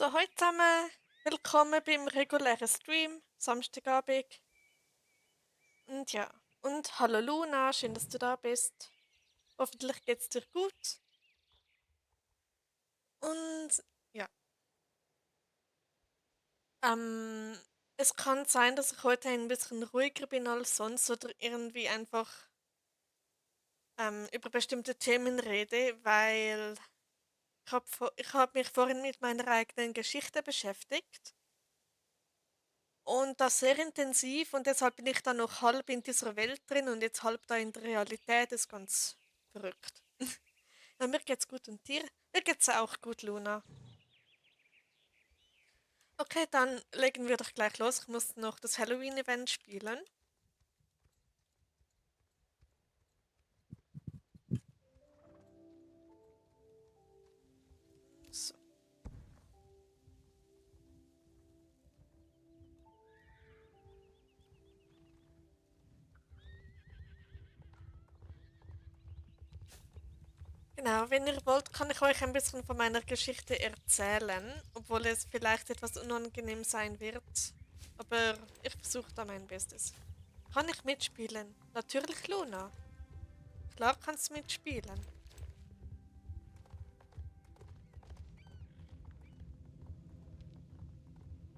So, heute zusammen willkommen beim regulären Stream, Samstagabend. Und ja, und hallo Luna, schön, dass du da bist. Hoffentlich geht's dir gut. Und ja, ähm, es kann sein, dass ich heute ein bisschen ruhiger bin als sonst oder irgendwie einfach über bestimmte Themen rede, weil ich hab mich vorhin mit meiner eigenen Geschichte beschäftigt. Und das sehr intensiv und deshalb bin ich dann noch halb in dieser Welt drin und jetzt halb da in der Realität. Das ist ganz verrückt. Ja, mir geht's gut und dir? Mir geht's auch gut, Luna. Okay, dann legen wir doch gleich los. Ich muss noch das Halloween-Event spielen. So. Genau, wenn ihr wollt, kann ich euch ein bisschen von meiner Geschichte erzählen, obwohl es vielleicht etwas unangenehm sein wird. Aber ich versuche da mein Bestes. Kann ich mitspielen? Natürlich, Luna. Klar kannst du mitspielen.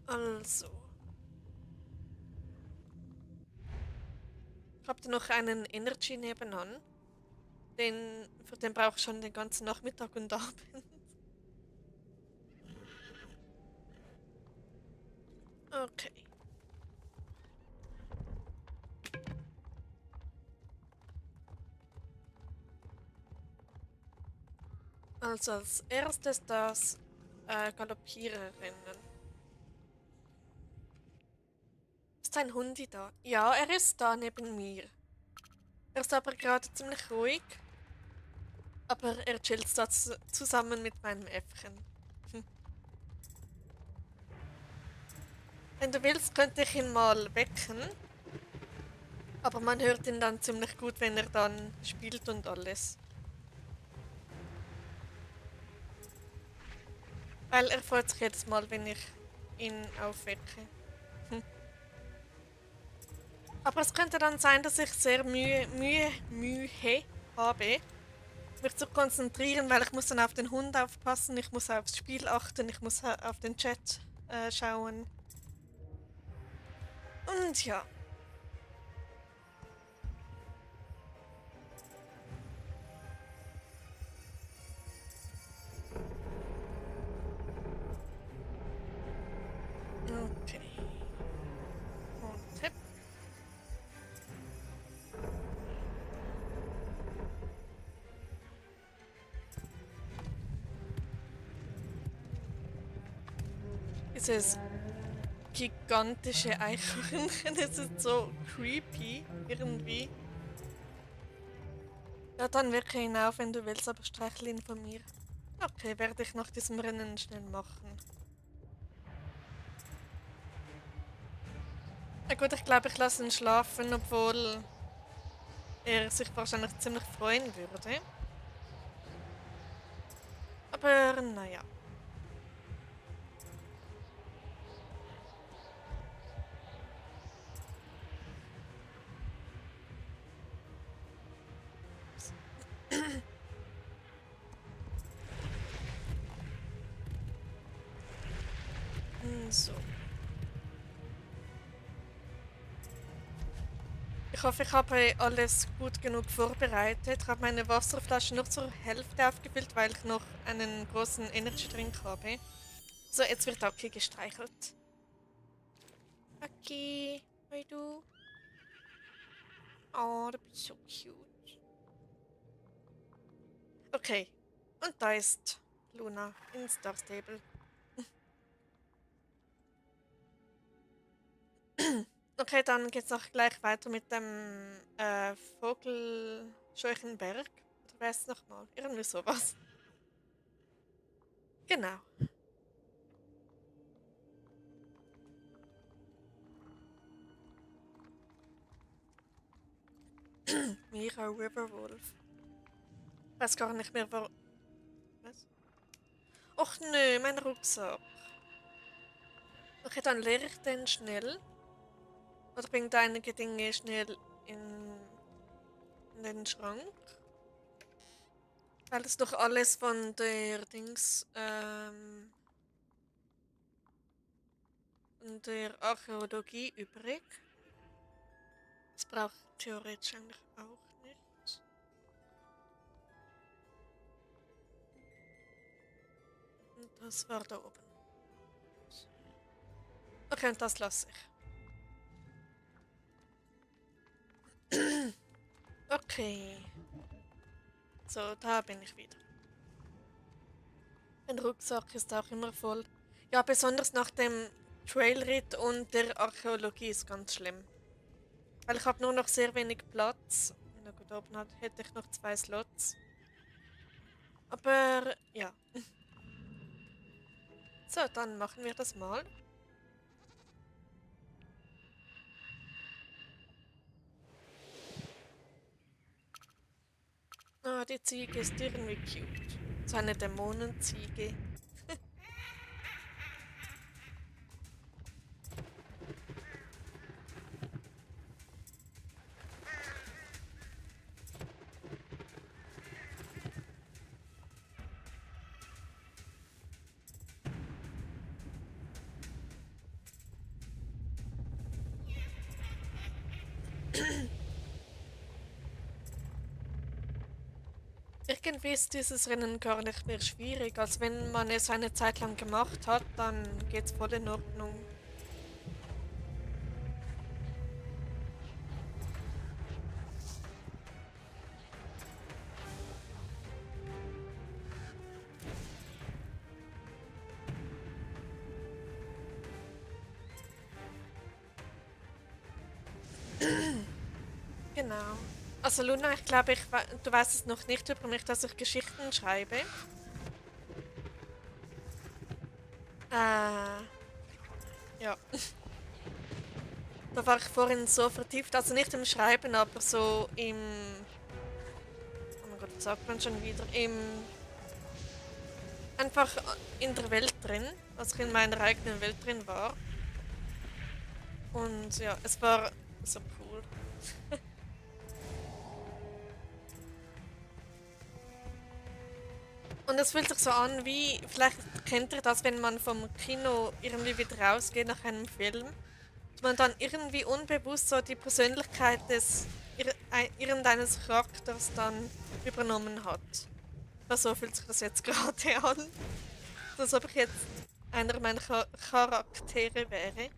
Also, habt ihr noch einen Energy nebenan? Für den brauche ich schon den ganzen Nachmittag und Abend. Okay. Also als erstes das Galoppierrennen. Ist ein Hundi da? Ja, er ist da neben mir. Er ist aber gerade ziemlich ruhig, aber er chillt da zusammen mit meinem Äffchen. Hm. Wenn du willst, könnte ich ihn mal wecken, aber man hört ihn dann ziemlich gut, wenn er dann spielt und alles. Weil er freut sich jedes Mal, wenn ich ihn aufwecke. Hm. Aber es könnte dann sein, dass ich sehr Mühe habe, mich zu konzentrieren, weil ich muss dann auf den Hund aufpassen, ich muss aufs Spiel achten, ich muss auf den Chat schauen. Und ja, okay. Und hep. Dieses gigantische Eichhörnchen, es ist so creepy irgendwie. Ja, dann wecke ihn auf, wenn du willst, aber streichle ihn von mir. Okay, werde ich nach diesem Rennen schnell machen. Na gut, ich glaube, ich lasse ihn schlafen, obwohl er sich wahrscheinlich ziemlich freuen würde. Aber naja. So. Ich hoffe, ich habe alles gut genug vorbereitet. Ich habe meine Wasserflasche noch zur Hälfte aufgefüllt, weil ich noch einen großen Energy Drink habe. So, jetzt wird Aki gestreichelt. Aki, hi du. Oh, du bist so cute. Okay, und da ist Luna in Star Stable. Okay, dann geht's auch gleich weiter mit dem Vogelscheuchenberg. Oder wer ist es nochmal? Irgendwie sowas. Genau. Mira Riverwolf. Weiß gar nicht mehr, wo. Was? Och nö, mein Rucksack. Okay, dann lehre ich den schnell. Oder bringe einige Dinge schnell in, in den Schrank. Weil das doch alles von der Dings, von der Archäologie übrig. Das brauche ich theoretisch eigentlich auch nicht. Und das war da oben. Okay, und das lasse ich. Okay. So, da bin ich wieder. Mein Rucksack ist auch immer voll. Ja, besonders nach dem Trailritt und der Archäologie ist ganz schlimm. Weil ich habe nur noch sehr wenig Platz. Na gut, oben hätte ich noch 2 Slots. Aber ja. So, dann machen wir das mal. Ah, die Ziege ist irgendwie cute. So eine Dämonenziege. Irgendwie ist dieses Rennen gar nicht mehr schwierig. Als wenn man es eine Zeit lang gemacht hat, dann geht's voll in Ordnung. Genau. Also Luna, ich glaube, du weißt es noch nicht über mich, dass ich Geschichten schreibe. Ja. Da war ich vorhin so vertieft, also nicht im Schreiben, aber so im... Oh mein Gott, was sagt man schon wieder? Einfach in der Welt drin, als ich in meiner eigenen Welt drin war. Und ja, es war so cool. Und es fühlt sich so an wie, vielleicht kennt ihr das, wenn man vom Kino irgendwie wieder rausgeht nach einem Film, dass man dann irgendwie unbewusst so die Persönlichkeit irgendeines Charakters dann übernommen hat. So fühlt sich das jetzt gerade an. Als ob ich jetzt einer meiner Charaktere wäre.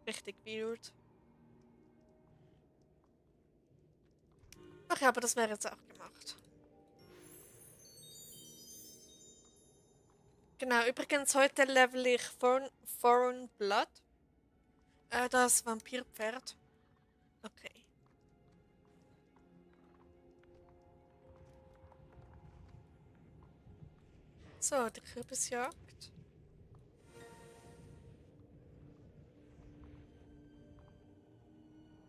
Richtig weird. Ach ja, aber das wäre jetzt auch gemacht. Genau, übrigens heute level ich Foreign Blood. Das Vampirpferd. Okay. So, die Kürbisjagd.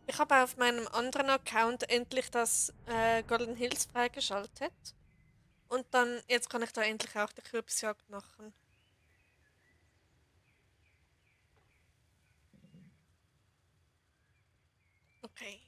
Ich habe auf meinem anderen Account endlich das Golden Hills freigeschaltet. Und dann, jetzt kann ich da endlich auch die Kürbisjagd machen. Okay.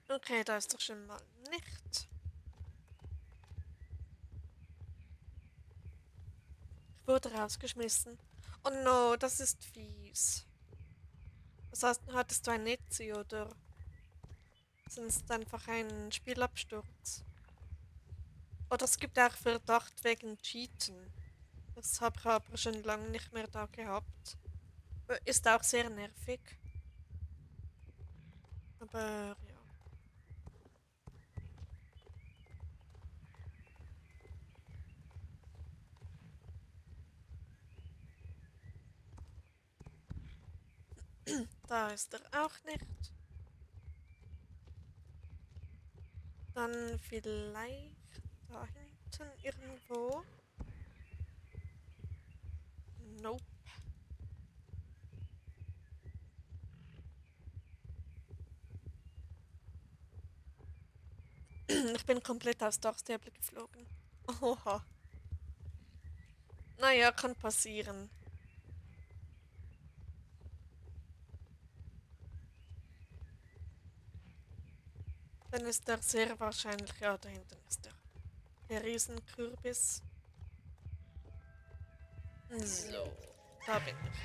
Okay, da ist doch schon mal nicht. Ich wurde rausgeschmissen. Oh no, das ist fies. Was heißt, hattest du ein Netzi oder sonst einfach einen Spielabsturz? Oder es gibt auch Verdacht wegen Cheaten. Das habe ich aber schon lange nicht mehr da gehabt. Ist auch sehr nervig. Aber ja. Da ist er auch nicht. Dann vielleicht da hinten irgendwo. Nope. Ich bin komplett aufs Dachstable geflogen. Oha. Naja, kann passieren. Dann ist der sehr wahrscheinlich, ja, da hinten ist der Riesenkürbis. So, da bin ich.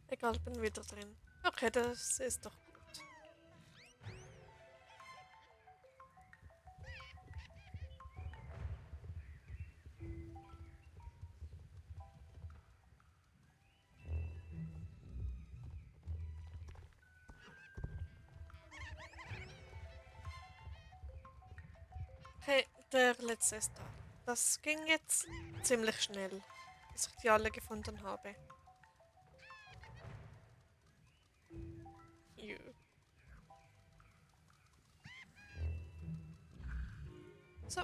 Egal, bin wieder drin. Okay, das ist doch gut. Okay, der letzte ist da. Das ging jetzt ziemlich schnell, bis ich die alle gefunden habe. Juh. So.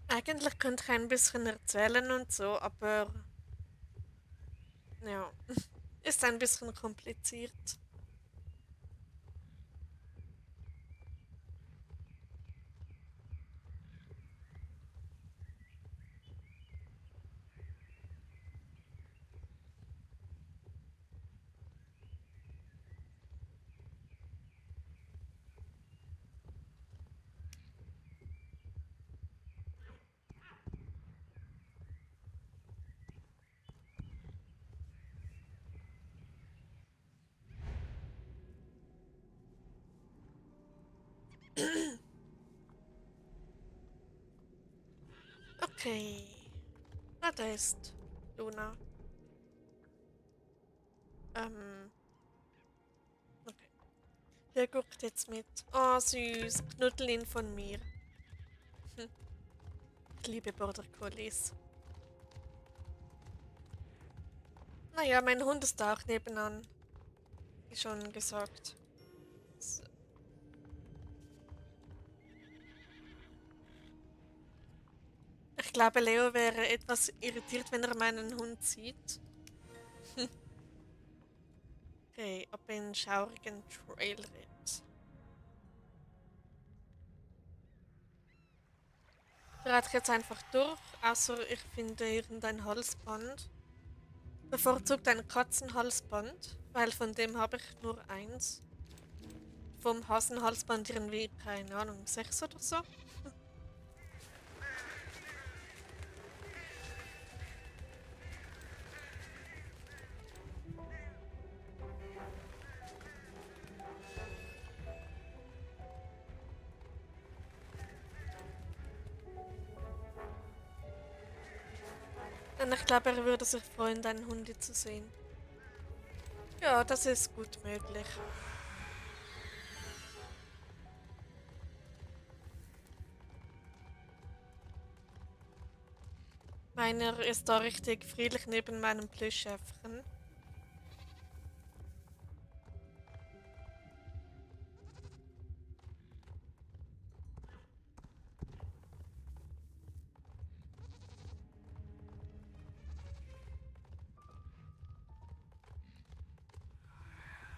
Eigentlich könnte ich ein bisschen erzählen und so, aber ja, ist ein bisschen kompliziert. Okay. Ah, da ist Luna. Okay. Der guckt jetzt mit. Oh, süß. Knuddelin von mir. Hm. Ich liebe Border Collies. Naja, mein Hund ist da auch nebenan. Wie schon gesagt. So. Ich glaube, Leo wäre etwas irritiert, wenn er meinen Hund sieht. Okay, ab in schaurigen Trailritt. Reite ich jetzt einfach durch, außer ich finde irgendein Halsband. Bevorzugt ein Katzenhalsband, weil von dem habe ich nur eins. Vom Hasenhalsband irgendwie, keine Ahnung, 6 oder so. Und ich glaube, er würde sich freuen, deinen Hund zu sehen. Ja, das ist gut möglich. Meiner ist da richtig friedlich neben meinem Plüschäffchen.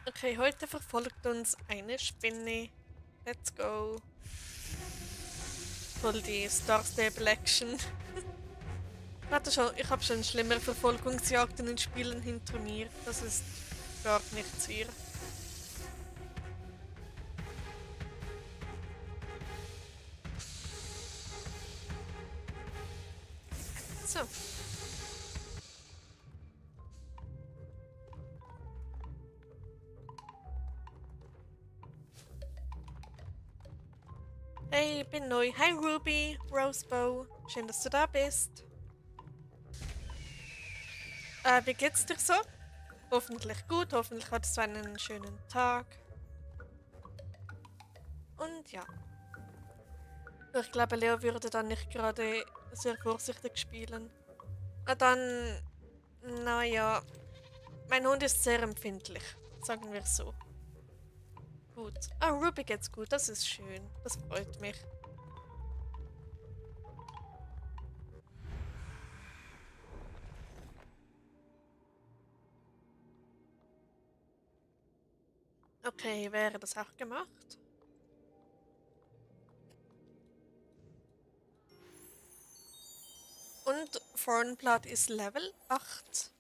Okay, heute verfolgt uns eine Spinne. Let's go. Voll die Star Stable Action. Warte schon, ich habe schon schlimmere Verfolgungsjagden in Spielen hinter mir. Das ist gar nichts hier. So. Hey, ich bin neu. Hi Ruby, Rosebow. Schön, dass du da bist. Wie geht's dir so? Hoffentlich gut, hoffentlich hattest du einen schönen Tag. Und ja. Ich glaube, Leo würde dann nicht gerade sehr vorsichtig spielen. Na dann, naja, mein Hund ist sehr empfindlich, sagen wir so. Gut. Ah, Ruby geht's gut, das ist schön. Das freut mich. Okay, wäre das auch gemacht? Und Thornblood ist Level 8.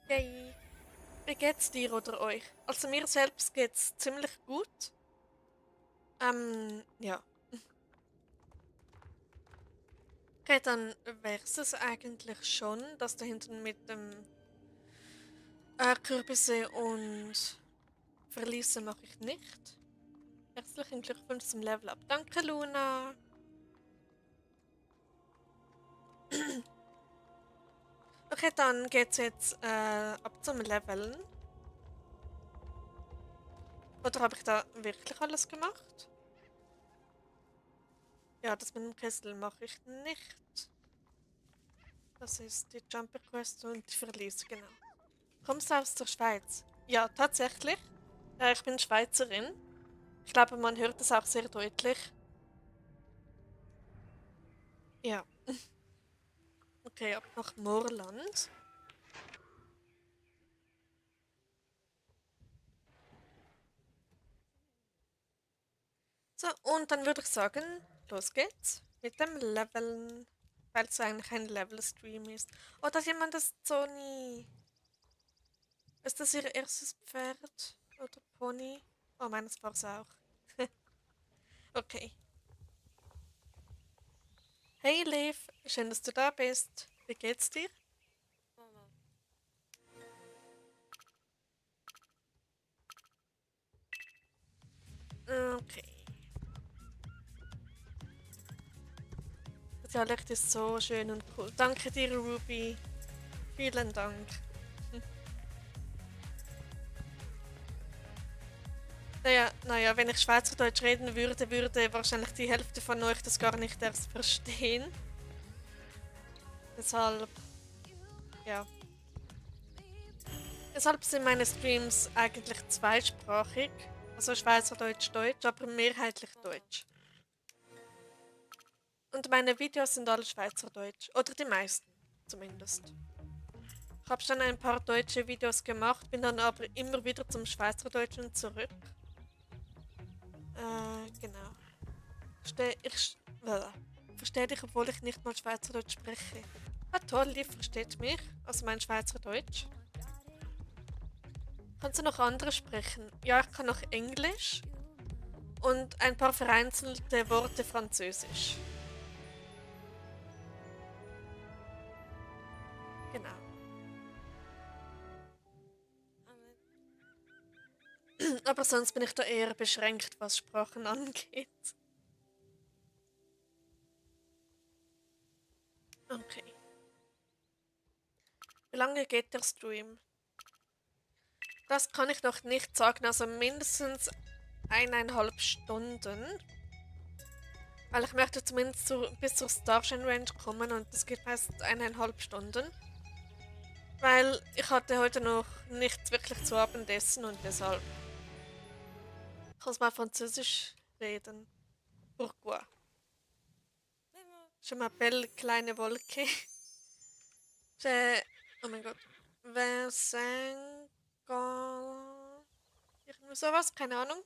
Yay. Wie geht's dir oder euch? Also mir selbst geht's ziemlich gut. Ja. Okay, dann wär's es eigentlich schon, dass da hinten mit dem Kürbisse und Verliese mache ich nicht. Herzlichen Glückwunsch zum Level Up. Danke, Luna. Okay, dann geht's jetzt ab zum Leveln. Oder habe ich da wirklich alles gemacht? Ja, das mit dem Kessel mache ich nicht. Das ist die Jumper Quest und die Verliese, genau. Kommst du aus der Schweiz? Ja, tatsächlich. Ich bin Schweizerin. Ich glaube, man hört es auch sehr deutlich. Ja. Okay, ab nach Moorland. So, und dann würde ich sagen, los geht's mit dem Leveln. Weil es eigentlich ein Level-Stream ist. Oh, da hat jemand das Sony. Ist das ihr erstes Pferd? Oder Pony? Oh, meines war es auch. Okay. Hey Liv, schön, dass du da bist. Wie geht's dir? Okay. Der Dialekt ist so schön und cool. Danke dir, Ruby. Vielen Dank. Naja, wenn ich Schweizerdeutsch reden würde, würde wahrscheinlich die Hälfte von euch das gar nicht erst verstehen. Deshalb, ja. Deshalb sind meine Streams eigentlich zweisprachig. Also Schweizerdeutsch, Deutsch, aber mehrheitlich Deutsch. Und meine Videos sind alle Schweizerdeutsch. Oder die meisten, zumindest. Ich habe schon ein paar deutsche Videos gemacht, bin dann aber immer wieder zum Schweizerdeutschen zurück. Genau. Verstehe ich, verstehe dich, obwohl ich nicht mal Schweizerdeutsch spreche. Ah toll, Liv versteht mich, also mein Schweizerdeutsch. Kannst du noch andere sprechen? Ja, ich kann noch Englisch und ein paar vereinzelte Worte Französisch. Genau. Aber sonst bin ich da eher beschränkt, was Sprachen angeht. Okay. Wie lange geht der Stream? Das kann ich noch nicht sagen, also mindestens 1,5 Stunden. Weil ich möchte zumindest bis zur Starshine Range kommen und das geht meistens 1,5 Stunden. Weil ich hatte heute noch nichts wirklich zu Abendessen und deshalb kann ich mal Französisch reden. Pourquoi? Je m'appelle kleine Wolke. Oh mein Gott. Vincent Gall. Irgendwie sowas, keine Ahnung.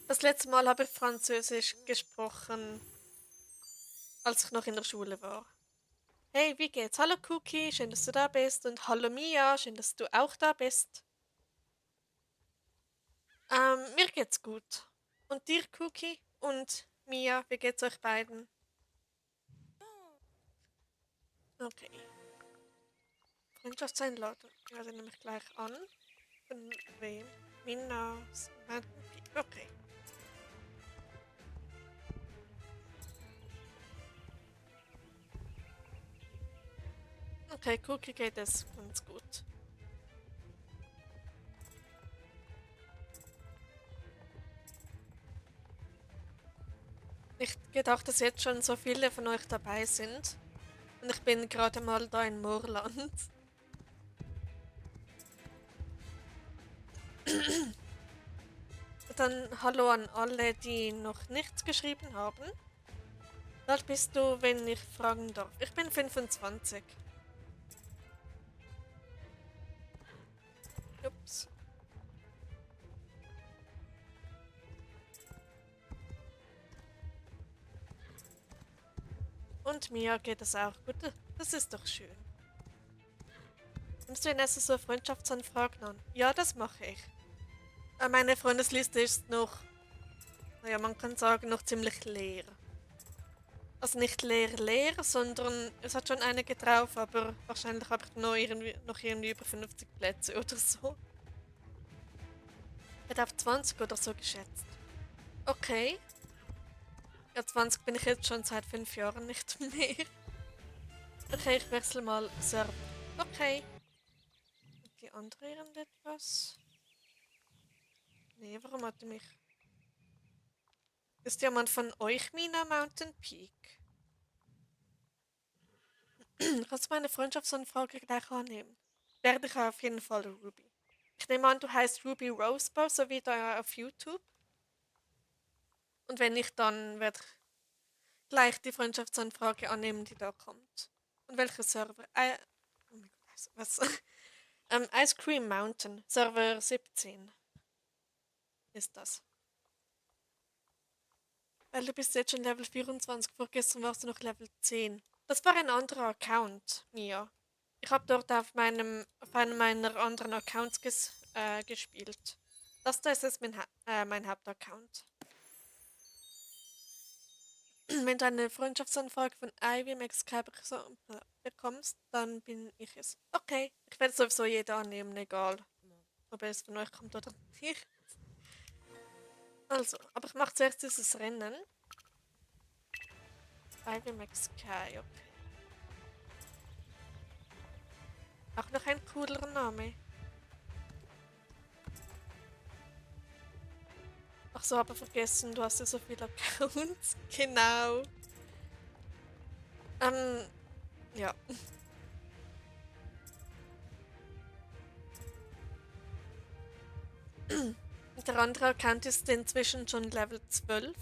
Das letzte Mal habe ich Französisch gesprochen, als ich noch in der Schule war. Hey, wie geht's? Hallo Cookie, schön, dass du da bist. Und hallo Mia, schön, dass du auch da bist. Mir geht's gut. Und dir, Cookie? Und Mia, wie geht's euch beiden? Okay. Freundschaftseinladung. Ja, dann nehme ich gleich an. Von wem? Mina. Okay. Okay, Cookie geht es ganz gut. Ich gedacht, dass jetzt schon so viele von euch dabei sind. Und ich bin gerade mal da in Moorland. Dann hallo an alle, die noch nichts geschrieben haben. Wie alt bist du, wenn ich fragen darf? Ich bin 25. Ups. Und mir geht es auch gut. Das ist doch schön. Nimmst du in erster so Freundschaftsanfragen an? Ja, das mache ich. Meine Freundesliste ist noch, naja, man kann sagen, noch ziemlich leer. Also nicht leer, leer, sondern es hat schon einige drauf, aber wahrscheinlich habe ich noch irgendwie über 50 Plätze oder so. Ich hätte auf 20 oder so geschätzt. Okay. Ja, 20 bin ich jetzt schon seit 5 Jahren nicht mehr. Okay, ich wechsle mal Server. Okay. Und die andere irgendetwas? Nee, warum hat er mich... Ist jemand von euch Mina Mountain Peak? Kannst du meine Freundschaftsanfrage gleich annehmen? Werde ich auf jeden Fall Ruby. Ich nehme an, du heißt Ruby Rosebow, so wie da auf YouTube. Und wenn nicht, dann werde ich gleich die Freundschaftsanfrage annehmen, die da kommt. Und welcher Server? Oh mein Gott, was? Ice Cream Mountain, Server 17 ist das. Weil du bist jetzt schon Level 24, vorgestern warst du noch Level 10. Das war ein anderer Account, Mia. Ich habe dort auf einem meiner anderen Accounts gespielt. Das da ist jetzt mein Hauptaccount. Wenn du eine Freundschaftsanfrage von Ivy Max bekommst, dann bin ich es. Okay, ich werde sowieso jeder annehmen, egal ob es von euch kommt oder nicht. Also, aber ich mache zuerst dieses Rennen. Ivy Max okay. Auch noch ein cooler Name. Ach so, aber vergessen, du hast ja so viele Accounts. Genau. Ja. Der andere Account ist inzwischen schon Level 12.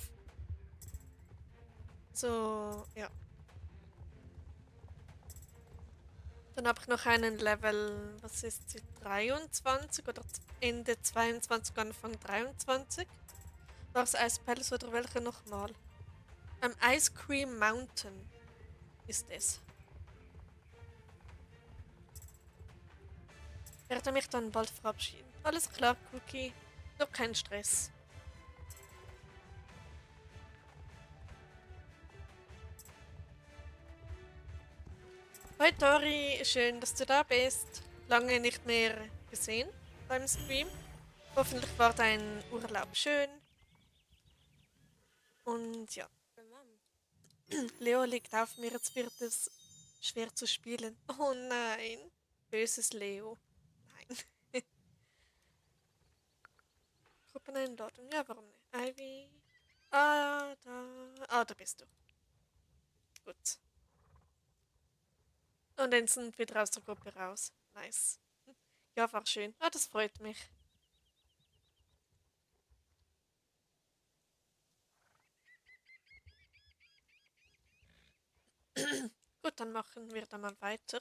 So, ja. Dann habe ich noch einen Level, was ist sie, 23 oder Ende 22, Anfang 23. War es Ice Palace oder welche nochmal? Ice Cream Mountain ist es. Ich werde mich dann bald verabschieden. Alles klar, Cookie. Nur kein Stress. Hi Tori, schön, dass du da bist. Lange nicht mehr gesehen beim Stream. Hoffentlich war dein Urlaub schön. Und ja. Leo liegt auf mir, jetzt wird es schwer zu spielen. Oh nein. Böses Leo. Nein. Gruppeneinladung. Ja, warum nicht? Ivy. Da bist du. Gut. Und dann sind wir aus der Gruppe raus. Nice. Ja, war schön. Das freut mich. Gut, dann machen wir da mal weiter.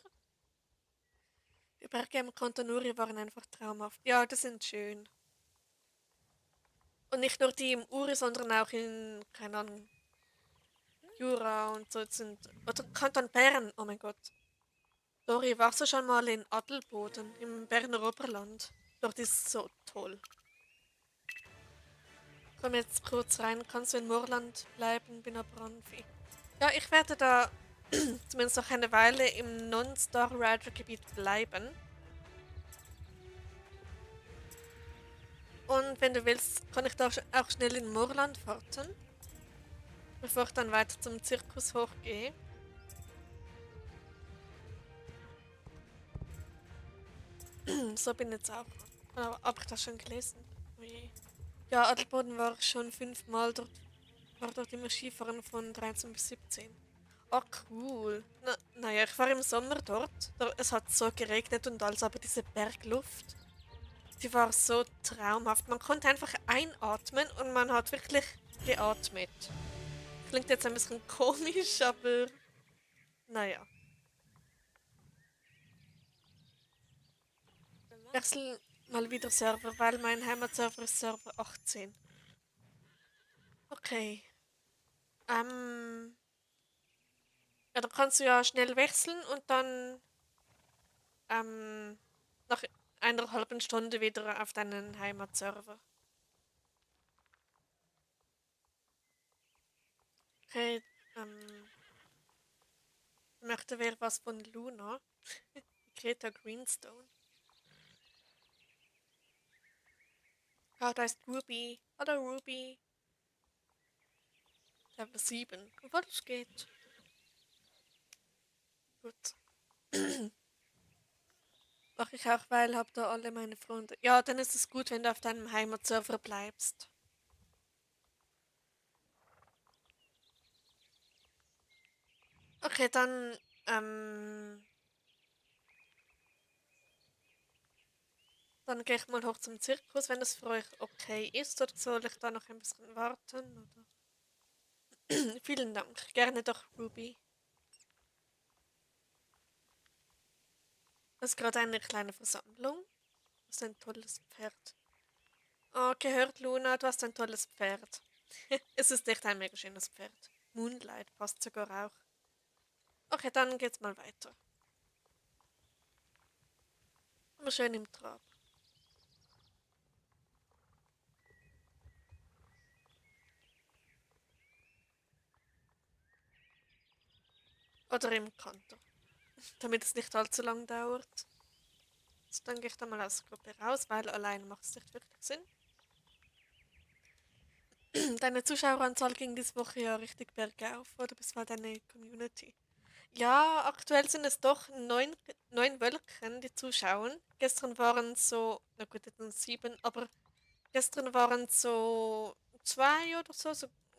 Die Berge am Contanuri waren einfach traumhaft. Ja, die sind schön. Und nicht nur die im Uri, sondern auch in, keine Ahnung, Jura und so sind. Oder Kanton Bern, oh mein Gott. Dori, warst du schon mal in Adelboden im Berner Oberland? Dort ist es so toll. Komm jetzt kurz rein, kannst du in Moorland bleiben, bin aber Anfi. Ja, ich werde da zumindest noch eine Weile im Non-Star Rider Gebiet bleiben. Und wenn du willst, kann ich da auch schnell in Moorland warten, bevor ich dann weiter zum Zirkus hochgehe. So bin ich jetzt auch. Aber ich das schon gelesen. Oje. Ja, Adelboden war ich schon 5-mal dort. War dort immer Skifahren von 13 bis 17. Oh, cool. Naja, ich war im Sommer dort. Es hat so geregnet und alles, aber diese Bergluft, die war so traumhaft. Man konnte einfach einatmen und man hat wirklich geatmet. Klingt jetzt ein bisschen komisch, aber naja. Wechsel mal wieder Server, weil mein Heimatserver ist Server 18. Okay. Ähm, ja, dann kannst du ja schnell wechseln und dann nach einer halben Stunde wieder auf deinen Heimatserver. Okay, möchte wer was von Luna? Greta Greenstone. Ah, da ist Ruby. Hallo Ruby. Level 7. Obwohl es geht. Gut. Mach ich auch, weil hab da alle meine Freunde. Ja, dann ist es gut, wenn du auf deinem Heimatserver bleibst. Okay, dann gehe ich mal hoch zum Zirkus, wenn das für euch okay ist. Oder soll ich da noch ein bisschen warten? Oder? Vielen Dank. Gerne doch, Ruby. Das ist gerade eine kleine Versammlung. Das ist ein tolles Pferd. Oh, gehört, Luna, du hast ein tolles Pferd. Es ist echt ein mega schönes Pferd. Moonlight passt sogar auch. Okay, dann geht's mal weiter. Immer schön im Trab. Oder im Kanter. Damit es nicht allzu lang dauert. So, dann gehe ich da mal aus der Gruppe raus, weil allein macht es nicht wirklich Sinn. Deine Zuschaueranzahl ging diese Woche ja richtig bergauf, oder? Das war deine Community. Ja, aktuell sind es doch neun Wölkchen, die zuschauen. Gestern waren es so, na gut, jetzt sind es 7, aber gestern waren es so 2 oder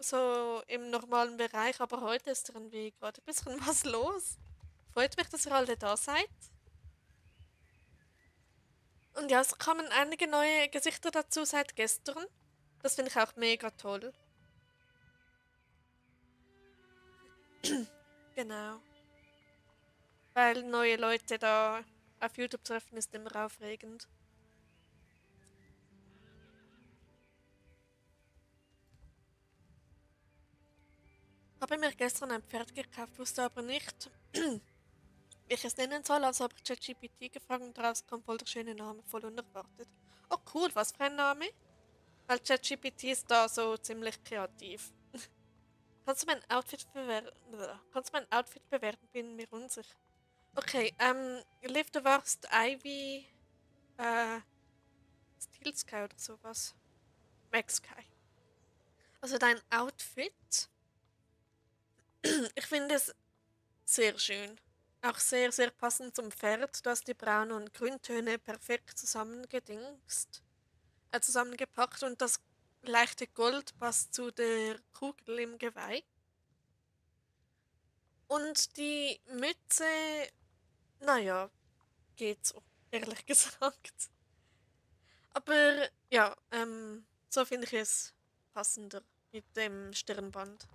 so im normalen Bereich, aber heute ist irgendwie gerade ein bisschen was los. Freut mich, dass ihr alle da seid. Und ja, es kamen einige neue Gesichter dazu seit gestern. Das finde ich auch mega toll. Genau. Weil neue Leute da auf YouTube treffen ist immer aufregend. Habe mir gestern ein Pferd gekauft, wusste aber nicht, wie ich es nennen soll, also habe ich ChatGPT gefragt und daraus kam voll der schöne Name, voll unerwartet. Oh cool, was für ein Name? Weil ChatGPT ist da so ziemlich kreativ. Kannst du mein Outfit bewerten? Bin mir unsicher. Okay, Liv, du warst Ivy, äh, Steel Sky oder sowas. Max Sky. Also dein Outfit, ich finde es sehr schön. Auch sehr, sehr passend zum Pferd. Du hast die Braun- und Grüntöne perfekt zusammengepackt und das leichte Gold passt zu der Kugel im Geweih. Und die Mütze, naja, geht so, ehrlich gesagt. Aber ja, so finde ich es passender mit dem Stirnband.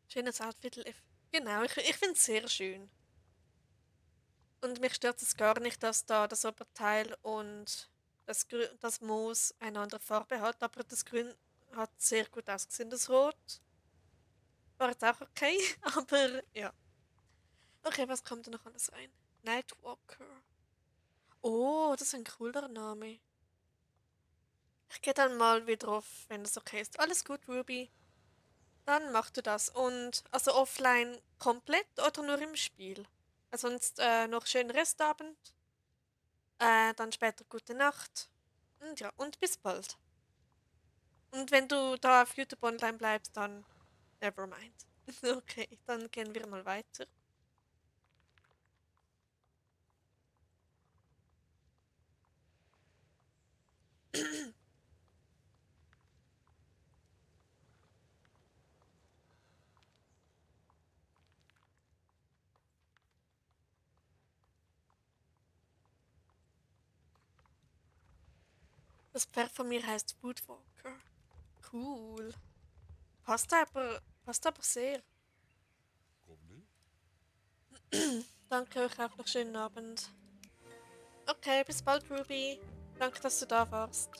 Schönes Outfit, Liv. Genau, ich finde es sehr schön. Und mich stört es gar nicht, dass da das Oberteil und das Moos eine andere Farbe hat, aber das Grün hat sehr gut ausgesehen. Das Rot war jetzt auch okay, aber ja. Okay, was kommt da noch alles rein? Nightwalker. Oh, das ist ein cooler Name. Ich gehe dann mal wieder drauf, wenn das okay ist. Alles gut, Ruby. Dann mach du das. Und also offline komplett oder nur im Spiel? Sonst noch schönen Restabend. Dann später gute Nacht. Und ja, und bis bald. Und wenn du da auf YouTube online bleibst, dann never mind. Okay, dann gehen wir mal weiter. Das Pferd von mir heißt Woodwalker. Cool. Passt aber sehr. Danke euch auch noch schönen Abend. Okay, bis bald, Ruby. Danke, dass du da warst.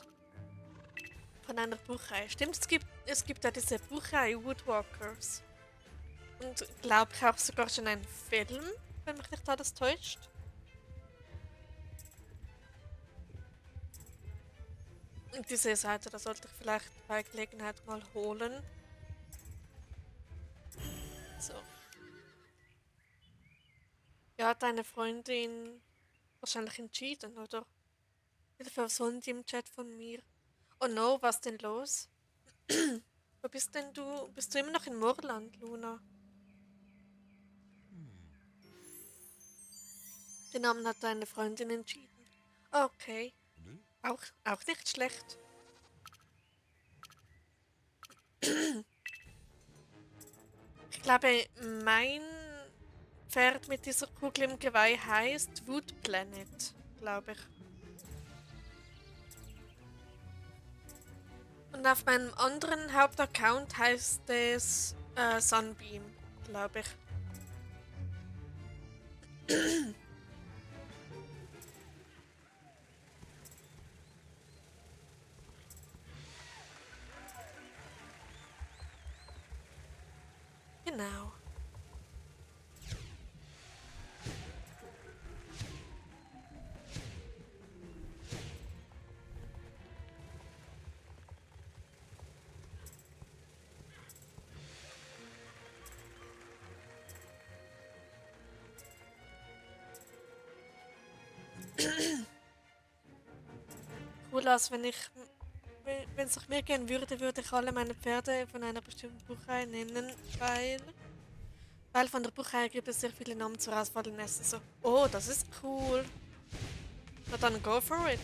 Von einer Buchreihe. Stimmt, es gibt ja diese Buchreihe Woodwalkers. Und glaube ich auch sogar schon einen Film, wenn mich nicht alles täuscht. Und diese Seite, da sollte ich vielleicht bei Gelegenheit mal holen. So. Ja, hat deine Freundin wahrscheinlich entschieden, oder? Hilfe Sondi im Chat von mir. Oh no, was denn los? Wo bist denn du? Bist du immer noch in Moorland, Luna? Den Namen hat deine Freundin entschieden. Okay, auch nicht schlecht. Ich glaube, mein Pferd mit dieser Kugel im Geweih heißt Wood Planet, glaube ich. Und auf meinem anderen Hauptaccount heißt es Sunbeam, glaube ich. Genau. Cool, als wenn es nach mir gehen würde, würde ich alle meine Pferde von einer bestimmten Buchreihe nennen, weil von der Buchreihe gibt es sehr viele Namen zur Auswahl im Essen. So, oh, das ist cool. Na dann go for it.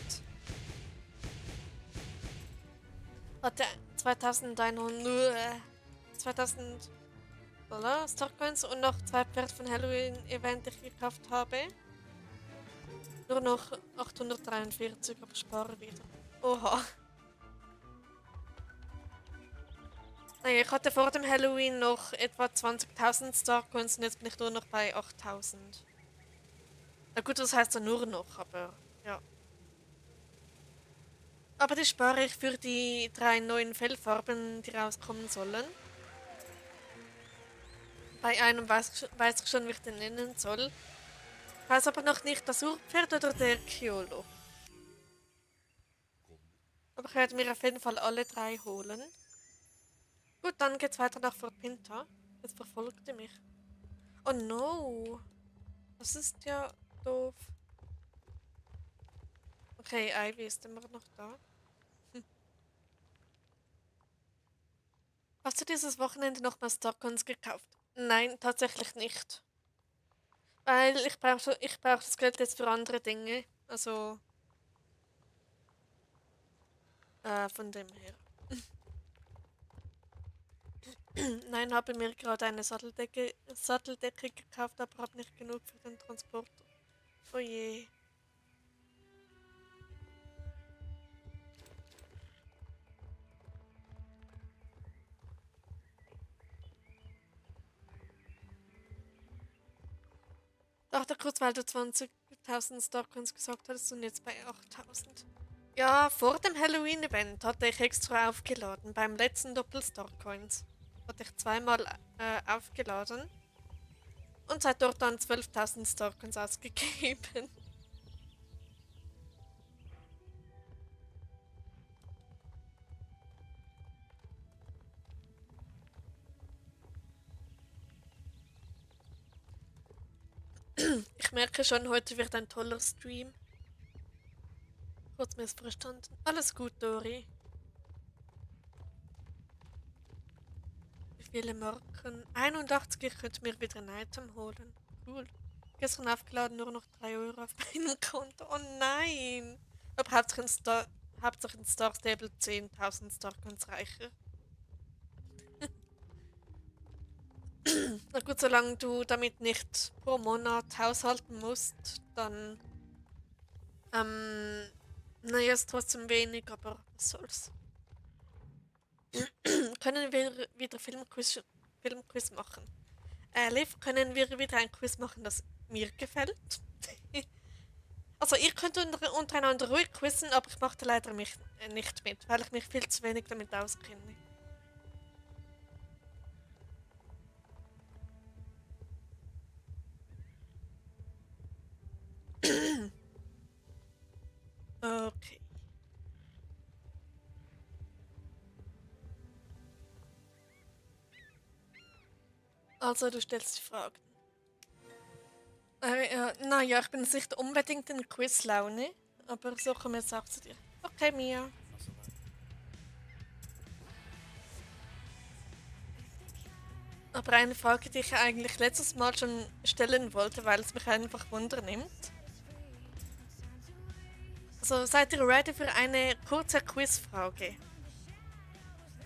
Warte, 2100, 2000 Dollar Starcoins und noch zwei Pferde von Halloween-Event, die ich gekauft habe. Nur noch 843, aber spare wieder. Oha. Naja, ich hatte vor dem Halloween noch etwa 20.000 Starcoins und jetzt bin ich nur noch bei 8.000. Na gut, das heißt ja nur noch, aber ja. Aber die spare ich für die drei neuen Fellfarben, die rauskommen sollen. Bei einem weiß ich schon, wie ich den nennen soll. Ich weiß aber noch nicht, das Urpferd oder der Chiolo. Aber ich werde mir auf jeden Fall alle drei holen. Gut, dann geht's weiter nach Fort Pinta. Jetzt verfolgt er mich. Oh no. Das ist ja doof. Okay, Ivy ist immer noch da. Hast du dieses Wochenende noch mal Starcoins gekauft? Nein, tatsächlich nicht. Weil ich brauch das Geld jetzt für andere Dinge. Also, von dem her. Nein, habe mir gerade eine Satteldecke gekauft, aber habe nicht genug für den Transport. Oh je. Dachte kurz, weil du 20.000 Starcoins gesagt hattest und jetzt bei 8.000. Ja, vor dem Halloween-Event hatte ich extra aufgeladen. Beim letzten Doppel-Starcoins hatte ich zweimal aufgeladen und seit dort dann 12.000 Starcoins ausgegeben. Ich merke schon, heute wird ein toller Stream. Kurz missverstanden. Alles gut, Dori. Wie viele Marken? 81, ich könnte mir wieder ein Item holen. Cool. Gestern aufgeladen, nur noch 3 Euro auf meinem Konto. Oh nein! Aber Hauptsache in Star Stable 10.000 Star ganz reicher. Na gut, solange du damit nicht pro Monat haushalten musst, dann Naja, ist trotzdem wenig, aber was soll's. Können wir wieder Filmquiz machen? Liv, können wir wieder ein Quiz machen, das mir gefällt? Also, ihr könnt untereinander ruhig quizzen, aber ich mache da leider mich nicht mit, weil ich mich viel zu wenig damit auskenne. Okay. Also, du stellst die Fragen. Naja, ich bin jetzt nicht unbedingt in Quizlaune, aber so kommen wir jetzt auch zu dir. Okay, Mia. Aber eine Frage, die ich eigentlich letztes Mal schon stellen wollte, weil es mich einfach Wunder nimmt. Also, seid ihr ready für eine kurze Quizfrage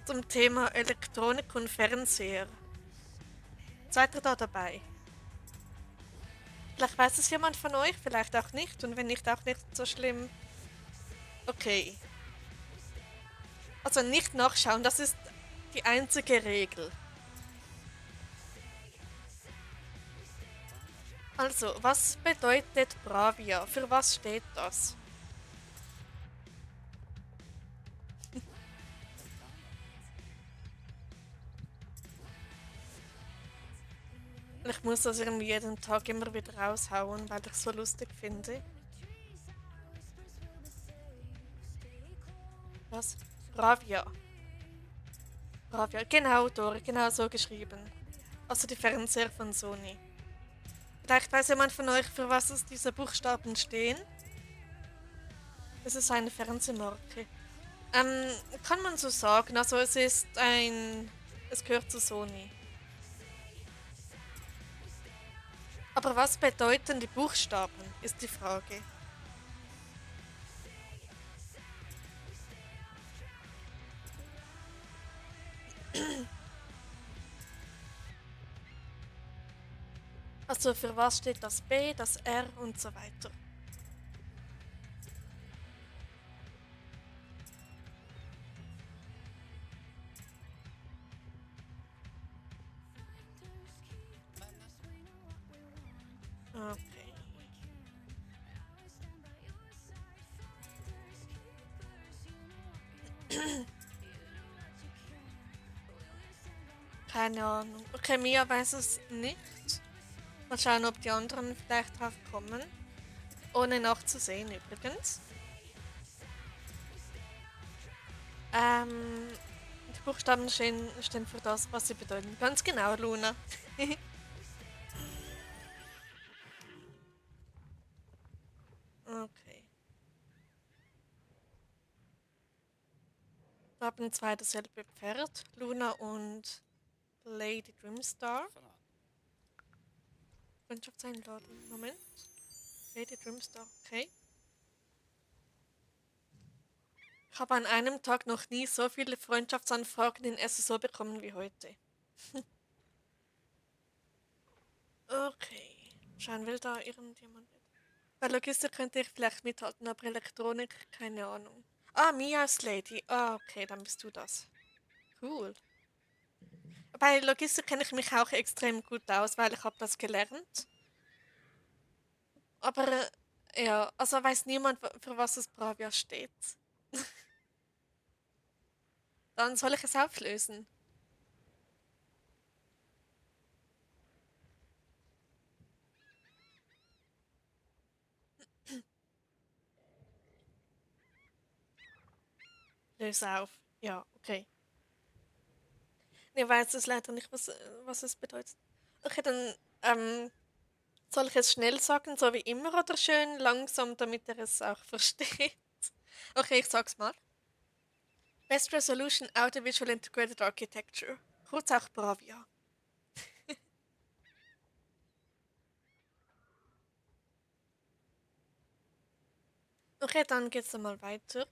zum Thema Elektronik und Fernseher? Seid ihr da dabei? Vielleicht weiß es jemand von euch, vielleicht auch nicht. Und wenn nicht, auch nicht so schlimm. Okay. Also nicht nachschauen, das ist die einzige Regel. Also, was bedeutet Bravia? Für was steht das? Ich muss das irgendwie jeden Tag immer wieder raushauen, weil ich es so lustig finde. Was? Bravia. Bravia. Genau, Dore, genau so geschrieben. Also die Fernseher von Sony. Vielleicht weiß jemand von euch, für was es diese Buchstaben stehen. Es ist eine Fernsehmarke. Kann man so sagen. Also es ist ein... Es gehört zu Sony. Aber was bedeuten die Buchstaben, ist die Frage. Also für was steht das B, das R und so weiter. Okay. Keine Ahnung. Okay, Mia weiß es nicht. Mal schauen, ob die anderen vielleicht drauf kommen. Ohne nachzusehen übrigens. Ähm, die Buchstaben stehen für das, was sie bedeuten. Ganz genau, Luna. Okay. Wir haben zwei dasselbe Pferd. Luna und Lady Dreamstar. Freundschaftseinladung. Moment. Lady Dreamstar, okay. Ich habe an einem Tag noch nie so viele Freundschaftsanfragen in SSO bekommen wie heute. Okay. Schauen, will da irgendjemand mit? Bei Logistik könnte ich vielleicht mithalten, aber Elektronik, keine Ahnung. Ah, Mia ist Lady. Ah, okay, dann bist du das. Cool. Bei Logistik kenne ich mich auch extrem gut aus, weil ich habe das gelernt. Aber ja, also weiß niemand, für was das Bravia steht. Dann soll ich es auflösen. Löse auf. Ja, okay. Ich weiß es leider nicht, was es bedeutet. Okay, dann soll ich es schnell sagen, so wie immer, oder schön langsam, damit er es auch versteht? Okay, ich sag's mal. Best Resolution Audiovisual Integrated Architecture. Kurz auch Bravia. Okay, dann geht's dann mal weiter.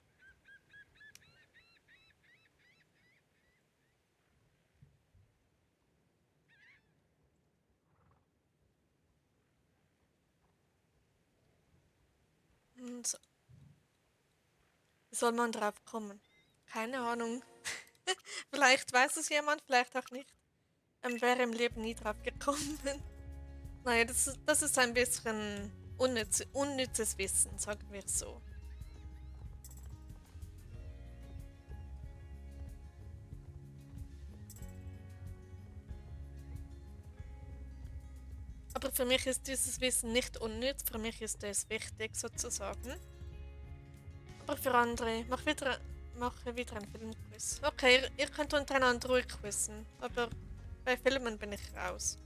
So. Wie soll man drauf kommen? Keine Ahnung. Vielleicht weiß es jemand, vielleicht auch nicht. Wäre im Leben nie drauf gekommen. Naja, das ist ein bisschen unnützes Wissen, sagen wir so. Aber für mich ist dieses Wissen nicht unnütz, für mich ist es wichtig sozusagen. Aber für andere, mache wieder ein Filmquiz. Okay, ihr könnt untereinander ruhig quizzen, aber bei Filmen bin ich raus.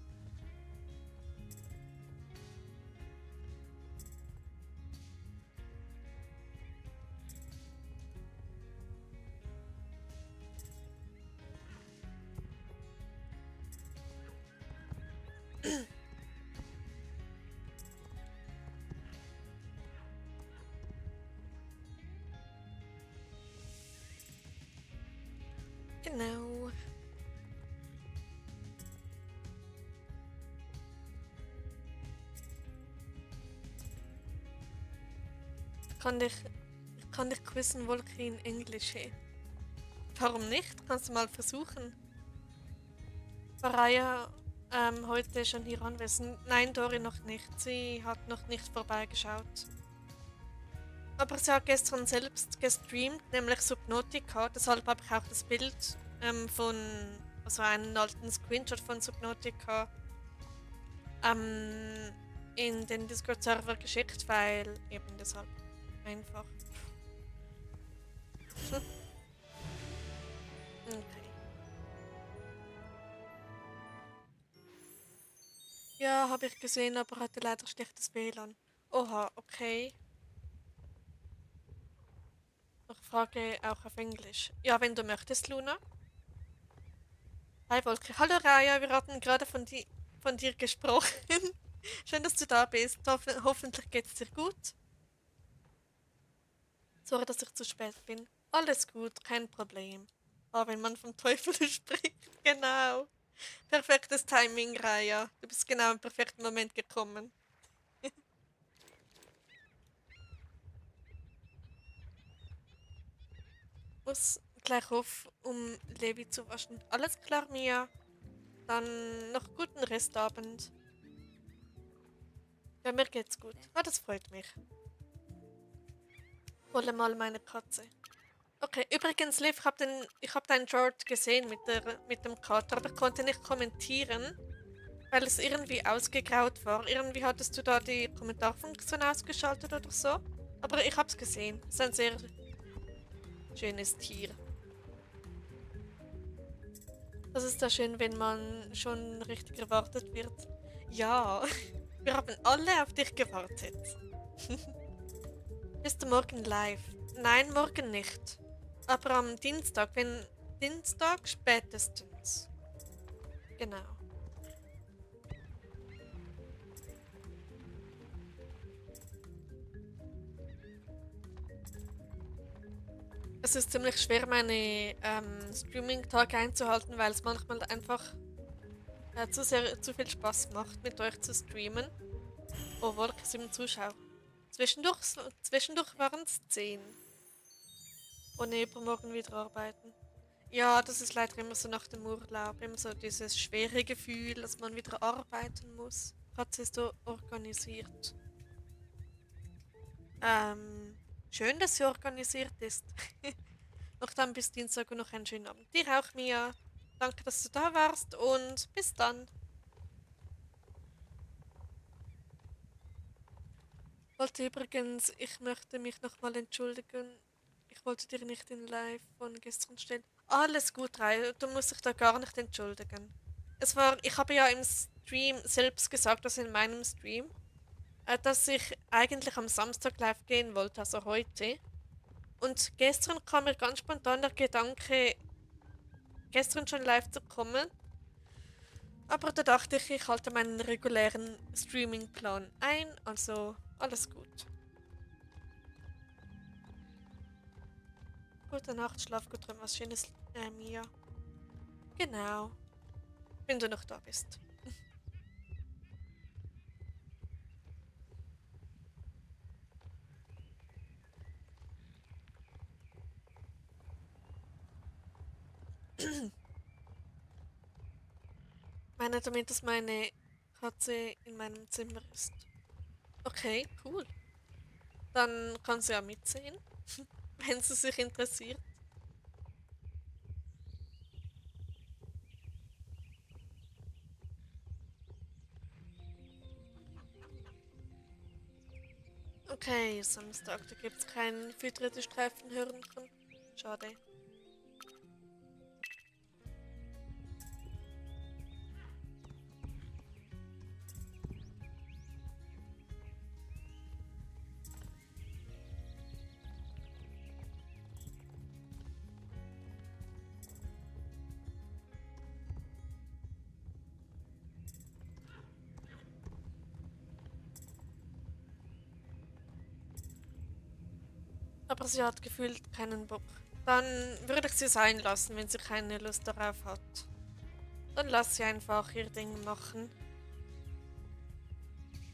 Genau. Kann dich, kann dich quizzen, Wolke in Englisch. Hey. Warum nicht? Kannst du mal versuchen. War Raya heute schon hier anwesend? Nein, Dori noch nicht. Sie hat noch nicht vorbeigeschaut. Aber sie hat gestern selbst gestreamt, nämlich Subnautica. Deshalb habe ich auch das Bild also einen alten Screenshot von Subnautica ähm, in den Discord-Server geschickt, weil eben deshalb einfach. Okay. Ja, habe ich gesehen, aber hatte leider schlechtes WLAN. Oha, okay. Ich frage auch auf Englisch. Ja, wenn du möchtest, Luna. Hi Wolke. Hallo Raya, wir hatten gerade von dir gesprochen. Schön, dass du da bist. Hoffentlich geht's dir gut. Sorry, dass ich zu spät bin. Alles gut, kein Problem. Aber wenn man vom Teufel spricht, genau. Perfektes Timing, Raya. Du bist genau im perfekten Moment gekommen. Muss gleich auf, um Levi zu waschen. Alles klar, Mia. Dann noch guten Restabend. Ja, mir geht's gut. Ah, das freut mich. Hole mal meine Katze. Okay, übrigens, Liv, ich hab deinen Short gesehen mit dem Kater, aber ich konnte nicht kommentieren, weil es irgendwie ausgegraut war. Irgendwie hattest du da die Kommentarfunktion ausgeschaltet oder so. Aber ich hab's gesehen. Es ist ein sehr schönes Tier. Das ist ja schön, wenn man schon richtig erwartet wird. Ja, wir haben alle auf dich gewartet. Bist du morgen live? Nein, morgen nicht. Aber am Dienstag, wenn Dienstag spätestens. Genau. Es ist ziemlich schwer, meine Streaming-Tage einzuhalten, weil es manchmal einfach zu viel Spaß macht, mit euch zu streamen. Oh, Wolke 7 Zuschauer. Zwischendurch waren es 10. Und übermorgen wieder arbeiten. Ja, das ist leider immer so nach dem Urlaub. Immer so dieses schwere Gefühl, dass man wieder arbeiten muss. Hat sie so organisiert. Ähm, schön, dass sie organisiert ist. Noch dann bis Dienstag und noch einen schönen Abend. Dir auch, Mia. Danke, dass du da warst und bis dann. Wollte übrigens, ich möchte mich nochmal entschuldigen. Ich wollte dir nicht in Live von gestern stellen. Alles gut, Rai. Du musst dich da gar nicht entschuldigen. Ich habe ja im Stream selbst gesagt, also in meinem Stream, dass ich eigentlich am Samstag live gehen wollte, also heute. Und gestern kam mir ganz spontan der Gedanke, gestern schon live zu kommen. Aber da dachte ich, ich halte meinen regulären Streaming-Plan ein, also alles gut. Gute Nacht, schlaf gut, träum was Schönes, Mia. Genau, wenn du noch da bist. Meine damit, dass meine Katze in meinem Zimmer ist. Okay, cool. Dann kann sie ja mitsehen, wenn sie sich interessiert. Okay, Samstag, da gibt's keinen filtrierten Streifen hören kann. Schade. Aber sie hat gefühlt keinen Bock. Dann würde ich sie sein lassen, wenn sie keine Lust darauf hat. Dann lass sie einfach ihr Ding machen.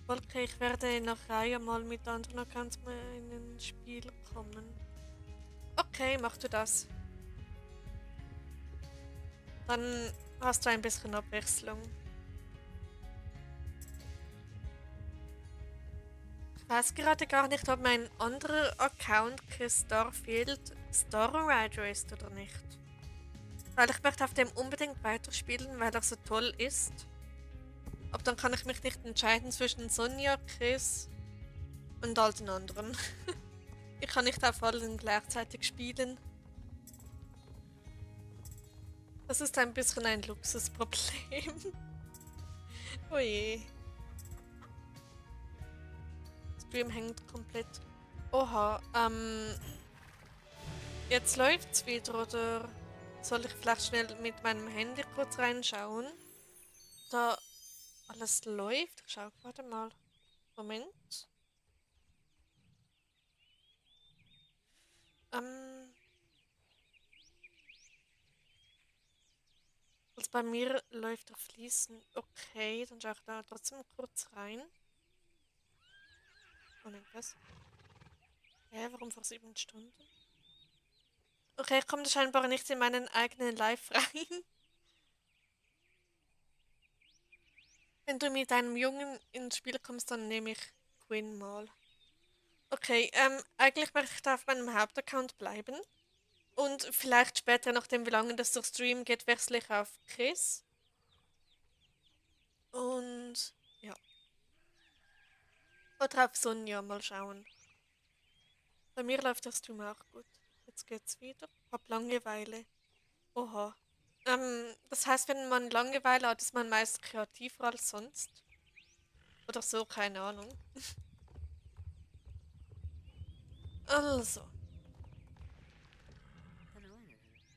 Okay, ich werde nachher mal mit anderen Accounts mal in ein Spiel kommen. Okay, mach du das. Dann hast du ein bisschen Abwechslung. Ich weiß gerade gar nicht, ob mein anderer Account Chris Starfield Star Rider ist oder nicht. Weil ich möchte auf dem unbedingt weiterspielen, weil er so toll ist. Aber dann kann ich mich nicht entscheiden zwischen Sonja, Chris und all den anderen. Ich kann nicht auf allen gleichzeitig spielen. Das ist ein bisschen ein Luxusproblem. Oh je. Stream hängt komplett. Oha, jetzt läuft's wieder, oder soll ich vielleicht schnell mit meinem Handy kurz reinschauen? Da alles läuft. Ich schau gerade mal. Moment. Ähm, also bei mir läuft er fließend. Okay, dann schaue ich da trotzdem kurz rein. Moment, was? Hä, warum vor 7 Stunden? Okay, ich komme da scheinbar nicht in meinen eigenen Live rein. Wenn du mit einem Jungen ins Spiel kommst, dann nehme ich Quinn mal. Okay, eigentlich möchte ich da auf meinem Hauptaccount bleiben. Und vielleicht später, nachdem wie lange das durch Stream geht, wechsle ich auf Chris. Und ja. Oder auf Sonja mal schauen. Bei mir läuft der Stream auch gut. Jetzt geht's wieder. Hab Langeweile. Oha. Das heißt, wenn man Langeweile hat, ist man meist kreativer als sonst. Oder so, keine Ahnung. Also.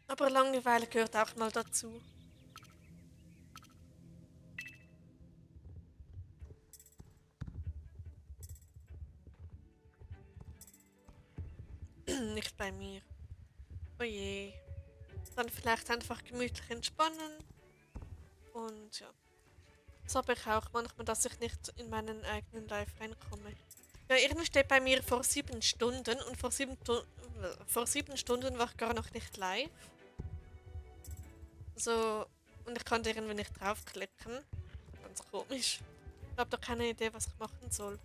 Aber Langeweile gehört auch mal dazu. Nicht bei mir. Oje. Dann vielleicht einfach gemütlich entspannen. Und ja. Das habe ich auch manchmal, dass ich nicht in meinen eigenen Live reinkomme. Ja, irgendwie steht bei mir vor 7 Stunden und vor 7 Stunden war ich gar noch nicht live. So, und ich konnte irgendwie nicht draufklicken. Ganz komisch. Ich habe da keine Idee, was ich machen soll.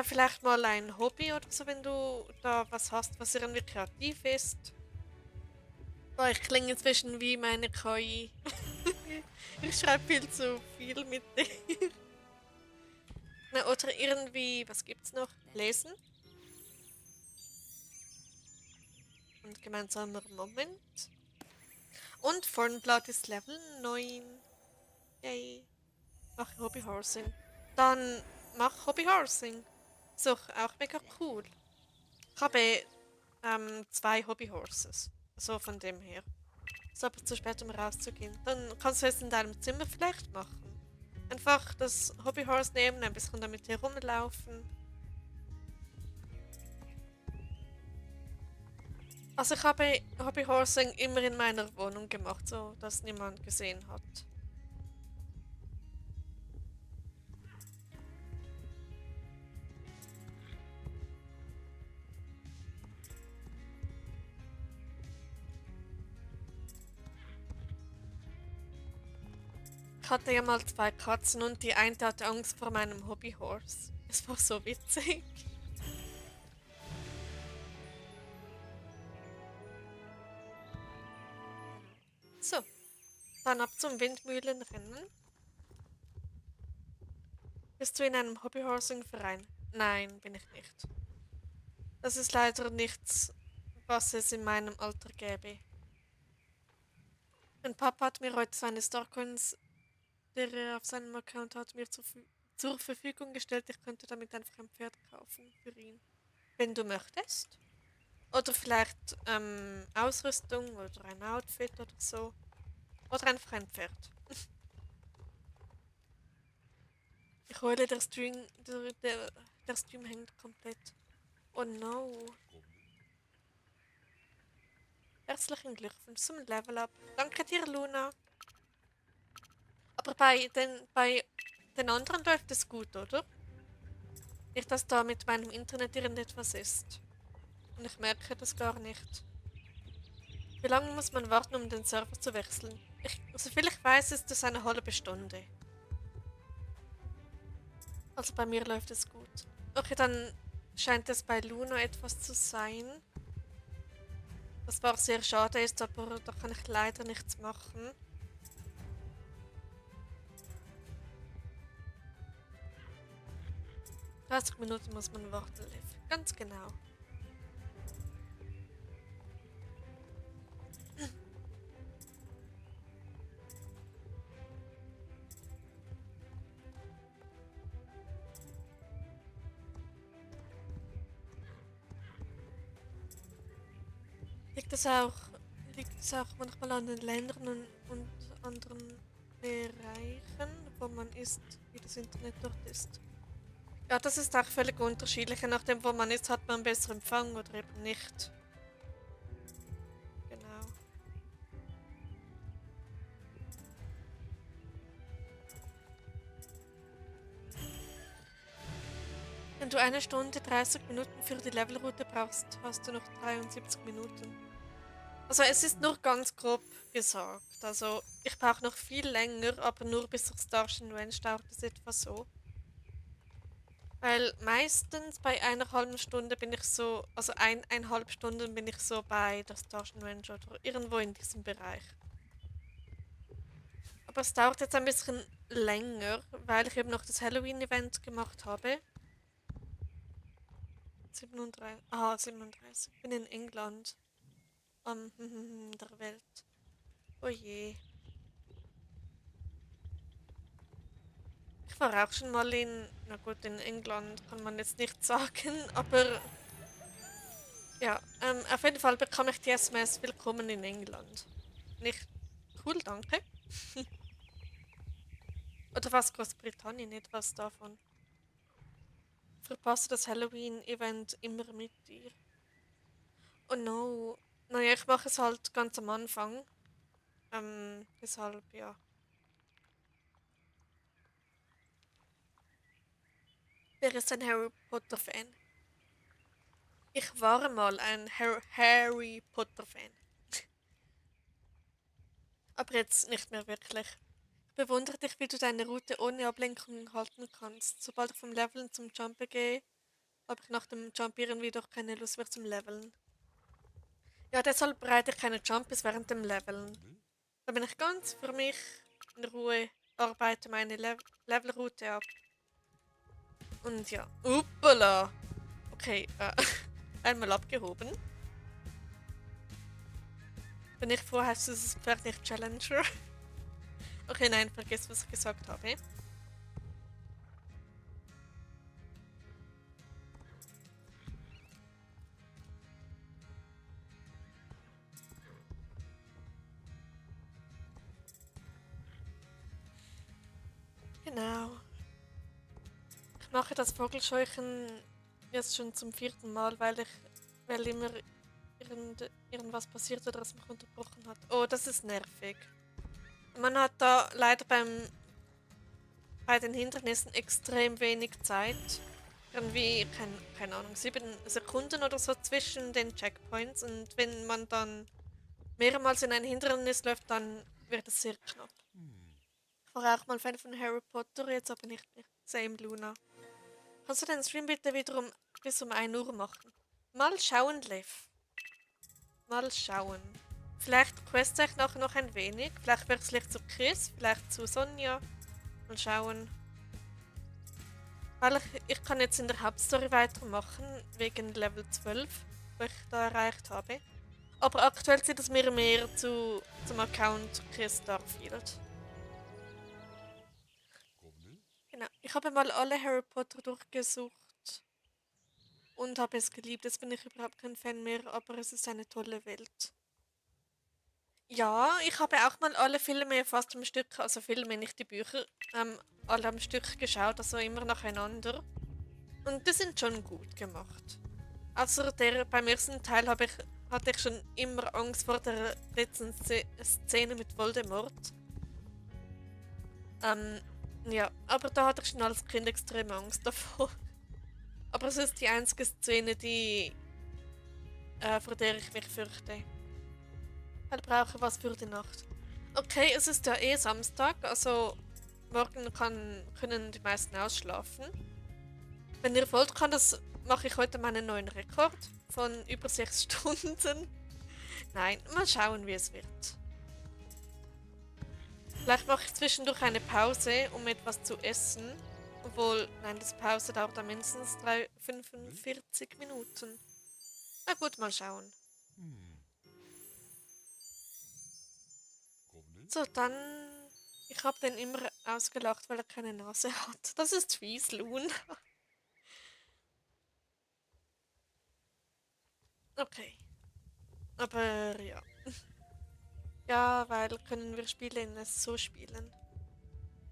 Vielleicht mal ein Hobby oder so, wenn du da was hast, was irgendwie kreativ ist. Oh, ich klinge inzwischen wie meine KI. Ich schreibe viel zu viel mit dir. Na, oder irgendwie, was gibt's noch? Lesen. Und gemeinsamer Moment. Und Fornblatt ist Level 9. Yay. Mach Hobbyhorsing. Dann mach Hobbyhorsing. Ist doch auch mega cool. Ich habe 2 Hobbyhorses. So von dem her. Ist aber zu spät, um rauszugehen. Dann kannst du es in deinem Zimmer vielleicht machen. Einfach das Hobbyhorse nehmen, ein bisschen damit herumlaufen. Also ich habe Hobbyhorsing immer in meiner Wohnung gemacht, so dass niemand gesehen hat. hatte ja mal zwei Katzen und die eine hatte Angst vor meinem Hobbyhorse. Es war so witzig. So, dann ab zum Windmühlenrennen. Bist du in einem Hobbyhorsing-Verein? Nein, bin ich nicht. Das ist leider nichts, was es in meinem Alter gäbe. Mein Papa hat mir heute seine Starcoins, der er auf seinem Account hat, mir zur Verfügung gestellt. Ich könnte damit einfach ein Pferd kaufen für ihn. Wenn du möchtest. Oder vielleicht Ausrüstung oder ein Outfit oder so. Oder einfach ein Pferd. Ich heule, der Stream hängt komplett. Oh no. Herzlichen Glückwunsch zum Level Up. Danke dir, Luna. Aber bei den anderen läuft es gut, oder? Nicht, dass da mit meinem Internet irgendetwas ist. Und ich merke das gar nicht. Wie lange muss man warten, um den Server zu wechseln? Soviel ich weiß, ist das eine halbe Stunde. Also bei mir läuft es gut. Okay, dann scheint es bei Luna etwas zu sein. Was war sehr schade ist, aber da kann ich leider nichts machen. „30 Minuten muss man warten, Liv. Ganz genau. Liegt es auch, liegt es auch manchmal an den Ländern und anderen Bereichen, wo man ist, wie das Internet dort ist? Ja, das ist auch völlig unterschiedlich. Je nachdem, wo man ist, hat man besseren Empfang oder eben nicht. Genau. Wenn du 1 Stunde 30 Minuten für die Levelroute brauchst, hast du noch 73 Minuten. Also es ist nur ganz grob gesagt. Also ich brauche noch viel länger, aber nur bis zur Starshine Range dauert es etwa so. Weil meistens bei einer halben Stunde bin ich so, also eineinhalb Stunden bin ich so bei der Starshine Range oder irgendwo in diesem Bereich. Aber es dauert jetzt ein bisschen länger, weil ich eben noch das Halloween-Event gemacht habe. 37. Ah, 37. Ich bin in England. Am der Welt. Oh je. Ich war auch schon mal na gut, in England kann man jetzt nicht sagen, aber ja, auf jeden Fall bekam ich die SMS Willkommen in England. Nicht cool, danke. Oder was Großbritannien, etwas davon. Verpasse das Halloween-Event immer mit dir. Oh no. Naja, ich mache es halt ganz am Anfang. Deshalb, ja. Wer ist ein Harry Potter-Fan? Ich war mal ein Harry Potter-Fan. Aber jetzt nicht mehr wirklich. Ich bewundere dich, wie du deine Route ohne Ablenkung halten kannst. Sobald ich vom Leveln zum Jumpen gehe, habe ich nach dem Jump irgendwie doch keine Lust mehr zum Leveln. Ja, deshalb bereite ich keine Jumps während dem Leveln. Da bin ich ganz für mich in Ruhe, arbeite meine Levelroute ab. Und ja, uppala. Okay, einmal abgehoben. Wenn ich froh, heißt dieses Pferd nicht Challenger. Okay, nein, vergiss, was ich gesagt habe. Genau. Ich mache das Vogelscheuchen jetzt schon zum 4. Mal, weil immer irgendwas passiert oder es mich unterbrochen hat. Oh, das ist nervig. Man hat da leider bei den Hindernissen extrem wenig Zeit. Irgendwie, keine Ahnung, 7 Sekunden oder so zwischen den Checkpoints. Und wenn man dann mehrmals in ein Hindernis läuft, dann wird es sehr knapp. Ich war auch mal Fan von Harry Potter, jetzt aber nicht mehr. Same Luna. Kannst du den Stream bitte wiederum bis um 1 Uhr machen? Mal schauen, Liv. Mal schauen. Vielleicht queste ich nachher noch ein wenig. Vielleicht wechsle ich zu Chris, vielleicht zu Sonja. Mal schauen. Weil ich kann jetzt in der Hauptstory weitermachen, wegen Level 12, wo ich da erreicht habe. Aber aktuell sieht es mir mehr zum Account Chris Starfield. Genau. Ich habe mal alle Harry Potter durchgesucht und habe es geliebt. Jetzt bin ich überhaupt kein Fan mehr, aber es ist eine tolle Welt. Ja, ich habe auch mal alle Filme fast am Stück, also Filme, nicht die Bücher, alle am Stück geschaut, also immer nacheinander. Und die sind schon gut gemacht. Also beim ersten Teil hatte ich schon immer Angst vor der letzten Szene mit Voldemort. Ähm, ja, aber da hatte ich schon als Kind extrem Angst davor. Aber es ist die einzige Szene, vor der ich mich fürchte. Ich brauche was für die Nacht. Okay, es ist ja eh Samstag, also morgen können die meisten ausschlafen. Wenn ihr wollt, mache ich heute meinen neuen Rekord von über 6 Stunden. Nein, mal schauen, wie es wird. Vielleicht mache ich zwischendurch eine Pause, um etwas zu essen. Obwohl, nein, das Pause dauert dann mindestens 45 Minuten. Na gut, mal schauen. So, dann. Ich habe den immer ausgelacht, weil er keine Nase hat. Das ist fies, Loon. Okay. Aber ja. Ja, weil können wir Spiele in SSO spielen.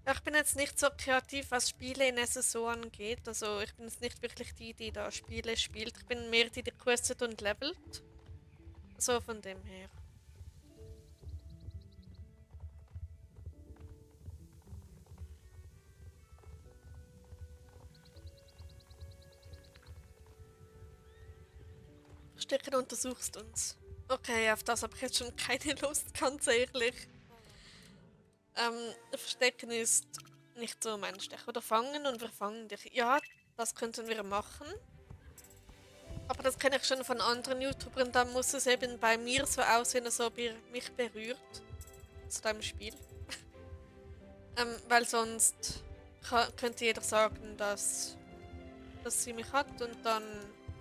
Ja, ich bin jetzt nicht so kreativ, was Spiele in SSO angeht. Also ich bin jetzt nicht wirklich die da Spiele spielt. Ich bin mehr die questet und levelt. So von dem her. Verstecken untersuchst uns. Okay, auf das habe ich jetzt schon keine Lust, ganz ehrlich. Verstecken ist nicht so mein Stech. Oder fangen und wir fangen dich. Ja, das könnten wir machen. Aber das kenne ich schon von anderen YouTubern. Dann muss es eben bei mir so aussehen, als ob ihr mich berührt. Zu deinem Spiel. Weil sonst könnte jeder sagen, dass sie mich hat und dann,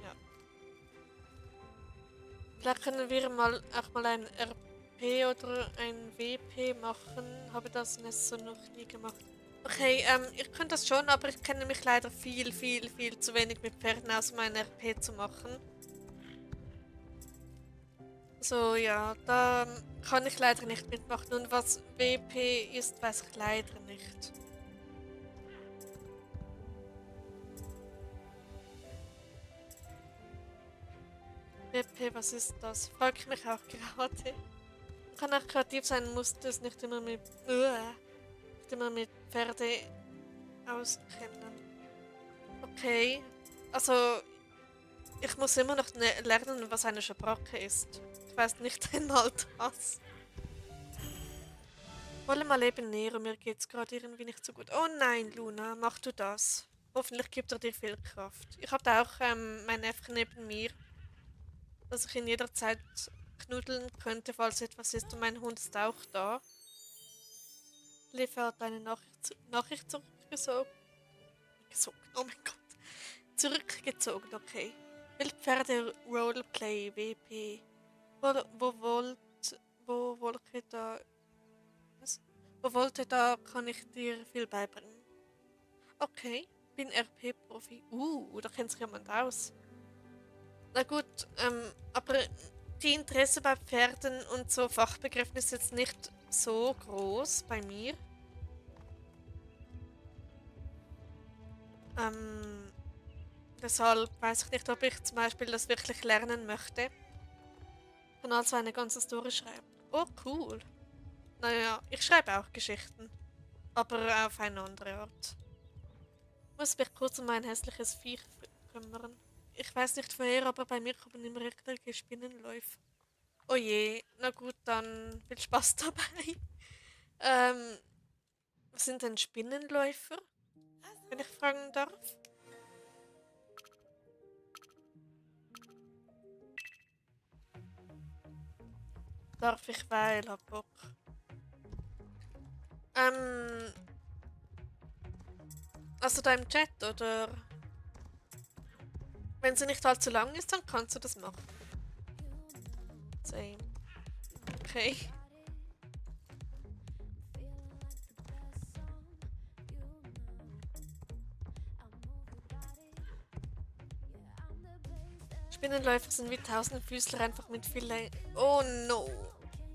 ja. Vielleicht können wir auch mal ein RP oder ein WP machen. Habe das in so noch nie gemacht. Okay, ich könnte das schon, aber ich kenne mich leider viel, viel, viel zu wenig mit Pferden aus, um ein RP zu machen. So, ja, da kann ich leider nicht mitmachen. Und was WP ist, weiß ich leider nicht. WP, was ist das? Frag ich mich auch gerade. Kann auch kreativ sein, muss das nicht immer mit Pferde auskennen. Okay, also ich muss immer noch lernen, was eine Schabracke ist. Ich weiß nicht einmal das. Wolle mal eben näher, mir geht's gerade irgendwie nicht so gut. Oh nein, Luna, mach du das. Hoffentlich gibt er dir viel Kraft. Ich habe da auch mein Äffchen neben mir, dass ich ihn jederzeit knuddeln könnte, falls etwas ist. Und mein Hund ist auch da. Liv hat eine Nachricht zurückgezogen. Oh mein Gott. Zurückgezogen, okay. Wildpferde Roleplay WP. Wo wollte da. Was? Wo wollte da kann ich dir viel beibringen. Okay, bin RP-Profi. Da kennt sich jemand aus. Na gut, aber die Interesse bei Pferden und so Fachbegriffen ist jetzt nicht so groß bei mir. Deshalb weiß ich nicht, ob ich zum Beispiel das wirklich lernen möchte. Ich kann also eine ganze Story schreiben. Oh, cool. Naja, ich schreibe auch Geschichten. Aber auf eine andere Art. Ich muss mich kurz um ein hässliches Viech kümmern. Ich weiß nicht woher, aber bei mir kommen immer irgendwelche Spinnenläufe. Oh je, na gut, dann viel Spaß dabei. ähm, Was sind denn Spinnenläufer, wenn ich fragen darf? Darf ich, weil hab Bock. Ähm, also da im Chat, oder? Wenn sie nicht allzu lang ist, dann kannst du das machen. Same. Okay. Spinnenläufer sind wie Tausendfüßler, einfach mit viel Oh no.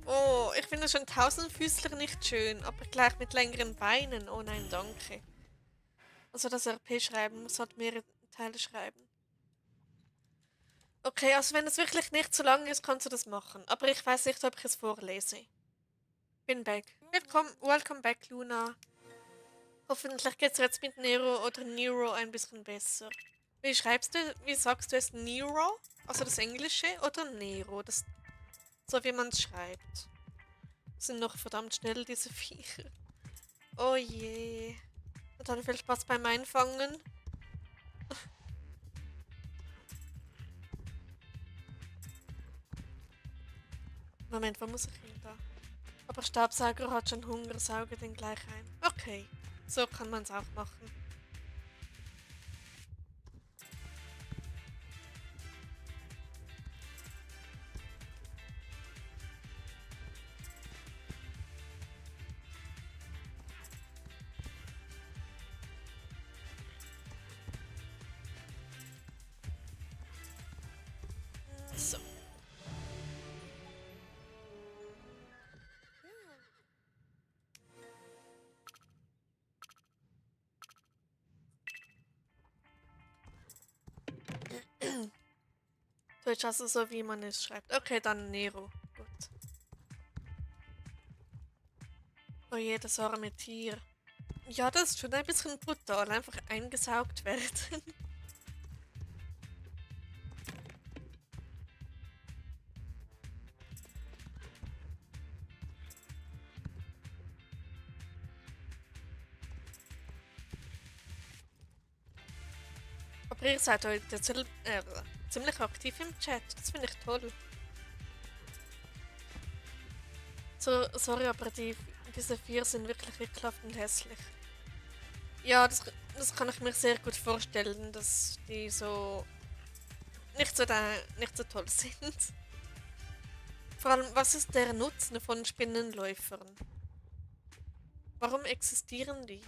Oh, ich finde schon Tausendfüßler nicht schön, aber gleich mit längeren Beinen. Oh nein, danke. Also das RP schreiben muss halt mehrere Teile schreiben. Okay, also wenn es wirklich nicht so lang ist, kannst du das machen. Aber ich weiß nicht, ob ich es vorlese. Bin back. Willkommen, welcome back, Luna. Hoffentlich geht's jetzt mit Nero oder Nero ein bisschen besser. Wie schreibst du, wie sagst du es, Nero? Also das Englische oder Nero? Das, so wie man es schreibt. Sind noch verdammt schnell, diese Viecher. Oh je. Und dann viel Spaß beim Einfangen. Moment, wo muss ich hin da? Aber Staubsauger hat schon Hunger, sauge den gleich ein. Okay, so kann man es auch machen. So. Deutsch also so, wie man es schreibt. Okay, dann Nero. Gut. Oh je, das arme Tier. Ja, das ist schon ein bisschen brutal. Einfach eingesaugt werden. Aber ihr seid heute ziemlich aktiv im Chat. Das finde ich toll. So, sorry, aber diese vier sind wirklich ekelhaft und hässlich. Ja, das kann ich mir sehr gut vorstellen, dass die so nicht so toll sind. Vor allem, was ist der Nutzen von Spinnenläufern? Warum existieren die?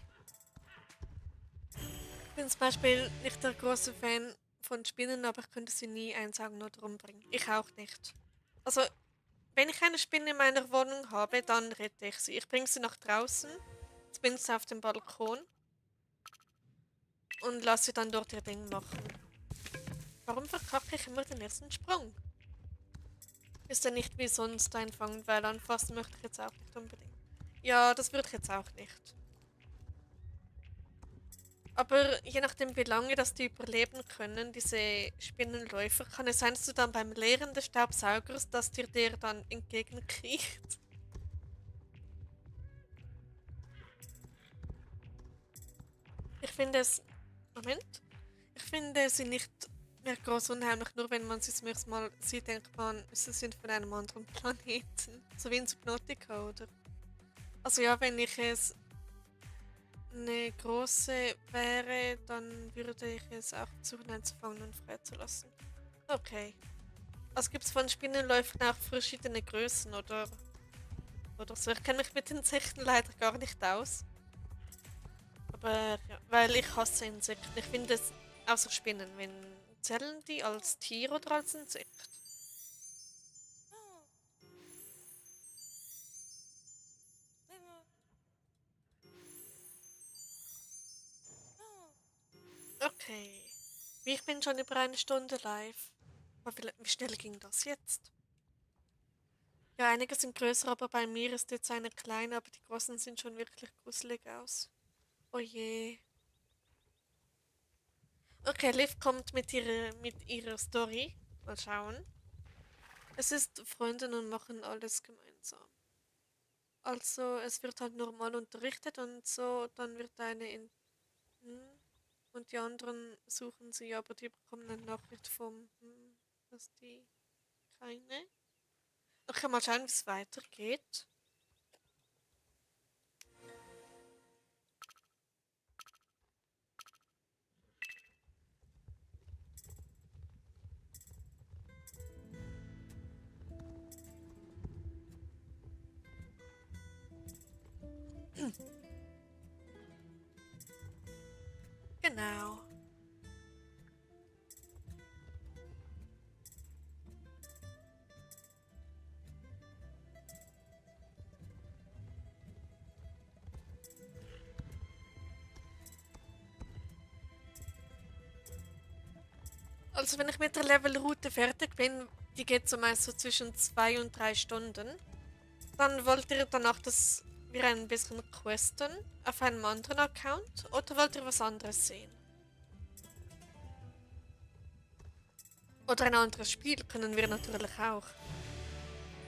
Ich bin zum Beispiel nicht der große Fan von Spinnen, aber ich könnte sie nie einsaugen oder umbringen. Ich auch nicht. Also, wenn ich eine Spinne in meiner Wohnung habe, dann rette ich sie. Ich bringe sie nach draußen, zumindest auf dem Balkon, und lasse sie dann dort ihr Ding machen. Warum verkacke ich immer den ersten Sprung? Ist er nicht wie sonst einfangen, weil anfassen möchte ich jetzt auch nicht unbedingt. Ja, das würde ich jetzt auch nicht. Aber je nachdem, wie lange das die überleben können, diese Spinnenläufer, kann es sein, dass du dann beim Leeren des Staubsaugers, dass dir der dann entgegenkriecht. Ich finde es. Moment. Ich finde sie nicht mehr groß unheimlich, nur wenn man sie zum ersten Mal sieht, denkt man, sie sind von einem anderen Planeten. So wie in Subnautica, oder? Also ja, wenn ich es eine große wäre, dann würde ich es auch versuchen einzufangen und freizulassen. Okay. Also gibt es von Spinnenläufen auch verschiedene Größen oder so. Ich kenne mich mit Insekten leider gar nicht aus. Aber ja, weil ich hasse Insekten. Ich finde es, außer Spinnen, wenn zählen die als Tier oder als Insekt? Okay. Ich bin schon über eine Stunde live. Wie schnell ging das jetzt? Ja, einige sind größer, aber bei mir ist jetzt eine kleine, aber die großen sehen schon wirklich gruselig aus. Oh je. Okay, Liv kommt mit ihrer Story. Mal schauen. Es ist Freundin und machen alles gemeinsam. Also es wird halt normal unterrichtet und so, dann wird eine in und die anderen suchen sie, aber die bekommen eine Nachricht dass die keine. Okay, mal schauen, wie es weitergeht. Genau. Also wenn ich mit der Levelroute fertig bin, die geht so meist so zwischen 2 und 3 Stunden, dann wollt ihr danach das wir ein bisschen questen auf einem anderen Account oder wollt ihr was anderes sehen? Oder ein anderes Spiel können wir natürlich auch.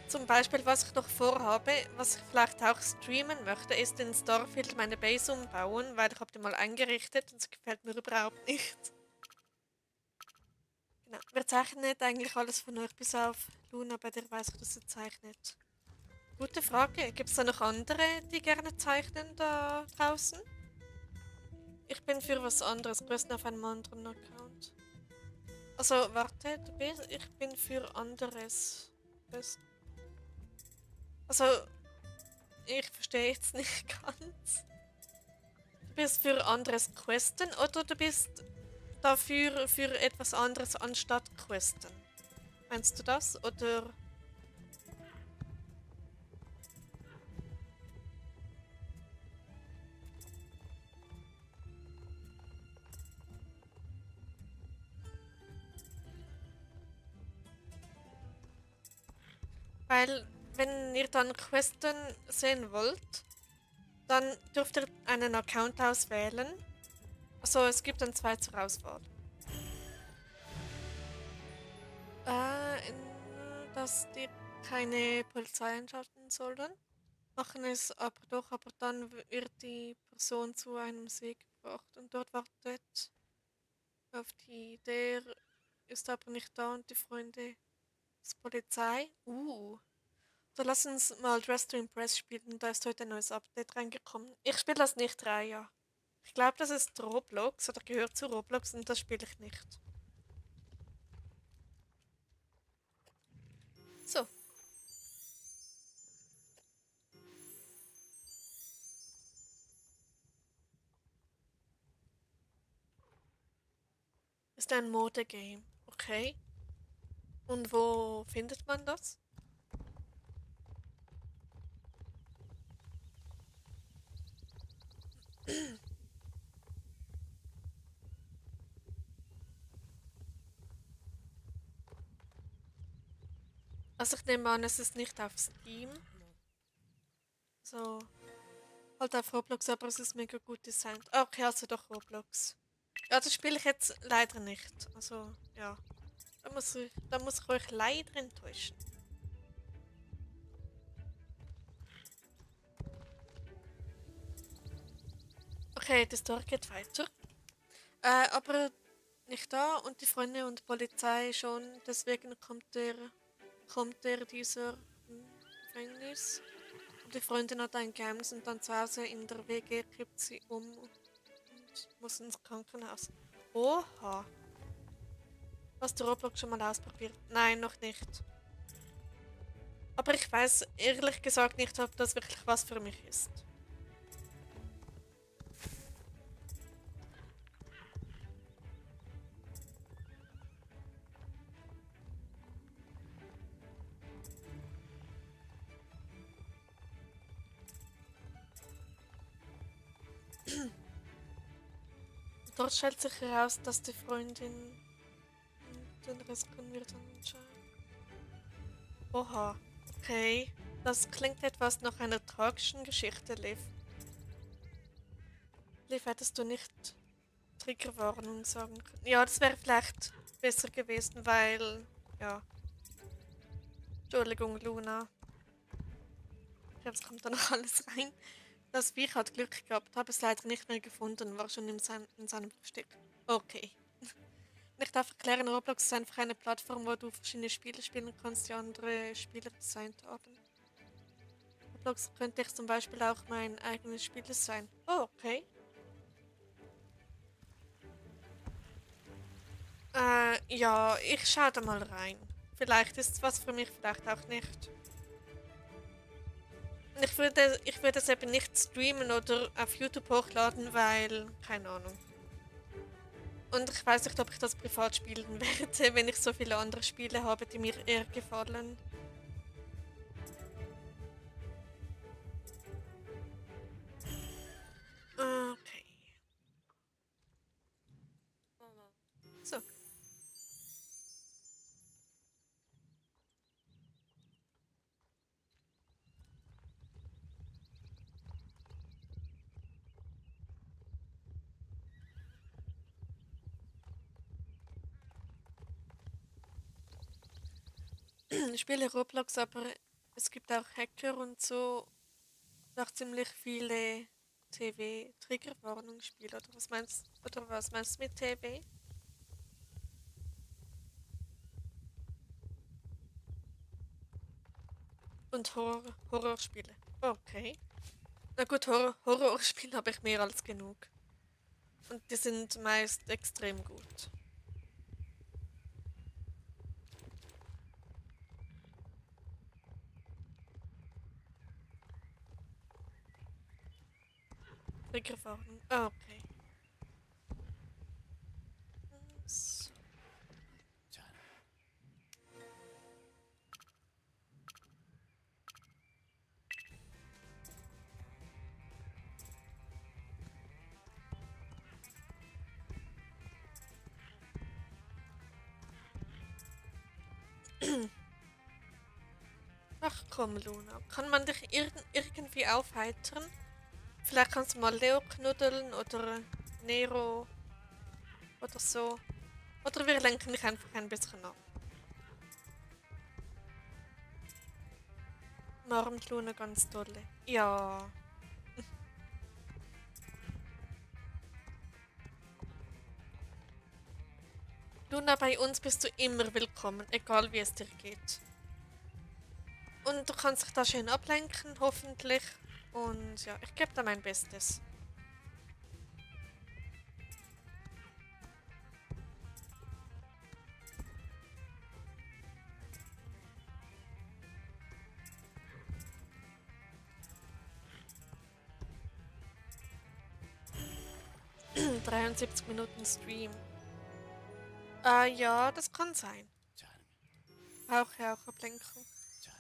Zum Beispiel, was ich noch vorhabe, was ich vielleicht auch streamen möchte, ist in Starfield meine Base umbauen, weil ich habe die mal eingerichtet und es gefällt mir überhaupt nicht. Genau. Wer zeichnet eigentlich alles von euch bis auf Luna, bei der weiß ich, dass sie zeichnet? Gute Frage. Gibt es da noch andere, die gerne zeichnen da draußen? Ich bin für was anderes, größten auf einem anderen Account. Also, warte, ich bin für anderes. Also, ich verstehe jetzt nicht ganz. Du bist für anderes Questen oder du bist dafür für etwas anderes anstatt Questen? Meinst du das? Oder. Weil, wenn ihr dann Questen sehen wollt, dann dürft ihr einen Account auswählen. Also es gibt dann zwei zur Auswahl. Dass die keine Polizei einschalten sollen. Machen es aber doch, aber dann wird die Person zu einem See gebracht und dort wartet auf die. Der ist aber nicht da und die Freunde ist Polizei. So lass uns mal Dress to Impress spielen. Da ist heute ein neues Update reingekommen. Ich spiele das nicht rein, ja. Ich glaube, das ist Roblox oder gehört zu Roblox und das spiele ich nicht. So. Ist ein Mode-Game. Okay. Und wo findet man das? Also ich nehme an, es ist nicht auf Steam. So. Halt auf Roblox, aber es ist mega gut designt. Okay, also doch Roblox. Ja, das spiele ich jetzt leider nicht. Also, ja. Da muss ich euch leider enttäuschen. Okay, die Story geht weiter. Aber nicht da und die Freunde und Polizei schon. Deswegen kommt der dieser Gefängnis. Und die Freundin hat ein Geheimnis und dann zu Hause in der WG kippt sie um und muss ins Krankenhaus. Oha. Hast du Roblox schon mal ausprobiert? Nein, noch nicht. Aber ich weiß ehrlich gesagt nicht, ob das wirklich was für mich ist. Dort stellt sich heraus, dass die Freundin. Den Rest können wir dann entscheiden. Oha, okay. Das klingt etwas nach einer tragischen Geschichte, Liv. Liv, hättest du nicht Triggerwarnung sagen können? Ja, das wäre vielleicht besser gewesen, weil. Ja. Entschuldigung, Luna. Ich glaube, es kommt da noch alles rein. Das Viech hat Glück gehabt, habe es leider nicht mehr gefunden, war schon in seinem Versteck. Okay. Ich darf erklären, Roblox ist einfach eine Plattform, wo du verschiedene Spiele spielen kannst, die andere Spieler designt haben. Roblox könnte ich zum Beispiel auch mein eigenes Spiel sein. Oh, okay. Ja, ich schaue da mal rein. Vielleicht ist es was für mich, vielleicht auch nicht. Und ich würde es eben nicht streamen oder auf YouTube hochladen, weil, keine Ahnung. Und ich weiß nicht, ob ich das privat spielen werde, wenn ich so viele andere Spiele habe, die mir eher gefallen. Okay. So. Ich spiele Roblox, aber es gibt auch Hacker und so. Und auch ziemlich viele TV-Triggerwarnungsspiele. Oder was meinst du mit TV? Und Horrorspiele. Okay. Na gut, Horrorspiele habe ich mehr als genug. Und die sind meist extrem gut. Triggerwarnung. Okay. So. Ach komm, Luna. Kann man dich irgendwie aufheitern? Vielleicht kannst du mal Leo knuddeln oder Nero oder so. Oder wir lenken dich einfach ein bisschen ab. Umarmt Luna ganz dolle. Ja. Luna, bei uns bist du immer willkommen, egal wie es dir geht. Und du kannst dich da schön ablenken, hoffentlich. Und ja, ich gebe da mein Bestes. 73 Minuten Stream. Ja, das kann sein. Brauche ja auch Ablenkung.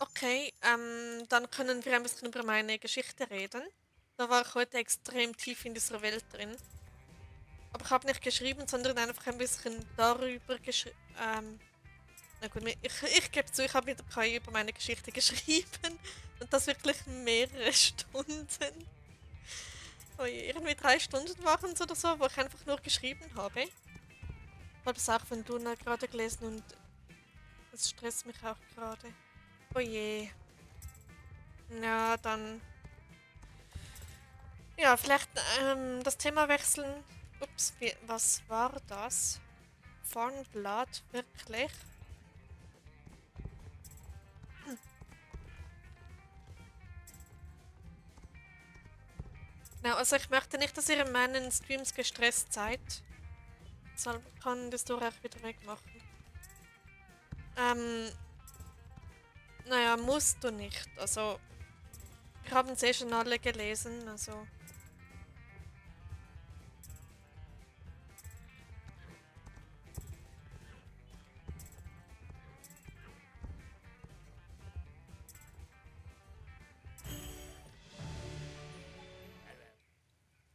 Okay, dann können wir ein bisschen über meine Geschichte reden. Da war ich heute extrem tief in dieser Welt drin. Aber ich habe nicht geschrieben, sondern einfach ein bisschen darüber geschrieben. Na gut, ich gebe zu, ich habe wieder KI über meine Geschichte geschrieben. Und das wirklich mehrere Stunden. Oh je, irgendwie 3 Stunden waren es oder so, wo ich einfach nur geschrieben habe. Ich habe das auch von Duna gerade gelesen und es stresst mich auch gerade. Oh je. Ja, dann. Ja, vielleicht das Thema wechseln. Ups, was war das? Farnblatt, wirklich? Na, also ich möchte nicht, dass ihr in meinen Streams gestresst seid. Deshalb kann das Tor auch wieder wegmachen. Ähm, naja, musst du nicht. Also, wir haben es eh schon alle gelesen, also.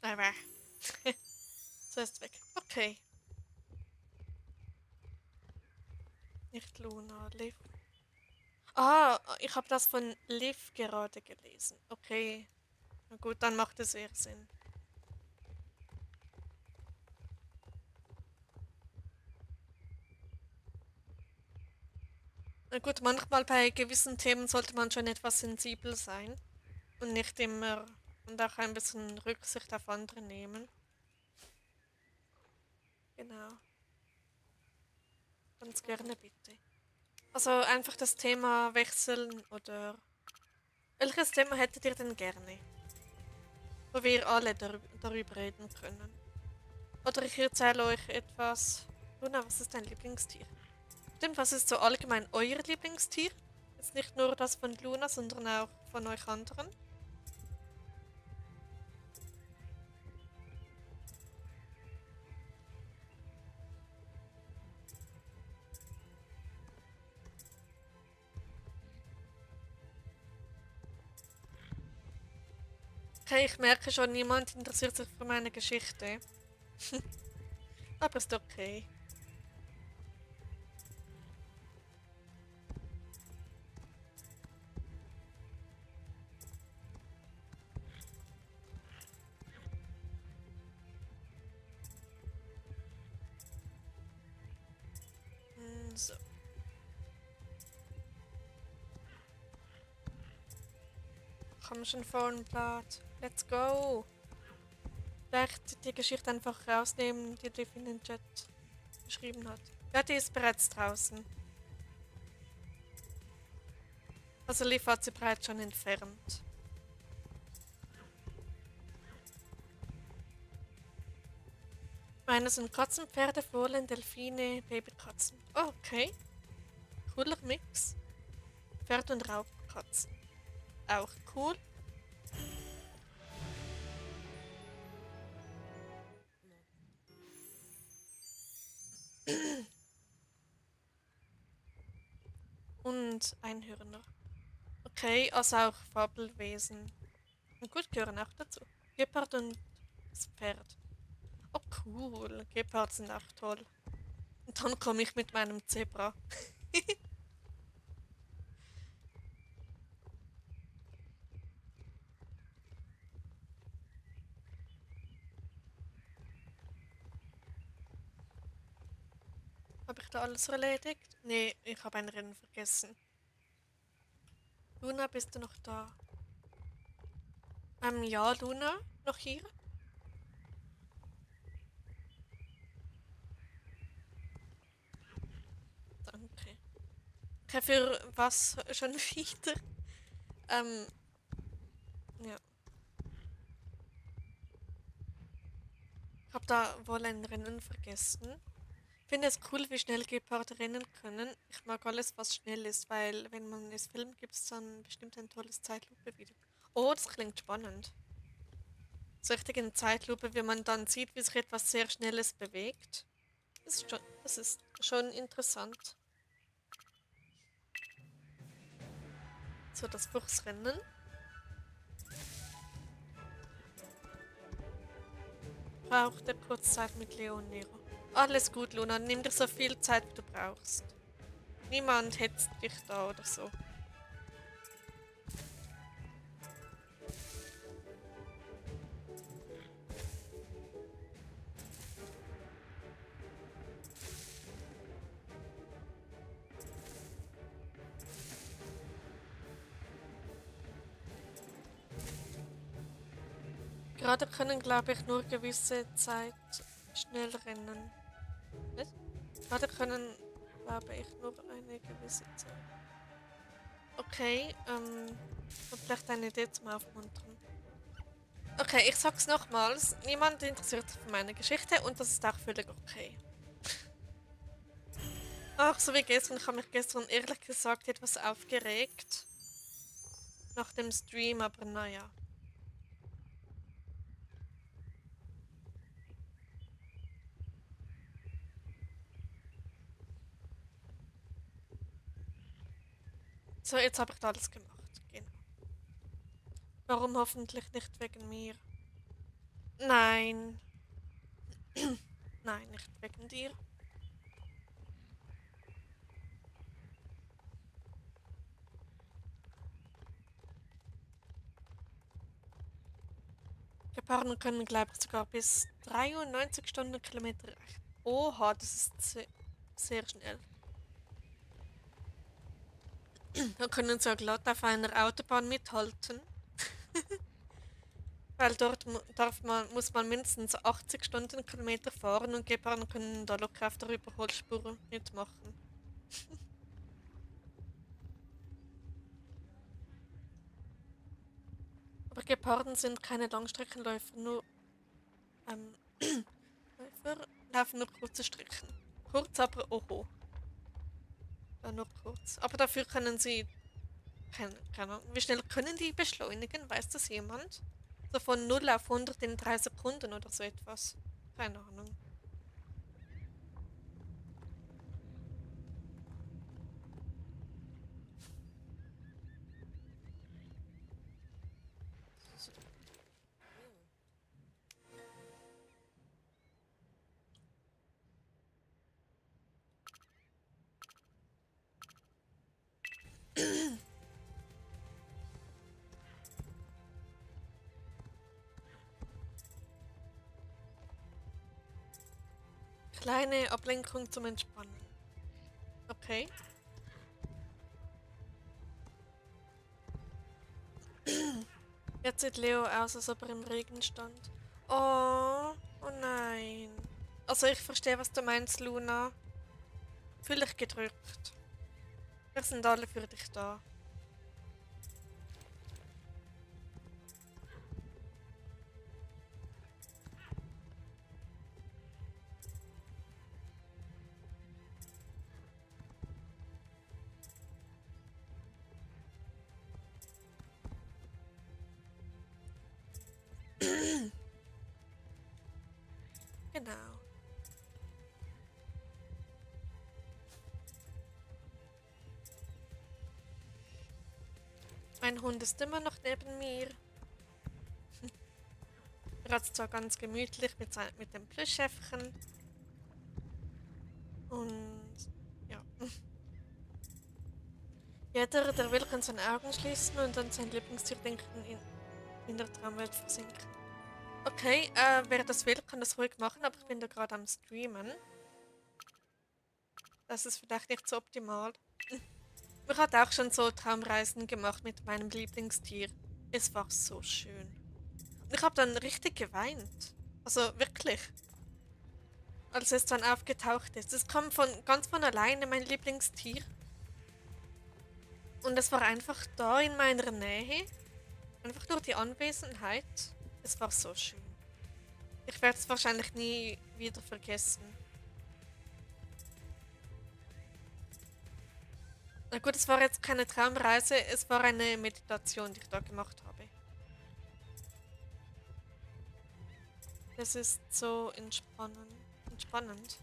Aber. So ist weg. Okay. Nicht Luna, Liv. Ah, ich habe das von Liv gerade gelesen. Okay. Na gut, dann macht es eher Sinn. Na gut, manchmal bei gewissen Themen sollte man schon etwas sensibel sein. und nicht immer und auch ein bisschen Rücksicht auf andere nehmen. Genau, ganz gerne bitte. Also einfach das Thema wechseln oder welches Thema hättet ihr denn gerne, wo wir alle darüber reden können? Oder ich erzähle euch etwas. Luna, was ist dein Lieblingstier? Stimmt, was ist so allgemein euer Lieblingstier? Ist nicht nur das von Luna, sondern auch von euch anderen. Okay, ich merke schon, niemand interessiert sich für meine Geschichte. Aber ist okay. So. Komm schon vorn, Blatt. Let's go. Vielleicht die Geschichte einfach rausnehmen, die Liv in den Chat geschrieben hat. Ja, die ist bereits draußen. Also Liv hat sie bereits schon entfernt. Meine sind Katzen, Pferde, Fohlen, Delfine, Babykatzen. Oh, okay. Cooler Mix. Pferd- und Raubkatzen. Auch cool. Und Einhörner. Okay, also auch Fabelwesen. Und gut, gehören auch dazu. Gepard und das Pferd. Oh cool, Gepards sind auch toll. Und dann komme ich mit meinem Zebra. Habe ich da alles erledigt? Nee, ich habe ein Rennen vergessen. Luna, bist du noch da? Ja, Luna, noch hier? Danke. Okay, für was schon wieder? Ähm, ja. Ich habe da wohl ein Rennen vergessen. Ich finde es cool, wie schnell Geparde rennen können. Ich mag alles, was schnell ist, weil wenn man es filmt, gibt es dann bestimmt ein tolles Zeitlupe-Video. Oh, das klingt spannend. So richtig in Zeitlupe, wie man dann sieht, wie sich etwas sehr Schnelles bewegt. Das ist schon interessant. So, das Fuchsrennen. Braucht er kurz Zeit mit Leon Nero. Alles gut, Luna. Nimm dir so viel Zeit, wie du brauchst. Niemand hetzt dich da oder so. Gerade können, glaube ich, nur gewisse Zeit schnell rennen. Was? Gerade können, glaube ich, nur eine gewisse Zeit. Okay, und vielleicht eine Idee zum Aufmuntern. Okay, ich sag's nochmals. Niemand interessiert sich für meine Geschichte und das ist auch völlig okay. Ach, so wie gestern. Ich habe mich gestern ehrlich gesagt etwas aufgeregt. Nach dem Stream, aber naja. So, jetzt habe ich da alles gemacht. Genau. Warum hoffentlich nicht wegen mir? Nein. Nein, nicht wegen dir. Geparden können, glaube ich, sogar bis 93 Stundenkilometer erreichen. Oha, das ist sehr schnell. Dann können sie ja glatt auf einer Autobahn mithalten. Weil dort muss man mindestens 80 Stundenkilometer fahren und Geparden können da locker auf der Überholspur mitmachen. Aber Geparden sind keine Langstreckenläufer, nur ähm, Läufer laufen nur kurze Strecken. Kurz, aber oho. Ja, nur kurz. Aber dafür können sie, keine Ahnung, wie schnell können die beschleunigen? Weiß das jemand? So von 0 auf 100 in 3 Sekunden oder so etwas. Keine Ahnung. Kleine Ablenkung zum Entspannen. Okay. Jetzt sieht Leo aus, als ob er im Regen stand. Oh, oh nein. Also ich verstehe, was du meinst, Luna. Fühl dich gedrückt. Wir sind alle für dich da. Genau. Mein Hund ist immer noch neben mir. Er hat es zwar ganz gemütlich mit dem Plüschäffchen. Und ja. Jeder, der will, kann seine Augen schließen und an sein Lieblingstier denken in der Traumwelt versinken. Okay, wer das will, kann das ruhig machen, aber ich bin da gerade am Streamen. Das ist vielleicht nicht so optimal. Ich hatte auch schon so Traumreisen gemacht mit meinem Lieblingstier. Es war so schön. Und ich habe dann richtig geweint. Also wirklich. Als es dann aufgetaucht ist. Es kam ganz von alleine, mein Lieblingstier. Und es war einfach da in meiner Nähe. Einfach nur die Anwesenheit. Es war so schön. Ich werde es wahrscheinlich nie wieder vergessen. Na gut, es war jetzt keine Traumreise, es war eine Meditation, die ich da gemacht habe. Das ist so entspannend.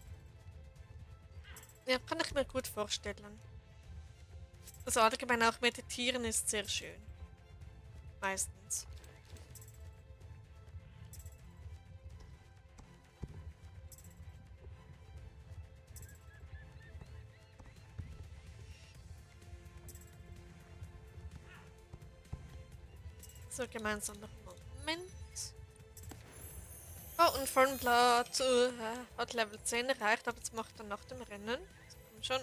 Ja, kann ich mir gut vorstellen. Also allgemein auch meditieren ist sehr schön. Meistens. So, gemeinsam noch einen Moment. Oh, und Fernblood hat Level 10 erreicht, aber das macht er nach dem Rennen. Komm schon.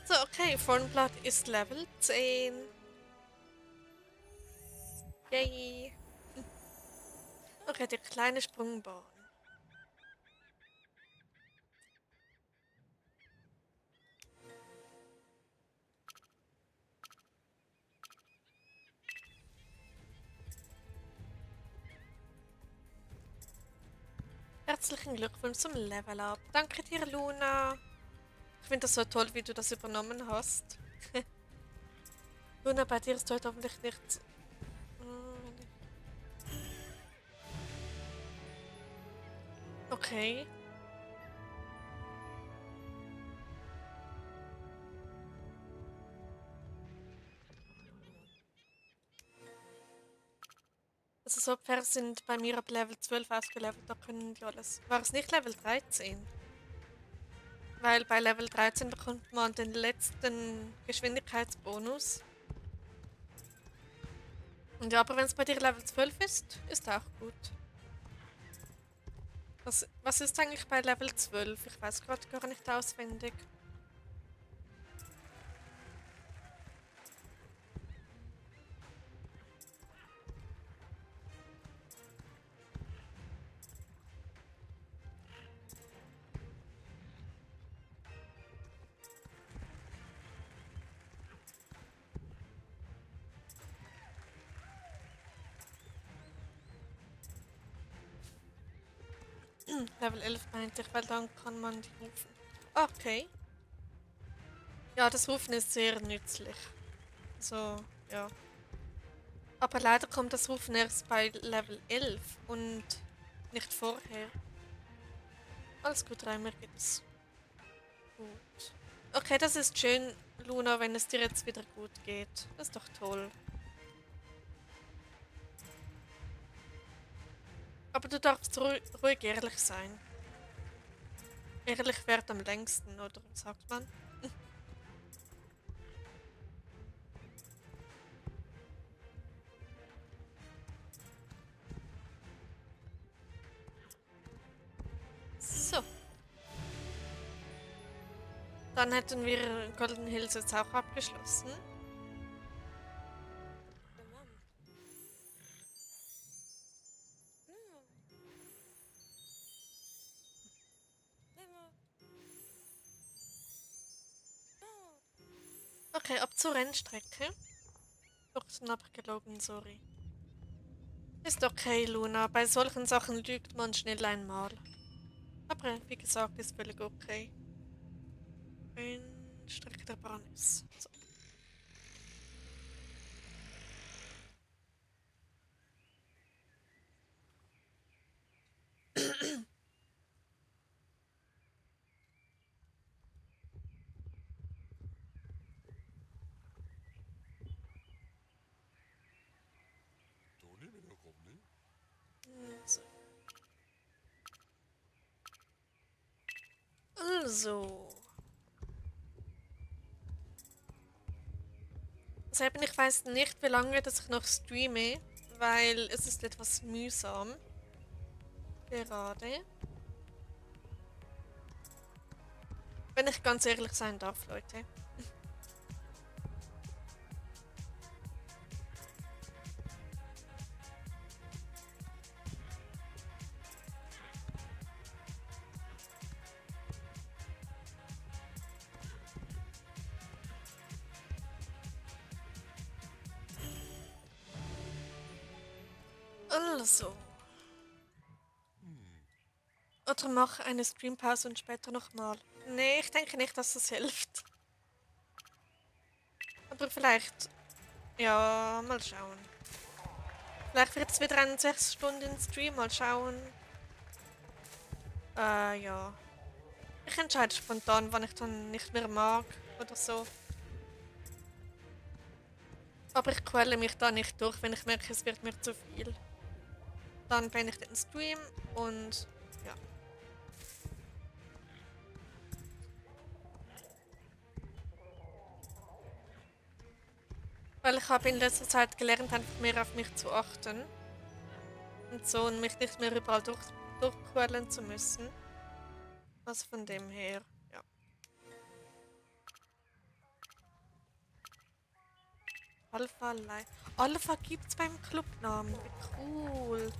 So, okay, Fernblood ist Level 10. Yay. Okay, die kleine Sprungbahn. Herzlichen Glückwunsch zum Level Up. Danke dir, Luna. Ich finde das so toll, wie du das übernommen hast. Luna, bei dir ist heute hoffentlich nichts. Okay. Also so Pferde sind bei mir ab Level 12 ausgelevelt, da können die alles. War es nicht Level 13? Weil bei Level 13 bekommt man den letzten Geschwindigkeitsbonus. Und ja, aber wenn es bei dir Level 12 ist, ist auch gut. Was ist eigentlich bei Level 12? Ich weiß gerade gar nicht auswendig. Level 11 meinte ich, weil dann kann man die rufen. Okay. Ja, das Rufen ist sehr nützlich. So, ja. Aber leider kommt das Rufen erst bei Level 11 und nicht vorher. Alles gut, Reimer geht's gut. Okay, das ist schön, Luna, wenn es dir jetzt wieder gut geht. Das ist doch toll. Aber du darfst ruhig ehrlich sein. Ehrlich währt am längsten, oder was sagt man? So, dann hätten wir Golden Hills jetzt auch abgeschlossen. Okay, ab zur Rennstrecke. Doch, dann hab ich gelogen, sorry. Ist okay, Luna. Bei solchen Sachen lügt man schnell einmal. Aber wie gesagt, ist völlig okay. Rennstrecke der Bahn ist. So. So. Also. Selber, ich weiß nicht, wie lange dass ich noch streame, weil es ist etwas mühsam. Gerade. Wenn ich ganz ehrlich sein darf, Leute. Also. Oder mach eine Streampause und später nochmal. Nee, ich denke nicht, dass das hilft. Aber vielleicht. Ja, mal schauen. Vielleicht wird es wieder ein 6 Stunden Stream. Mal schauen. Ja. Ich entscheide spontan, wann ich dann nicht mehr mag oder so. Aber ich quäle mich da nicht durch, wenn ich merke, es wird mir zu viel. Dann beende ich den Stream und ja. Weil ich habe in letzter Zeit gelernt, einfach mehr auf mich zu achten. Und so und mich nicht mehr überall durchquälen zu müssen. Also von dem her, ja. Alpha Live. Alpha gibt's beim Clubnamen. Wie cool.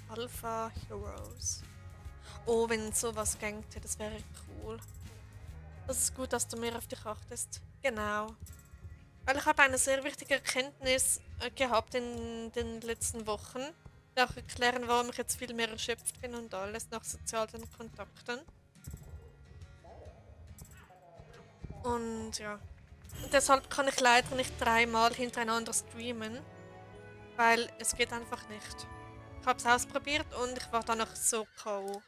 Alpha Heroes. Oh, wenn sowas gängte, das wäre cool. Das ist gut, dass du mehr auf dich achtest. Genau. Weil ich habe eine sehr wichtige Erkenntnis gehabt in den letzten Wochen. Die auch erklären, warum ich jetzt viel mehr erschöpft bin und alles nach sozialen Kontakten. Und ja. Und deshalb kann ich leider nicht 3-mal hintereinander streamen. Weil es geht einfach nicht. Ich habe es ausprobiert und ich war danach so K.O.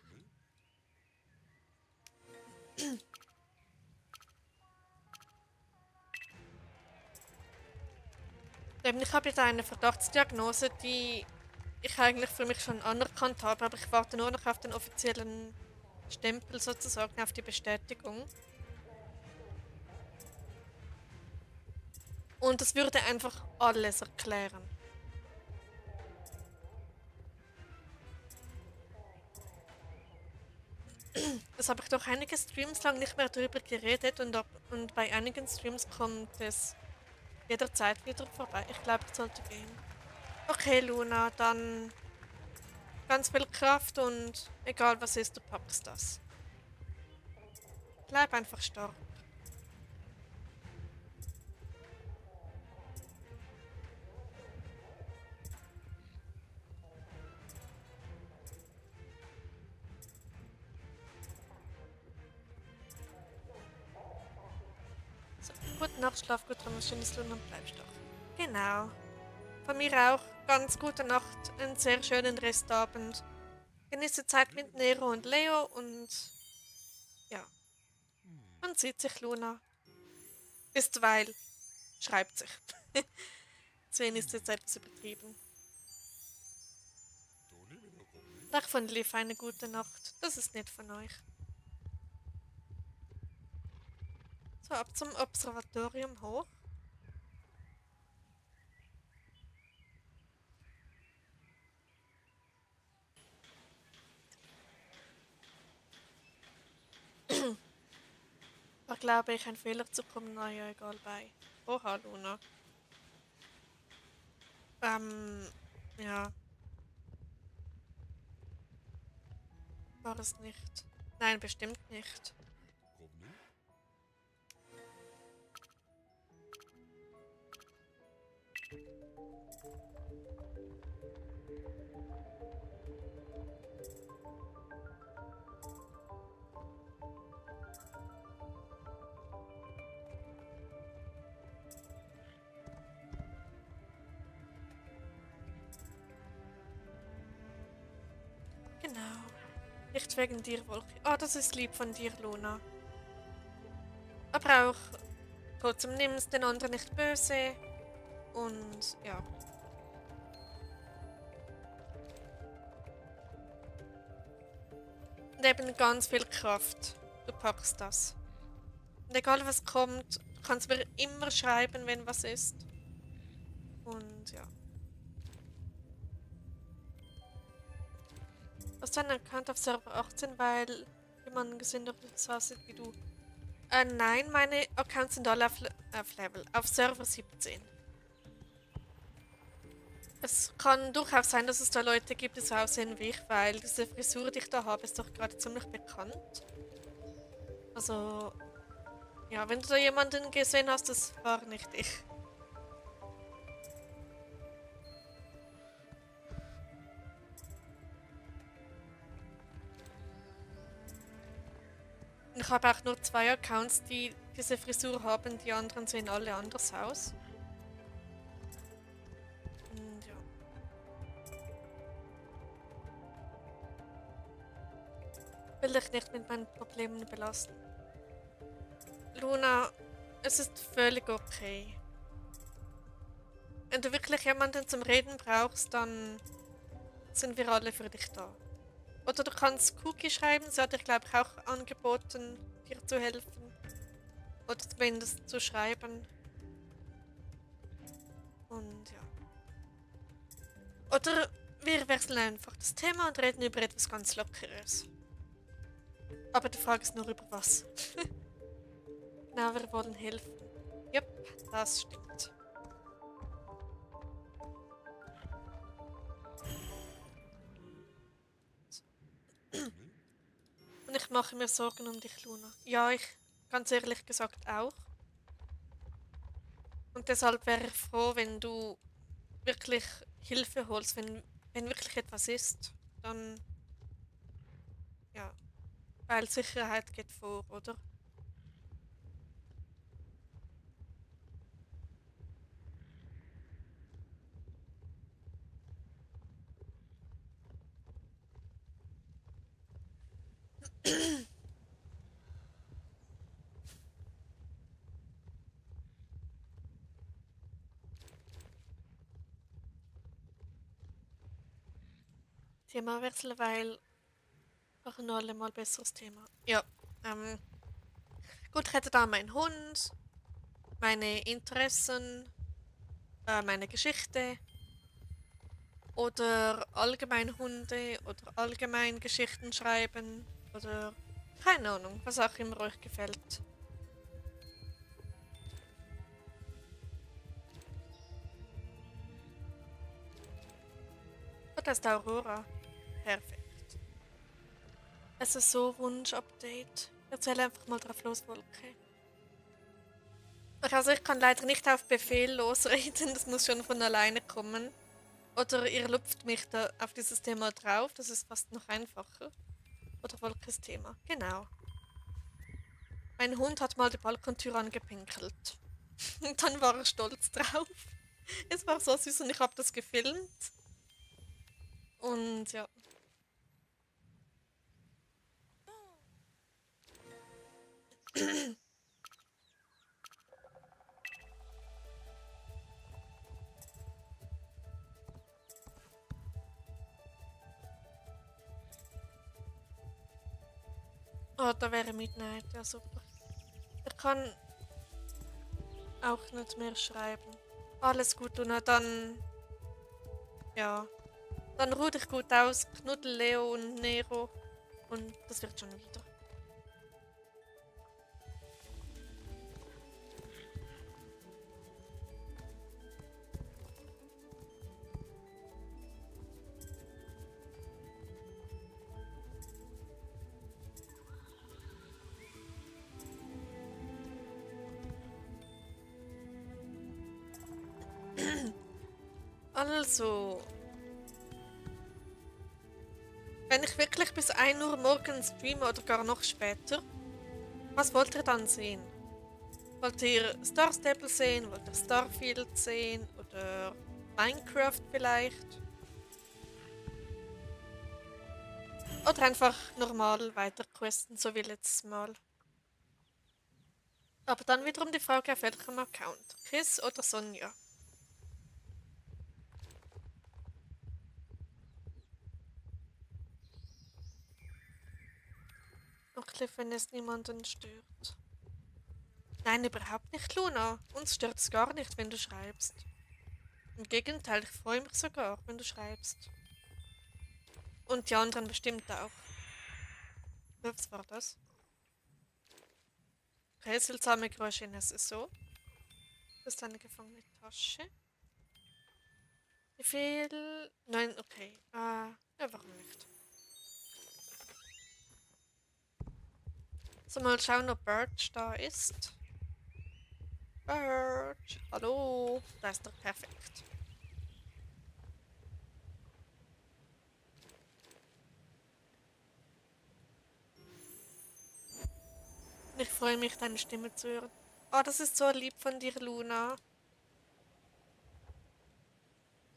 Eben, ich habe jetzt eine Verdachtsdiagnose, die ich eigentlich für mich schon anerkannt habe, aber ich warte nur noch auf den offiziellen Stempel sozusagen, auf die Bestätigung. Und das würde einfach alles erklären. Das habe ich doch einige Streams lang nicht mehr darüber geredet und bei einigen Streams kommt es jederzeit wieder vorbei. Ich glaube, ich sollte gehen. Okay, Luna, dann ganz viel Kraft und egal was ist, du packst das. Bleib einfach stark. Gute Nacht, schlaf gut, ein schönes Leben und bleib stark. Genau. Von mir auch. Ganz gute Nacht, einen sehr schönen Restabend. Genieße Zeit mit Nero und Leo und ja, man sieht sich, Luna. Istweil schreibt sich. Sehen ist jetzt etwas übertrieben. Nach von Liv eine gute Nacht. Das ist nett von euch. So, ab zum Observatorium hoch. War, glaube ich, ein Fehler zu kommen, naja, egal bei. Oha, Luna. Ja, war es nicht. Nein, bestimmt nicht. Genau. Nicht wegen dir, Wolke. Oh, das ist lieb von dir, Luna. Aber auch trotzdem nimmst den anderen nicht böse. Und ja. Und eben ganz viel Kraft. Du packst das. Und egal was kommt, du kannst mir immer schreiben, wenn was ist. Und ja. Hast du einen Account auf Server 18, weil jemand gesehen hat, das aussieht wie du? Nein, meine Accounts sind alle auf Level, auf Server 17. Es kann durchaus sein, dass es da Leute gibt, die so aussehen wie ich, weil diese Frisur, die ich da habe, ist doch gerade ziemlich bekannt. Also, ja, wenn du da jemanden gesehen hast, das war nicht ich. Ich habe auch nur 2 Accounts, die diese Frisur haben, die anderen sehen alle anders aus. Und ja. Will dich nicht mit meinen Problemen belasten. Luna, es ist völlig okay. Wenn du wirklich jemanden zum Reden brauchst, dann sind wir alle für dich da. Oder du kannst Cookie schreiben, sie hat dir, glaube ich, auch angeboten, dir zu helfen. Oder zumindest zu schreiben. Und ja. Oder wir wechseln einfach das Thema und reden über etwas ganz Lockeres. Aber die Frage ist nur über was. Na, wir wollen helfen. Jupp, das stimmt. Und ich mache mir Sorgen um dich, Luna. Ja, ich ganz ehrlich gesagt auch. Und deshalb wäre ich froh, wenn du wirklich Hilfe holst, wenn wirklich etwas ist. Dann, ja, weil Sicherheit geht vor, oder? Themawechsel, weil machen nur alle mal besseres Thema. Ja, ähm, gut, ich hätte da meinen Hund, meine Interessen, meine Geschichte oder allgemein Hunde oder allgemein Geschichten schreiben oder keine Ahnung, was auch immer euch gefällt. Und das ist Aurora. Perfekt. Es ist so Wunsch-Update. Erzähl einfach mal drauf los, Wolke. Also ich kann leider nicht auf Befehl losreden, das muss schon von alleine kommen. Oder ihr lupft mich da auf dieses Thema drauf, das ist fast noch einfacher. Oder Wolkes Thema, genau. Mein Hund hat mal die Balkontür angepinkelt. Und dann war er stolz drauf. Es war so süß und ich habe das gefilmt. Und ja. Oh, da wäre Midnight, ja super. Er kann auch nicht mehr schreiben. Alles gut, Luna, dann. Ja. Dann ruh dich gut aus, knuddel Leo und Nero. Und das wird schon wieder. Also, wenn ich wirklich bis 1 Uhr morgens streame oder gar noch später, was wollt ihr dann sehen? Wollt ihr Star Stable sehen? Wollt ihr Starfield sehen? Oder Minecraft vielleicht? Oder einfach normal weiter questen, so wie letztes Mal. Aber dann wiederum die Frage, auf welchem Account? Chris oder Sonja? Okay, wenn es niemanden stört. Nein, überhaupt nicht, Luna. Uns stört es gar nicht, wenn du schreibst. Im Gegenteil, ich freue mich sogar, wenn du schreibst. Und die anderen bestimmt auch. Was war das? Okay, seltsame Geräusche in der Saison. Das ist eine gefangene Tasche. Wie viel? Nein, okay. Ja, warum nicht? So, mal schauen, ob Birch da ist. Birch, hallo. Da ist doch perfekt. Ich freue mich, deine Stimme zu hören. Oh, das ist so lieb von dir, Luna.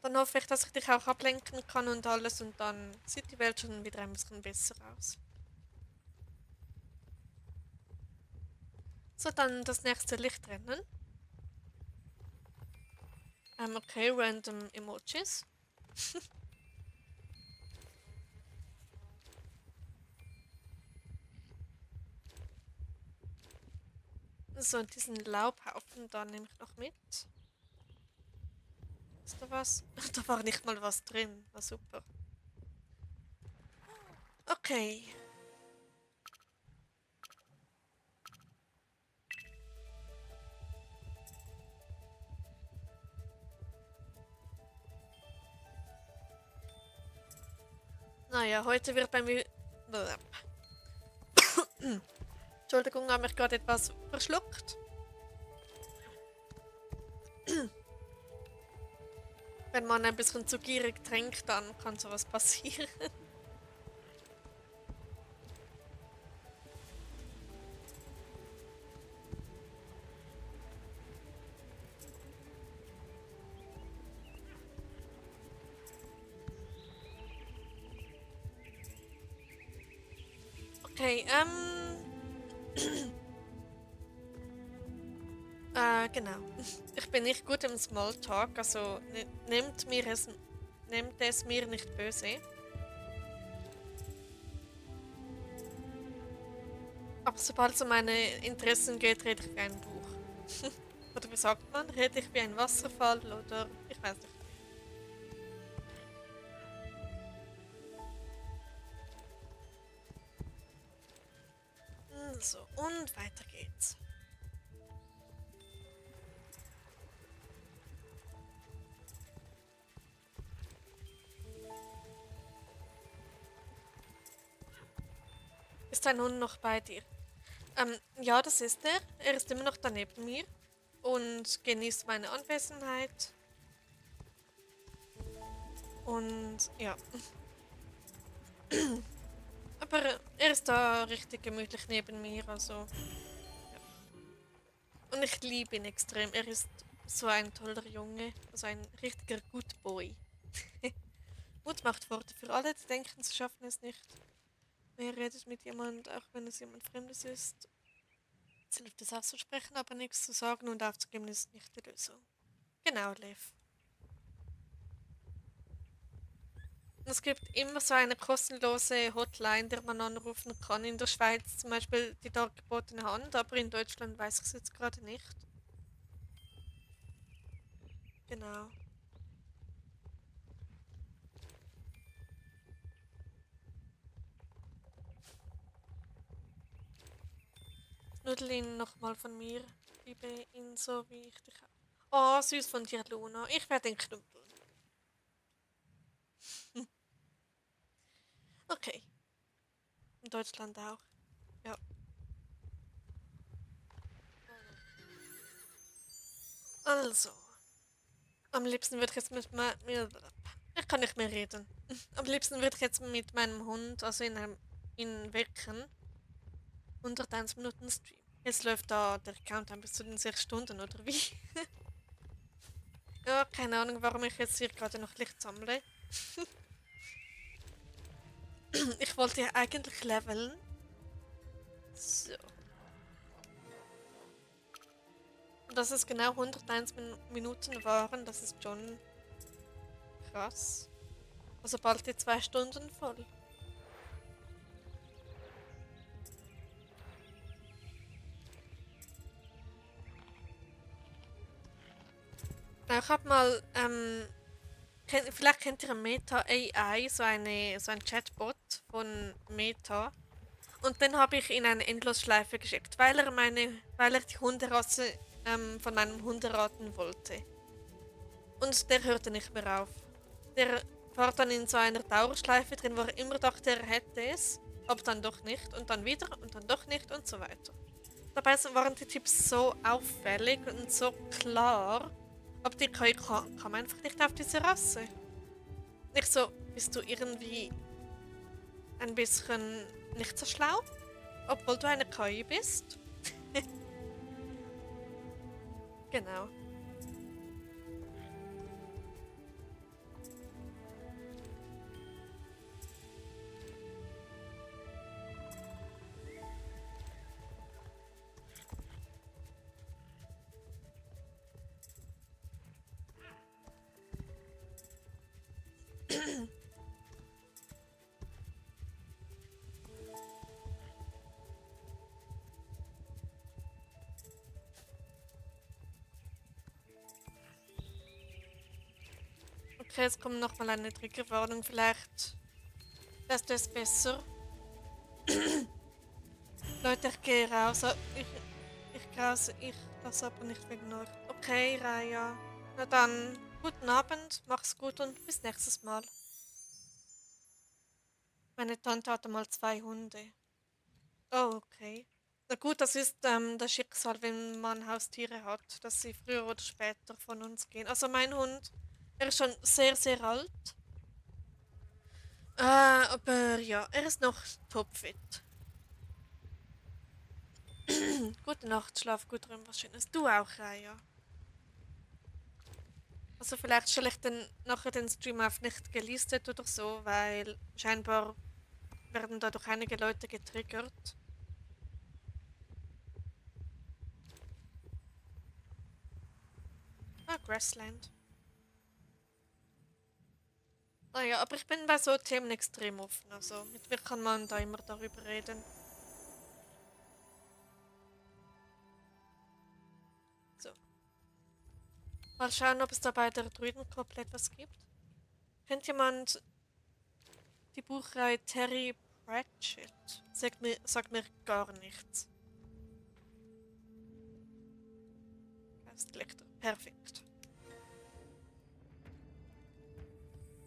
Dann hoffe ich, dass ich dich auch ablenken kann und alles und dann sieht die Welt schon wieder ein bisschen besser aus. So, dann das nächste Licht rennen. Okay, random Emojis. So, diesen Laubhaufen da nehme ich noch mit. Ist da was? Da war nicht mal was drin. War super. Okay. Naja, heute wird bei mir. Entschuldigung, habe mich gerade etwas verschluckt. Wenn man ein bisschen zu gierig trinkt, dann kann sowas passieren. Okay, genau. Ich bin nicht gut im Smalltalk, also nehmt es mir nicht böse. Aber sobald es um meine Interessen geht, rede ich wie ein Buch. Oder wie sagt man? Rede ich wie ein Wasserfall oder ich weiß nicht. So, und weiter geht's. Ist dein Hund noch bei dir? Ja, das ist er. Er ist immer noch daneben mir und genießt meine Anwesenheit. Und ja. Aber er ist da richtig gemütlich neben mir, also. Ja. Und ich liebe ihn extrem. Er ist so ein toller Junge, also ein richtiger Good Boy. Mut macht Worte für alle, die denken, sie schaffen es nicht. Wer redet mit jemand, auch wenn es jemand Fremdes ist? Es hilft es auszusprechen, aber nichts zu sagen und aufzugeben ist nicht die Lösung. Genau, Lev. Es gibt immer so eine kostenlose Hotline, der man anrufen kann. In der Schweiz zum Beispiel die dargebotene Hand, aber in Deutschland weiß ich es jetzt gerade nicht. Genau. Nudel ihn nochmal von mir. Liebe ihn so wie ich dich auch. Oh, süß von dir, Luna. Ich werde ihn knüppeln. Okay. In Deutschland auch. Ja. Also. Am liebsten würde ich jetzt ich kann nicht mehr reden. Am liebsten würde ich jetzt mit meinem Hund, also ihn wecken. 101 Minuten Stream. Jetzt läuft da der Countdown bis zu den 6 Stunden, oder wie? Ja, keine Ahnung, warum ich jetzt hier gerade noch Licht sammle. Ich wollte ja eigentlich leveln. So. Und dass es genau 101 Minuten waren, das ist schon krass. Also bald die 2 Stunden voll. Ja, ich habe mal, vielleicht kennt ihr Meta AI, so ein Chatbot von Meta. Und den habe ich in eine Endlosschleife geschickt, weil er die Hunderasse von meinem Hund erraten wollte. Und der hörte nicht mehr auf. Der war dann in so einer Dauerschleife drin, wo er immer dachte, er hätte es, aber dann doch nicht und dann wieder und dann doch nicht und so weiter. Dabei waren die Tipps so auffällig und so klar, aber die KI kam einfach nicht auf diese Rasse. Nicht so, bist du irgendwie ein bisschen nicht so schlau, obwohl du eine KI bist? Genau. Okay, jetzt kommt nochmal eine Triggerwarnung. Vielleicht lässt es besser. Leute, ich gehe raus. Ich lasse aber nicht wegen euch. Okay, Raya. Na dann, guten Abend, mach's gut und bis nächstes Mal. Meine Tante hatte mal 2 Hunde. Oh, okay. Na gut, das ist das Schicksal, wenn man Haustiere hat, dass sie früher oder später von uns gehen. Also mein Hund, er ist schon sehr, sehr alt. Aber ja, er ist noch topfit. Gute Nacht, schlaf gut, träum was Schönes. Du auch, Raya. Also vielleicht stelle ich dann nachher den Stream auf nicht gelistet oder so, weil scheinbar werden dadurch einige Leute getriggert. Ah, Grassland. Naja, aber ich bin bei so Themen extrem offen. Also mit mir kann man da immer darüber reden. So. Mal schauen, ob es da bei der Druidenkoppel etwas gibt. Kennt jemand die Buchreihe Terry Pratchett? Sagt mir gar nichts. Geistlichter. Perfekt.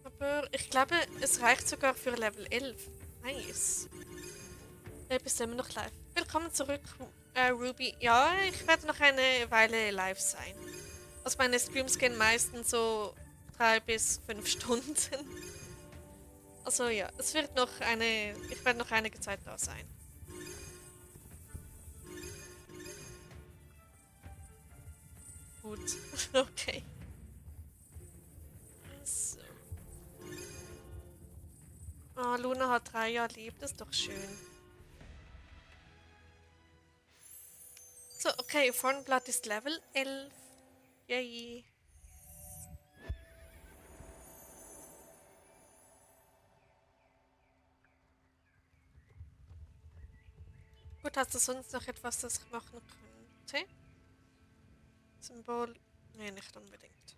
Aber ich glaube, es reicht sogar für Level 11. Nice. Du bist immer noch live. Willkommen zurück, Ruby. Ja, ich werde noch eine Weile live sein. Also meine Streams gehen meistens so 3 bis 5 Stunden. Also ja, ich werde noch einige Zeit da sein. gut. Okay. So. Ah, Luna hat 3 Jahre lieb, das ist doch schön. So, okay, Thornblood ist Level 11. Yay. Gut, hast du sonst noch etwas, das ich machen könnte? Symbol? Nee, nicht unbedingt.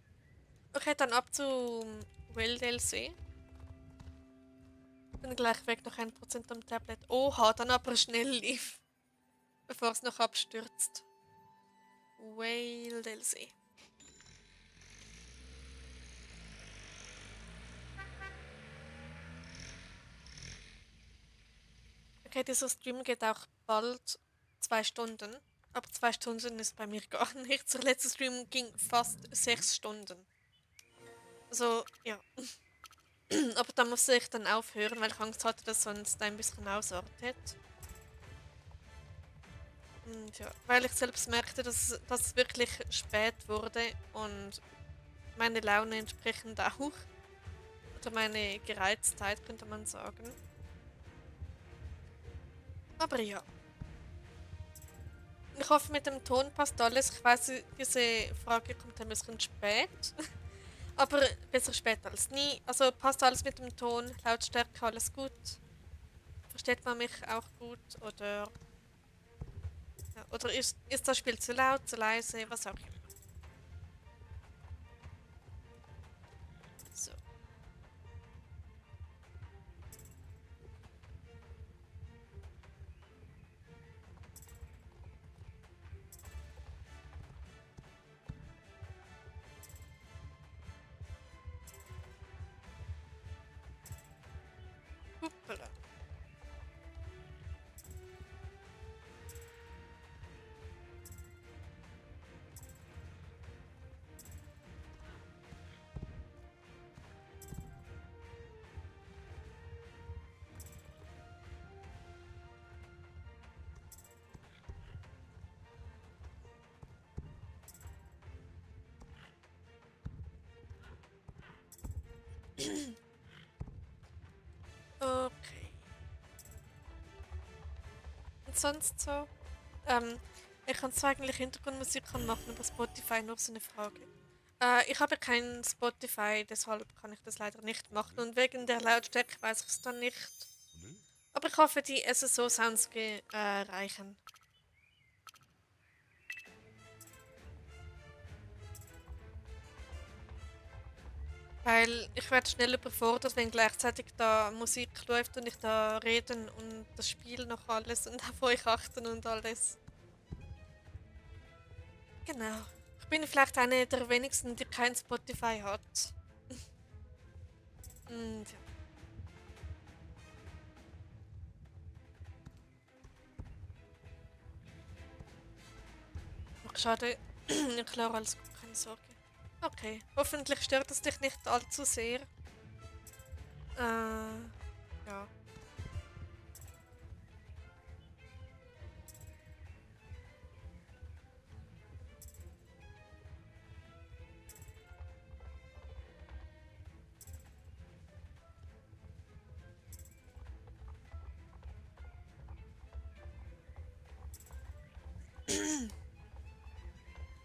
Okay, dann ab zum Wildelsee. Bin gleich weg, noch 1% am Tablet. Oha, dann aber schnell lief, bevor es noch abstürzt. Wildelsee. Okay, dieser Stream geht auch bald 2 Stunden. Aber 2 Stunden ist bei mir gar nichts. Der letzte Stream ging fast 6 Stunden. Also, ja. Aber da musste ich dann aufhören, weil ich Angst hatte, dass sonst ein bisschen ausartet. Und ja, weil ich selbst merkte, dass es wirklich spät wurde und meine Laune entsprechend auch. Oder meine Gereiztheit, könnte man sagen. Aber ja. Ich hoffe, mit dem Ton passt alles. Ich weiß, diese Frage kommt ein bisschen spät. Aber besser spät als nie. Also passt alles mit dem Ton, Lautstärke, alles gut. Versteht man mich auch gut? Oder ist das Spiel zu laut, zu leise, was auch immer. So. Hoppala. Okay. Und sonst so? Ich kann zwar eigentlich Hintergrundmusik machen über Spotify, nur so eine Frage. Ich habe kein Spotify, deshalb kann ich das leider nicht machen. Und wegen der Lautstärke weiß ich es dann nicht. Aber ich hoffe, die SSO-Sounds reichen. Weil ich werde schnell überfordert, wenn gleichzeitig da Musik läuft und ich da reden und das Spiel noch alles und auf euch achten und alles. Genau. Ich bin vielleicht eine der wenigsten, die kein Spotify hat. Und ja. Ach, schade. Klar, alles gut, keine Sorge. Okay. Hoffentlich stört es dich nicht allzu sehr. Ja.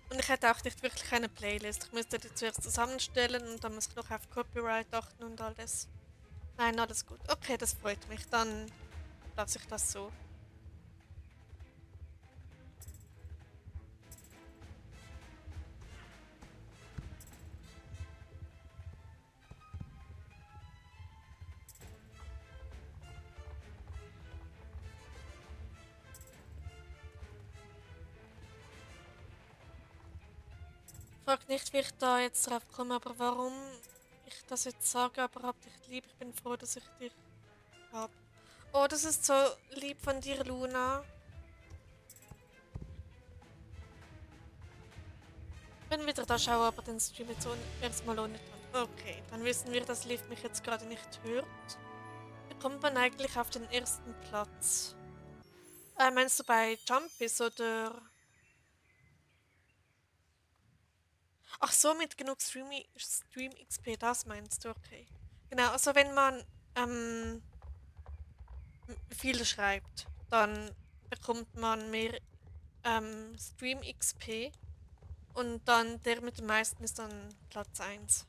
Und ich hätte auch nicht wirklich eine Playlist. Ich müsste die zuerst zusammenstellen und dann muss ich noch auf Copyright achten und alles. Nein, alles gut. Okay, das freut mich. Dann lasse ich das so. Frag nicht, wie ich da jetzt drauf komme, aber warum ich das jetzt sage, aber hab dich lieb. Ich bin froh, dass ich dich hab. Oh, das ist so lieb von dir, Luna. Wenn wieder da schaue, aber den Stream jetzt erstmal ohne Ton. Okay, dann wissen wir, dass Liv mich jetzt gerade nicht hört. Wie kommt man eigentlich auf den ersten Platz? Meinst du bei Jumpis oder? Ach so, mit genug Stream XP, das meinst du, okay. Genau, also wenn man ähm, viel schreibt, dann bekommt man mehr Stream XP und dann der mit dem meisten ist dann Platz eins.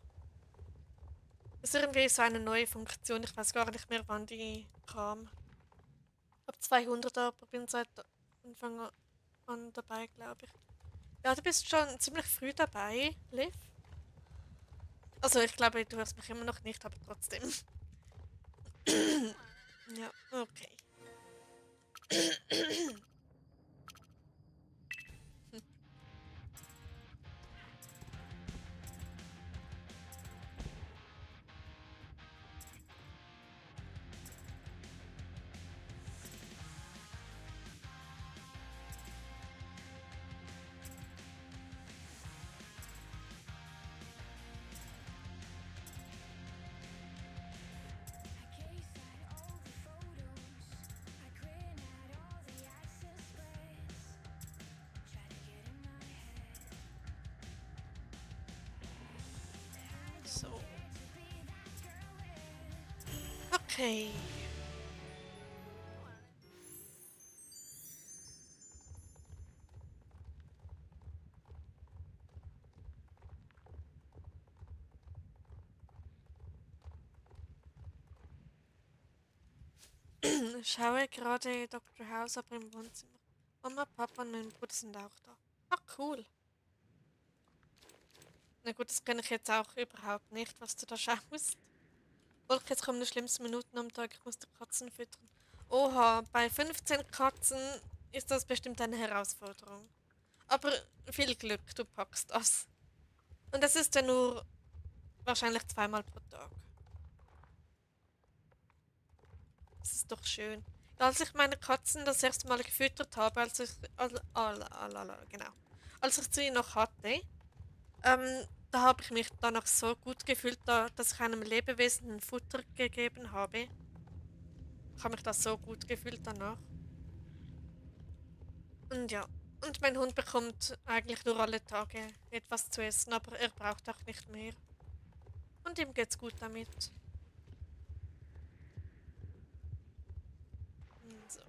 Das ist irgendwie so eine neue Funktion, ich weiß gar nicht mehr, wann die kam. Ab 200 aber bin seit Anfang an dabei, glaube ich. Ja, du bist schon ziemlich früh dabei, Liv. Also ich glaube, du hörst mich immer noch nicht, aber trotzdem. Ja, okay. So. Okay. Ich schaue gerade Dr. House, aber im Wohnzimmer. Mama, Papa und mein Bruder sind auch da. Ach, cool. Na gut, das kenne ich jetzt auch überhaupt nicht, was du da schaust. Wolke, jetzt kommen die schlimmsten Minuten am Tag. Ich muss die Katzen füttern. Oha, bei 15 Katzen ist das bestimmt eine Herausforderung. Aber viel Glück, du packst das. Und das ist ja nur wahrscheinlich zweimal pro Tag. Das ist doch schön. Ja, als ich meine Katzen das erste Mal gefüttert habe, genau. Als ich sie noch hatte, da habe ich mich danach so gut gefühlt, dass ich einem Lebewesen ein Futter gegeben habe. Ich habe mich da so gut gefühlt danach. Und ja, und mein Hund bekommt eigentlich nur alle Tage etwas zu essen, aber er braucht auch nicht mehr. Und ihm geht's gut damit. So.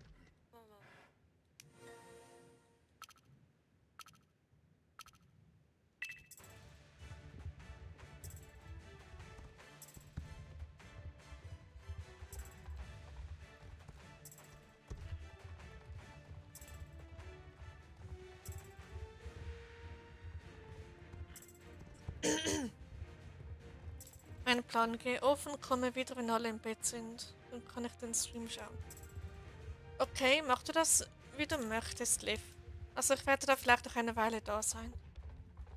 Mein Plan, geh offen, komme wieder, wenn alle im Bett sind. Dann kann ich den Stream schauen. Okay, mach du das, wie du möchtest, Liv. Also ich werde da vielleicht noch eine Weile da sein.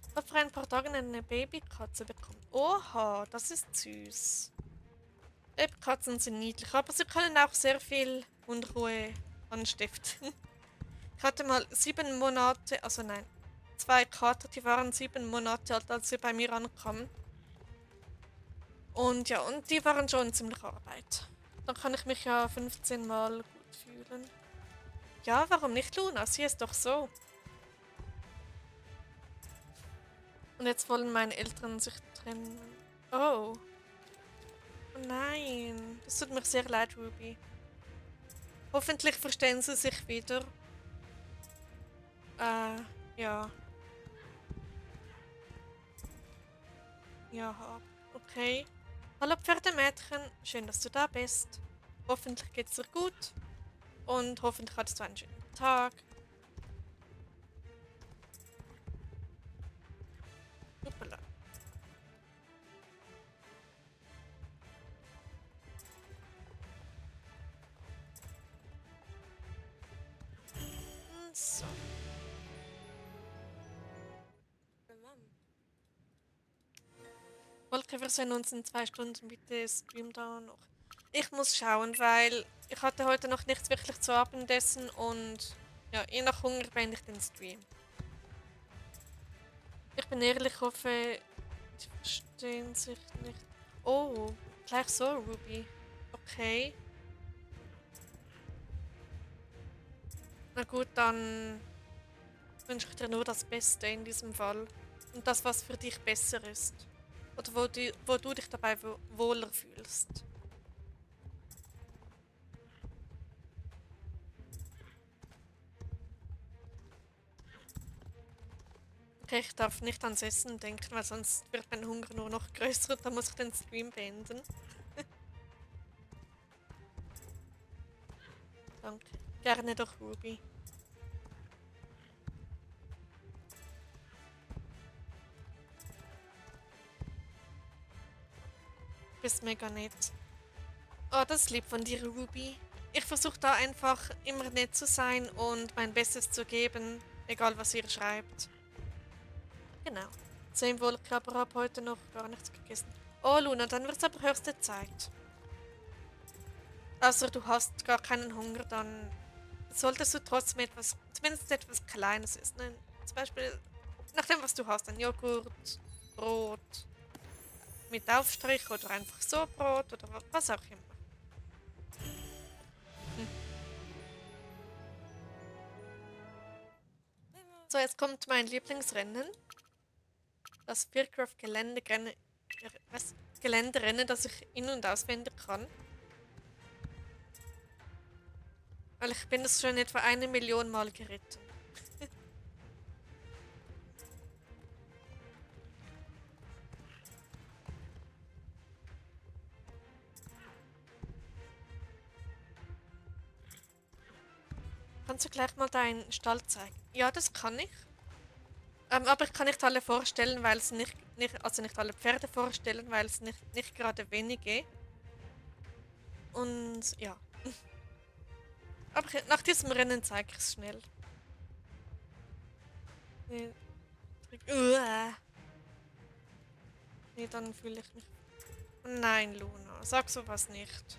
Ich habe vor ein paar Tagen eine Babykatze bekommen. Oha, das ist süß. Babykatzen sind niedlich, aber sie können auch sehr viel Unruhe anstiften. Ich hatte mal 7 Monate, also nein, zwei Kater, die waren 7 Monate alt, als sie bei mir ankamen. Und ja, und die waren schon ziemlich Arbeit. Dann kann ich mich ja 15 Mal gut fühlen. Ja, warum nicht, Luna? Sieh es doch so. Und jetzt wollen meine Eltern sich trennen. Oh. Oh nein. Das tut mir sehr leid, Ruby. Hoffentlich verstehen sie sich wieder. Ja. Ja, okay. Hallo Pferdemädchen, schön, dass du da bist. Hoffentlich geht's dir gut. Und hoffentlich hattest du einen schönen Tag. Hoppala. So. Volker, wir sehen uns in 2 Stunden. Bitte stream da noch. Ich muss schauen, weil ich hatte heute noch nichts wirklich zu Abendessen und ja, je nach Hunger beende ich den Stream. Ich bin ehrlich, hoffe, die verstehen sich nicht. Oh, gleich so, Ruby. Okay. Na gut, dann wünsche ich dir nur das Beste in diesem Fall. und das, was für dich besser ist. Oder wo du dich dabei wohler fühlst. Okay, ich darf nicht ans Essen denken, weil sonst wird mein Hunger nur noch größer und dann muss ich den Stream beenden. Danke. Gerne doch, Ruby. Bist mega nett. Oh, das ist lieb von dir, Ruby. Ich versuche da einfach immer nett zu sein und mein Bestes zu geben, egal was ihr schreibt. Genau. Sehen wohl, ich aber habe heute noch gar nichts gegessen. Oh, Luna, dann wird es aber höchste Zeit. Also du hast gar keinen Hunger, dann solltest du trotzdem etwas, zumindest etwas Kleines essen. Zum Beispiel, nach dem, was du hast, ein Joghurt, Brot mit Aufstrich oder einfach so Brot oder was auch immer. Hm. So, jetzt kommt mein Lieblingsrennen. Das Fircraft Geländerennen, was? Geländerennen, das ich in- und auswendig kann. Weil ich bin es schon etwa 1 Million Mal geritten. Kannst du gleich mal deinen Stall zeigen? Ja, das kann ich. Aber ich kann nicht alle vorstellen, weil es also nicht alle Pferde vorstellen, weil es nicht gerade wenige. Und ja. Aber nach diesem Rennen zeige ich es schnell. Nee, nee, dann fühle ich mich. Nein, Luna, sag sowas nicht.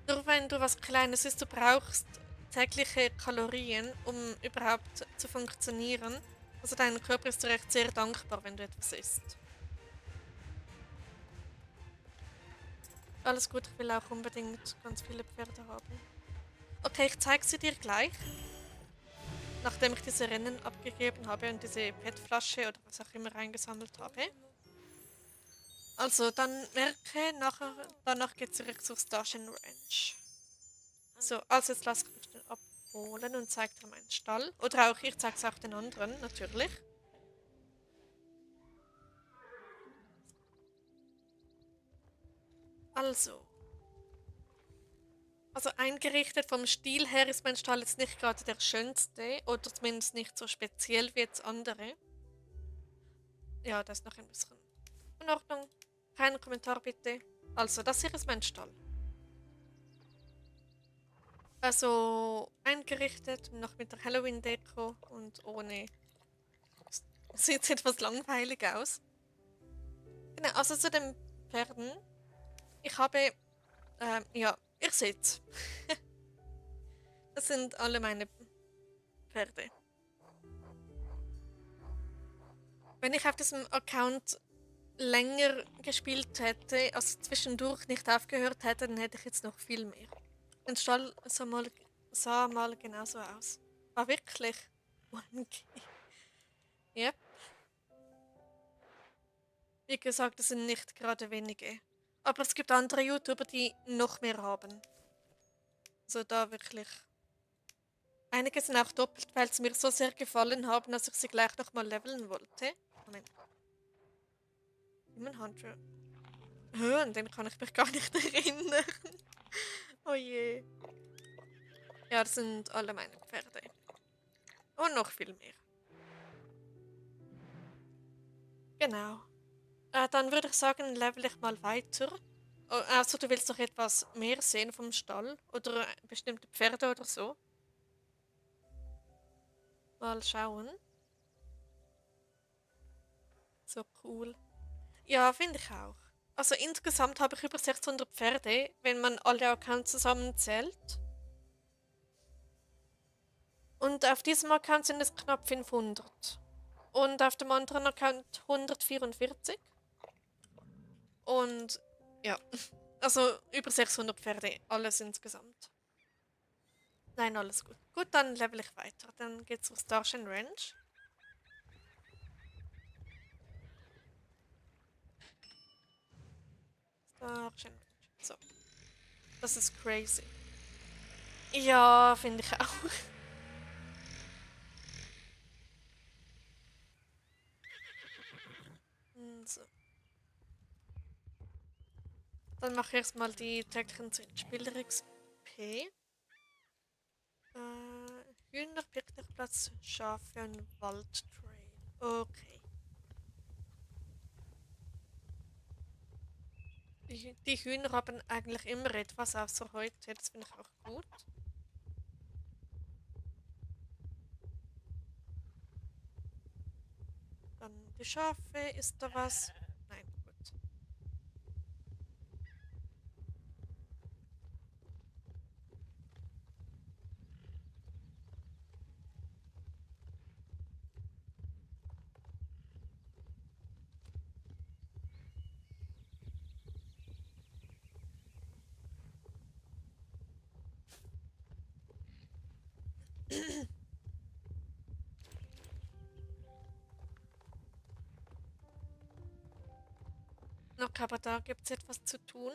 Nur wenn du was Kleines isst, du brauchst tägliche Kalorien, um überhaupt zu funktionieren. Also dein Körper ist dir echt sehr dankbar, wenn du etwas isst. Alles gut, ich will auch unbedingt ganz viele Pferde haben. Okay, ich zeige sie dir gleich, nachdem ich diese Rennen abgegeben habe und diese PET-Flasche oder was auch immer eingesammelt habe. Also, dann merke, danach geht zurück zur Station Ranch. So, also jetzt lass ich mich den abholen und zeig dir meinen Stall. Oder auch ich zeige es auch den anderen, natürlich. Also, eingerichtet vom Stil her ist mein Stall jetzt nicht gerade der schönste oder zumindest nicht so speziell wie jetzt andere. Ja, das ist noch ein bisschen in Ordnung. Kein Kommentar bitte. Also, das hier ist mein Stall. Also eingerichtet, noch mit der Halloween-Deko und ohne. Sieht etwas langweilig aus. Genau, also zu den Pferden. Ich habe, ja, ihr seht's. Das sind alle meine Pferde. Wenn ich auf diesem Account länger gespielt hätte, also zwischendurch nicht aufgehört hätte, dann hätte ich jetzt noch viel mehr. Der Stall sah mal genauso aus. War wirklich 1G. Ja, wie gesagt, es sind nicht gerade wenige. Aber es gibt andere YouTuber, die noch mehr haben. Also da wirklich. Einige sind auch doppelt, weil sie mir so sehr gefallen haben, dass ich sie gleich nochmal leveln wollte. Moment. Demon Hunter. An den kann ich mich gar nicht erinnern. Oh je. Ja, das sind alle meine Pferde. Und noch viel mehr. Genau. Dann würde ich sagen, level ich mal weiter. Oh, also du willst noch etwas mehr sehen vom Stall? Oder bestimmte Pferde oder so? Mal schauen. So cool. Ja, finde ich auch. Also insgesamt habe ich über 600 Pferde, wenn man alle Accounts zusammenzählt. Und auf diesem Account sind es knapp 500. Und auf dem anderen Account 144. Und ja, also über 600 Pferde, alles insgesamt. Nein, alles gut. Gut, dann level ich weiter. Dann geht's auf Starshine Ranch. Starshine Ranch. So, das ist crazy. Ja, finde ich auch. So. Dann mache ich erstmal die täglichen Spieler XP. Hühner, Picknickplatz, Schafe und Waldtrail. Okay. Die Hühner haben eigentlich immer etwas, außer heute. Das finde ich auch gut. Dann die Schafe. Ist da was? Nein, gut. Okay, aber da gibt es etwas zu tun.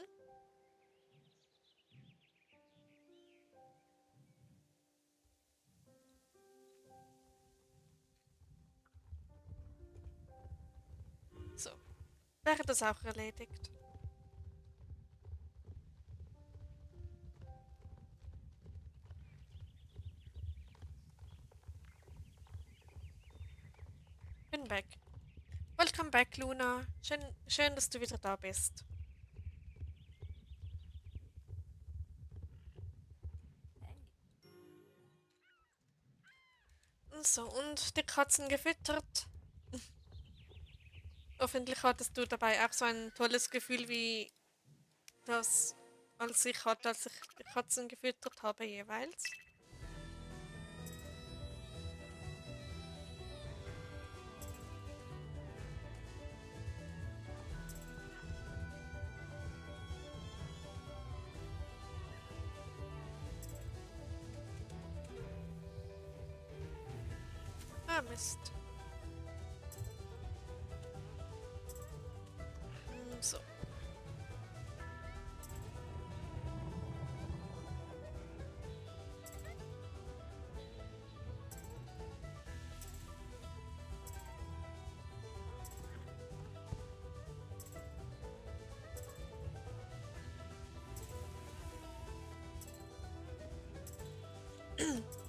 So. Wäre das auch erledigt? Bin weg. Welcome back, Luna. Schön, dass du wieder da bist. So, und die Katzen gefüttert. Hoffentlich hattest du dabei auch so ein tolles Gefühl wie das, als ich hatte, als ich die Katzen gefüttert habe jeweils. Ah, Mist. So.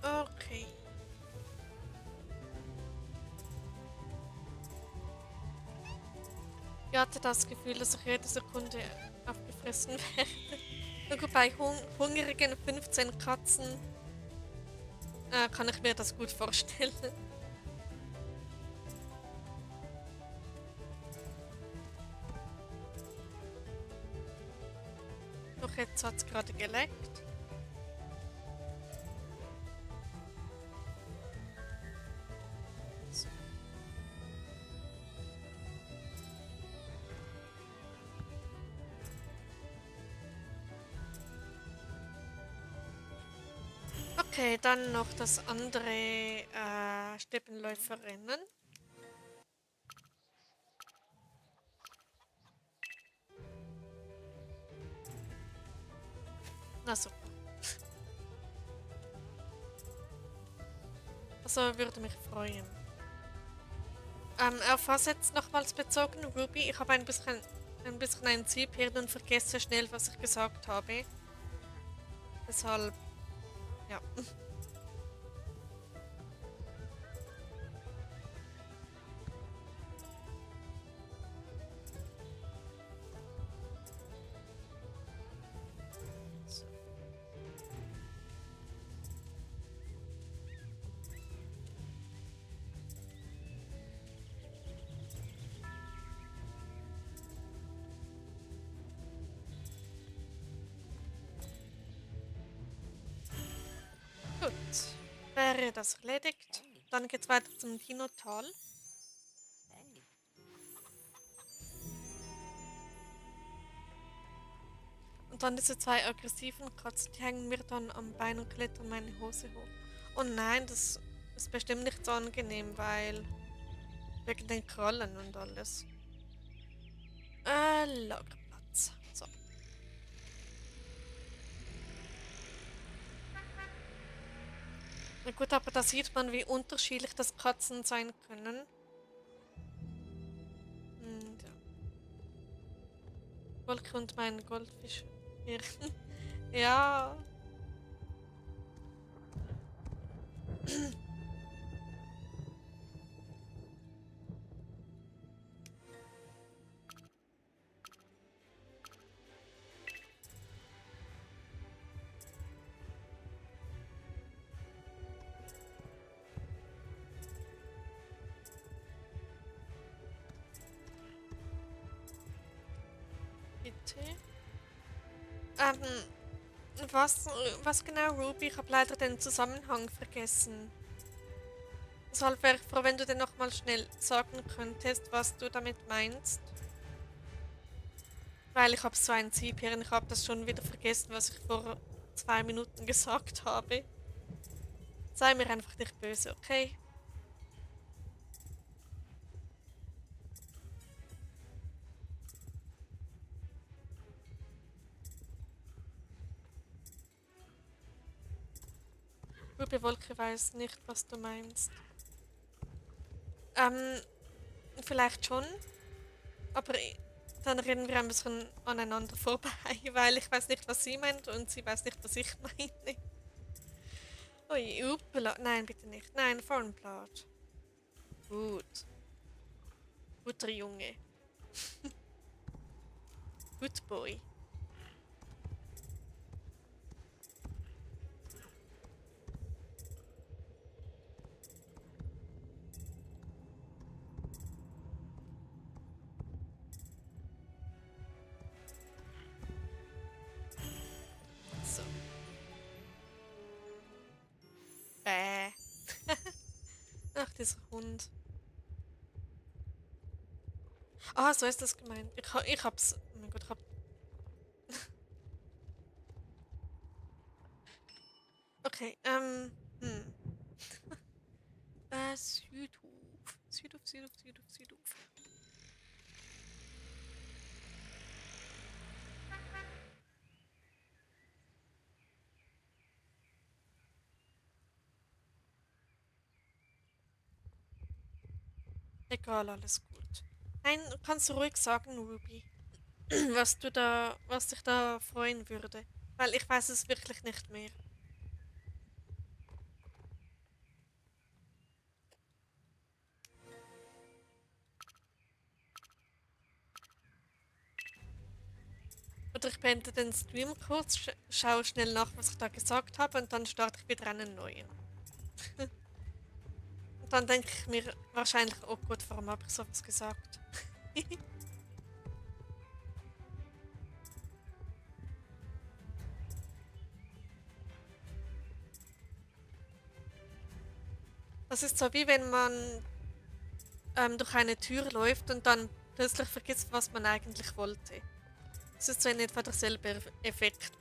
Okay. Ich hatte das Gefühl, dass ich jede Sekunde aufgefressen werde. Nur bei hungrigen 15 Katzen kann ich mir das gut vorstellen. Doch jetzt hat es gerade geleckt. So. Okay, dann noch das andere Steppenläuferinnen. Na super. Also würde mich freuen. Auf was jetzt nochmals bezogen, Ruby? Ich habe ein bisschen ein Zielpferd und vergesse schnell, was ich gesagt habe. Deshalb, ja. So. Gut. Wäre das erledigt? Dann geht's weiter zum Dino-Tal. Und dann diese zwei aggressiven Katzen, die hängen mir dann am Bein und klettern meine Hose hoch. Und nein, das ist bestimmt nicht so angenehm, weil wegen den Krallen und alles. Lagerplatz. So. Na gut, aber da sieht man, wie unterschiedlich das Katzen sein können. Ja. Wolke und mein Goldfisch. Hier. Ja. Bitte. Ähm, was, was genau, Ruby? Ich habe leider den Zusammenhang vergessen. Deshalb wäre ich froh, wenn du dir nochmal schnell sagen könntest, was du damit meinst. Weil ich habe so ein Sieb hier und ich habe das schon wieder vergessen, was ich vor 2 Minuten gesagt habe. Sei mir einfach nicht böse, okay? Ruby Wolke weiß nicht, was du meinst. Ähm, vielleicht schon, aber dann reden wir ein bisschen aneinander vorbei, weil ich weiß nicht, was sie meint und sie weiß nicht, was ich meine. Ui, upala. Nein, bitte nicht. Nein, Farnblatt. Gut. Guter Junge. Good boy. So. Bäh. Ach, dieser Hund. Ah, so ist das gemeint. Ich hab's. Oh mein Gott, ich hab. Okay, Südhof. Südhof, Südhof, Südhof, Südhof. Egal, alles gut. Nein, kannst du ruhig sagen, Ruby, was dich da freuen würde. Weil ich weiß es wirklich nicht mehr. Oder ich beende den Stream kurz, schaue schnell nach, was ich da gesagt habe und dann starte ich wieder einen neuen. Und dann denke ich mir wahrscheinlich, oh Gott, warum habe ich sowas gesagt? Das ist so wie wenn man durch eine Tür läuft und dann plötzlich vergisst, was man eigentlich wollte. Es ist so in etwa derselbe Effekt,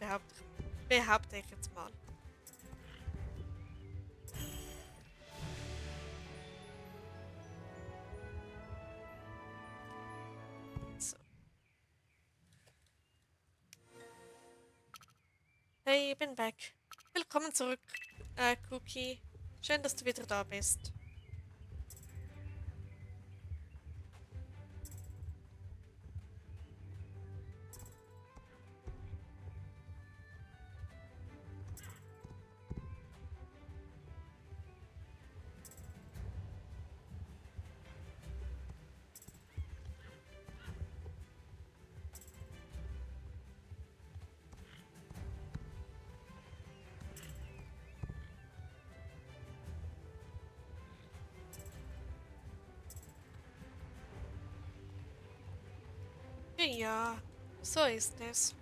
behaupte ich jetzt mal. So. Hey, ich bin back. Willkommen zurück, Cookie. Schön, dass du wieder da bist. Ja, so ist es.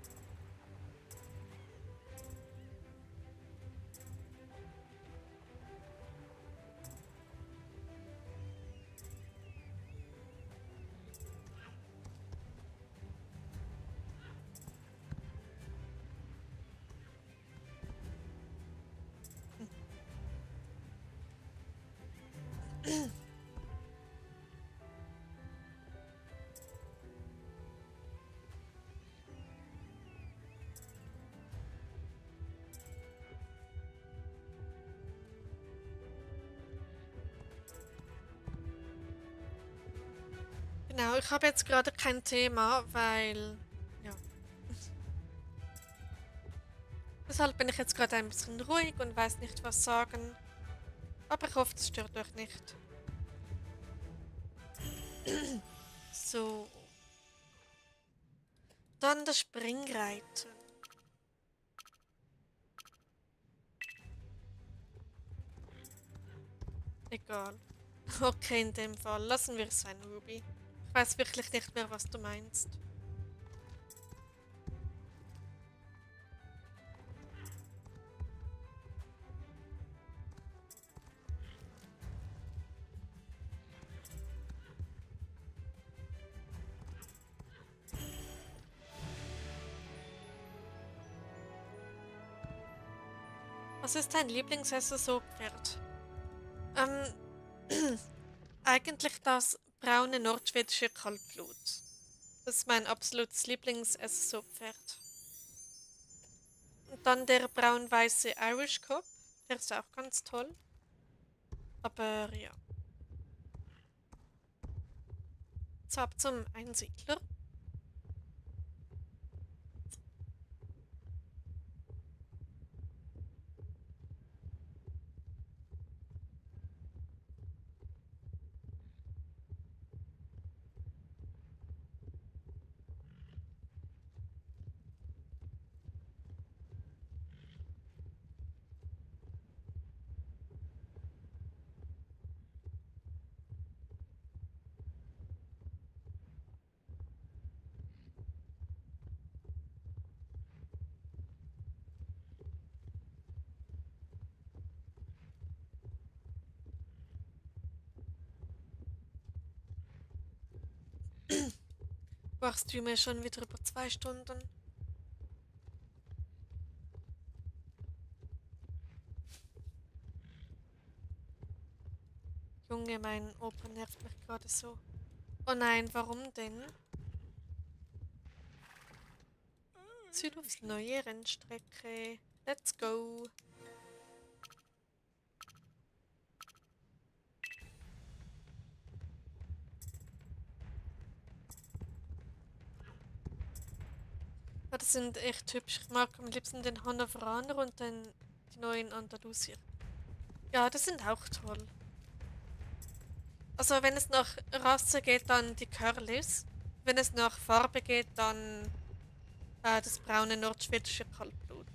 Genau, ich habe jetzt gerade kein Thema, weil ja, deshalb bin ich jetzt gerade ein bisschen ruhig und weiß nicht, was sagen. Aber ich hoffe, es stört euch nicht. So, dann das Springreiten. Egal. Okay, in dem Fall lassen wir es sein, Ruby. Ich weiß wirklich nicht mehr, was du meinst. Was ist dein Lieblings-SSO-Pferd? Eigentlich das braune nordschwedische Kaltblut. Das ist mein absolutes Lieblings-SSO-Pferd. Und dann der braun-weiße Irish Cob. Der ist auch ganz toll. Aber ja. So ab zum Einsiedler. Wachst du mir schon wieder über 2 Stunden? Junge, mein Opa nervt mich gerade so. Oh nein, warum denn? Ziel aufs neue Rennstrecke. Let's go. Ja, das sind echt hübsch. Ich mag am liebsten den Hannoveraner und den, die neuen Andalusier. Ja, das sind auch toll. Also wenn es nach Rasse geht, dann die Curlys. Wenn es nach Farbe geht, dann das braune nordschwedische Kaltblut.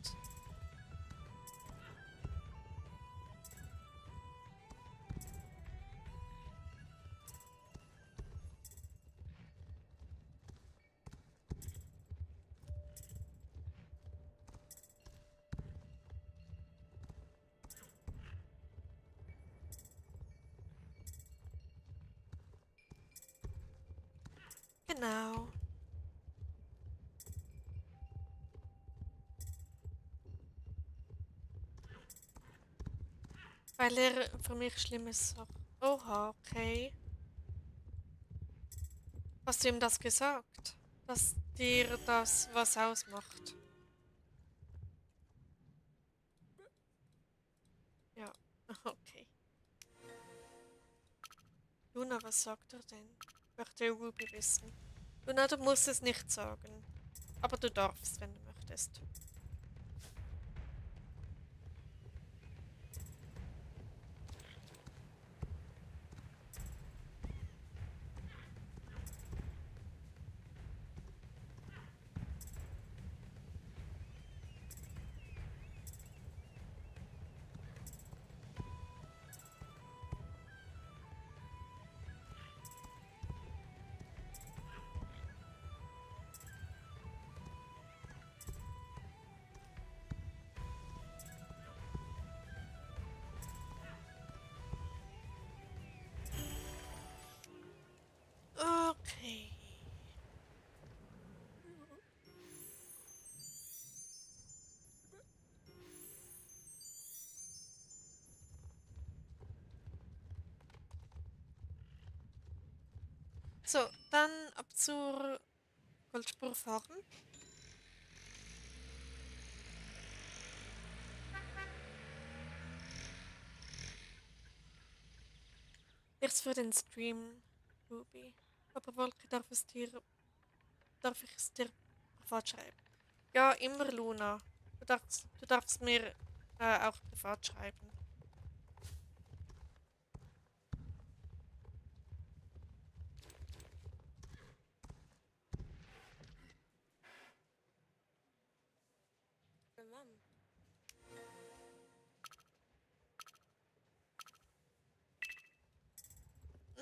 Genau. Weil er für mich Schlimmes sagt. Oha, okay. Hast du ihm das gesagt? Dass dir das was ausmacht? Ja, okay. Luna, was sagt er denn? Möchte Ruby wissen. Luna, du musst es nicht sagen. Aber du darfst, wenn du möchtest. So, dann ab zur Goldspur fahren. Nichts für den Stream, Ruby. Aber Wolke, darf ich es dir privat schreiben? Ja, immer Luna. Du darfst mir auch privat schreiben.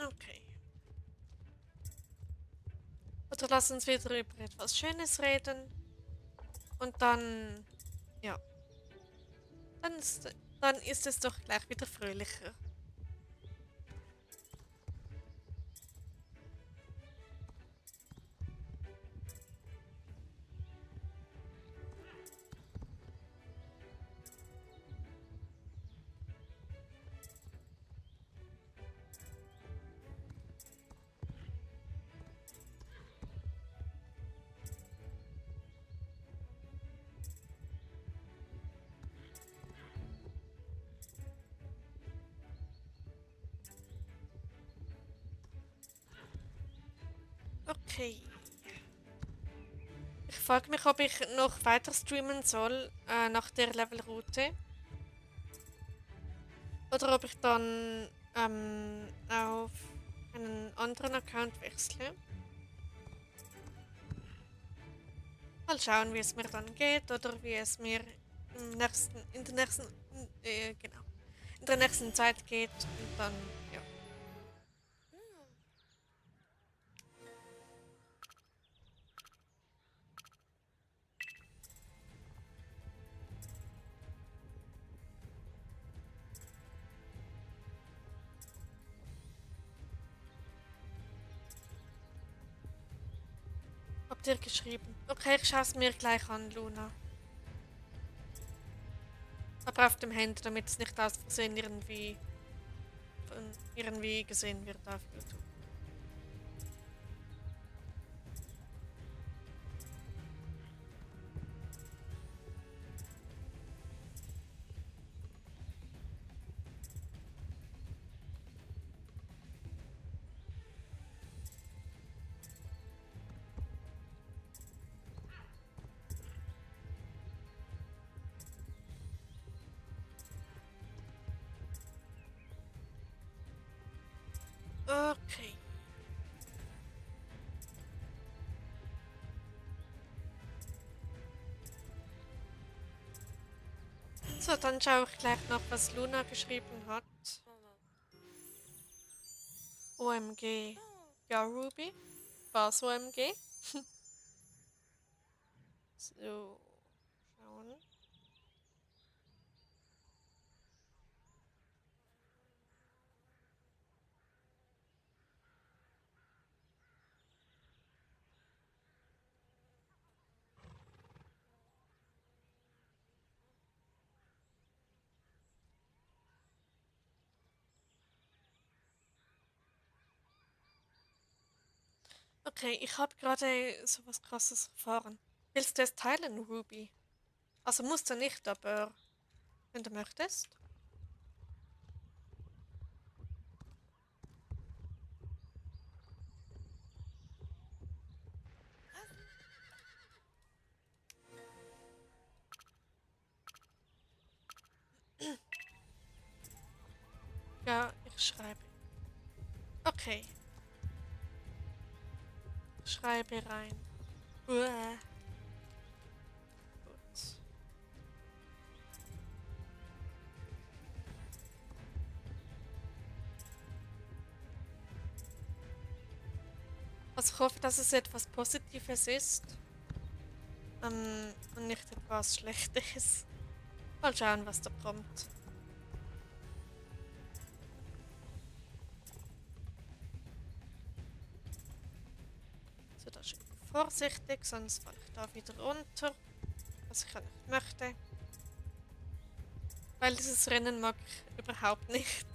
Okay. Oder lass uns wieder über etwas Schönes reden. Und dann, ja, dann dann ist es doch gleich wieder fröhlicher. Okay. Ich frage mich, ob ich noch weiter streamen soll nach der Levelroute. Oder ob ich dann auf einen anderen Account wechsle. Mal schauen, wie es mir dann geht oder wie es mir in der nächsten, genau, in der nächsten Zeit geht. Und dann, ja. Habt ihr geschrieben? Okay, ich schaue es mir gleich an, Luna. Aber auf dem Handy, damit es nicht aus Versehen irgendwie gesehen wird auf YouTube. Okay. So, dann schaue ich gleich noch, was Luna geschrieben hat. OMG. Ja, Ruby. Was OMG? So, schauen. Okay, ich habe gerade sowas Krasses erfahren. Willst du es teilen, Ruby? Also musst du nicht, aber wenn du möchtest. Ja, ich schreibe. Okay, ich schreibe rein. Uah. Gut. Also ich hoffe, dass es etwas Positives ist. Und nicht etwas Schlechtes. Mal schauen, was da kommt. So, da schön vorsichtig, sonst falle ich da wieder runter. Was ich ja nicht möchte. Weil dieses Rennen mag ich überhaupt nicht.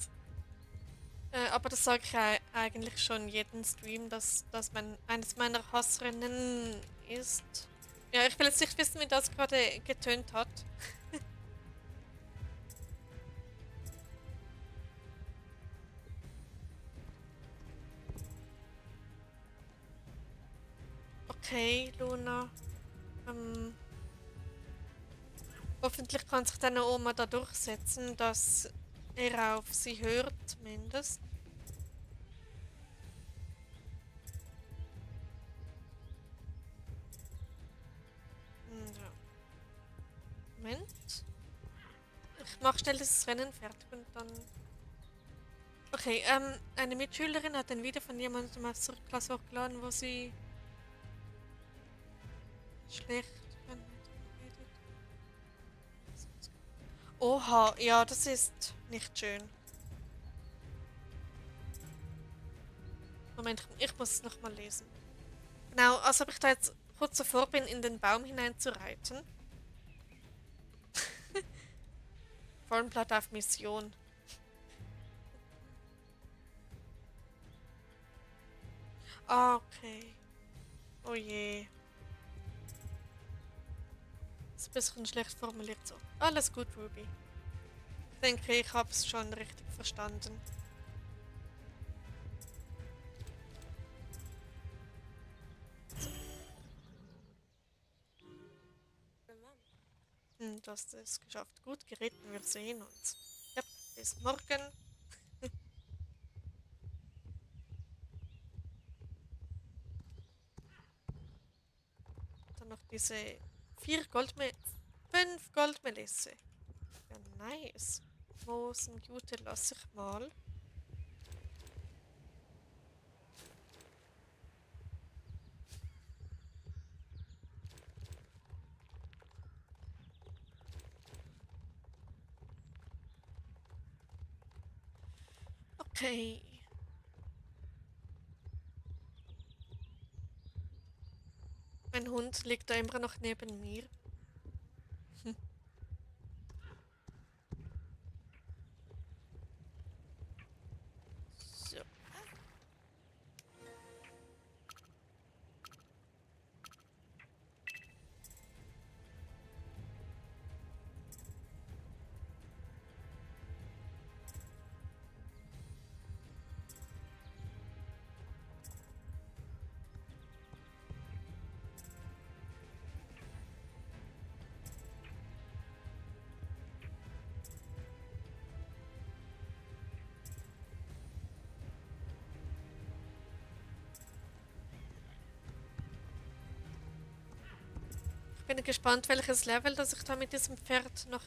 Aber das sage ich eigentlich schon jeden Stream, dass eines meiner Hassrennen ist. Ja, ich will jetzt nicht wissen, wie das gerade getönt hat. Okay, Luna. Ähm, hoffentlich kann sich deine Oma da durchsetzen, dass er auf sie hört, zumindest. Ja. Moment. Ich mach schnell das Rennen fertig und dann. Okay, eine Mitschülerin hat ein Video von jemandem aus der Klasse hochgeladen, wo sie schlecht redet. Oha, ja, das ist nicht schön. Moment, ich muss es nochmal lesen. Genau, als ob ich da jetzt kurz davor bin, in den Baum hineinzureiten. Vollenblatt auf Mission. Ah, okay. Oh je. Das ist ein bisschen schlecht formuliert so. Alles gut, Ruby. Ich denke, ich habe es schon richtig verstanden. Du hast es geschafft. Gut geritten, wir sehen uns. Ja, bis morgen. Dann noch diese 5 Goldmelisse. Ja, nice. Moosengute lasse ich mal. Okay. Mein Hund liegt da immer noch neben mir. So. Ich bin gespannt, welches Level das ich da mit diesem Pferd noch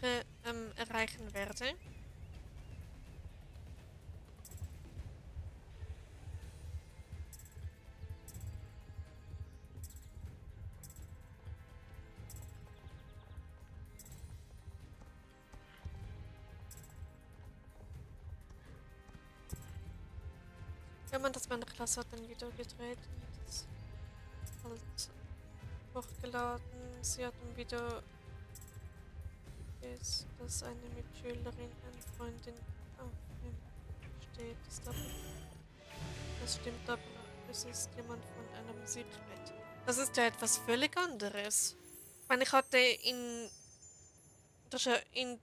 erreichen werde. Jemand aus meiner Klasse hat ein Video gedreht und das halt hochgeladen. Sie hat ein Video, dass eine Mitschülerin, eine Freundin auf ihm steht. Das stimmt, aber es ist jemand von einer Musikband. Das ist ja etwas völlig anderes. Ich meine, ich hatte in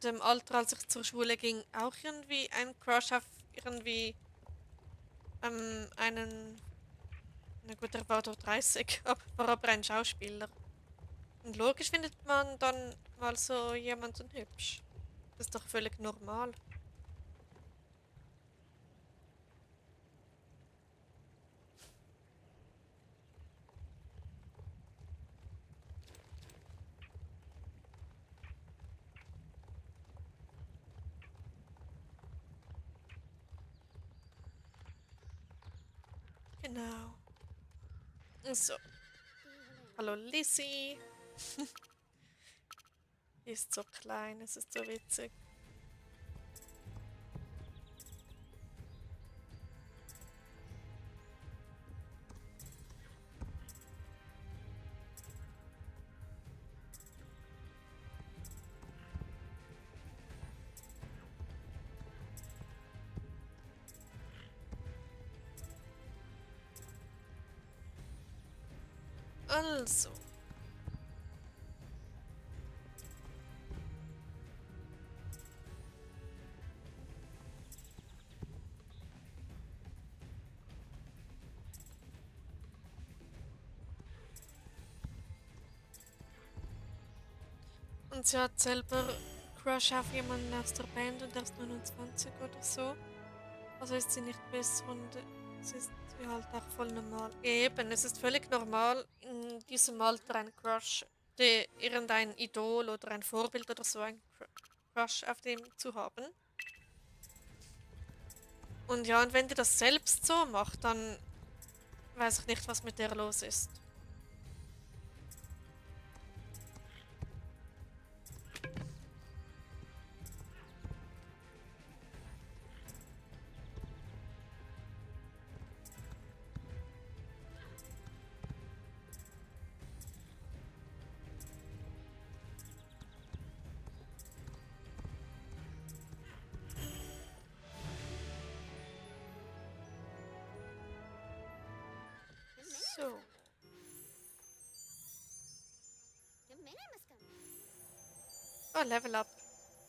dem Alter, als ich zur Schule ging, auch irgendwie einen Crush auf irgendwie einen. Na gut, er war doch 30, aber war aber ein Schauspieler. Und logisch findet man dann mal so jemanden hübsch. Das ist doch völlig normal. Genau. So. Hallo Lissy. Die ist so klein, es ist so witzig. Also. Und sie hat selber Crush auf jemanden aus der Band und er ist 29 oder so. Also ist sie nicht besser und es ist ja halt auch voll normal. Eben, es ist völlig normal, in diesem Alter einen Crush, irgendein Idol oder ein Vorbild oder so, ein Crush auf dem zu haben. Und ja, und wenn die das selbst so macht, dann weiß ich nicht, was mit der los ist. So. Oh, Level Up.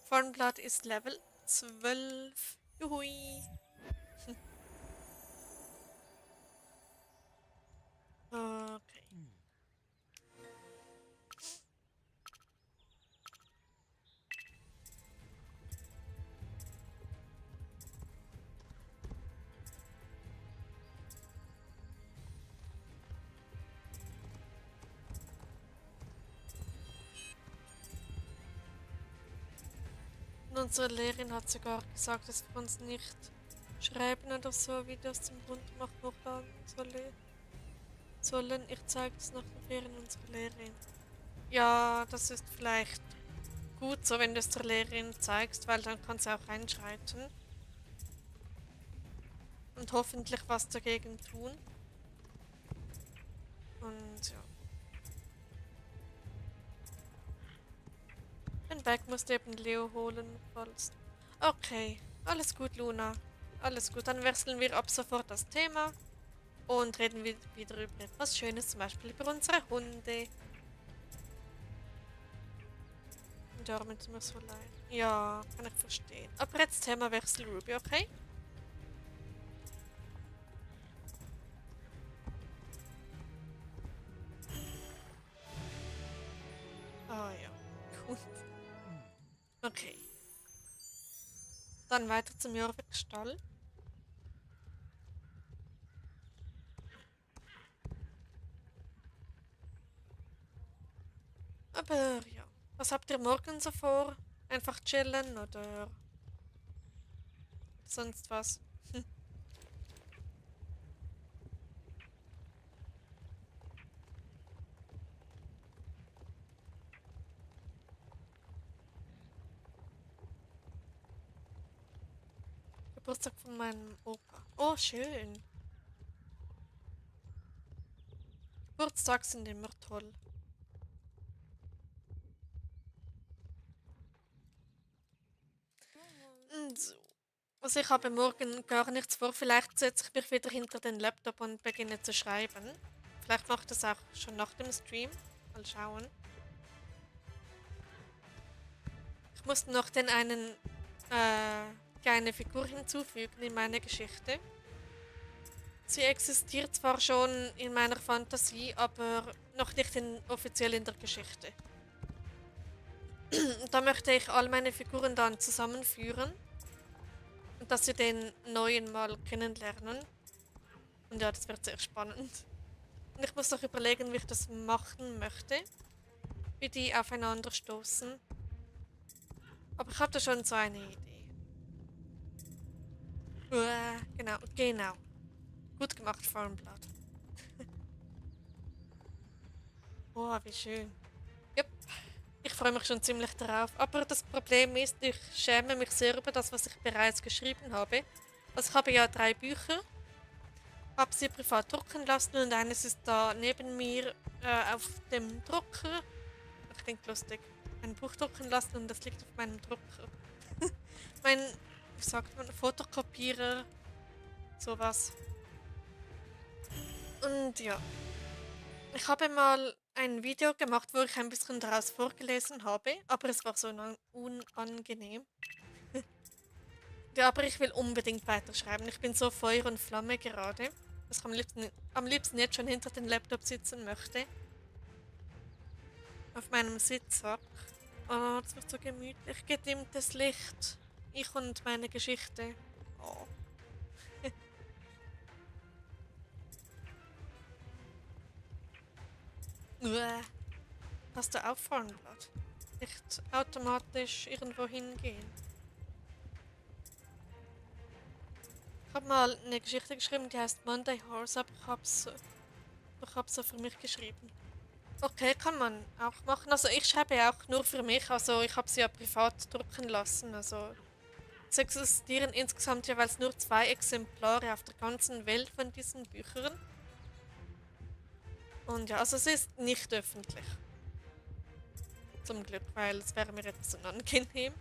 Formblatt ist Level 12. Juhui. Okay. Und unsere Lehrerin hat sogar gesagt, dass wir uns nicht schreiben oder so Videos zum Rundmachen hochladen sollen. Ich zeige es nach den Ferien unserer Lehrerin. Ja, das ist vielleicht gut so, wenn du es der Lehrerin zeigst, weil dann kann sie auch einschreiten und hoffentlich was dagegen tun. Und ja. Den Bag musst du eben Leo holen, falls. Okay, alles gut, Luna. Alles gut, dann wechseln wir ab sofort das Thema und reden wir wieder über etwas Schönes, zum Beispiel über unsere Hunde. Und darum ist mir so leid. Ja, kann ich verstehen. Aber jetzt Themawechsel, Ruby, okay? Ah ja, gut. Okay. Dann weiter zum Jorvik-Stall. Aber ja, was habt ihr morgen so vor? Einfach chillen oder sonst was? Geburtstag von meinem Opa. Oh, schön. Geburtstage sind immer toll. So. Also ich habe morgen gar nichts vor. Vielleicht setze ich mich wieder hinter den Laptop und beginne zu schreiben. Vielleicht mache ich das auch schon nach dem Stream. Mal schauen. Ich muss noch den einen kleine Figur hinzufügen in meine Geschichte. Sie existiert zwar schon in meiner Fantasie, aber noch nicht offiziell in der Geschichte. Da möchte ich all meine Figuren dann zusammenführen und dass sie den neuen mal kennenlernen. Und ja, das wird sehr spannend. Und ich muss noch überlegen, wie ich das machen möchte, wie die aufeinander stoßen. Aber ich habe da schon so eine Idee. Genau. Gut gemacht, Farmblatt. Oh, wie schön. Yep. Ich freue mich schon ziemlich darauf. Aber das Problem ist, ich schäme mich sehr über das, was ich bereits geschrieben habe. Also ich habe ja 3 Bücher, habe sie privat drucken lassen und eines ist da neben mir auf dem Drucker. Das klingt lustig. Ein Buch drucken lassen und das liegt auf meinem Drucker. Mein, wie sagt man, Fotokopierer, sowas. Und ja. Ich habe mal ein Video gemacht, wo ich ein bisschen daraus vorgelesen habe, aber es war so unangenehm. Ja, aber ich will unbedingt weiterschreiben. Ich bin so Feuer und Flamme gerade, dass ich am liebsten jetzt schon hinter den Laptop sitzen möchte. Auf meinem Sitzsack. Oh, das wird so gemütlich. Gedimmtes Licht. Ich und meine Geschichte. Oh. Uäh. Hast du auffallen Blatt? Nicht automatisch irgendwo hingehen. Ich habe mal eine Geschichte geschrieben, die heißt Monday Horse, aber ich hab's so für mich geschrieben. Okay, kann man auch machen. Also ich schreibe ja auch nur für mich, also ich habe sie ja privat drucken lassen. Also es existieren insgesamt jeweils nur 2 Exemplare auf der ganzen Welt von diesen Büchern. Und ja, also es ist nicht öffentlich. Zum Glück, weil es wäre mir etwas unangenehm.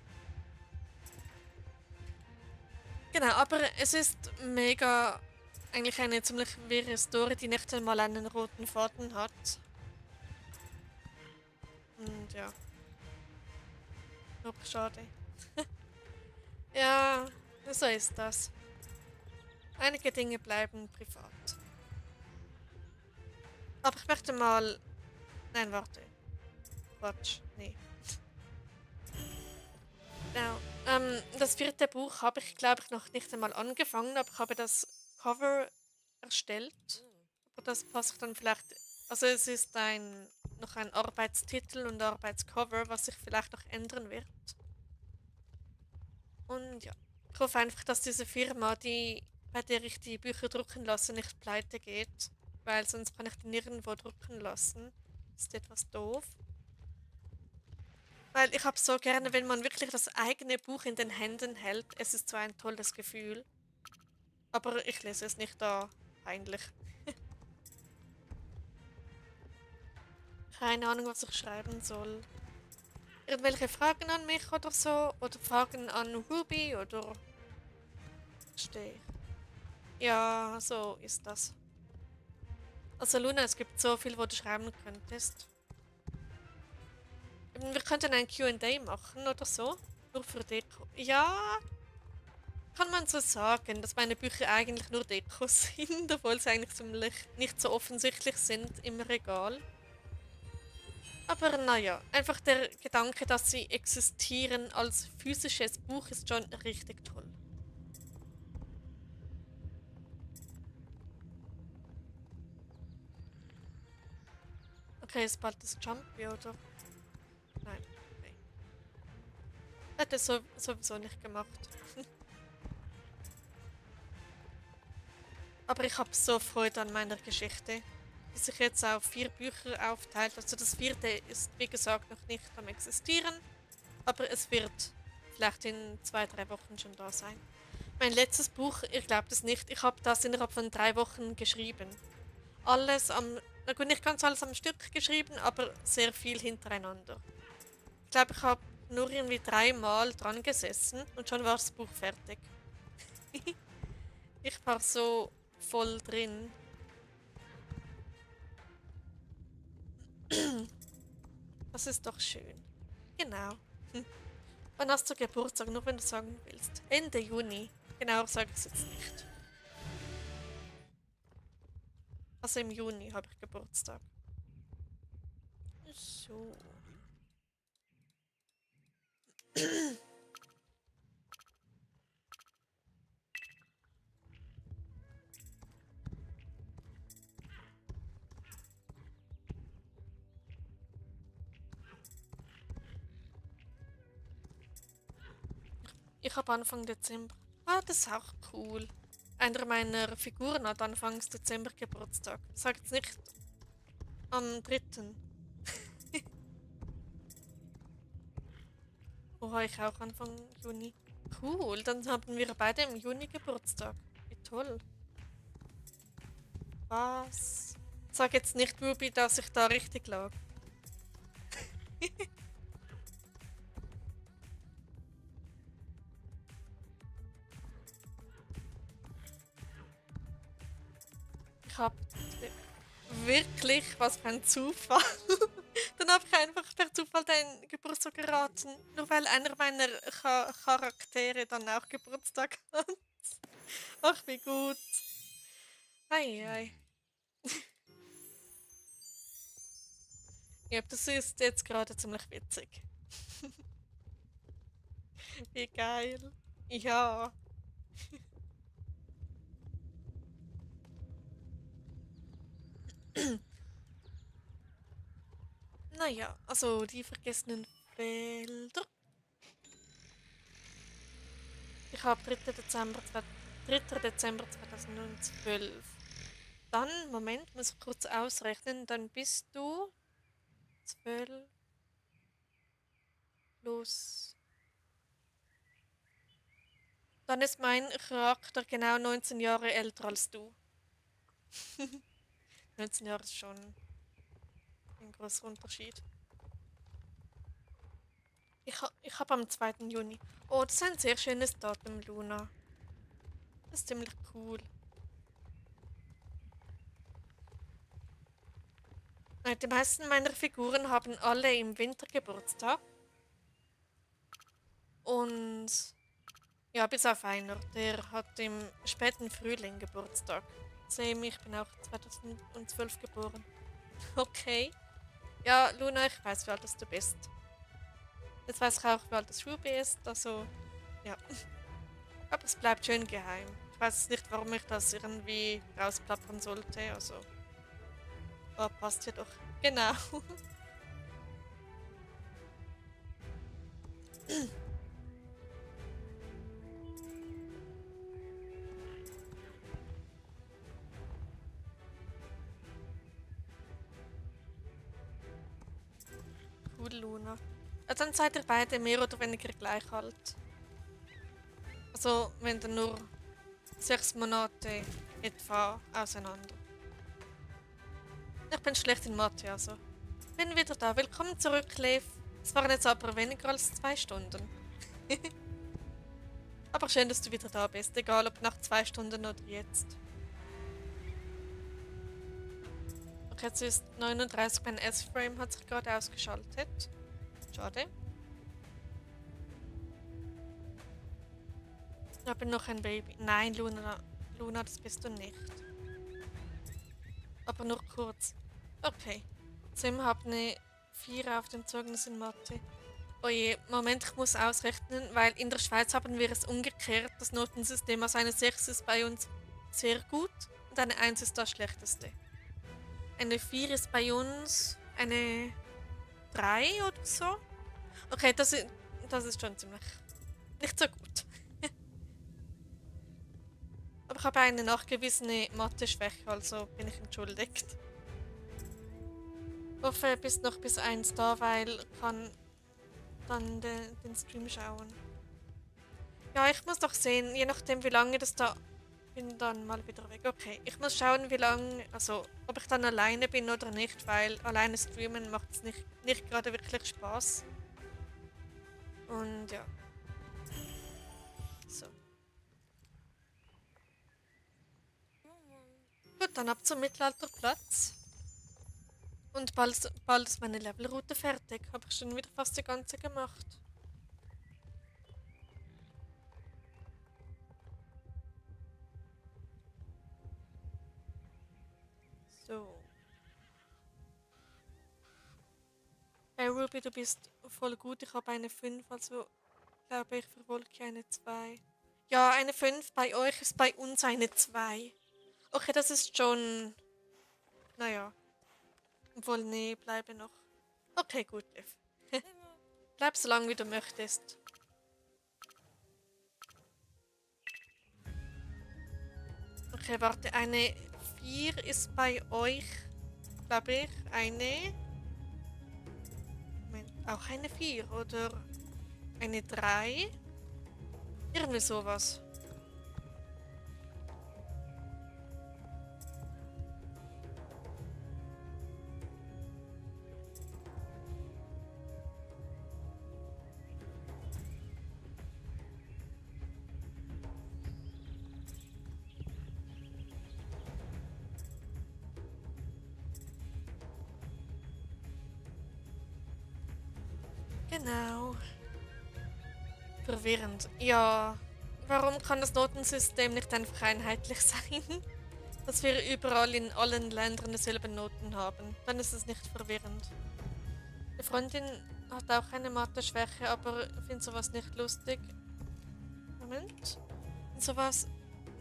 Genau, aber es ist mega, eigentlich eine ziemlich wirre Story, die nicht einmal einen roten Faden hat. Und ja, auch schade. Ja, so ist das. Einige Dinge bleiben privat. Aber ich möchte mal. Nein, warte. Quatsch. Nee. Genau. Das vierte Buch habe ich, glaube ich, noch nicht einmal angefangen, aber ich habe das Cover erstellt. Aber das passt dann vielleicht. Also es ist noch ein Arbeitstitel und Arbeitscover, was sich vielleicht noch ändern wird. Und ja. Ich hoffe einfach, dass diese Firma, bei der ich die Bücher drucken lasse, nicht pleite geht. Weil sonst kann ich die nirgendwo drucken lassen. Ist etwas doof. Weil ich habe so gerne, wenn man wirklich das eigene Buch in den Händen hält. Es ist so ein tolles Gefühl. Aber ich lese es nicht da. Peinlich. Keine Ahnung, was ich schreiben soll. Irgendwelche Fragen an mich oder so? Oder Fragen an Ruby oder verstehe ich. Ja, so ist das. Also Luna, es gibt so viel, wo du schreiben könntest. Wir könnten ein Q&A machen oder so. Nur für Deko. Ja, kann man so sagen, dass meine Bücher eigentlich nur Deko sind, obwohl sie eigentlich ziemlich nicht so offensichtlich sind im Regal. Aber naja, einfach der Gedanke, dass sie existieren als physisches Buch, ist schon richtig toll. Okay, ist bald das Jumpy, oder? Nein, okay. Hätte es sowieso nicht gemacht. Aber ich habe so Freude an meiner Geschichte, die sich jetzt auf 4 Bücher aufteilt. Also das vierte ist, wie gesagt, noch nicht am Existieren, aber es wird vielleicht in 2, 3 Wochen schon da sein. Mein letztes Buch, ich glaube das nicht, ich habe das innerhalb von 3 Wochen geschrieben. Na gut, nicht ganz alles am Stück geschrieben, aber sehr viel hintereinander. Ich glaube, ich habe nur irgendwie 3 Mal dran gesessen und schon war das Buch fertig. Ich war so voll drin. Das ist doch schön. Genau. Wann hast du Geburtstag? Nur wenn du sagen willst. Ende Juni. Genau, sage ich es jetzt nicht. Also im Juni habe ich Geburtstag. So. Ich habe Anfang Dezember. Ah, das ist auch cool. Einer meiner Figuren hat Anfang Dezember Geburtstag. Sagt es nicht am 3. Oha, ich auch Anfang Juni. Cool, dann haben wir beide im Juni Geburtstag. Wie toll. Was? Sag jetzt nicht, Ruby, dass ich da richtig lag. Ich hab. Wirklich, was für ein Zufall. Dann habe ich einfach per Zufall deinen Geburtstag geraten. Nur weil einer meiner Charaktere dann auch Geburtstag hat. Ach, wie gut. Ei, ei. Ja, das ist jetzt gerade ziemlich witzig. Wie geil. Ja. Naja, also die vergessenen Felder. Ich habe 3. Dezember 2012. Dann, Moment, muss ich kurz ausrechnen. Dann bist du 12 plus. Dann ist mein Charakter genau 19 Jahre älter als du. 19 Jahre ist schon ein großer Unterschied. Ich habe am 2. Juni. Oh, das ist ein sehr schönes Datum, Luna. Das ist ziemlich cool. Die meisten meiner Figuren haben alle im Winter Geburtstag. Und ja, bis auf einer. Der hat im späten Frühling Geburtstag. Same, ich bin auch 2012 geboren. Okay. Ja, Luna, ich weiß, wie alt du bist. Jetzt weiß ich auch, wie alt das Ruby ist. Also, ja. Aber es bleibt schön geheim. Ich weiß nicht, warum ich das irgendwie rausplappern sollte. Also, oh, passt ja doch. Genau. Cool, Luna. Dann seid ihr beide mehr oder weniger gleich alt. Also, wenn ihr nur 6 Monate etwa auseinander. Ich bin schlecht in Mathe, also. Bin wieder da. Willkommen zurück, Lev. Es waren jetzt aber weniger als 2 Stunden. Aber schön, dass du wieder da bist, egal ob nach 2 Stunden oder jetzt. Okay, jetzt ist 39, mein S-Frame hat sich gerade ausgeschaltet. Schade. Ich habe noch ein Baby. Nein, Luna, Luna, das bist du nicht. Aber nur kurz. Okay. Sim hat eine 4 auf dem Zeugnis in Mathe. Oh je, Moment, ich muss ausrechnen, weil in der Schweiz haben wir es umgekehrt. Das Notensystem, also eine 6 ist bei uns sehr gut und eine 1 ist das schlechteste. Eine 4 ist bei uns eine 3 oder so. Okay, das ist schon ziemlich nicht so gut. Aber ich habe eine nachgewiesene Mathe-Schwäche, also bin ich entschuldigt. Ich hoffe, du bist noch bis 1 da, weil ich kann dann den Stream schauen. Ja, ich muss doch sehen, je nachdem wie lange das da... Bin dann mal wieder weg. Okay, ich muss schauen, wie lange... Also, ob ich dann alleine bin oder nicht, weil alleine streamen macht es nicht gerade wirklich Spaß. Und ja. So. Gut, dann ab zum Mittelalterplatz. Und bald ist meine Levelroute fertig. Habe ich schon wieder fast die ganze gemacht. So. Hey Ruby, du bist voll gut. Ich habe eine 5, also glaube ich für Wolke eine 2. Ja, eine 5 bei euch ist bei uns eine 2. Okay, das ist schon... Naja. Obwohl, nee, bleibe noch. Okay, gut, Liv. Bleib so lange, wie du möchtest. Okay, warte, eine 4 ist bei euch, glaube ich, eine... Moment, auch eine 4 oder eine 3? Irgendwie sowas. Genau. Verwirrend. Ja, warum kann das Notensystem nicht einfach einheitlich sein? Dass wir überall in allen Ländern dieselben Noten haben. Dann ist es nicht verwirrend. Eine Freundin hat auch eine Mathe-Schwäche, aber findet sowas nicht lustig. Moment. Sowas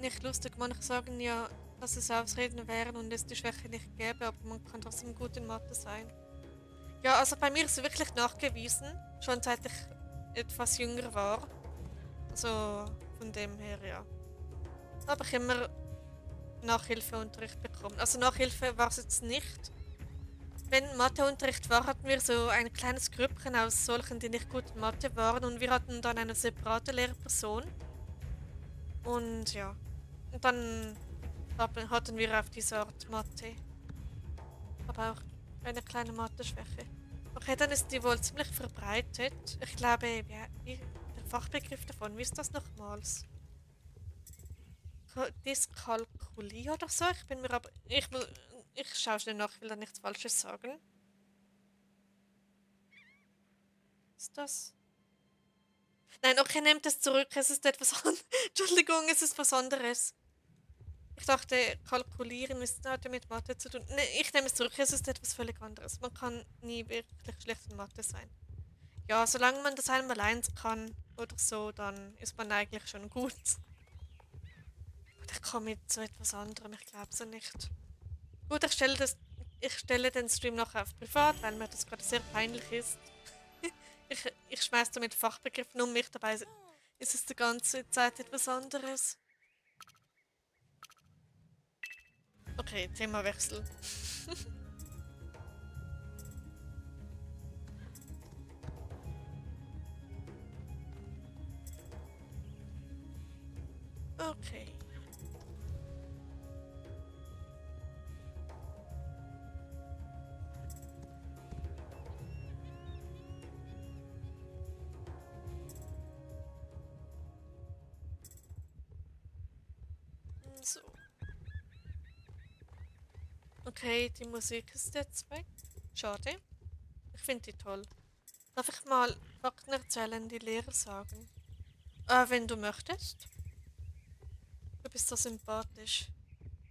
nicht lustig. Manche sagen ja, dass es Ausreden wären und es die Schwäche nicht gäbe, aber man kann trotzdem gut in Mathe sein. Ja, also bei mir ist es wirklich nachgewiesen, schon seit ich etwas jünger war. Also von dem her, ja. Habe ich immer Nachhilfeunterricht bekommen. Also Nachhilfe war es jetzt nicht. Wenn Matheunterricht war, hatten wir so ein kleines Grüppchen aus solchen, die nicht gut in Mathe waren und wir hatten dann eine separate Lehrperson. Und ja, und dann hatten wir auf diese Art Mathe, aber auch eine kleine Mathe-Schwäche. Okay, dann ist die wohl ziemlich verbreitet. Ich glaube, der Fachbegriff davon, wie ist das nochmals? Dyskalkulie oder so? Ich bin mir aber. Ich schaue schnell nach, ich will da nichts Falsches sagen. Ist das? Nein, okay, nehmt es zurück. Es ist etwas anderes. Entschuldigung, es ist was anderes. Ich dachte, kalkulieren hat ja mit Mathe zu tun. Nee, ich nehme es zurück. Es ist etwas völlig anderes. Man kann nie wirklich schlecht in Mathe sein. Ja, solange man das einmal eins kann oder so, dann ist man eigentlich schon gut. Und ich komme mit so etwas anderem, ich glaube es nicht. Gut, ich stelle den Stream noch auf privat, weil mir das gerade sehr peinlich ist. Ich schmeiß da mit Fachbegriffen um mich, dabei ist es die ganze Zeit etwas anderes. Okay, Themawechsel. Okay. So. Okay, die Musik ist jetzt weg. Schade. Ich finde die toll. Darf ich mal Fakten erzählen, die Lehrer sagen? Wenn du möchtest. Du bist so sympathisch.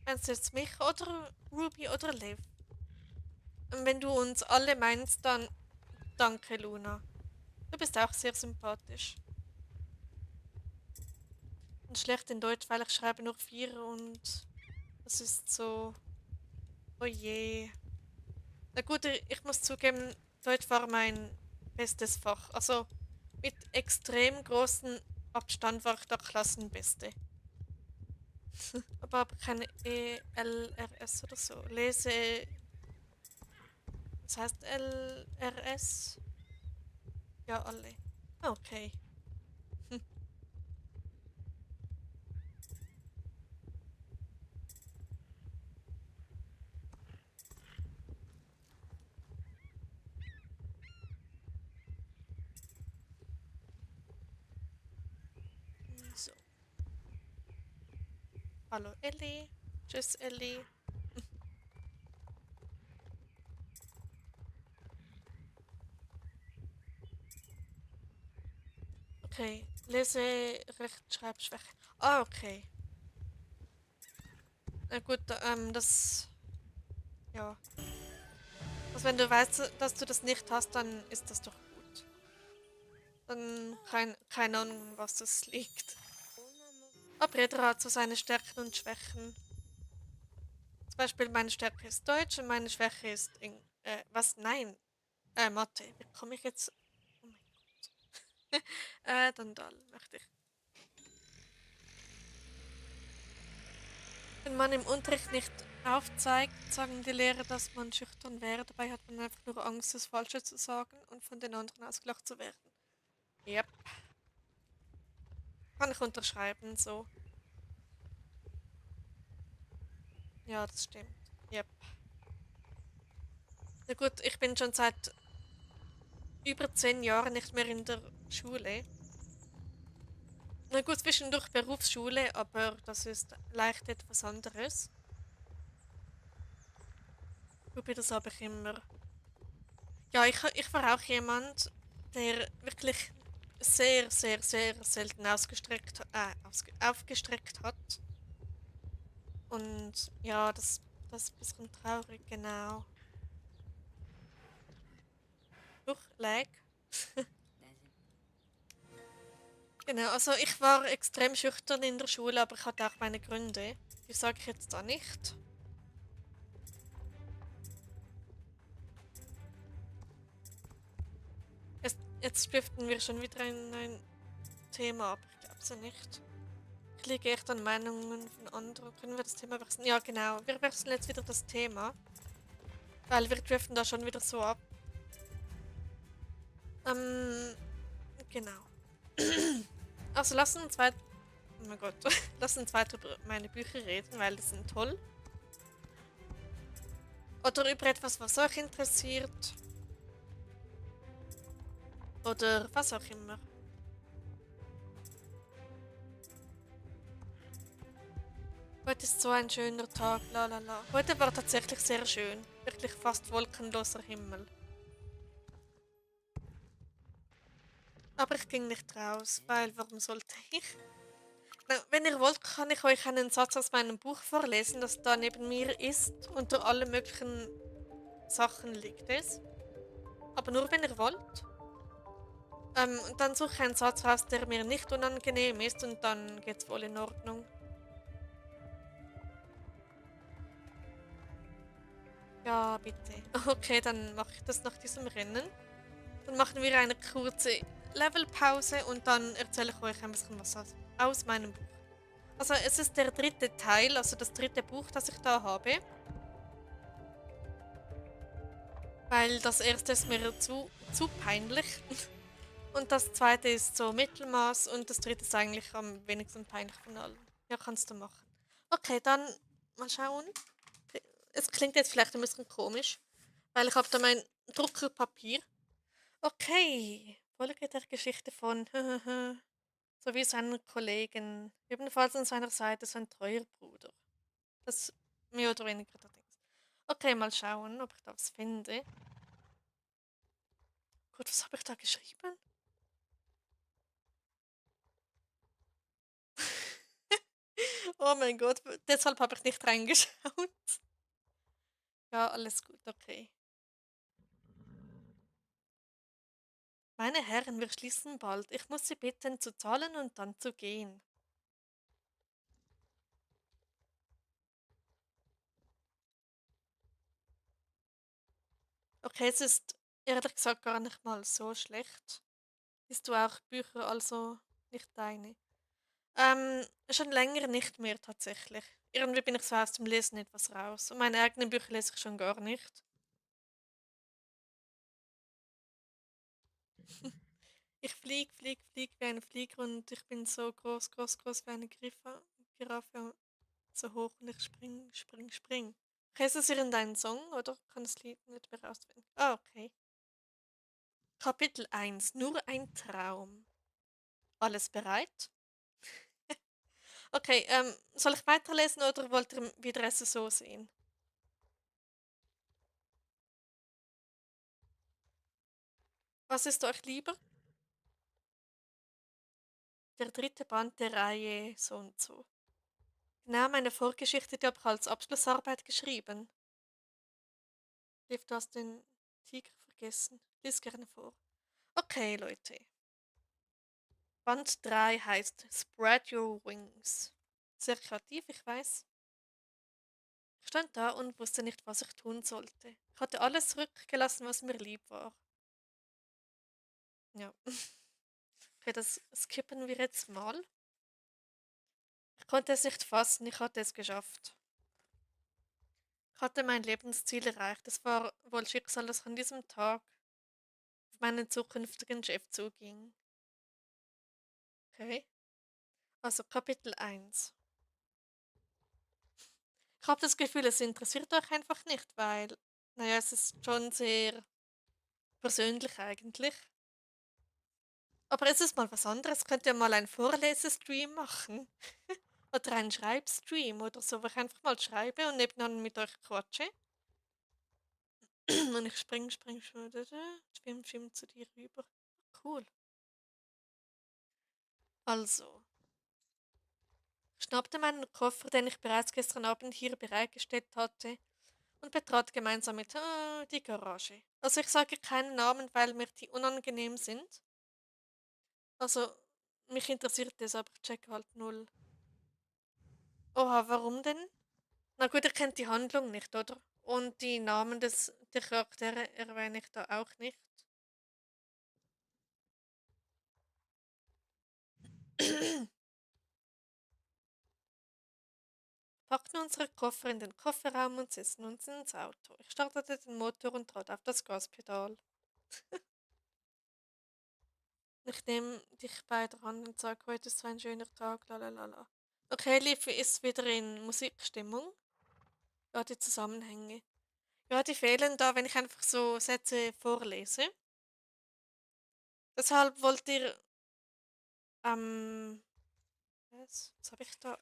Meinst du jetzt mich oder Ruby oder Liv? Und wenn du uns alle meinst, dann danke, Luna. Du bist auch sehr sympathisch. Und schlecht in Deutsch, weil ich schreibe nur 4 und das ist so. Oh je. Na gut, ich muss zugeben, Deutsch war mein bestes Fach. Also mit extrem großem Abstand war ich der Klassenbeste. Aber kein ELRS oder so. Was heißt LRS? Ja, alle. Okay. Hm. So. Hallo Ellie. Tschüss Ellie. Okay. Rechtschreibschwäche. Ah, okay. Na gut, das. Ja. Also wenn du weißt, dass du das nicht hast, dann ist das doch gut. Dann keine Ahnung, was das liegt. Aber jeder hat so seine Stärken und Schwächen. Zum Beispiel meine Stärke ist Deutsch und meine Schwäche ist was? Nein. Mathe. Wie komme ich jetzt? Oh mein Gott. Dann da möchte ich. Wenn man im Unterricht nicht aufzeigt, sagen die Lehrer, dass man schüchtern wäre. Dabei hat man einfach nur Angst, das Falsche zu sagen und von den anderen ausgelacht zu werden. Yep. Kann ich unterschreiben, so. Ja, das stimmt. Yep. Na gut, ich bin schon seit über 10 Jahren nicht mehr in der Schule. Na gut, zwischendurch Berufsschule, aber das ist leicht etwas anderes. Wobei, das habe ich immer. Ja, ich war auch jemand. der wirklich sehr, sehr, sehr selten aufgestreckt hat. Und ja, das ist ein bisschen traurig, genau. Lag. Genau, also ich war extrem schüchtern in der Schule, aber ich hatte auch meine Gründe. Die sage ich jetzt da nicht. Jetzt driften wir schon wieder in ein Thema ab. Ich glaube es ja nicht. Ich liege echt an Meinungen von anderen. Können wir das Thema wechseln? Ja, genau. Wir wechseln jetzt wieder das Thema. Weil wir driften da schon wieder so ab. Genau. Also lass uns weiter. Oh mein Gott. Lass uns weiter über meine Bücher reden, weil die sind toll. Oder über etwas, was euch interessiert. Oder was auch immer. Heute ist so ein schöner Tag, la la la. Heute war tatsächlich sehr schön. Wirklich fast wolkenloser Himmel. Aber ich ging nicht raus, weil warum sollte ich? Na, wenn ihr wollt, kann ich euch einen Satz aus meinem Buch vorlesen, das da neben mir ist. Unter allen möglichen Sachen liegt es. Aber nur wenn ihr wollt. Und dann suche ich einen Satz raus, der mir nicht unangenehm ist und dann geht's wohl in Ordnung. Ja, bitte. Okay, dann mache ich das nach diesem Rennen. Dann machen wir eine kurze Levelpause und dann erzähle ich euch ein bisschen was aus meinem Buch. Also es ist der dritte Teil, also das dritte Buch, das ich da habe. Weil das erste ist mir zu peinlich. Und das zweite ist so Mittelmaß und das dritte ist eigentlich am wenigsten peinlich von allen. Ja, kannst du machen. Okay, dann mal schauen. Es klingt jetzt vielleicht ein bisschen komisch, weil ich habe da mein Druckerpapier. Okay, Folge der Geschichte von sowie seinen Kollegen, ebenfalls an seiner Seite sein treuer Bruder. Das mehr oder weniger der Ding. Okay, mal schauen, ob ich da was finde. Gut, was habe ich da geschrieben? Oh mein Gott, deshalb habe ich nicht reingeschaut. Ja, alles gut, okay. Meine Herren, wir schließen bald. Ich muss Sie bitten, zu zahlen und dann zu gehen. Okay, es ist ehrlich gesagt gar nicht mal so schlecht. Liest du auch Bücher, also nicht deine? Schon länger nicht mehr tatsächlich. Irgendwie bin ich so aus dem Lesen etwas raus. Und meine eigenen Bücher lese ich schon gar nicht. Ich flieg wie ein Flieger und ich bin so groß, groß, groß wie eine Giraffe und so hoch und ich spring. Okay, ist das irgendein Song oder kann das Lied nicht mehr auswendig? Ah, okay. Kapitel 1. Nur ein Traum. Alles bereit? Okay, soll ich weiterlesen oder wollt ihr wieder es so sehen? Was ist euch lieber? Der dritte Band der Reihe so und so. Genau, meine Vorgeschichte, die habe ich als Abschlussarbeit geschrieben. Liv, du hast den Tiger vergessen. Lies gerne vor. Okay, Leute. Band 3 heißt Spread Your Wings. Sehr kreativ, ich weiß. Ich stand da und wusste nicht, was ich tun sollte. Ich hatte alles zurückgelassen, was mir lieb war. Ja. Okay, das skippen wir jetzt mal. Ich konnte es nicht fassen, ich hatte es geschafft. Ich hatte mein Lebensziel erreicht. Es war wohl Schicksal, dass an diesem Tag auf meinen zukünftigen Chef zuging. Okay. Also Kapitel 1. Ich habe das Gefühl, es interessiert euch einfach nicht, weil, naja, es ist schon sehr persönlich eigentlich. Aber es ist mal was anderes. Könnt ihr mal einen Vorlesestream machen? Oder einen Schreibstream oder so, wo ich einfach mal schreibe und nebenan mit euch quatsche. Und ich schwimm zu dir rüber. cool. Also, ich schnappte meinen Koffer, den ich bereits gestern Abend hier bereitgestellt hatte, und betrat gemeinsam mit die Garage. Also ich sage keinen Namen, weil mir die unangenehm sind. Also mich interessiert das, aber ich check halt null. Oha, warum denn? Na gut, ihr kennt die Handlung nicht, oder? Und die Namen der Charaktere erwähne ich da auch nicht. Packten unsere Koffer in den Kofferraum und setzten uns ins Auto. Ich startete den Motor und trat auf das Gaspedal. Ich nehme dich bei der Hand und sage, heute ist so ein schöner Tag, lalalala. Okay, Liv ist wieder in Musikstimmung. Ja, die Zusammenhänge. Ja, die fehlen da, wenn ich einfach so Sätze vorlese. Deshalb wollt ihr, was habe ich da?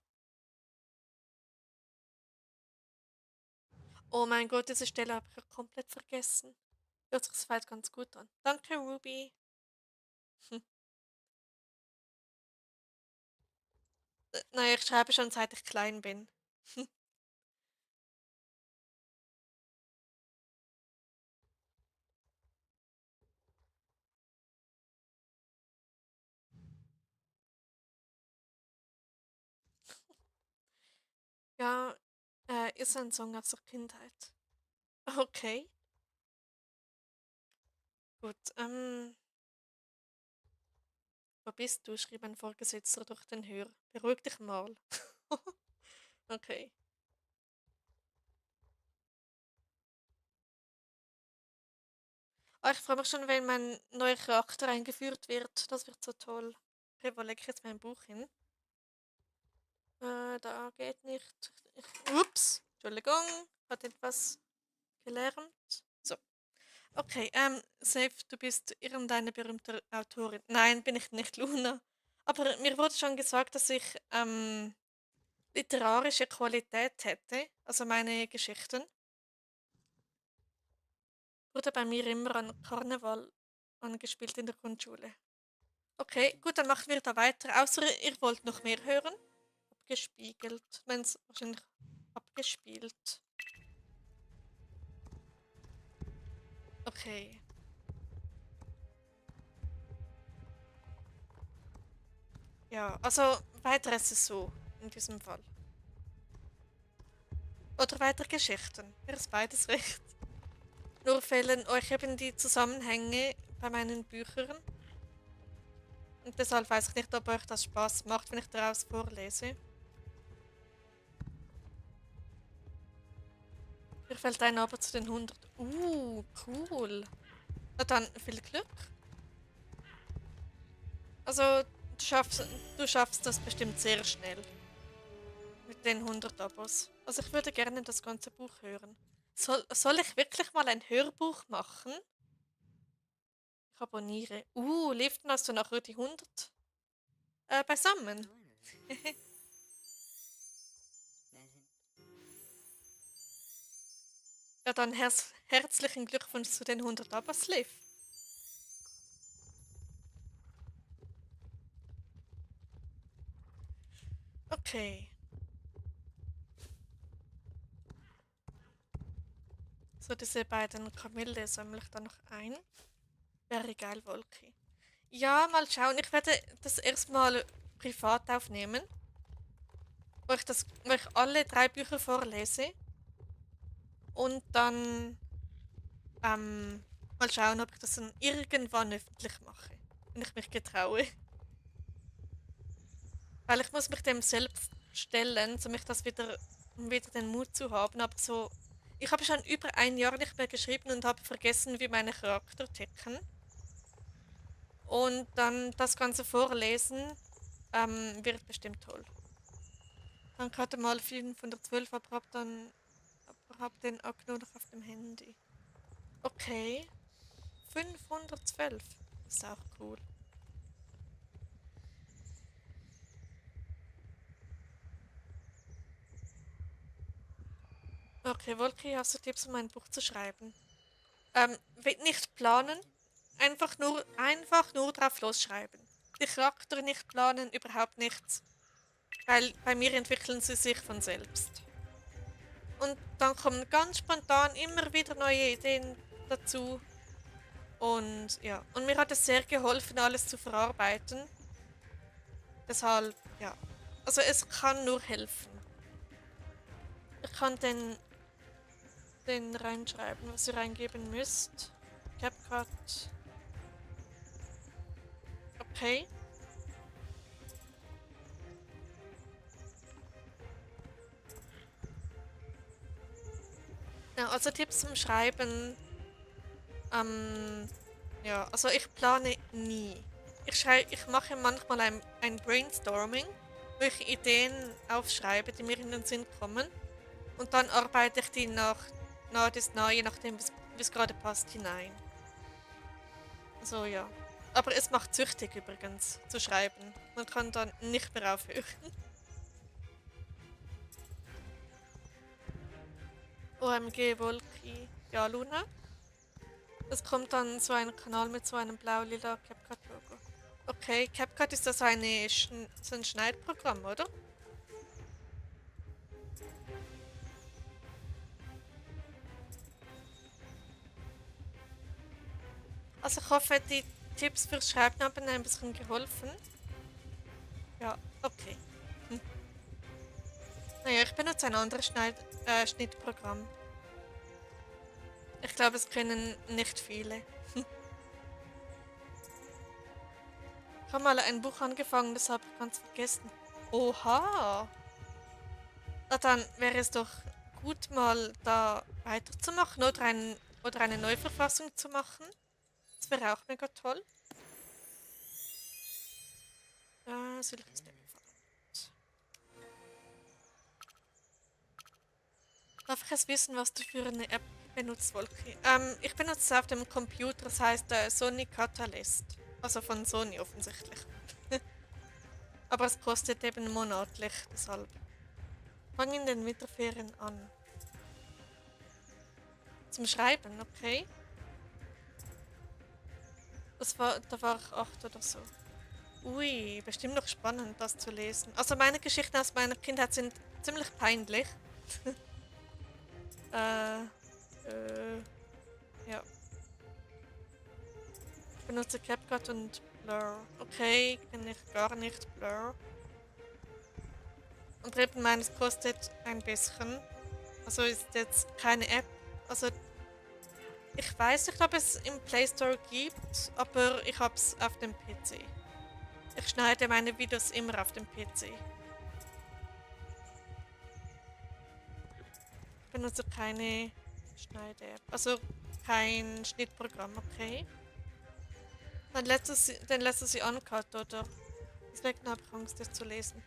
Oh mein Gott, diese Stelle habe ich ja komplett vergessen. Hört sich soweit ganz gut an. Danke, Ruby. Naja, ich schreibe schon seit ich klein bin. Ja, ist ein Song aus der Kindheit. Okay, gut. Wo bist du? Schrieb ein Vorgesetzter durch den Hörer. Beruhig dich mal. Okay. Ah, ich freue mich schon, wenn mein neuer Charakter eingeführt wird. Das wird so toll. Okay, wo lege ich jetzt mein Buch hin? Da geht nicht. Ups, Entschuldigung, hat etwas gelernt. So. Okay, Safe, du bist irgendeine berühmte Autorin. Nein, bin ich nicht, Luna. Aber mir wurde schon gesagt, dass ich literarische Qualität hätte. Also meine Geschichten. Wurde bei mir immer an Karneval angespielt in der Grundschule. Okay, gut, dann machen wir da weiter. Außer ihr wollt noch mehr hören. Abgespiegelt. Wenn es wahrscheinlich abgespielt. Okay. Ja, also weiter ist es so in diesem Fall. Oder weiter Geschichten. Mir ist beides recht. Nur fehlen euch eben die Zusammenhänge bei meinen Büchern. Und deshalb weiß ich nicht, ob euch das Spaß macht, wenn ich daraus vorlese. Mir fällt ein aber zu den 100. Cool. Na dann, viel Glück. Also, du schaffst das bestimmt sehr schnell. Mit den 100 Abos. Also, ich würde gerne das ganze Buch hören. Soll ich wirklich mal ein Hörbuch machen? Ich abonniere. Liften hast du nachher die 100 beisammen. Ja, dann herzlichen Glückwunsch zu den 100 Abos, Liv. Okay. So, diese beiden Kamille sammle ich dann noch ein. Wäre geil, Wolki. Ja, mal schauen. Ich werde das erstmal privat aufnehmen, wo ich alle drei Bücher vorlese und dann mal schauen, ob ich das dann irgendwann öffentlich mache, wenn ich mich getraue. Weil ich muss mich dem selbst stellen, um wieder den Mut zu haben. Aber so, ich habe schon über ein Jahr nicht mehr geschrieben und habe vergessen, wie meine Charakter ticken. Und dann das Ganze vorlesen, wird bestimmt toll. Dann gerade mal 512, aber hab den auch nur noch auf dem Handy. Okay, 512. Ist auch cool. Okay, Wolki, hast du Tipps, um ein Buch zu schreiben? Nicht planen. einfach nur drauf losschreiben. Die Charaktere nicht planen, überhaupt nichts. Weil bei mir entwickeln sie sich von selbst. Und dann kommen ganz spontan immer wieder neue Ideen dazu. Und ja, und mir hat es sehr geholfen, alles zu verarbeiten. Deshalb, ja. Also es kann nur helfen. Ich kann den reinschreiben, was ihr reingeben müsst. CapCut. Okay. Ja, also Tipps zum Schreiben. Ähm, ja, also ich plane nie. Ich mache manchmal ein Brainstorming, wo ich Ideen aufschreibe, die mir in den Sinn kommen. Und dann arbeite ich die nach des nah, je nachdem, wie es gerade passt, hinein. Also ja. Aber es macht süchtig übrigens, zu schreiben. Man kann dann nicht mehr aufhören. OMG Wolki. Ja, Luna. Es kommt dann so ein Kanal mit so einem blau-lila CapCut-Logo. Okay, CapCut ist das so ein Schneidprogramm, oder? Also ich hoffe, die Tipps fürs Schreiben haben ein bisschen geholfen. Ja, okay. Hm. Naja, ich benutze ein anderes Schnittprogramm. Ich glaube, es können nicht viele. Ich habe mal ein Buch angefangen, das habe ich ganz vergessen. Oha! Na dann wäre es doch gut, mal da weiterzumachen oder eine Neuverfassung zu machen. Das wäre auch mega toll. Silvester. Darf ich jetzt wissen, was du für eine App benutzt, Wolki? Ich benutze es auf dem Computer, das heißt Sony Catalyst. Also von Sony offensichtlich. Aber es kostet eben monatlich, deshalb. Fang in den Winterferien an. Zum Schreiben, okay? Da war ich 8 oder so. Ui, bestimmt noch spannend, das zu lesen. Also meine Geschichten aus meiner Kindheit sind ziemlich peinlich. äh, ja. Ich benutze CapCut und Blur. Okay, kenne ich gar nicht Blur. Und eben meines kostet ein bisschen. Also ist jetzt keine App. Also ich weiß nicht, ob es im Play Store gibt, aber ich habe es auf dem PC. Ich schneide meine Videos immer auf dem PC. Ich benutze keine Schneide-App. Also kein Schnittprogramm, okay. Dann lässt es sie uncut, oder? Deswegen habe ich Angst, das zu lesen.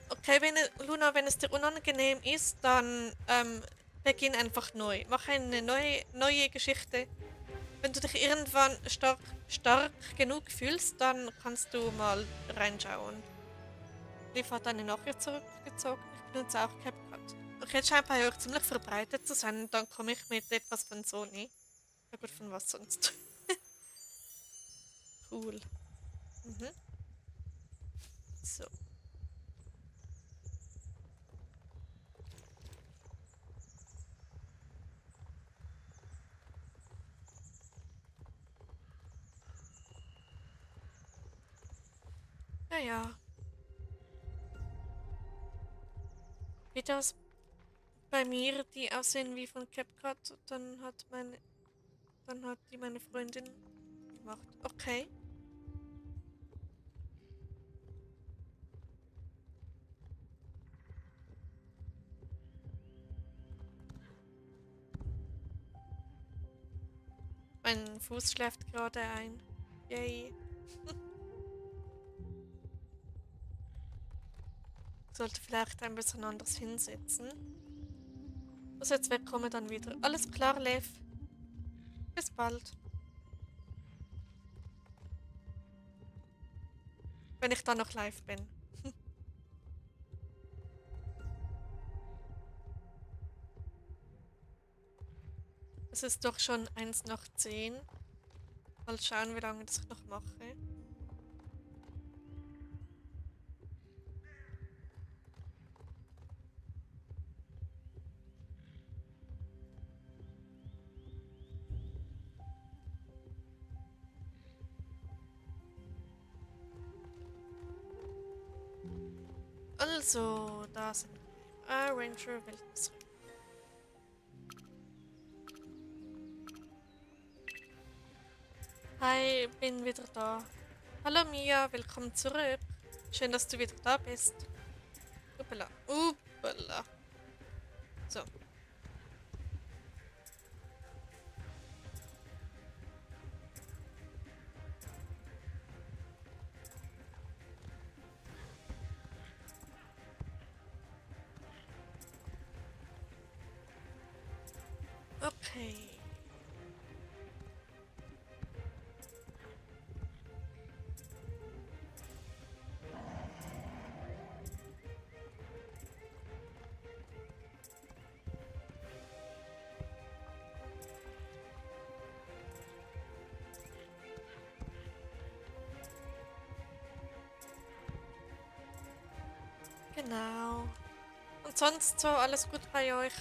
Okay, Luna, wenn es dir unangenehm ist, dann beginn einfach neu. Mach eine neue Geschichte. Wenn du dich irgendwann stark genug fühlst, dann kannst du mal reinschauen. Liv hat eine Nachricht zurückgezogen. Ich benutze auch CapCut. Okay, jetzt scheint bei euch ziemlich verbreitet zu sein. Dann komme ich mit etwas von Sony. Ja gut, von was sonst? Cool. Mhm. So. Ja, ja. Videos bei mir, die aussehen wie von CapCut, dann hat die meine Freundin gemacht. Okay. Mein Fuß schläft gerade ein. Yay. Ich sollte vielleicht ein bisschen anders hinsetzen. Muss jetzt wegkommen, dann wieder. Alles klar, Lev. Bis bald. Wenn ich dann noch live bin. Es ist doch schon 1 nach 10. Mal schauen, wie lange das ich noch mache. Also, da sind wir. Ranger Wildnis. Hi, bin wieder da. Hallo Mia, willkommen zurück. Schön, dass du wieder da bist. Uppala, uppala. So, okay. Genau. Und sonst so alles gut bei euch?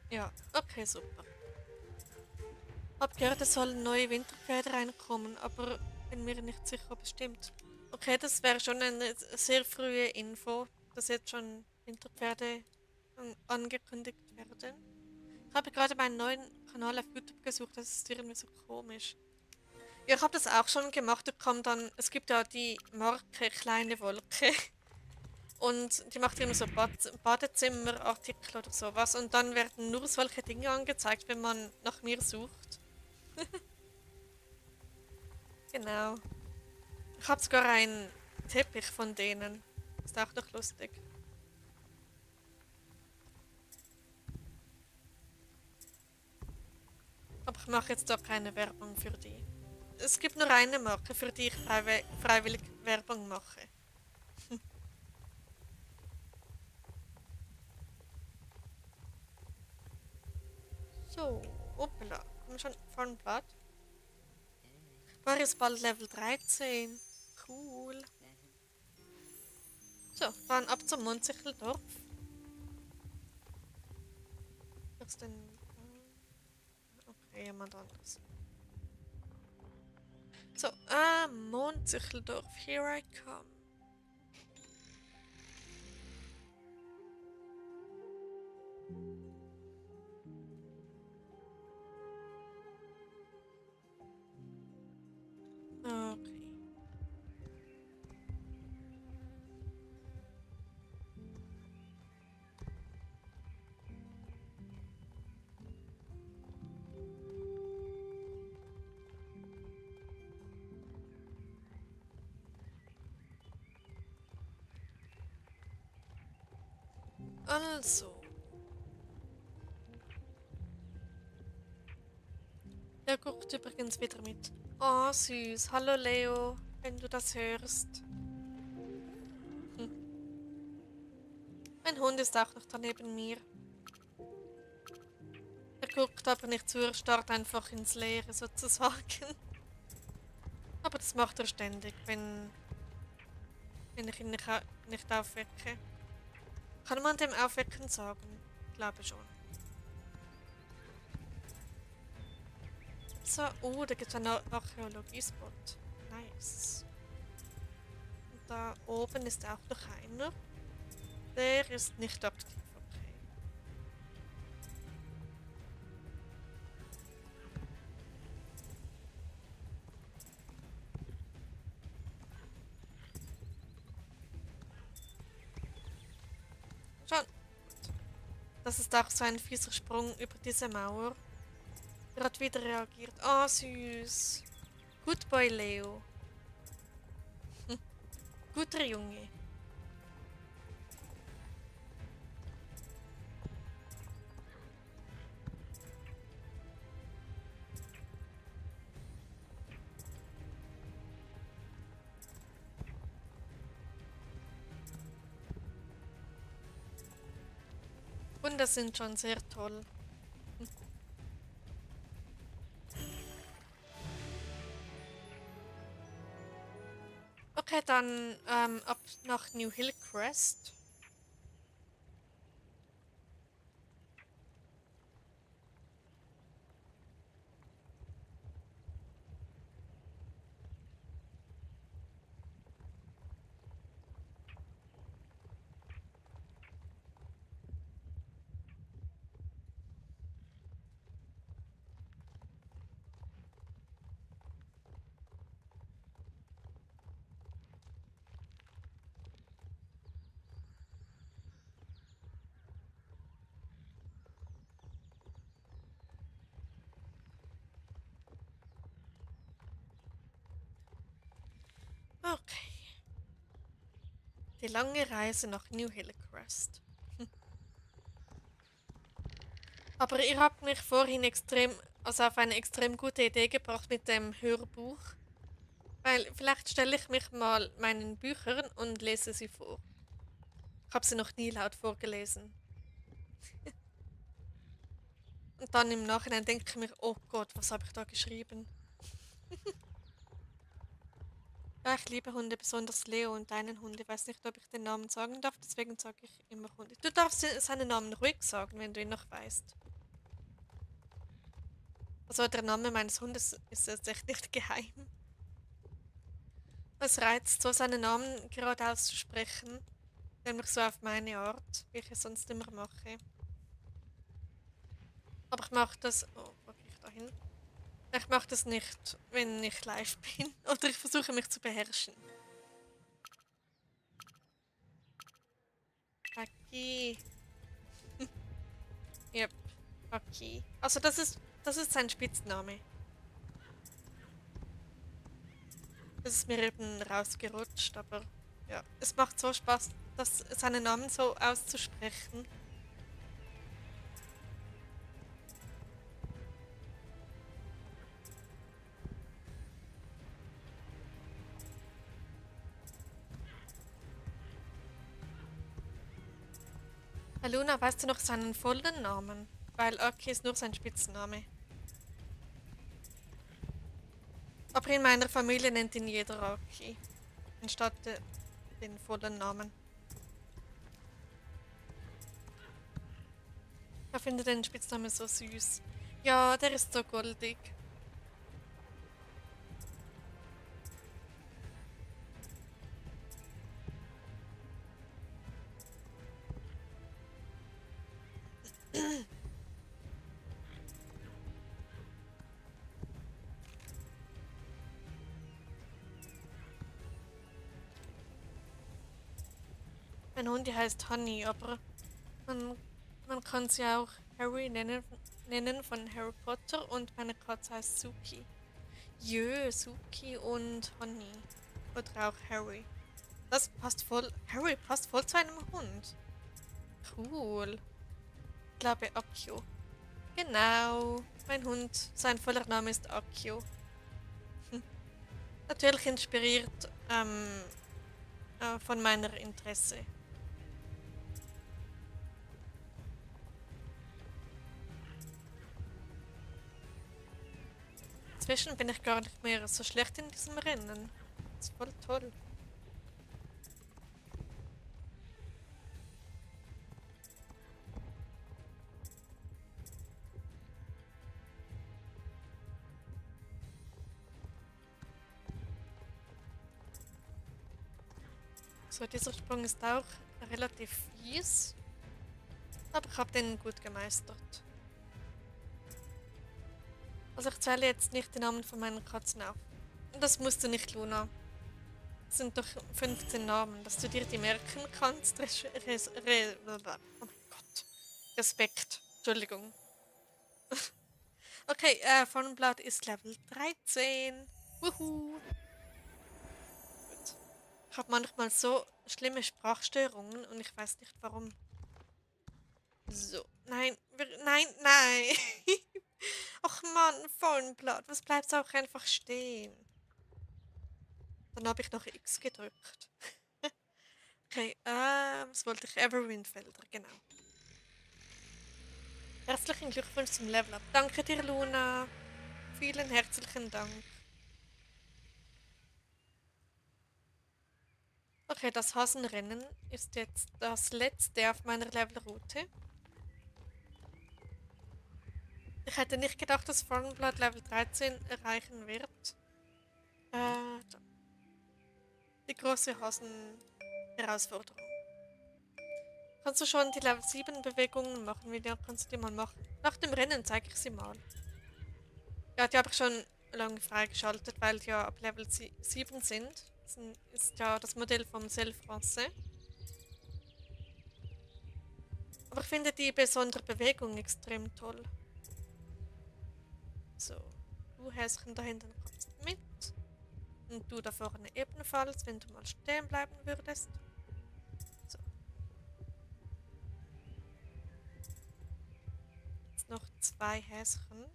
Ja, okay, super. Hab gehört, es sollen neue Winterpferde reinkommen, aber bin mir nicht sicher, ob es stimmt. Okay, das wäre schon eine sehr frühe Info, dass jetzt schon Winterpferde angekündigt werden. Ich habe gerade meinen neuen Kanal auf YouTube gesucht, das ist irgendwie so komisch. Ja, ich habe das auch schon gemacht. Da kommt dann, es gibt ja die Marke Kleine Wolke und die macht immer so Badezimmerartikel oder sowas und dann werden nur solche Dinge angezeigt, wenn man nach mir sucht. Genau. Ich habe sogar einen Teppich von denen. Ist auch noch lustig. Aber ich mache jetzt da keine Werbung für die. Es gibt nur eine Marke, für die ich freiwillig Werbung mache. So, hoppla. Komm schon von Blatt. War jetzt bald Level 13. Cool. So, dann ab zum Mondsichteldorf. Was denn? Okay, jemand anderes. So, Mondsichteldorf. Here I come. Okay. Also. Der guckt übrigens wieder mit. Oh, süß. Hallo Leo, wenn du das hörst. Hm. Mein Hund ist auch noch da neben mir. Er guckt aber nicht zu, er starrt einfach ins Leere sozusagen. Aber das macht er ständig, wenn ich ihn nicht aufwecke. Kann man dem Aufwecken sagen? Ich glaube schon. So, oh, da gibt es einen Archäologiespot. Nice. Und da oben ist auch noch einer. Der ist nicht aktiv, okay. Schon. Das ist auch so ein fieser Sprung über diese Mauer. Er hat wieder reagiert. Ah, süß. Good boy, Leo. Hm. Guter Junge. Hunde sind schon sehr toll. Okay, dann ab nach New Hillcrest. Okay. Die lange Reise nach New Hillcrest. Aber ihr habt mich vorhin also auf eine extrem gute Idee gebracht mit dem Hörbuch. Weil vielleicht stelle ich mich mal meinen Büchern und lese sie vor. Ich habe sie noch nie laut vorgelesen. Und dann im Nachhinein denke ich mir, oh Gott, was habe ich da geschrieben? Ja, ich liebe Hunde, besonders Leo und deinen Hund. Ich weiß nicht, ob ich den Namen sagen darf, deswegen sage ich immer Hunde. Du darfst seinen Namen ruhig sagen, wenn du ihn noch weißt. Also der Name meines Hundes ist jetzt echt nicht geheim. Es reizt so, seinen Namen gerade auszusprechen, nämlich so auf meine Art, wie ich es sonst immer mache. Aber ich mache das. Oh, wo gehe ich da hin? Ich mache das nicht, wenn ich live bin. Oder ich versuche mich zu beherrschen. Aki. Yep, Aki. Also das ist sein Spitzname. Das ist mir eben rausgerutscht, aber ja, es macht so Spaß, seinen Namen so auszusprechen. Luna, weißt du noch seinen vollen Namen? Weil Aki ist nur sein Spitzname. Aber in meiner Familie nennt ihn jeder Aki. Anstatt den vollen Namen. Ich finde den Spitznamen so süß. Ja, der ist so goldig. Mein Hund, die heißt Honey, aber man, man kann sie auch Harry nennen von Harry Potter und meine Katze heißt Suki. Jö, Suki und Honey. Oder auch Harry. Das passt voll. Harry passt voll zu einem Hund. Cool. Ich glaube Akio. Genau. Mein Hund, sein voller Name ist Akio. Natürlich inspiriert von meiner Interesse. Inzwischen bin ich gar nicht mehr so schlecht in diesem Rennen. Das ist voll toll. So, dieser Sprung ist auch relativ fies, aber ich habe den gut gemeistert. Also ich zähle jetzt nicht die Namen von meinen Katzen auf. Und das musst du nicht, Luna. Es sind doch 15 Namen, dass du dir die merken kannst. Oh mein Gott. Respekt. Entschuldigung. Okay, Vonblatt ist Level 13. Wuhu. Gut. Ich habe manchmal so schlimme Sprachstörungen und ich weiß nicht warum. So. Nein, nein, nein. Ach Mann, Vonblatt. Was bleibt auch einfach stehen? Dann habe ich noch X gedrückt. Okay, was wollte ich? Everwindfelder, genau. Herzlichen Glückwunsch zum Level Up. Danke dir, Luna. Vielen herzlichen Dank. Okay, das Hasenrennen ist jetzt das letzte auf meiner Levelroute. Ich hätte nicht gedacht, dass Stormblood Level 13 erreichen wird. Die große Hasen-Herausforderung. Kannst du schon die Level 7 Bewegungen machen? Wie kannst du die mal machen? Nach dem Rennen zeige ich sie mal. Ja, die habe ich schon lange freigeschaltet, weil die ja ab Level 7 sind. Das ist ja das Modell vom Selfrancet. Aber ich finde die besondere Bewegung extrem toll. So, du Häschen da hinten kommst mit. Und du da vorne ebenfalls, wenn du mal stehen bleiben würdest. So. Jetzt noch 2 Häschen.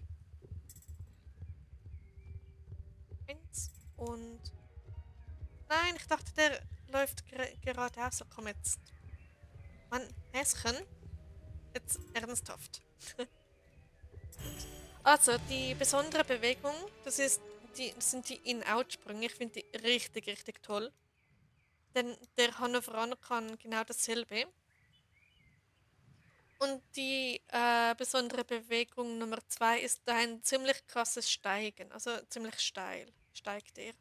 1 und... Nein, ich dachte, der läuft geradeaus. So, komm jetzt. Mann, Häschen. Jetzt ernsthaft. Also, die besondere Bewegung, das sind die In-Out-Sprünge. Ich finde die richtig, richtig toll. Denn der Hannoveraner kann genau dasselbe. Und die besondere Bewegung Nummer 2 ist ein ziemlich krasses Steigen. Also ziemlich steil steigt er.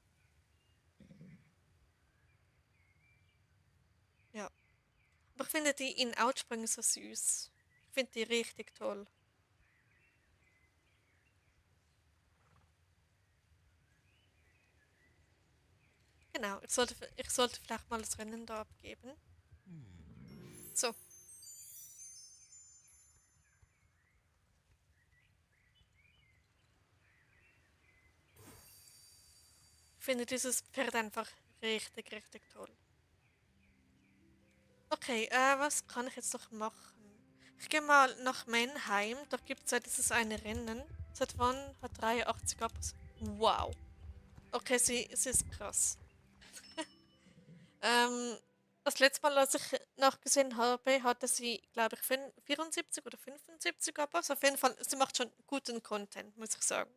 Ja. Aber ich finde die In-Out-Sprünge so süß. Ich finde die richtig toll. Genau, ich sollte vielleicht mal das Rennen da abgeben. So, ich finde dieses Pferd einfach richtig, richtig toll. Okay, was kann ich jetzt noch machen? Ich gehe mal nach Mannheim. Da gibt es ja dieses eine Rennen. Seit wann hat 83 Abos? Wow. Okay, sie ist krass. Ähm, das letzte Mal, als ich nachgesehen habe, hatte sie, glaube ich, 74 oder 75 Abos. Auf jeden Fall, sie macht schon guten Content, muss ich sagen.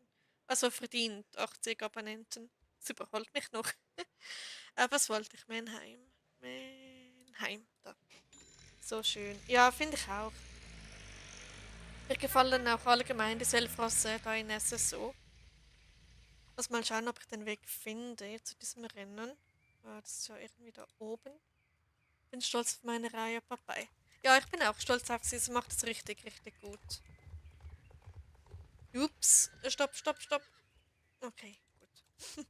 Also verdient 80 Abonnenten. Sie überholt mich noch. Was wollte ich? Mannheim. Mannheim, da. So schön. Ja, finde ich auch. Mir gefallen auch allgemein die Selfrosse da in SSO. Muss mal schauen, ob ich den Weg finde zu diesem Rennen. Das ist ja irgendwie da oben. Bin stolz auf meine Reihe Papay. Ja, ich bin auch stolz auf sie. Sie macht es richtig, richtig gut. Ups. Stopp, stopp, stopp. Okay, gut.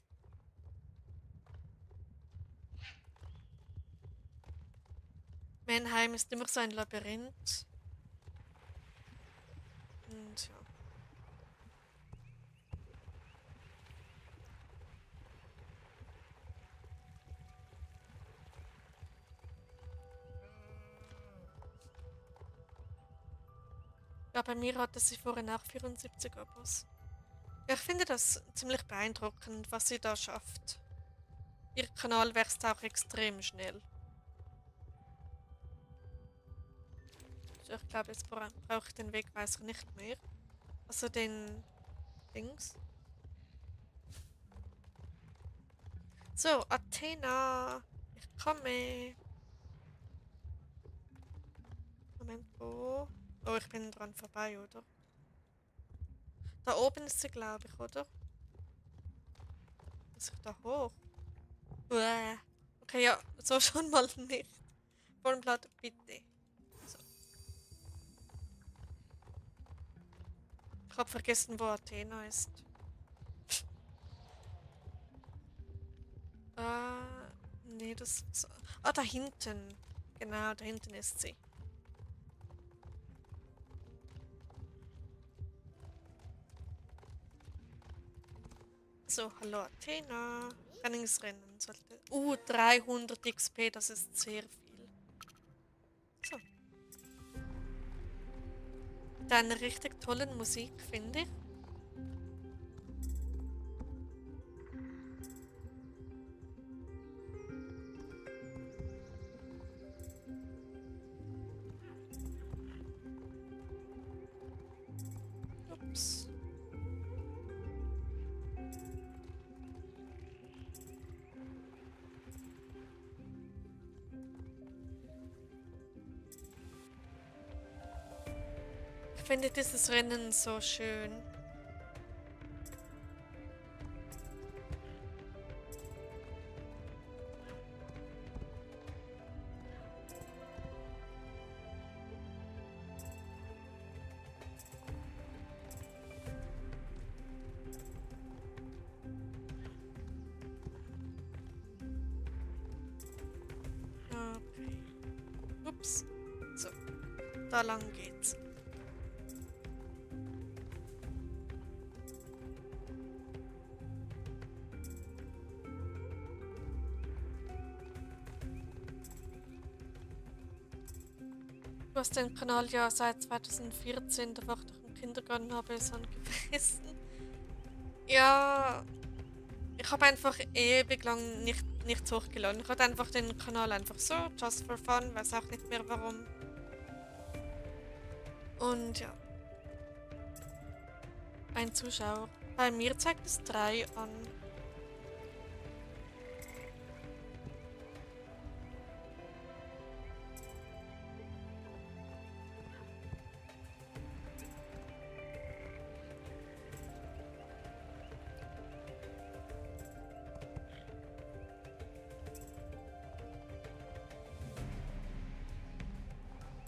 Mannheim ist immer so ein Labyrinth. Und ja. Ja, bei mir hatte sie vorhin auch 74 Abos. Ja, ich finde das ziemlich beeindruckend, was sie da schafft. Ihr Kanal wächst auch extrem schnell. So, ich glaube, jetzt brauche ich den Wegweiser nicht mehr. Also den Dings. So, Athena. Ich komme. Moment, wo? Oh, ich bin dran vorbei, oder? Da oben ist sie, glaube ich, oder? Muss ich da hoch? Uäh. Okay, ja, so schon mal nicht. Formplatte, bitte. So. Ich habe vergessen, wo Athena ist. Nee, das... Ah, da hinten. Genau, da hinten ist sie. So, hallo Athena. Trainingsrennen sollte... 300 XP, das ist sehr viel. So. Deine richtig tollen Musik, finde ich. Ups. Ich finde dieses Rennen so schön. Okay. Ups. So, da lang geht's. Du hast den Kanal ja seit 2014, da war ich doch im Kindergarten, habe es angewiesen. Ja, ich habe einfach ewig lang nichts hochgeladen. Ich hatte einfach den Kanal einfach so, just for fun, weiß auch nicht mehr warum. Und ja, ein Zuschauer. Bei mir zeigt es 3 an.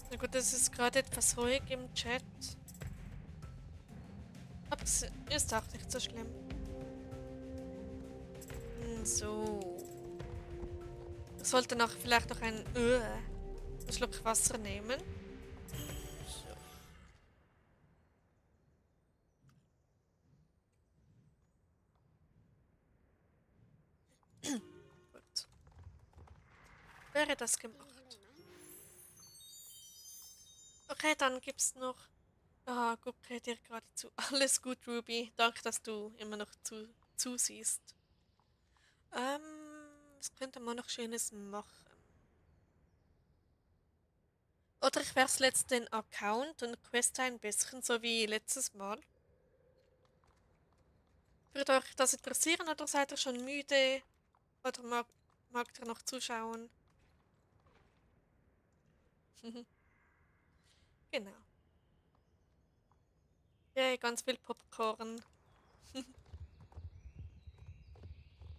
Na gut, es ist gerade etwas ruhig im Chat. Aber es ist auch nicht so schlimm. So. Ich sollte noch vielleicht noch einen Schluck Wasser nehmen. So. Gut. Wäre das gemacht. Okay, dann gibt's noch. Ah, gucke dir gerade zu. Alles gut, Ruby. Danke, dass du immer noch zusiehst. Ähm, was könnte man noch Schönes machen? Oder ich wechsle jetzt den Account und queste ein bisschen, so wie letztes Mal. Würde euch das interessieren oder seid ihr schon müde? Oder mag ihr noch zuschauen? Genau. Yay, ganz viel Popcorn.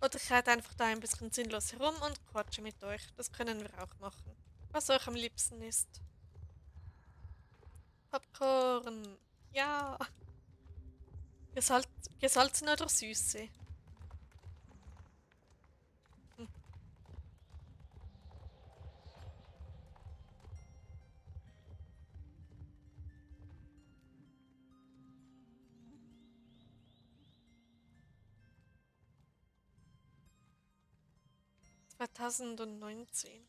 Oder ich reite einfach da ein bisschen sinnlos herum und quatsche mit euch. Das können wir auch machen. Was euch am liebsten ist. Popcorn. Ja. Gesal gesalzen oder süße? Hm. 2019.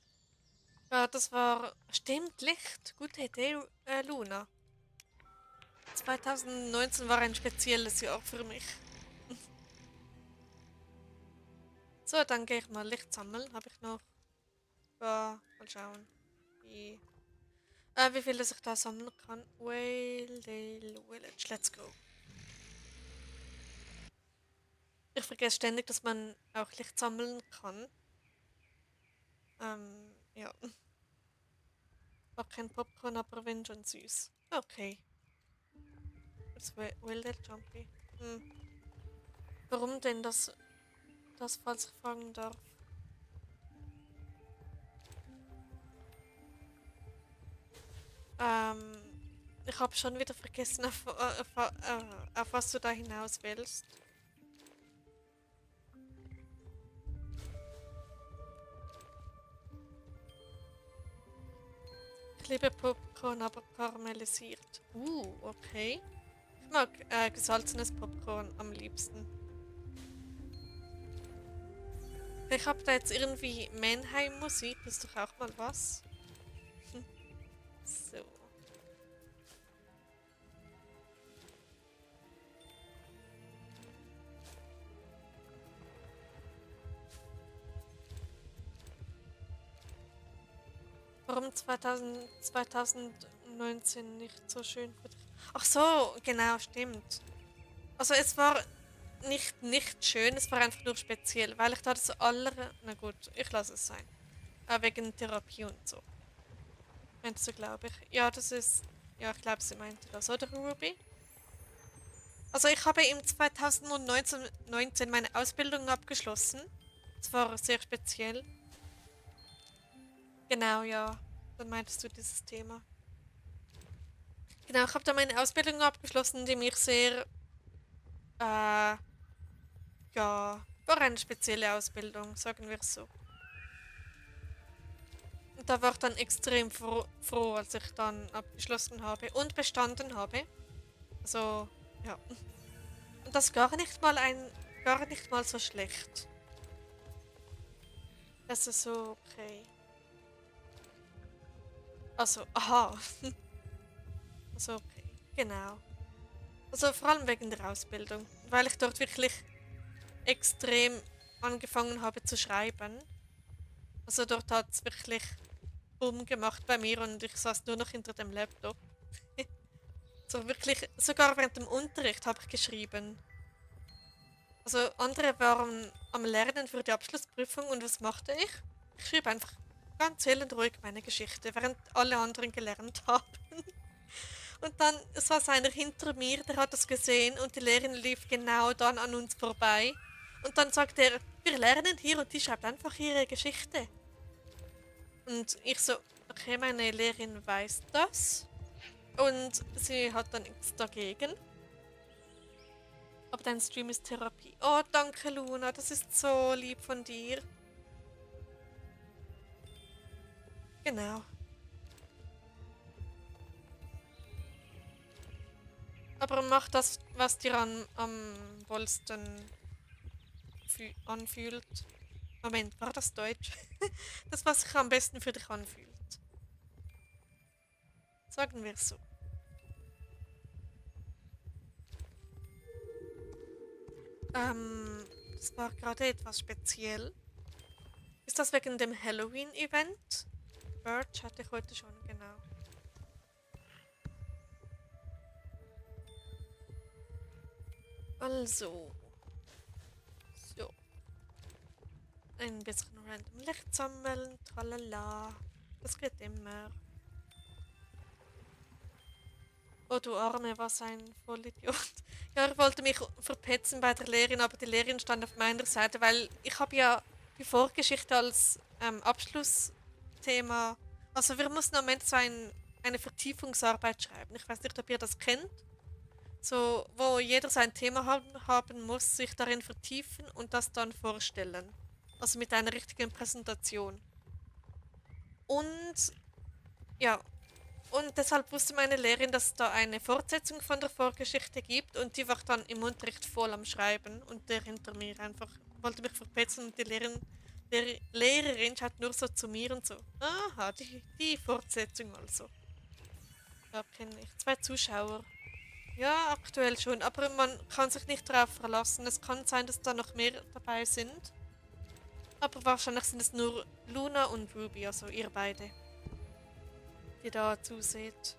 Ja, das war. Stimmt, Licht. Gute Idee, Luna. 2019 war ein spezielles Jahr für mich. So, dann gehe ich mal Licht sammeln. Habe ich noch. Ja, mal schauen. Wie, wie viel das ich da sammeln kann. Whale Village. Let's go. Ich vergesse ständig, dass man auch Licht sammeln kann. Ja. War kein Popcorn, aber wenn schon süß. Okay. Das Whale Jumpy. Hm. Warum denn das, falls ich fragen darf? Ähm, ich habe schon wieder vergessen, auf was du da hinaus willst. Ich liebe Popcorn, aber karamellisiert. Okay. Ich mag gesalzenes Popcorn am liebsten. Ich habe da jetzt irgendwie Mannheim-Musik, ist doch auch mal was. So. Warum 2019 nicht so schön für dich? Ach so, genau, stimmt. Also es war nicht schön, es war einfach nur speziell, weil ich da das aller... Na gut, ich lasse es sein. Wegen Therapie und so. Meinst du, glaube ich. Ja, das ist... Ja, ich glaube, sie meinte das, oder Ruby? Also ich habe im 2019 meine Ausbildung abgeschlossen. Das war sehr speziell. Genau, ja. Dann meintest du dieses Thema. Genau, ich habe da meine Ausbildung abgeschlossen, die mich sehr, äh, ja, war eine spezielle Ausbildung, sagen wir es so. Und da war ich dann extrem froh, als ich dann abgeschlossen habe und bestanden habe. Also, ja. Und das gar nicht mal so schlecht. Das ist so okay. Also, aha. Also, okay. Genau. Also vor allem wegen der Ausbildung, weil ich dort wirklich extrem angefangen habe zu schreiben. Also dort hat es wirklich Bumm gemacht bei mir und ich saß nur noch hinter dem Laptop. So wirklich, sogar während dem Unterricht habe ich geschrieben. Also andere waren am Lernen für die Abschlussprüfung und was machte ich? Ich schrieb einfach ganz hell und ruhig meine Geschichte, während alle anderen gelernt haben. Und dann saß einer hinter mir, der hat das gesehen und die Lehrerin lief genau dann an uns vorbei. Und dann sagt er, wir lernen hier und die schreibt einfach ihre Geschichte. Und ich so, okay, meine Lehrerin weiß das. Und sie hat dann nichts dagegen. Aber dein Stream ist Therapie. Oh, danke Luna, das ist so lieb von dir. Genau. Aber mach das, was dir am wohlsten anfühlt. Moment, war das Deutsch? Das, was sich am besten für dich anfühlt. Sagen wir es so. Das war gerade etwas speziell. Ist das wegen dem Halloween-Event? Birch hatte ich heute schon, genau. Also. So. Ein bisschen random Licht sammeln, tralala. Das geht immer. Oh, du Arme, was ein Vollidiot. Ja, ich wollte mich verpetzen bei der Lehrerin, aber die Lehrerin stand auf meiner Seite, weil ich habe ja die Vorgeschichte als Abschlussthema. Also wir mussten am Ende so eine Vertiefungsarbeit schreiben. Ich weiß nicht, ob ihr das kennt. So, wo jeder sein Thema haben muss, sich darin vertiefen und das dann vorstellen. Also mit einer richtigen Präsentation. Und ja, und deshalb wusste meine Lehrerin, dass es da eine Fortsetzung von der Vorgeschichte gibt und die war dann im Unterricht voll am Schreiben und der hinter mir einfach wollte mich verpetzen und die Lehrerin schaut nur so zu mir und so, aha, die Fortsetzung also. Ja, kenne ich. Zwei Zuschauer. Ja, aktuell schon, aber man kann sich nicht darauf verlassen. Es kann sein, dass da noch mehr dabei sind. Aber wahrscheinlich sind es nur Luna und Ruby, also ihr beide, die da zuseht.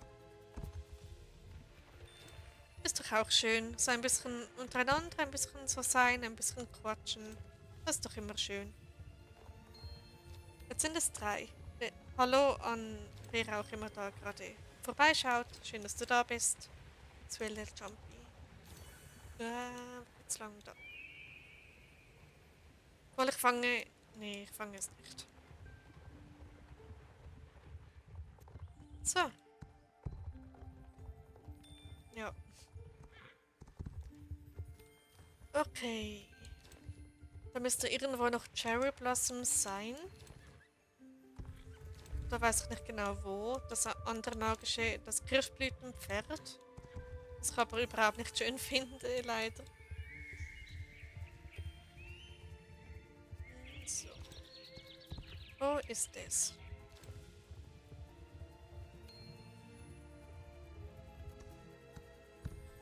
Ist doch auch schön. So ein bisschen untereinander, ein bisschen so sein, ein bisschen quatschen. Das ist doch immer schön. Jetzt sind es drei. Hallo an wer auch immer da gerade vorbeischaut. Schön, dass du da bist. Zwille Jumpy. Jetzt lang da. Weil ich fange. Nee, ich fange es nicht. So. Ja. Okay. Da müsste irgendwo noch Cherry Blossoms sein. Da weiß ich nicht genau wo. Das andere magische, das Kirschblütenpferd. Das ich aber überhaupt nicht schön finde, leider. So. Wo ist es?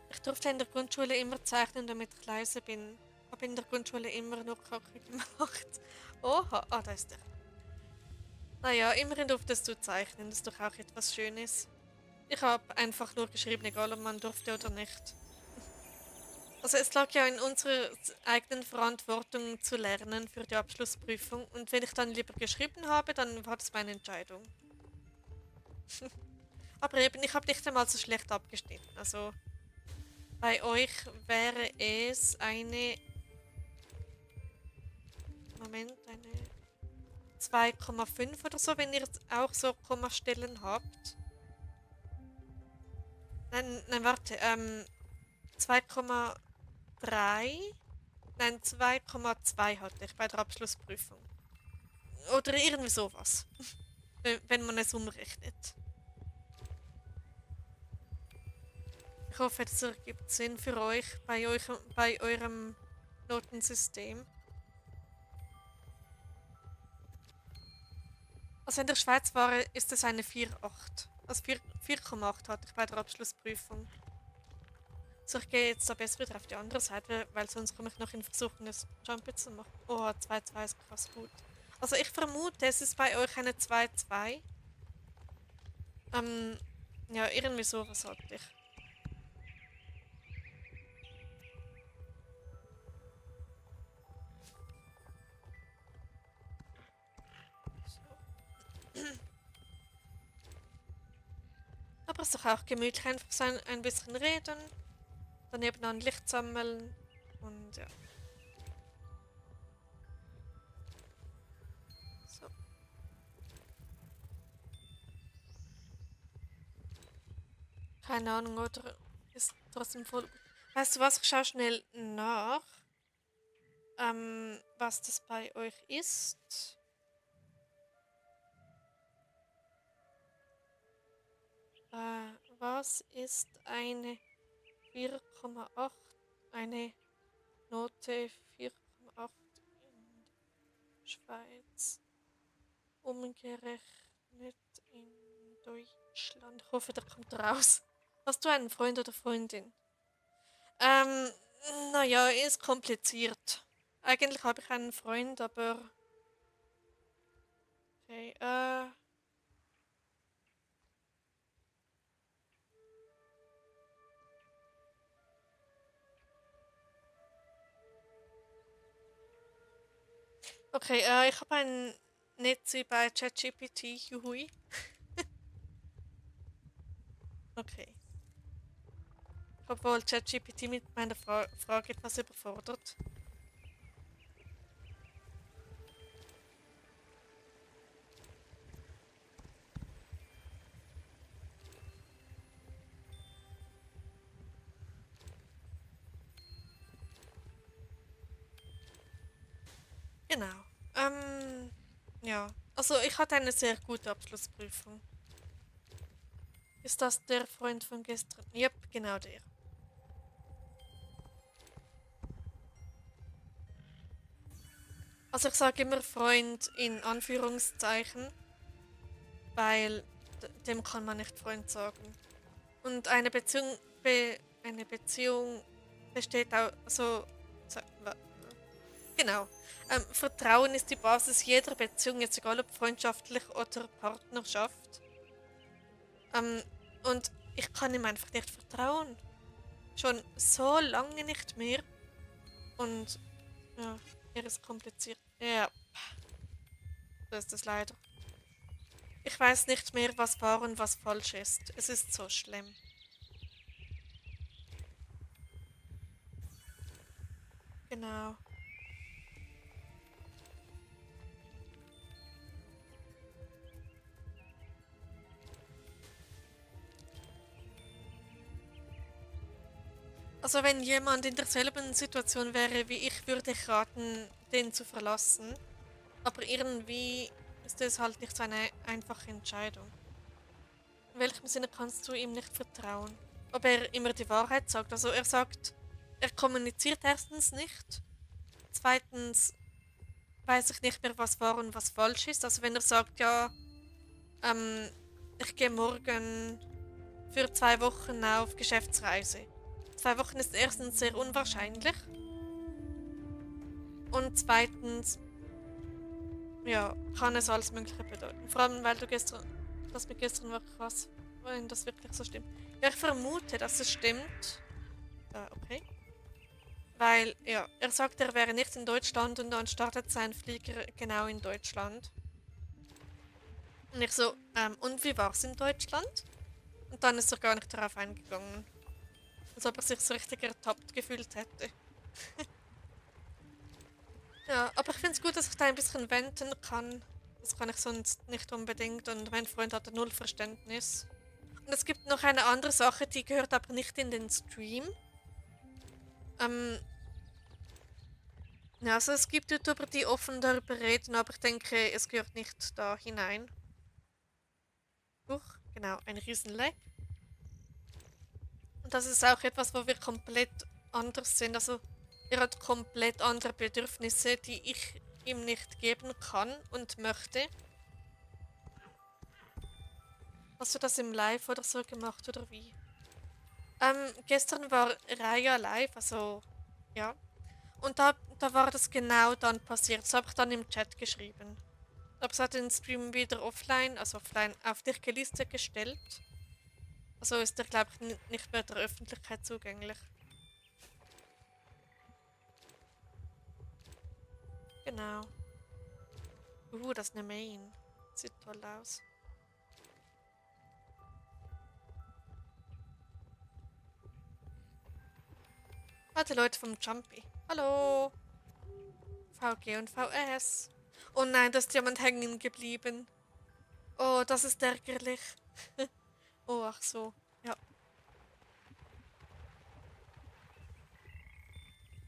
Ich durfte in der Grundschule immer zeichnen, damit ich leise bin. Habe in der Grundschule immer nur Kacke gemacht. Oha, da ist er. Naja, immerhin durftest du zeichnen, das ist doch auch etwas Schönes. Ich habe einfach nur geschrieben, egal ob man durfte oder nicht. Also es lag ja in unserer eigenen Verantwortung zu lernen für die Abschlussprüfung. Und wenn ich dann lieber geschrieben habe, dann war das meine Entscheidung. Aber eben, ich habe nicht einmal so schlecht abgeschnitten. Also bei euch wäre es eine, Moment, eine 2,5 oder so, wenn ihr jetzt auch so Kommastellen habt. Nein, warte, 2,3? Nein, 2,2 hatte ich bei der Abschlussprüfung. Oder irgendwie sowas, wenn man es umrechnet. Ich hoffe, das ergibt Sinn für euch bei eurem Notensystem. Also in der Schweiz ist es eine 4,8. Also 4,8 hatte ich bei der Abschlussprüfung. So, ich gehe jetzt da besser wieder auf die andere Seite, weil sonst komme ich noch in Versuchen, das Jump zu machen. Oh, 2,2 ist krass gut. Also ich vermute, es ist bei euch eine 2,2. Ähm, ja, irgendwie sowas hatte ich. So. Aber es ist doch auch gemütlich, einfach so ein bisschen reden, daneben an Licht sammeln und ja. So. Keine Ahnung, oder ist trotzdem voll gut. Weißt du was, ich schaue schnell nach, was das bei euch ist. Was ist eine 4,8? Eine Note 4,8 in Schweiz. Umgerechnet in Deutschland. Ich hoffe, der kommt raus. Hast du einen Freund oder Freundin? Ähm, naja, ist kompliziert. Eigentlich habe ich einen Freund, aber. Okay, okay, ich habe ein Netzi bei ChatGPT, juhui. Okay. Ich habe wohl ChatGPT mit meiner Frage etwas überfordert. Genau. Ja. Also ich hatte eine sehr gute Abschlussprüfung. Ist das der Freund von gestern? Yep, genau der. Also ich sage immer Freund in Anführungszeichen, weil dem kann man nicht Freund sagen. Und eine Beziehung besteht auch genau. Vertrauen ist die Basis jeder Beziehung, jetzt egal ob freundschaftlich oder Partnerschaft. Ähm, und ich kann ihm einfach nicht vertrauen. Schon so lange nicht mehr. Und ja, er ist kompliziert. Ja, so ist es leider. Ich weiß nicht mehr, was wahr und was falsch ist. Es ist so schlimm. Genau. Also wenn jemand in derselben Situation wäre wie ich, würde ich raten, den zu verlassen. Aber irgendwie ist es halt nicht so eine einfache Entscheidung. In welchem Sinne kannst du ihm nicht vertrauen? Ob er immer die Wahrheit sagt. Also er sagt, er kommuniziert erstens nicht. Zweitens weiß ich nicht mehr, was wahr und was falsch ist. Also wenn er sagt, ja, ähm, ich gehe morgen für 2 Wochen auf Geschäftsreise. 2 Wochen ist erstens sehr unwahrscheinlich. Und zweitens, ja, kann es alles Mögliche bedeuten. Vor allem, weil das mit gestern war krass. wenn das wirklich so stimmt. Ja, ich vermute, dass es stimmt. Okay. Weil, ja, er sagt, er wäre nicht in Deutschland und dann startet sein Flieger genau in Deutschland. Und ich so, und wie war es in Deutschland? Und dann ist er gar nicht darauf eingegangen. Als ob er sich so richtig ertappt gefühlt hätte. Ja, aber ich finde es gut, dass ich da ein bisschen wenden kann. Das kann ich sonst nicht unbedingt und mein Freund hatte null Verständnis. Und es gibt noch eine andere Sache, die gehört aber nicht in den Stream. Ähm, ja, also es gibt YouTuber, die offen darüber reden, aber ich denke, es gehört nicht da hinein. Genau, ein Riesenleck. Und das ist auch etwas, wo wir komplett anders sind. Also er hat komplett andere Bedürfnisse, die ich ihm nicht geben kann und möchte. Hast du das im Live oder so gemacht oder wie? Gestern war Raya live, also ja. Und da war das genau dann passiert. Das habe ich dann im Chat geschrieben. Aber es hat den Stream wieder offline, also offline auf die Liste gestellt. Also ist der, glaube ich, nicht mehr der Öffentlichkeit zugänglich. Genau. Das ist eine Main. Sieht toll aus. Ah, die Leute vom Jumpy. Hallo. VG und VS. Oh nein, da ist jemand hängen geblieben. Oh, das ist ärgerlich. Oh, ach so. Ja.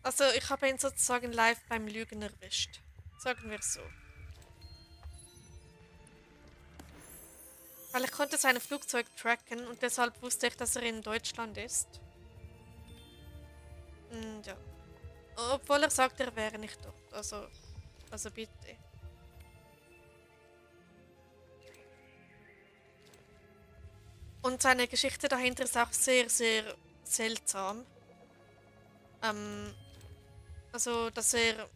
Also, ich habe ihn sozusagen live beim Lügen erwischt. Sagen wir es so. Weil ich konnte sein Flugzeug tracken und deshalb wusste ich, dass er in Deutschland ist. Und ja. Obwohl er sagt, er wäre nicht dort. Also bitte. Und seine Geschichte dahinter ist auch sehr, sehr seltsam. Ähm, also, dass er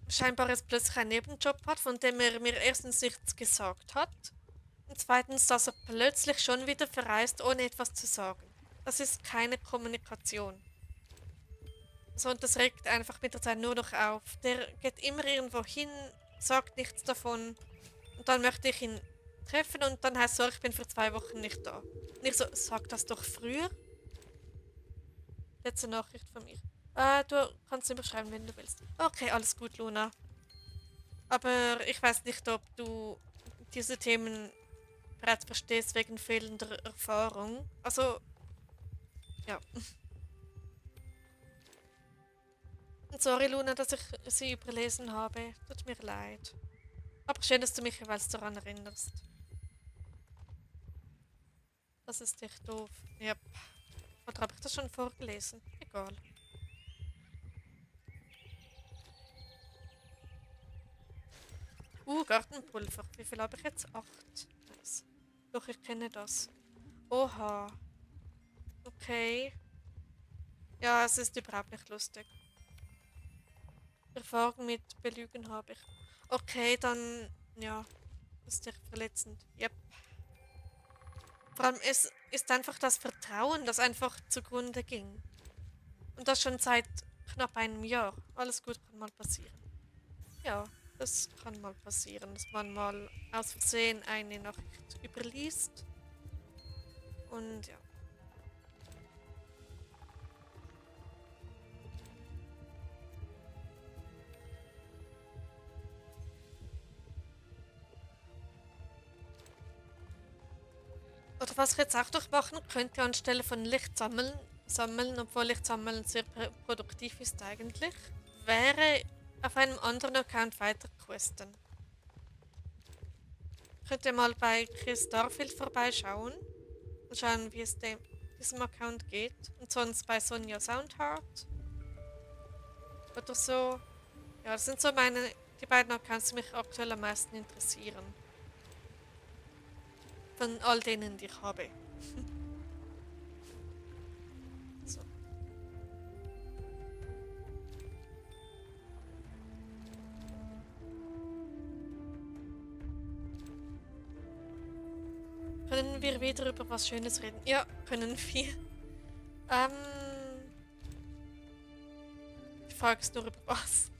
scheinbar jetzt plötzlich einen Nebenjob hat, von dem er mir erstens nichts gesagt hat. Und zweitens, dass er plötzlich schon wieder verreist, ohne etwas zu sagen. Das ist keine Kommunikation. So, und das regt einfach mit der Zeit nur noch auf. Der geht immer irgendwo hin, sagt nichts davon. Und dann möchte ich ihn treffen und dann heißt es so, ich bin für 2 Wochen nicht da. Und ich so, sag das doch früher. Letzte Nachricht von mir. Du kannst überschreiben, wenn du willst. Okay, alles gut, Luna. Aber ich weiß nicht, ob du diese Themen bereits verstehst wegen fehlender Erfahrung. Also, ja. Und sorry, Luna, dass ich sie überlesen habe. Tut mir leid. Aber schön, dass du mich jeweils daran erinnerst. Das ist echt doof. Ja. Oder habe ich das schon vorgelesen? Egal. Gartenpulver. Wie viel habe ich jetzt? 8. Nice. Doch, ich kenne das. Oha. Okay. Ja, es ist überhaupt nicht lustig. Erfahrung mit Belügen habe ich. Okay, dann, ja, ist echt verletzend. Yep. Vor allem, es ist einfach das Vertrauen, das einfach zugrunde ging. Und das schon seit knapp einem Jahr. Alles gut kann mal passieren. Ja, das kann mal passieren, dass man mal aus Versehen eine Nachricht überliest. Und ja. Oder was ich jetzt auch noch machen könnte, anstelle von Licht sammeln, obwohl Licht sammeln sehr produktiv ist eigentlich, wäre auf einem anderen Account weiter questen. Könnt ihr mal bei Chris Starfield vorbeischauen und schauen, wie es diesem Account geht. Und sonst bei Sonja Soundheart oder so. Ja, das sind so die beiden Accounts, die mich aktuell am meisten interessieren. Von all denen, die ich habe. So. Können wir wieder über was Schönes reden? Ja, können wir. Ähm, die Frage ist nur über was.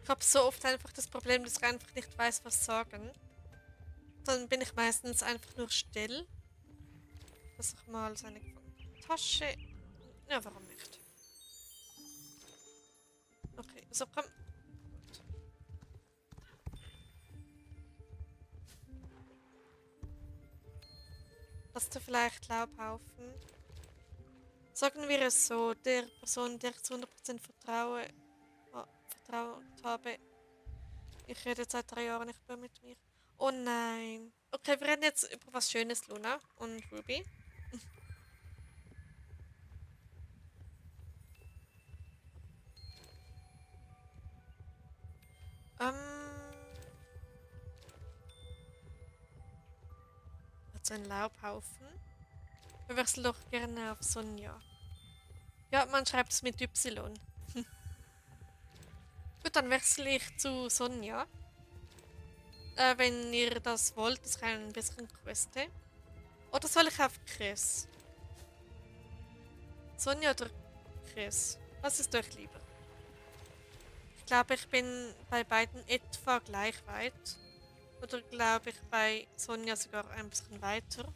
Ich habe so oft einfach das Problem, dass ich einfach nicht weiß, was sagen. Dann bin ich meistens einfach nur still. Dass ich mal seine Tasche. Ja, warum nicht? Okay, also komm. Hast du vielleicht Laubhaufen? Sagen wir es so, der Person, der ich zu 100% vertraut habe, ich rede seit 3 Jahren nicht mehr mit mir. Oh nein. Okay, wir reden jetzt über was Schönes, Luna und Ruby. Ähm, also ein Laubhaufen. Wir wechseln doch gerne auf Sonja. Ja, man schreibt es mit Y. Gut, dann wechsle ich zu Sonja. Wenn ihr das wollt, das kann ein bisschen kosten. Oder soll ich auf Chris? Sonja oder Chris? Was ist euch lieber? Ich glaube, ich bin bei beiden etwa gleich weit. Oder glaube ich bei Sonja sogar ein bisschen weiter.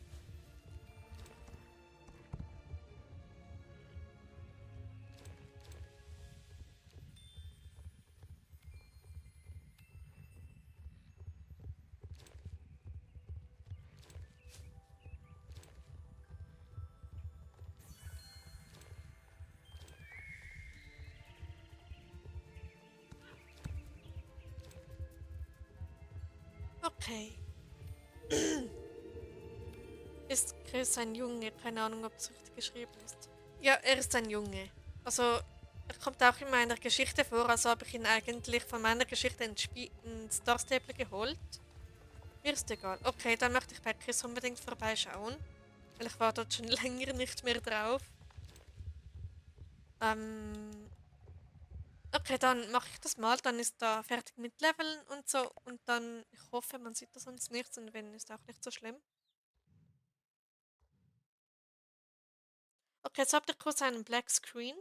Okay. Ist Chris ein Junge? Keine Ahnung, ob es richtig geschrieben ist. Ja, er ist ein Junge. Also, er kommt auch in meiner Geschichte vor, also habe ich ihn eigentlich von meiner Geschichte ins Star Stable geholt. Mir ist egal. Okay, dann möchte ich bei Chris unbedingt vorbeischauen. Weil ich war dort schon länger nicht mehr drauf. Ähm, okay, dann mache ich das mal. Dann ist er fertig mit Leveln und so. Und dann, ich hoffe, man sieht das sonst nichts. Und wenn, ist auch nicht so schlimm. Okay, jetzt habt ihr kurz einen Black Screen.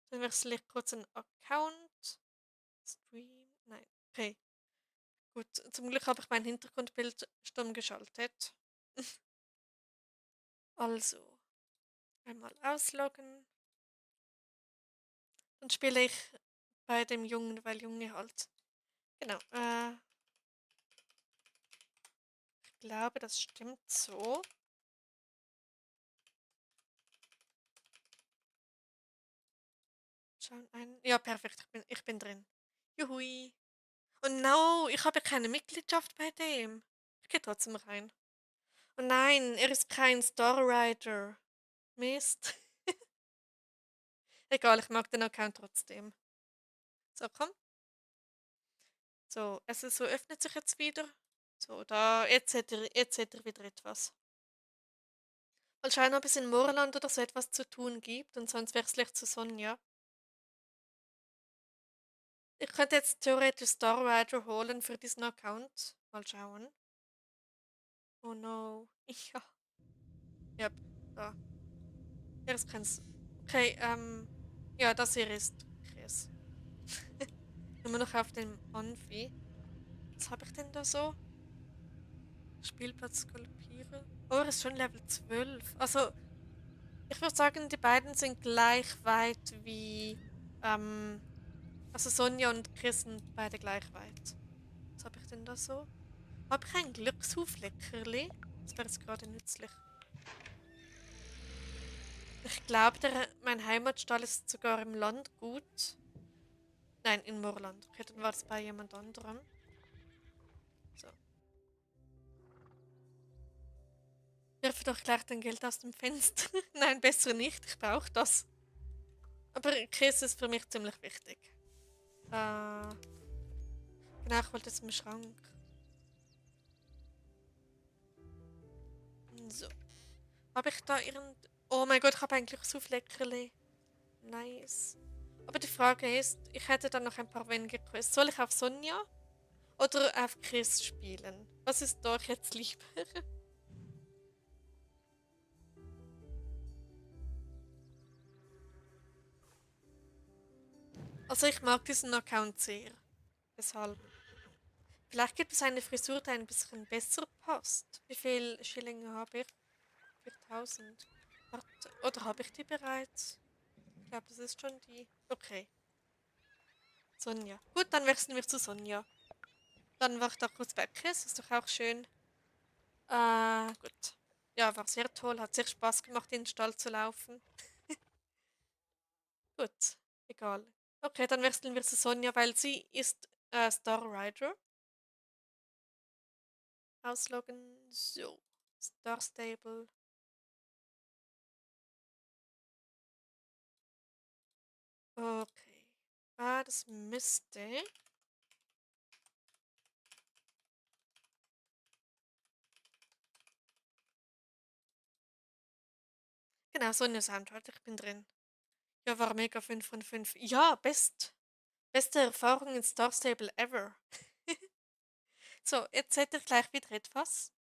Dann wechsle ich kurz einen Account. Stream. Nein. Okay. Gut. Zum Glück habe ich mein Hintergrundbild stumm geschaltet. Also, einmal ausloggen. Dann spiele ich bei dem Jungen, weil Junge halt. Genau. Ich glaube, das stimmt so. Schauen ein. Ja, perfekt. Ich bin drin. Juhui. Oh no, ich habe keine Mitgliedschaft bei dem. Ich gehe trotzdem rein. Oh nein, er ist kein Starwriter. Mist. Egal, ich mag den Account trotzdem. So, komm. So, so öffnet sich jetzt wieder. So, da, jetzt hat er wieder etwas. Mal schauen, ob es in Moorland oder so etwas zu tun gibt und sonst wechsle ich zu Sonja. Ich könnte jetzt theoretisch Star Rider holen für diesen Account. Mal schauen. Oh no. Ja. Yep, da. Hier ist keins. Okay, ja, das hier ist Chris. Immer noch auf dem Amphi. Was habe ich denn da so? Spielplatz skalpieren. Oh, er ist schon Level 12. Also, ich würde sagen, die beiden sind gleich weit wie, also Sonja und Chris sind beide gleich weit. Was habe ich denn da so? Habe ich ein Glückshufleckerli? Das wäre jetzt gerade nützlich. Ich glaube, mein Heimatstall ist sogar im Landgut. Nein, in Moorland. Okay, dann war es bei jemand anderem. So. Wirf doch gleich dein Geld aus dem Fenster. Nein, besser nicht. Ich brauche das. Aber Käse ist für mich ziemlich wichtig. Genau, ich wollte es im Schrank. So. Habe ich da irgend... Oh mein Gott, ich habe eigentlich so Fleckerli. Nice. Aber die Frage ist, ich hätte dann noch ein paar wenige Quests. Soll ich auf Sonja oder auf Chris spielen? Was ist doch jetzt lieber? Also ich mag diesen Account sehr. Deshalb. Vielleicht gibt es eine Frisur, die ein bisschen besser passt. Wie viel Schillinge habe ich? 4000. Warte, oder habe ich die bereits? Ich glaube, das ist schon die. Okay, Sonja. Gut, dann wechseln wir zu Sonja. Dann war ich da kurz weg. Es ist doch auch schön. Gut. Ja, war sehr toll. Hat sehr Spaß gemacht, in den Stall zu laufen. Gut, egal. Okay, dann wechseln wir zu Sonja, weil sie ist Star Rider. Ausloggen. So. Star Stable. Okay. Das müsste. Genau, Sonja Soundtrack, ich bin drin. Ja, war mega 5 von 5. Ja, beste Erfahrung in Star Stable ever. So, jetzt hätte ich gleich wieder etwas.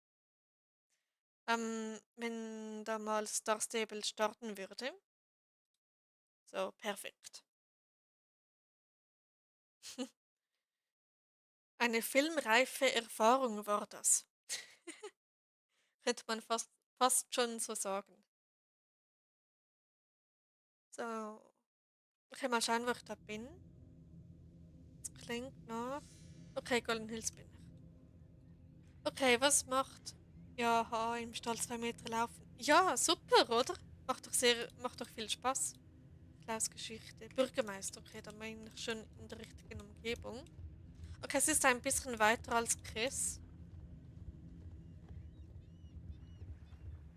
Wenn da mal Star Stable starten würde. So, perfekt. Eine filmreife Erfahrung war das. Könnte man fast schon so sagen. So, okay, mal schauen, wo ich da bin. Das klingt nach. Okay, Golden Hills bin ich. Okay, was macht. Ja, im Stall 2 Meter laufen. Ja, super, oder? Macht doch viel Spaß. Klaus Geschichte. Bürgermeister, okay, da meine ich schon in der richtigen Umgebung. Okay, es ist ein bisschen weiter als Chris.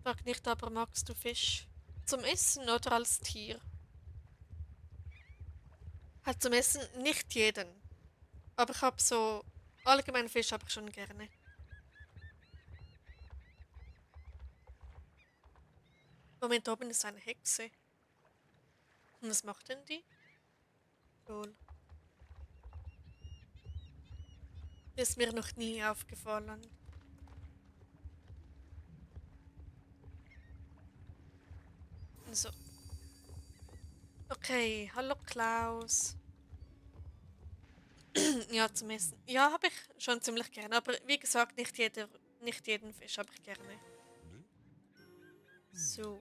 Frag nicht, aber magst du Fisch? Zum Essen oder als Tier? Halt zum Essen nicht jeden. Aber ich hab so. Allgemein Fisch habe ich schon gerne. Moment, da oben ist eine Hexe. Und was macht denn die? Lol. Ist mir noch nie aufgefallen. So. Okay, hallo Klaus. Ja, zum Essen. Ja, habe ich schon ziemlich gerne. Aber wie gesagt, nicht jeden Fisch habe ich gerne. So.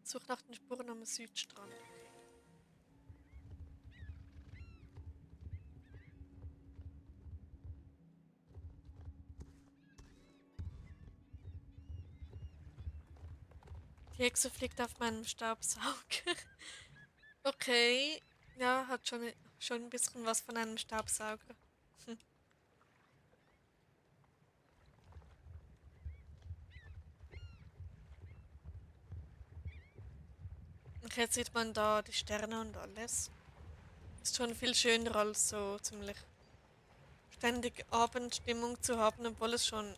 Such nach den Spuren am Südstrand. Okay. Die Hexe fliegt auf meinem Staubsauger. Okay. Ja, hat schon ein bisschen was von einem Staubsauger. Hm. Und jetzt sieht man da die Sterne und alles. Ist schon viel schöner als so ziemlich ständig Abendstimmung zu haben, obwohl es schon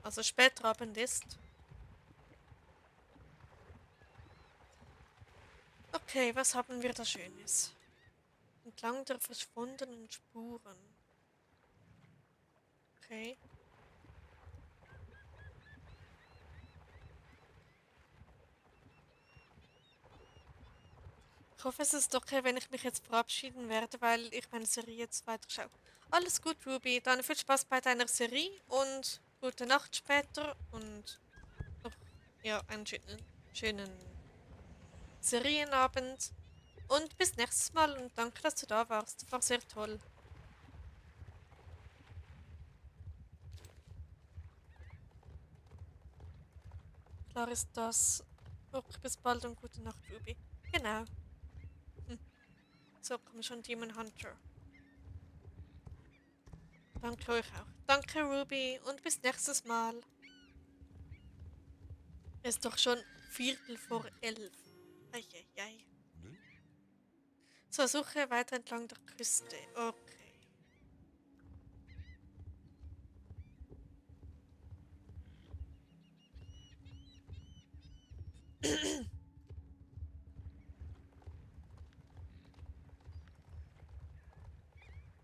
also später Abend ist. Okay, was haben wir da Schönes? Entlang der verschwundenen Spuren. Okay. Ich hoffe, es ist okay, wenn ich mich jetzt verabschieden werde, weil ich meine Serie jetzt weiterschaue. Alles gut, Ruby. Dann viel Spaß bei deiner Serie und gute Nacht später und noch ja, einen schönen Serienabend. Und bis nächstes Mal und danke, dass du da warst. War sehr toll. Klar ist das. Okay, bis bald und gute Nacht, Ruby. Genau. Hm. So, komm schon, Demon Hunter. Danke euch auch. Danke, Ruby, und bis nächstes Mal. Ist doch schon Viertel vor 11. Eieiei. So, suche weiter entlang der Küste. Okay.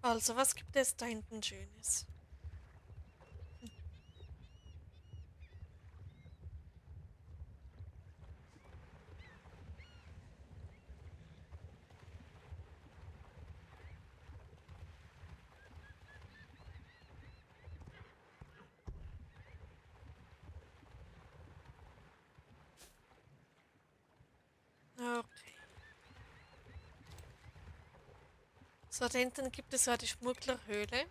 Also, was gibt es da hinten Schönes? Okay. So, da hinten gibt es ja die Schmugglerhöhle.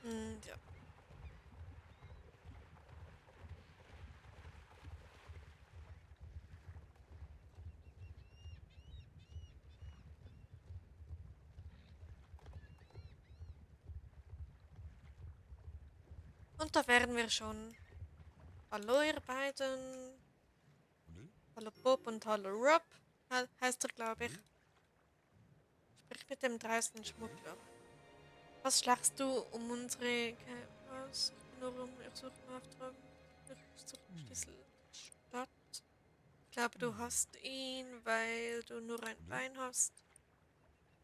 Ja. Und da wären wir schon. Hallo ihr beiden. Hallo Bob und hallo Rob. Heißt er, glaube ich. Sprich mit dem dreisten Schmuggler. Was schlagst du um unsere... Was? Ich bin nur um... Ich suche einen Auftrag. Ich suche den Schlüssel der Stadt. Ich glaube, du hast ihn, weil du nur ein Bein hast.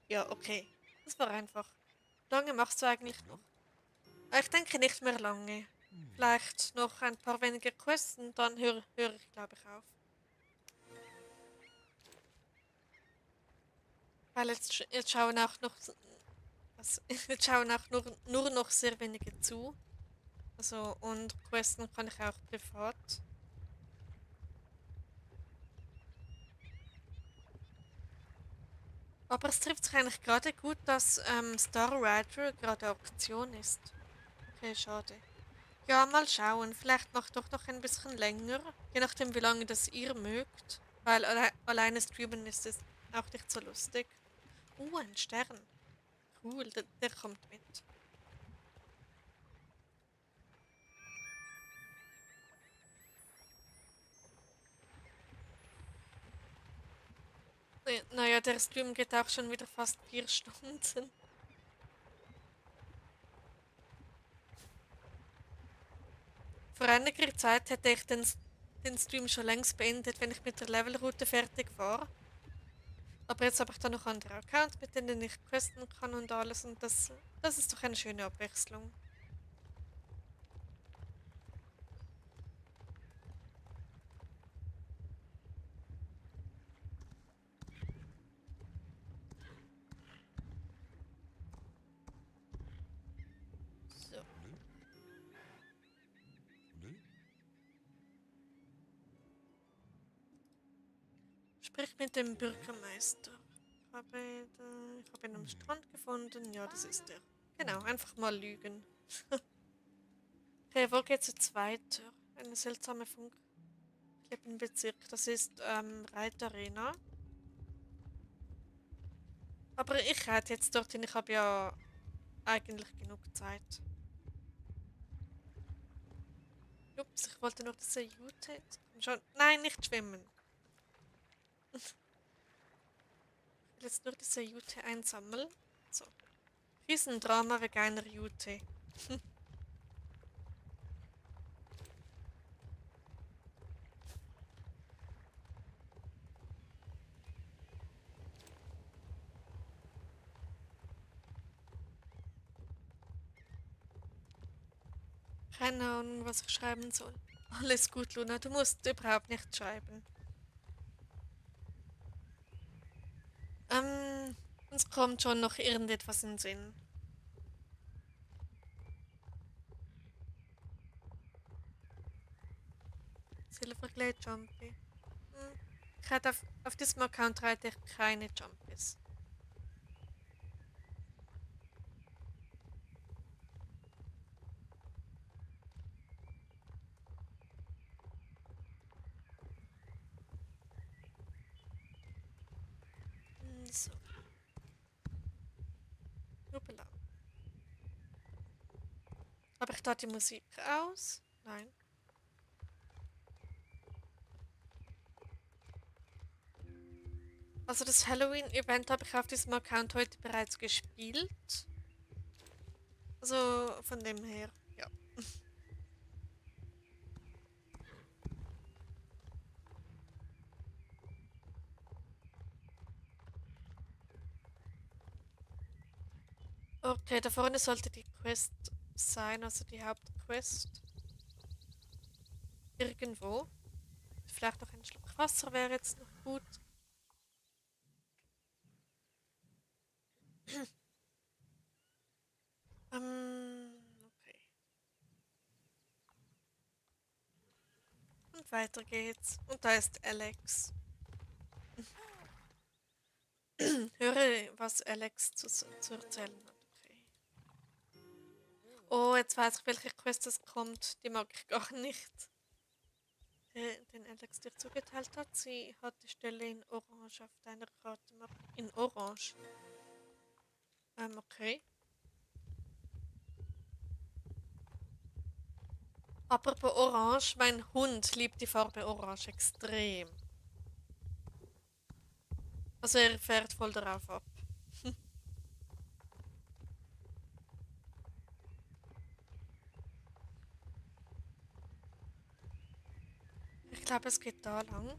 Ja, okay. Das war einfach. Lange machst du eigentlich noch? Ich denke nicht mehr lange. Vielleicht noch ein paar weniger Quests und dann höre ich, glaube ich, auf. Weil jetzt schauen auch noch... Jetzt schauen auch nur noch sehr wenige zu. Also, und questen kann ich auch privat. Aber es trifft sich eigentlich gerade gut, dass Star Rider gerade Auktion ist. Okay, schade. Ja, mal schauen. Vielleicht macht doch noch ein bisschen länger. Je nachdem, wie lange das ihr mögt. Weil alleine streamen ist es auch nicht so lustig. Ein Stern. Cool, der kommt mit. Naja, der Stream geht auch schon wieder fast 4 Stunden. Vor einiger Zeit hätte ich den Stream schon längst beendet, wenn ich mit der Levelroute fertig war. Aber jetzt habe ich da noch andere Accounts, mit denen ich questen kann und alles. Und das ist doch eine schöne Abwechslung. So. Sprich mit dem Bürgermeister. Ich habe ihn am Strand gefunden. Ja, das ist er. Genau, einfach mal lügen. Okay, wo geht's jetzt weiter? Eine seltsame Funkklippenbezirk. Das ist Reitarena. Aber ich reite jetzt dorthin. Ich habe ja eigentlich genug Zeit. Ups, ich wollte noch diese Jute. Schon. Nein, nicht schwimmen. Ich will jetzt nur diese Jute einsammeln. So. Riesendrama wegen einer Jute. Keine Ahnung, was ich schreiben soll. Alles gut, Luna. Du musst überhaupt nicht schreiben. Ähm, uns kommt schon noch irgendetwas in den Sinn. Silverglade Jumpy. Ich hatte auf diesem Account reite ich keine Jumpies. So. Hoppala. Habe ich da die Musik aus? Nein. Also das Halloween-Event habe ich auf diesem Account heute bereits gespielt. Also von dem her, ja. Okay, da vorne sollte die Quest sein, also die Hauptquest. Irgendwo. Vielleicht noch ein Schluck Wasser wäre jetzt noch gut. Okay. Und weiter geht's. Und da ist Alex. Höre, was Alex zu erzählen hat. Okay. Oh, jetzt weiß ich, welche Quest es kommt. Die mag ich gar nicht. Den Alex dir zugeteilt hat. Sie hat die Stelle in Orange auf deiner Karte. In Orange. Okay. Apropos Orange, mein Hund liebt die Farbe Orange extrem. Also er fährt voll darauf ab. Ich glaube, es geht da lang.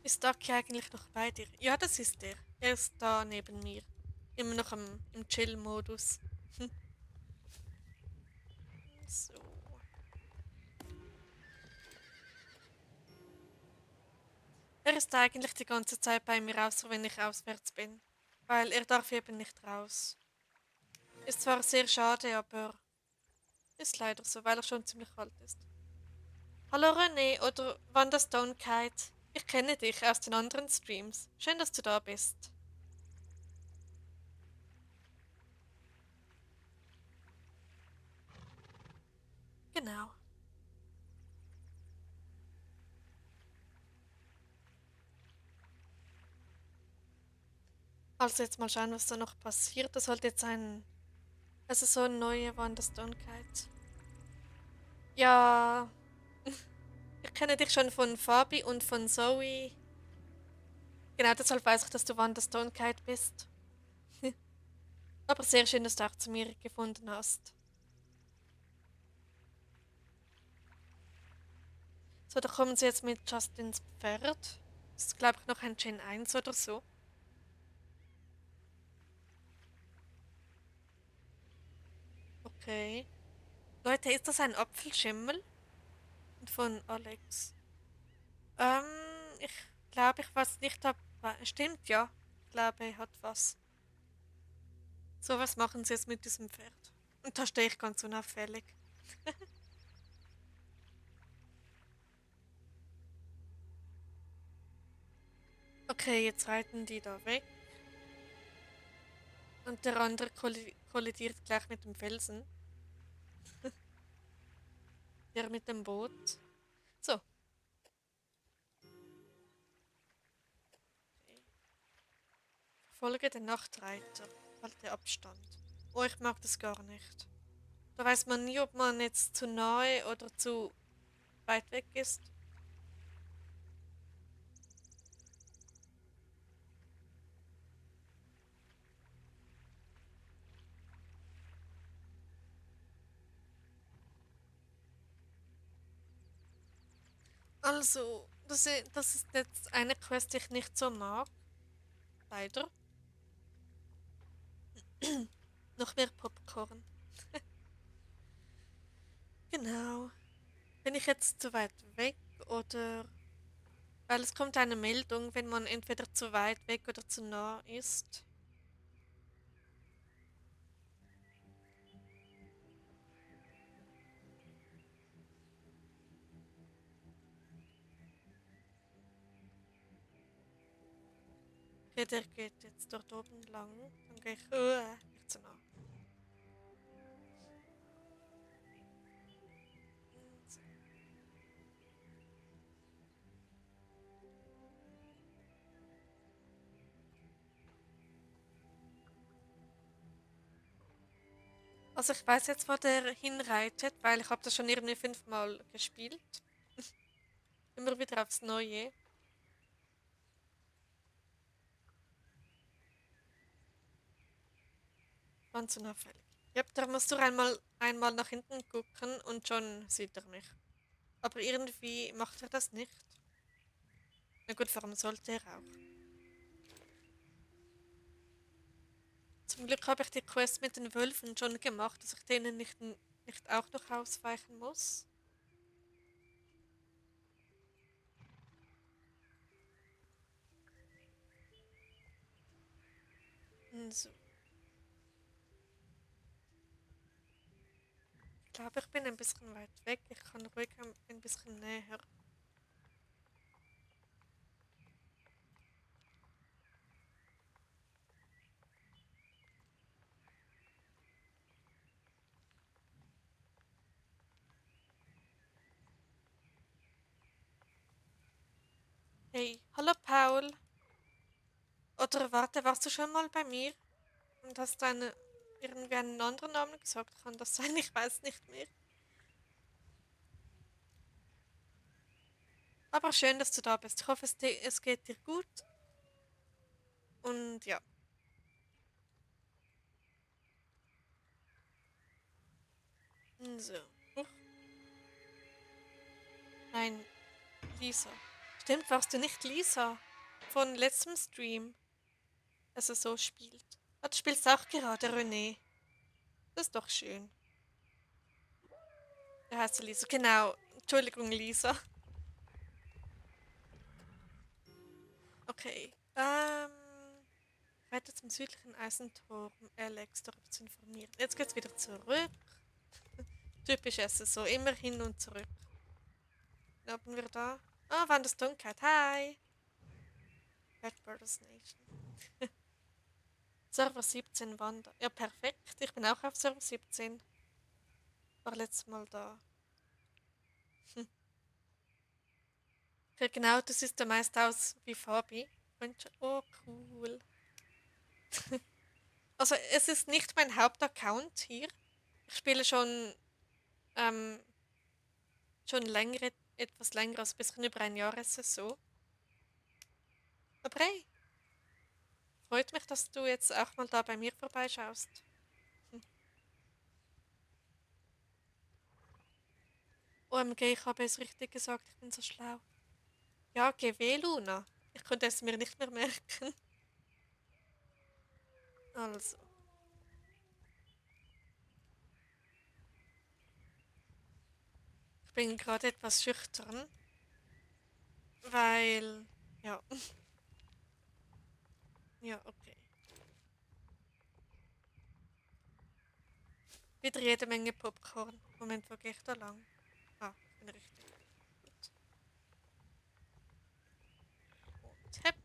Ist Ducky eigentlich noch bei dir? Ja, das ist er. Er ist da neben mir. Immer noch im Chill-Modus. So. Er ist eigentlich die ganze Zeit bei mir, außer wenn ich auswärts bin. Weil er darf eben nicht raus. Ist zwar sehr schade, aber ist leider so, weil er schon ziemlich alt ist. Hallo René oder Wanda Stone Kite. Ich kenne dich aus den anderen Streams. Schön, dass du da bist. Genau. Also jetzt mal schauen, was da noch passiert. Das sollte jetzt also so eine neue Wanda Stone Kite. Ja, ich kenne dich schon von Fabi und von Zoe. Genau, deshalb weiß ich, dass du Wanda Stone Kite bist. Aber sehr schön, dass du auch zu mir gefunden hast. So, da kommen sie jetzt mit Justins Pferd. Das ist, glaube ich, noch ein Gen 1 oder so. Okay. Leute, ist das ein Apfelschimmel? Von Alex. Ähm, ich glaube, ich weiß nicht, ob... Stimmt, ja. Ich glaube, er hat was. So, was machen sie jetzt mit diesem Pferd? Und da stehe ich ganz unauffällig. Okay, jetzt reiten die da weg. Und der andere kollidiert gleich mit dem Felsen. Der mit dem Boot. So. Okay. Folge den Nachtreiter. Halte Abstand. Oh, ich mag das gar nicht. Da weiß man nie, ob man jetzt zu nahe oder zu weit weg ist. Also, das ist jetzt eine Quest, die ich nicht so mag. Leider. Noch mehr Popcorn. Genau. Bin ich jetzt zu weit weg oder... Weil es kommt eine Meldung, wenn man entweder zu weit weg oder zu nah ist. Okay, der geht jetzt dort oben lang. Dann gehe ich... nicht zu nah. Also ich weiß jetzt, wo der hinreitet, weil ich habe das schon irgendwie 5-mal gespielt. Immer wieder aufs Neue. Ganz unauffällig. Ja, da musst du einmal nach hinten gucken und schon sieht er mich. Aber irgendwie macht er das nicht. Na gut, warum sollte er auch? Zum Glück habe ich die Quest mit den Wölfen schon gemacht, dass ich denen nicht auch noch ausweichen muss. So. Ich glaube, ich bin ein bisschen weit weg. Ich kann ruhig ein bisschen näher. Hey, hallo Paul. Oder warte, warst du schon mal bei mir und hast irgendwie einen anderen Namen gesagt? Kann das sein? Ich weiß nicht mehr. Aber schön, dass du da bist. Ich hoffe, es geht dir gut. Und ja, so. Huch, nein, Lisa. Stimmt, warst du nicht Lisa von letztem Stream, als er so spielt? Ah, du spielst auch gerade René. Das ist doch schön. Der heißt Lisa. Genau. Entschuldigung, Lisa. Okay. Weiter zum südlichen Eisentor, um Alex darüber zu informieren. Jetzt geht's wieder zurück. Typisch SSO, immer hin und zurück. Was haben wir da? Ah, Wanders Dunkelheit. Hi. Red Brothers Nation. Server 17 Wander. Ja, perfekt. Ich bin auch auf Server 17. War letztes Mal da. Hm. Ja, genau, du siehst ja meist aus wie Fabi. Oh, cool. Also, es ist nicht mein Hauptaccount hier. Ich spiele ähm, schon länger, etwas länger als ein bisschen über ein Jahr ist es so. Aber hey, freut mich, dass du jetzt auch mal da bei mir vorbeischaust. Hm. OMG, ich habe es richtig gesagt, ich bin so schlau. Ja, GW, Luna. Ich konnte es mir nicht mehr merken. Also, ich bin gerade etwas schüchtern, weil, ja, ja, okay. Wieder jede Menge Popcorn. Moment, wo gehe ich da lang? Ah, ich bin richtig. Gut. Und hepp.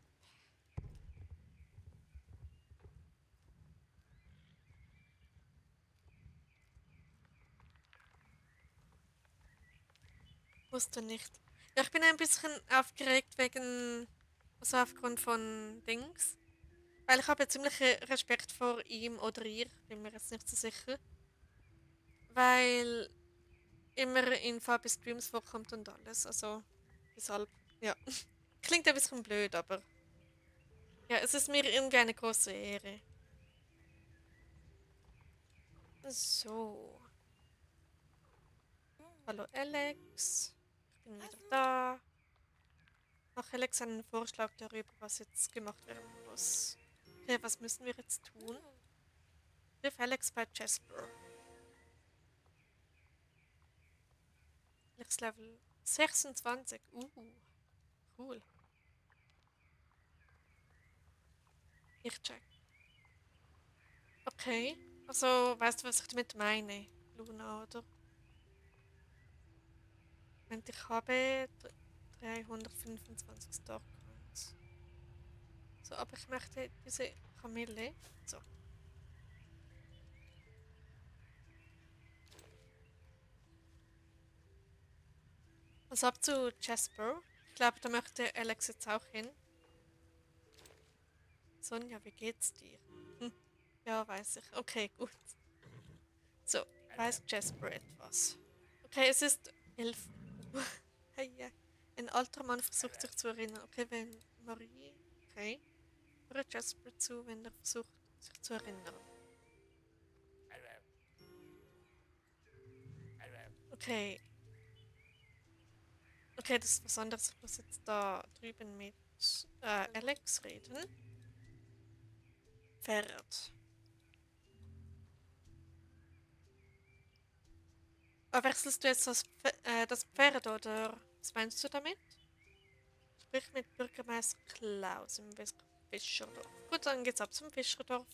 Wusste nicht. Ja, ich bin ein bisschen aufgeregt also aufgrund von Dings. Weil ich habe ja ziemlich Respekt vor ihm oder ihr, bin mir jetzt nicht so sicher. Weil immer in Fabi Streams vorkommt und alles. Also, deshalb, ja. Klingt ein bisschen blöd, aber ja, es ist mir irgendwie eine große Ehre. So, hallo Alex. Ich bin wieder da. Mach Alex einen Vorschlag darüber, was jetzt gemacht werden muss. Okay, was müssen wir jetzt tun? Triff Alex bei Jasper. Alex Level 26. Cool. Ich check. Okay. Also, weißt du, was ich damit meine, Luna, oder? Moment, ich habe 325 Starcoins. So, aber ich möchte diese Kamille. So. Also ab zu Jasper. Ich glaube, da möchte Alex jetzt auch hin. Sonja, wie geht's dir? Hm. Ja, weiß ich. Okay, gut. So, weiß Jasper etwas? Okay, es ist 11 Uhr. Hey, ja. Ein alter Mann versucht sich zu erinnern. Okay, wenn Marie. Okay. Höre Jasper zu, wenn er versucht, sich zu erinnern. Okay. Okay, das ist was anderes. Ich muss jetzt da drüben mit Alex reden. Pferd. Wechselst du jetzt das Pferd oder was meinst du damit? Sprich mit Bürgermeister Klaus im Fischerdorf. Gut, dann geht's ab zum Fischerdorf.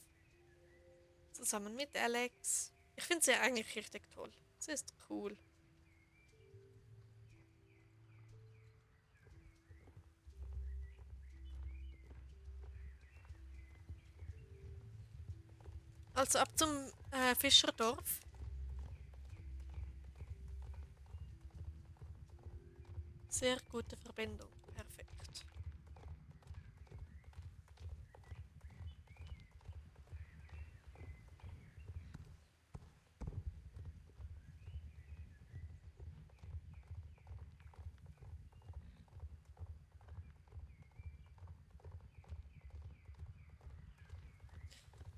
Zusammen mit Alex. Ich finde sie eigentlich richtig toll. Sie ist cool. Also ab zum Fischerdorf. Sehr gute Verbindung. Perfekt.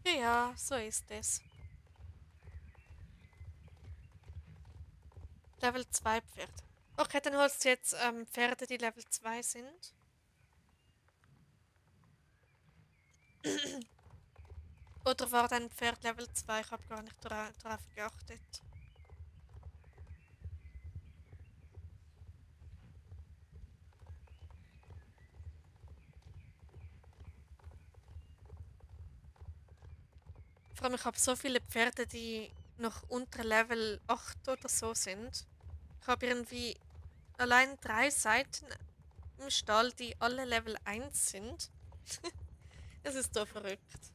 Ja, ja, so ist es. Level 2 Pferd. Okay, dann holst du jetzt Pferde, die Level 2 sind. Oder war dein Pferd Level 2? Ich habe gar nicht darauf geachtet. Vor allem, ich habe so viele Pferde, die noch unter Level 8 oder so sind. Ich habe irgendwie allein 3 Seiten im Stall, die alle Level 1 sind. Das ist so verrückt.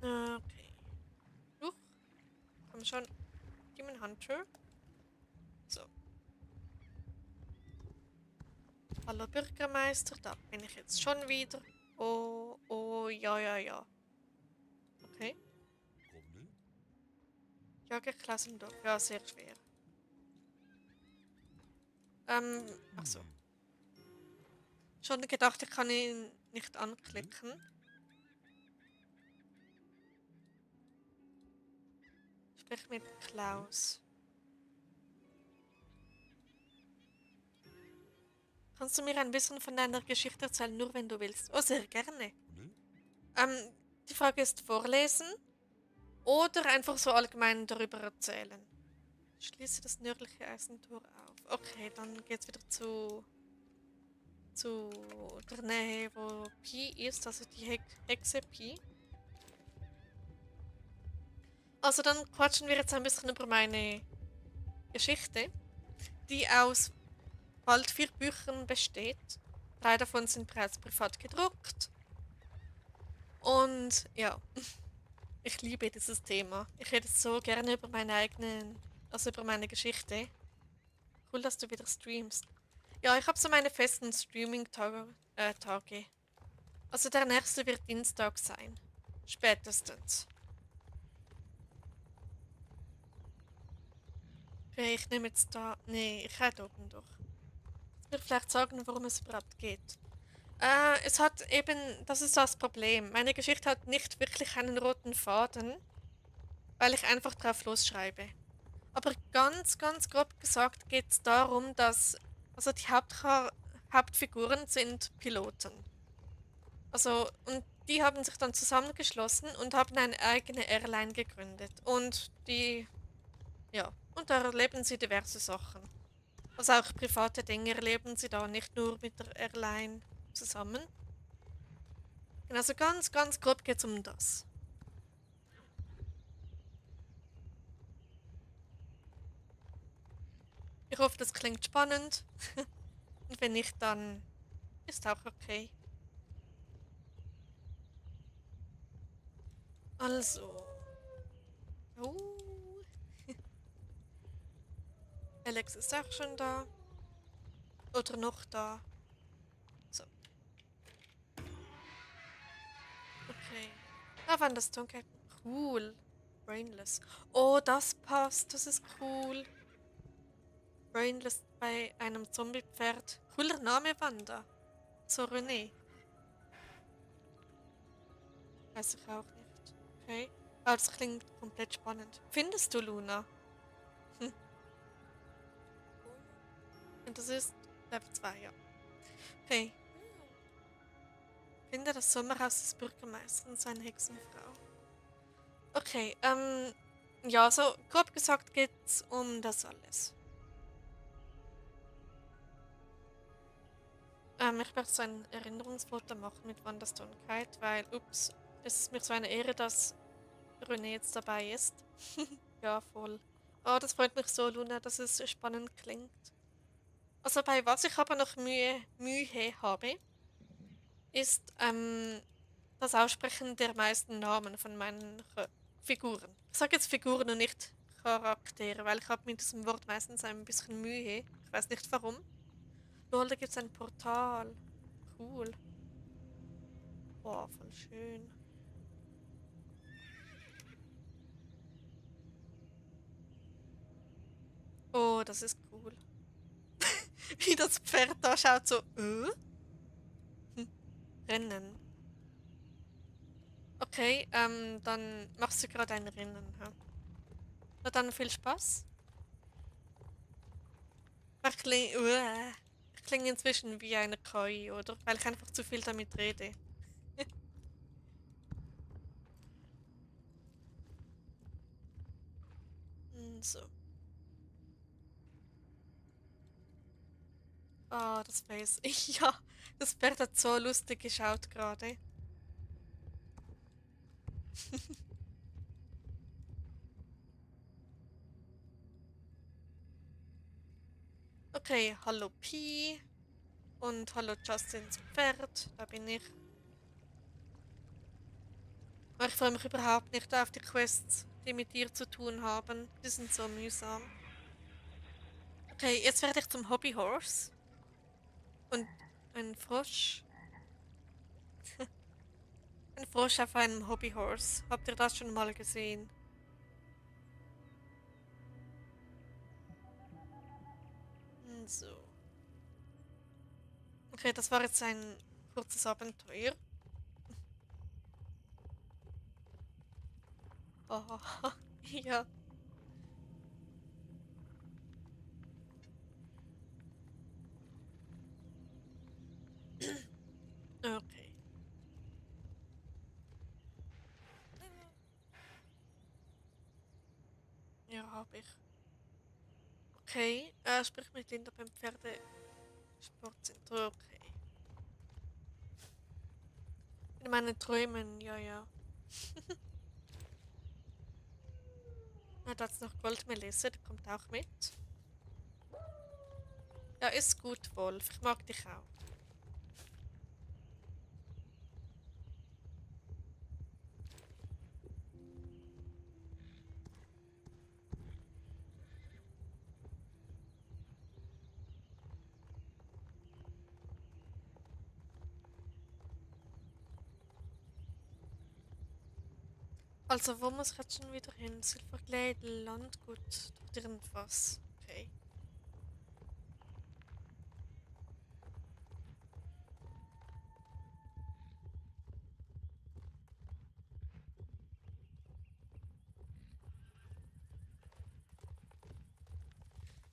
Okay. Huch, komm schon. Demon Hunter. So. Hallo Bürgermeister, da bin ich jetzt schon wieder. Oh, oh, ja, ja, ja. Okay. Jage Klassendorf. Ja, sehr schwer. Ach so. Schon gedacht, ich kann ihn nicht anklicken. Sprich mit Klaus. Kannst du mir ein bisschen von deiner Geschichte erzählen, nur wenn du willst? Oh, sehr gerne. Ähm, die Frage ist vorlesen oder einfach so allgemein darüber erzählen. Schließe das nördliche Eisentor auf. Okay, dann geht's wieder zu der Nähe, wo Pi ist, also die Hexe Pi. Also dann quatschen wir jetzt ein bisschen über meine Geschichte, die aus bald 4 Büchern besteht. 3 davon sind bereits privat gedruckt. Und ja, ich liebe dieses Thema. Ich rede so gerne über meine eigenen, also über meine Geschichte. Cool, dass du wieder streamst. Ja, ich habe so meine festen Streaming-Tage. Tage. Also der nächste wird Dienstag sein. Spätestens. Okay, ich nehme jetzt da. Nee, ich hätte oben durch. Ich will vielleicht sagen, worum es überhaupt geht. Es hat eben, das ist das Problem. Meine Geschichte hat nicht wirklich einen roten Faden, weil ich einfach drauf losschreibe. Aber ganz, ganz grob gesagt geht es darum, dass, also die Hauptfiguren sind Piloten. Also, und die haben sich dann zusammengeschlossen und haben eine eigene Airline gegründet. Und die, ja, und da erleben sie diverse Sachen. Also auch private Dinge erleben sie da, nicht nur mit der Airline zusammen. Genau, also ganz, ganz grob geht es um das. Ich hoffe, das klingt spannend. Und wenn nicht, dann ist auch okay. Also. Oh, Alex ist auch schon da. Oder noch da. So, okay. Da waren das Dunkel. Cool. Brainless. Oh, das passt. Das ist cool. Brainless bei einem Zombie-Pferd. Cooler Name, Wanda. So René. Weiß ich auch nicht. Okay. Aber das klingt komplett spannend. Findest du Luna? Hm. Und das ist Level 2, ja. Okay. Finde das Sommerhaus des Bürgermeisters und seine Hexenfrau. Okay, ja, so grob gesagt geht's um das alles. Ich werde so ein Erinnerungsfoto machen mit Wandas Tonkeit, weil, ups, es ist mir so eine Ehre, dass René jetzt dabei ist. Ja, voll. Oh, das freut mich so, Luna, dass es so spannend klingt. Also bei was ich aber noch Mühe habe, ist das Aussprechen der meisten Namen von meinen Figuren. Ich sage jetzt Figuren und nicht Charaktere, weil ich habe mit diesem Wort meistens ein bisschen Mühe. Ich weiß nicht warum. Lol, da gibt es ein Portal. Cool. Boah, voll schön. Oh, das ist cool. Wie das Pferd da schaut, so, Hm, Rennen. Okay, dann machst du gerade ein Rennen, ha? Na dann viel Spaß. Ich klinge inzwischen wie eine KI, oder? Weil ich einfach zu viel damit rede. So. Ah, das weiß ich. Ja, das Pferd hat so lustig geschaut gerade. Okay, hallo Pi und hallo Justins Pferd. Da bin ich. Aber ich freue mich überhaupt nicht auf die Quests, die mit dir zu tun haben. Die sind so mühsam. Okay, jetzt werde ich zum Hobbyhorse. Und ein Frosch. Ein Frosch auf einem Hobbyhorse. Habt ihr das schon mal gesehen? So. Okay, das war jetzt ein kurzes Abenteuer. Oh, ja. Okay. Ja, habe ich. Okay, sprich mit Linda beim Pferdesportzentrum. Okay. In meinen Träumen, ja, ja. Ja, da ist noch Goldmelisse, der kommt auch mit. Ja, ist gut, Wolf. Ich mag dich auch. Also, wo muss ich jetzt schon wieder hin? Silberglade, Landgut, dort irgendwas. Okay.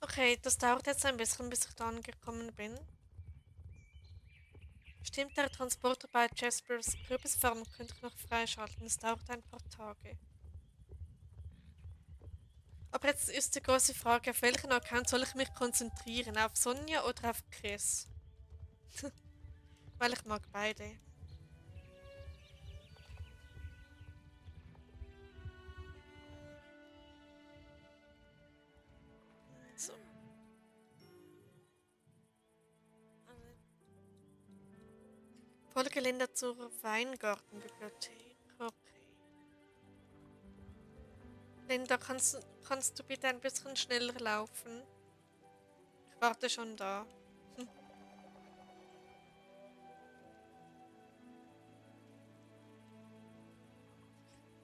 Okay, das dauert jetzt ein bisschen, bis ich da angekommen bin. Stimmt, der Transporter bei Jaspers Kürbisfarm könnte ich noch freischalten. Es dauert ein paar Tage. Aber jetzt ist die große Frage, auf welchen Account soll ich mich konzentrieren? Auf Sonja oder auf Chris? Weil ich mag beide. So. Folge Linda zur Weingartenbibliothek. Okay. Linda, kannst du bitte ein bisschen schneller laufen? Ich warte schon da. Hm.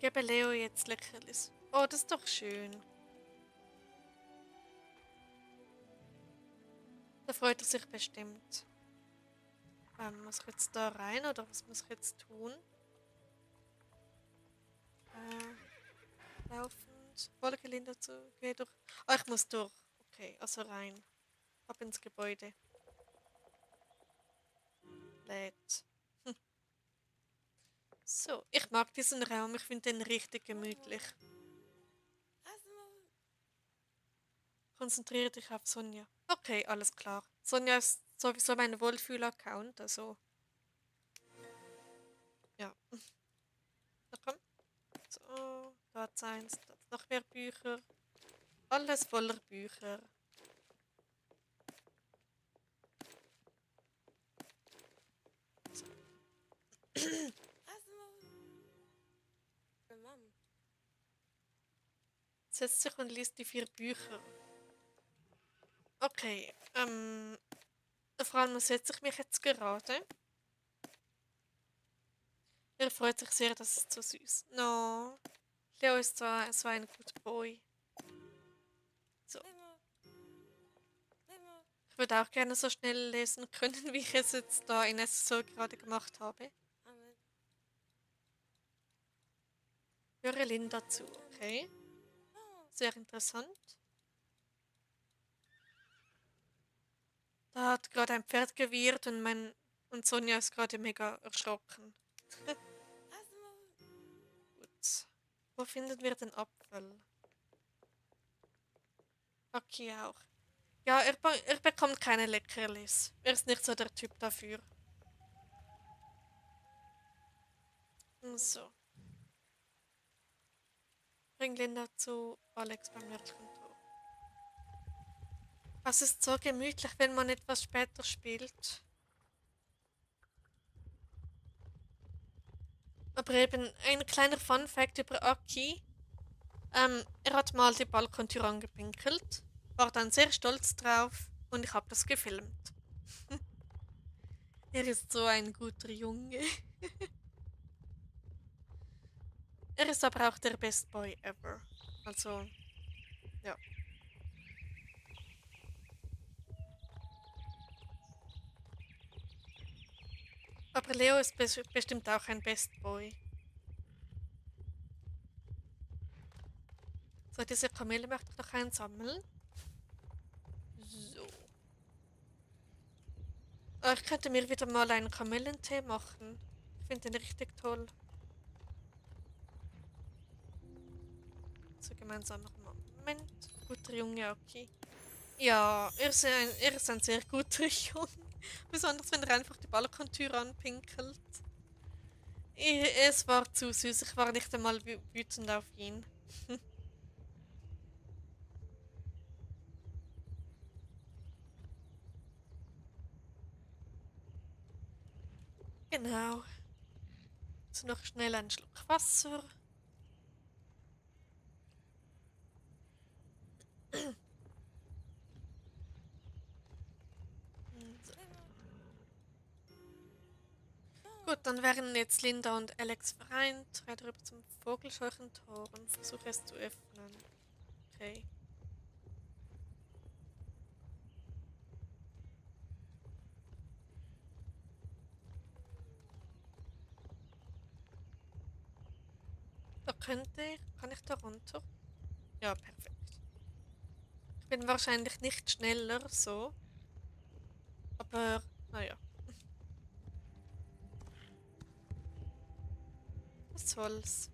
Gebe Leo jetzt Leckerlis. Oh, das ist doch schön. Da freut er sich bestimmt. Muss ich jetzt da rein oder was muss ich jetzt tun? Laufend. Folge Linda zu. Geh durch. Ah, ich muss durch. Okay, also rein. Ab ins Gebäude. Lädt. So, ich mag diesen Raum. Ich finde den richtig gemütlich. Konzentriere dich auf Sonja. Okay, alles klar. Sonja ist sowieso mein Wohlfühl-Account, also ja. Na komm. So, da hat's eins, da hat's noch mehr Bücher. Alles voller Bücher. So. Setzt sich und liest die 4 Bücher. Okay, vor allem setze ich mich jetzt gerade. Er freut sich sehr, das ist so süß. No, Leo ist so ein good boy. So, Ich würde auch gerne so schnell lesen können, wie ich es jetzt da in SSO gerade gemacht habe. Höre Linda zu, okay. Sehr interessant. Da hat gerade ein Pferd gewirrt und Sonja ist gerade mega erschrocken. Gut. Wo finden wir den Apfel? Okay, auch. Ja, er bekommt keine Leckerlis. Er ist nicht so der Typ dafür. So. Bring Linda zu Alex beim Märchentor. Es ist so gemütlich, wenn man etwas später spielt. Aber eben ein kleiner Fun-Fact über Aki. Er hat mal die Balkontür angepinkelt, war dann sehr stolz drauf und ich habe das gefilmt. Er ist so ein guter Junge. Er ist aber auch der Best Boy ever. Also, ja. Aber Leo ist bestimmt auch ein Best Boy. So, diese Kamele möchte ich noch einsammeln. So. Ich könnte mir wieder mal einen Kamillentee machen. Ich finde den richtig toll. So gemeinsamer Moment. Guter Junge, okay. Ja, er ist ein sehr guter Junge. Besonders wenn er einfach die Balkontür anpinkelt. Es war zu süß, ich war nicht einmal wütend auf ihn. Genau. So noch schnell einen Schluck Wasser. So. Gut, dann wären jetzt Linda und Alex vereint. Reite rüber zum Vogelscheuchentor und versuche es zu öffnen. Okay. Kann ich da runter? Ja, perfekt. Ich bin wahrscheinlich nicht schneller so, aber naja, was soll's.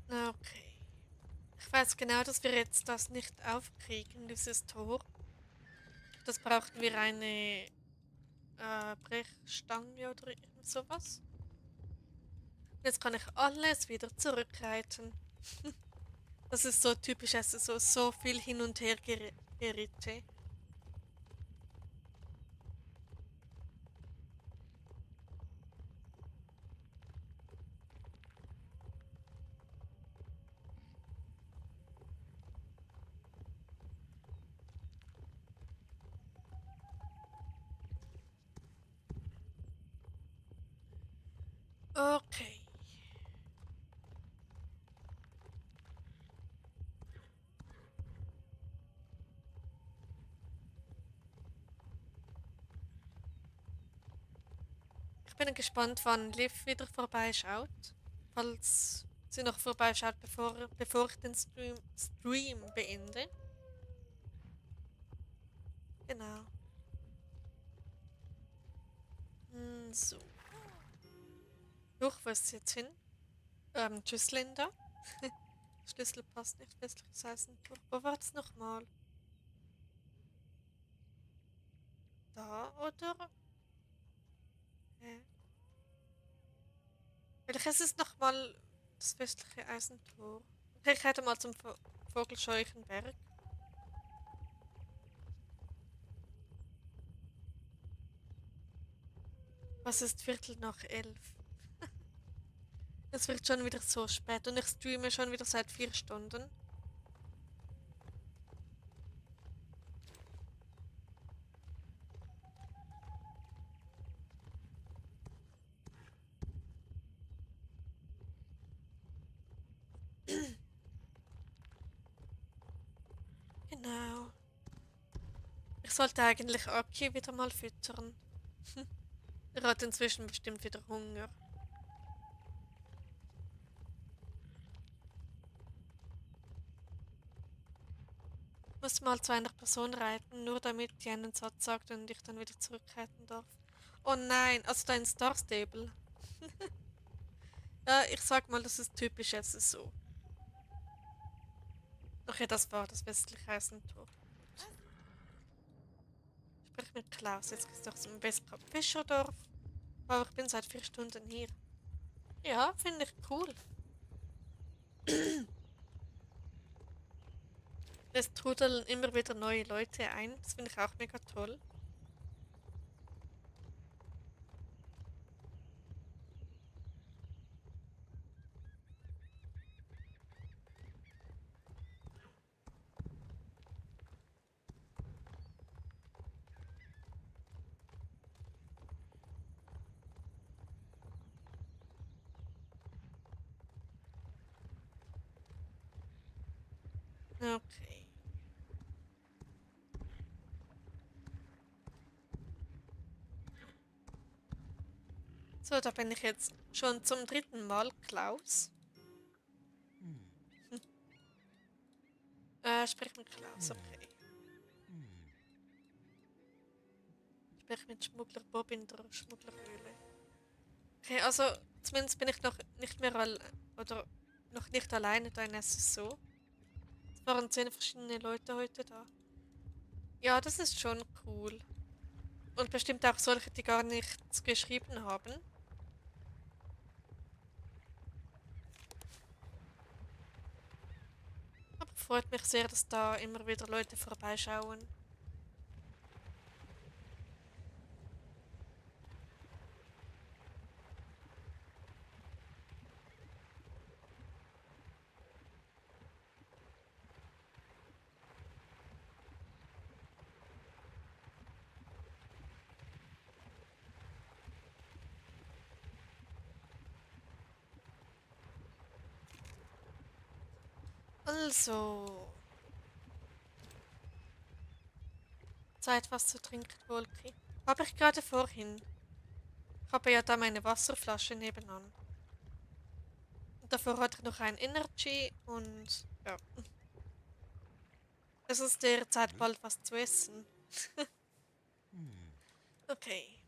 Okay. Ich weiß genau, dass wir jetzt das nicht aufkriegen, dieses Tor. Das brauchten wir eine Brechstange oder irgend sowas. Jetzt kann ich alles wieder zurückreiten. Das ist so typisch, es ist so viel hin und her geritte. Okay. Ich bin gespannt, wann Liv wieder vorbeischaut. Falls sie noch vorbeischaut, bevor ich den Stream beende. Genau. So. Huch, wo ist sie jetzt hin? Tschüss, Linda. Schlüssel passt nicht, westliches Eisentor. Wo war das nochmal? Da, oder? Hä? Welches ist nochmal das westliche Eisentor? Okay, ich hätte mal zum Vogelscheuchenberg. Was ist Viertel nach 11? Es wird schon wieder so spät und ich streame schon wieder seit 4 Stunden. Genau. Ich sollte eigentlich Aki wieder mal füttern. Er hat inzwischen bestimmt wieder Hunger. Muss mal zu einer Person reiten, nur damit die einen Satz sagt und ich dann wieder zurückreiten darf. Oh nein, also dein Star Stable. Ja, ich sag mal, das ist typisch jetzt so. Okay, das war das westliche Eisentor. Sprich mit Klaus, jetzt geht's doch zum Vespa Fischerdorf. Aber ich bin seit 4 Stunden hier. Ja, finde ich cool. Es trudeln immer wieder neue Leute ein. Das finde ich auch mega toll. Okay. So, da bin ich jetzt schon zum dritten Mal, Klaus. Sprich mit Klaus, okay. Sprich mit Schmuggler Bob in der Schmugglerhöhle. Okay, also zumindest bin ich noch nicht mehr oder noch nicht alleine da in SSO. Es waren 10 verschiedene Leute heute da. Ja, das ist schon cool. Und bestimmt auch solche, die gar nichts geschrieben haben. Aber freut mich sehr, dass da immer wieder Leute vorbeischauen. Also, Zeit was zu trinken, Wolki. Habe ich gerade vorhin. Ich habe ja da meine Wasserflasche nebenan. Und davor hatte ich noch ein Energy und ja. Es ist der Zeit bald was zu essen. Okay.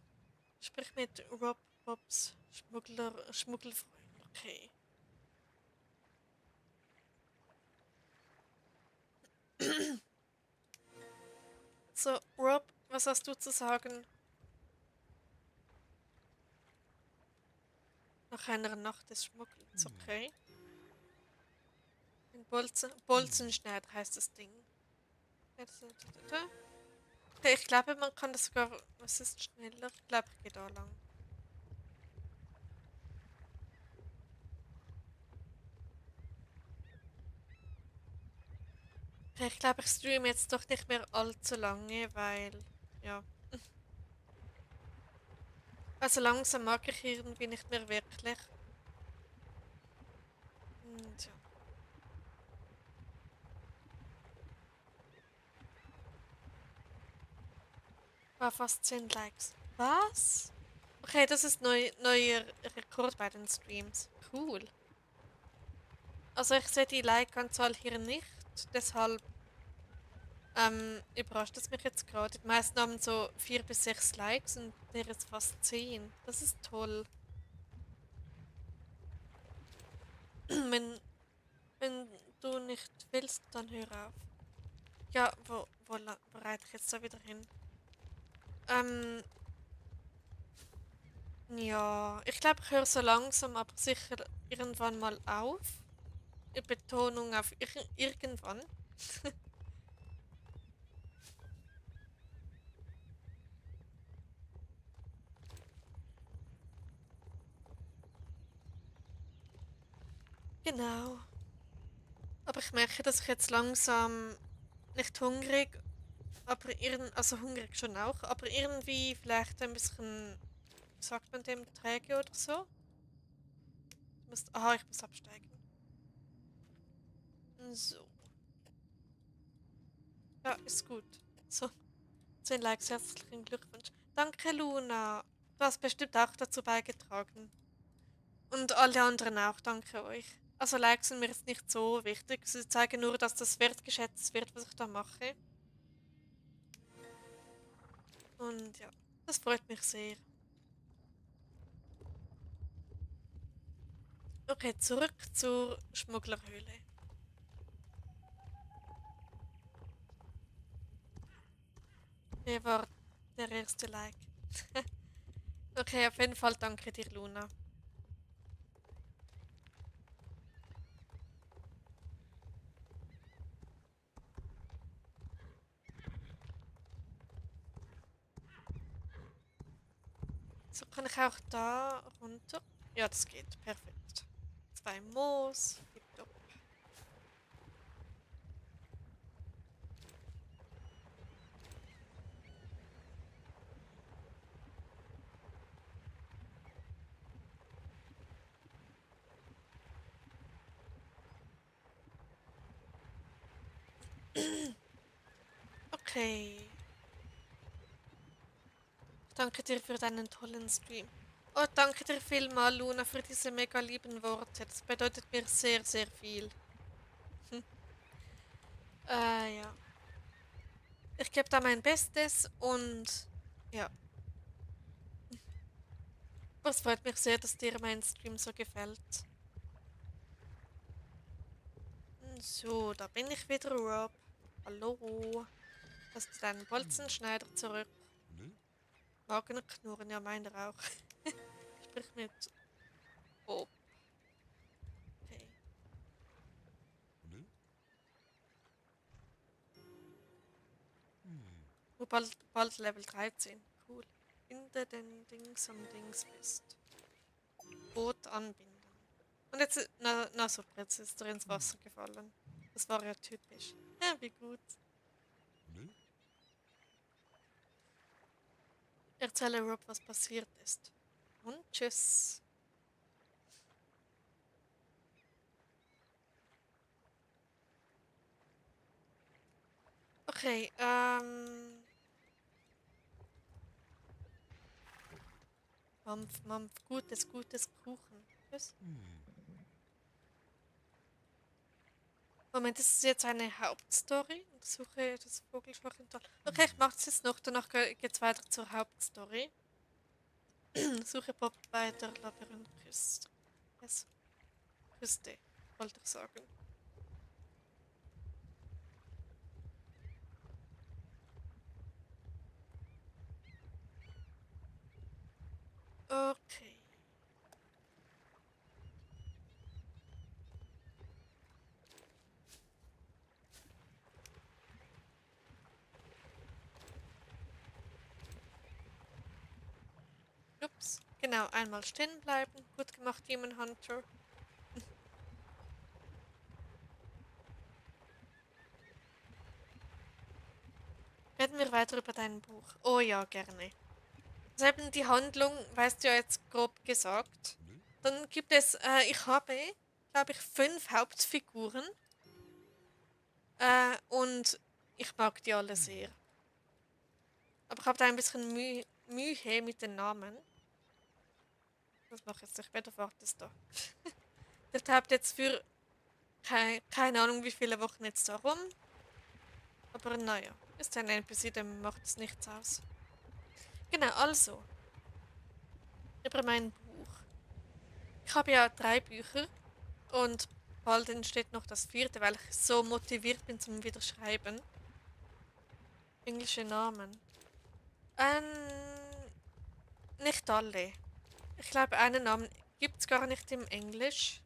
Sprich mit Rob Bobs Schmuggelfreund. Okay. So, Rob, was hast du zu sagen? Nach einer Nacht des Schmuggelns, okay. Ein Bolzenschneider heißt das Ding. Okay, ich glaube, man kann das sogar. Was ist schneller? Ich glaube, ich gehe da lang. Okay, ich glaube, ich streame jetzt doch nicht mehr allzu lange, weil. Ja. Also langsam mag ich irgendwie nicht mehr wirklich. Und ja. War fast 10 Likes. Was? Okay, das ist neuer Rekord bei den Streams. Cool. Also ich sehe die Like-Anzahl hier nicht, deshalb überrascht es mich jetzt gerade. Die meisten haben so 4 bis 6 Likes und der ist fast 10. Das ist toll. Wenn, wenn du nicht willst, dann hör auf. Ja, wo reite ich jetzt da wieder hin? Ähm, ja, ich glaube, ich höre so langsam, aber sicher irgendwann mal auf. Betonung auf irgendwann. Genau. Aber ich merke, dass ich jetzt langsam nicht hungrig, also hungrig schon auch, aber irgendwie vielleicht ein bisschen, wie sagt man dem, träge oder so. Ich muss absteigen. So, ja, ist gut. So, 10 Likes, herzlichen Glückwunsch. Danke, Luna. Du hast bestimmt auch dazu beigetragen. Und alle anderen auch, danke euch. Also Likes sind mir jetzt nicht so wichtig. Sie zeigen nur, dass das wertgeschätzt wird, was ich da mache. Und ja, das freut mich sehr. Okay, zurück zur Schmugglerhöhle. Wer war der erste Like? Okay, auf jeden Fall danke dir, Luna. So kann ich auch da runter. Ja, das geht. Perfekt. 2 Moos. Tipptopp. Okay. Danke dir für deinen tollen Stream. Oh, danke dir vielmal, Luna, für diese mega lieben Worte. Das bedeutet mir sehr, sehr viel. Hm. Ja. Ich gebe da mein Bestes und ja. Aber es freut mich sehr, dass dir mein Stream so gefällt. So, da bin ich wieder, Rob. Hallo. Hast du deinen Bolzenschneider zurück? Magenknurren, ja, meiner auch. Sprich mit Bob. Okay. Du bald Level 13. Cool. Finde den Dings am Dings bist. Boot anbinden. Und jetzt, na super, jetzt ist er ins Wasser gefallen. Das war ja typisch. Ja, wie gut. Erzähle Rob, was passiert ist. Und tschüss. Okay, Mampf, Mampf, gutes, gutes Kuchen. Tschüss. Moment, das ist jetzt eine Hauptstory. Ich suche das Vogelschwachental. Okay, ich mache es jetzt noch, danach geht's weiter zur Hauptstory. Suche Bob bei der Labyrinthküste. Yes. Küste, wollte ich sagen. Okay. Ups. Genau, einmal stehen bleiben. Gut gemacht, Demon Hunter. Reden wir weiter über dein Buch. Oh ja, gerne. Also eben die Handlung, weißt du ja jetzt grob gesagt. Dann gibt es, ich habe, glaube ich, 5 Hauptfiguren. Und ich mag die alle sehr. Aber ich habe da ein bisschen Mühe mit den Namen. Das mache ich jetzt nicht mehr, du wartest da. Der taubt jetzt für keine Ahnung wie viele Wochen jetzt da rum. Aber naja, ist ein NPC, dem macht es nichts aus. Genau, also, über mein Buch. Ich habe ja 3 Bücher und bald entsteht noch das 4., weil ich so motiviert bin zum Wiederschreiben. Englische Namen. Nicht alle. Ich glaube, einen Namen gibt es gar nicht im Englisch.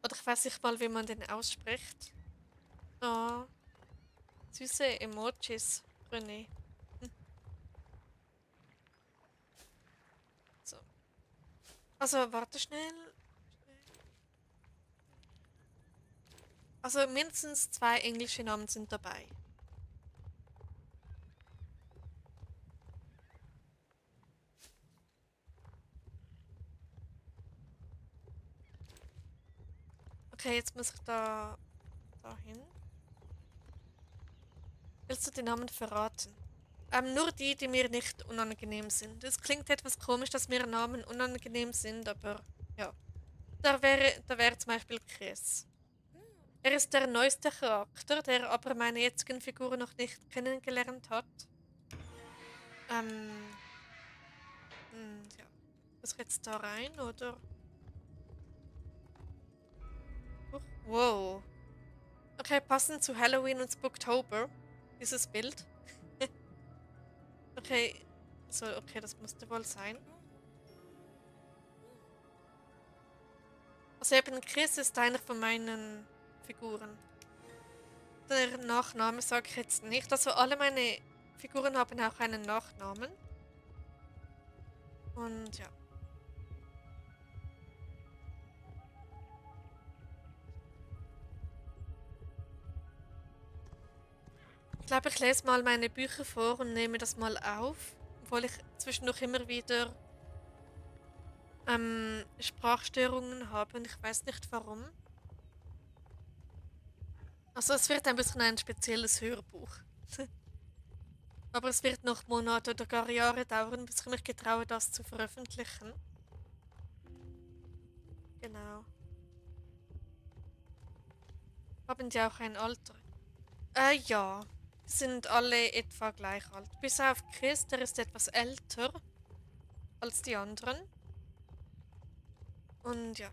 Oder ich weiß nicht mal, wie man den ausspricht. Oh, süße Emojis, René. Hm, so. Also, warte schnell. Also mindestens zwei englische Namen sind dabei. Okay, jetzt muss ich da dahin. Willst du die Namen verraten? Nur die, die mir nicht unangenehm sind. Es klingt etwas komisch, dass mir Namen unangenehm sind, aber ja. Da wäre zum Beispiel Chris. Er ist der neueste Charakter, der aber meine jetzigen Figur noch nicht kennengelernt hat. Ähm, ja. Muss ich jetzt da rein, oder? Huch, wow. Okay, passend zu Halloween und Spooktober. Dieses Bild. Okay, so, okay, das musste wohl sein. Also eben, Chris ist einer von meinen Figuren. Der Nachname sage ich jetzt nicht. Also alle meine Figuren haben auch einen Nachnamen. Und ja. Ich glaube, ich lese mal meine Bücher vor und nehme das mal auf. Obwohl ich zwischendurch immer wieder Sprachstörungen habe und ich weiß nicht warum. Also es wird ein bisschen ein spezielles Hörbuch. Aber es wird noch Monate oder gar Jahre dauern, bis ich mich getraue, das zu veröffentlichen. Genau. Haben die auch ein Alter? Ja. Die sind alle etwa gleich alt. Bis auf Chris, der ist etwas älter als die anderen. Und ja.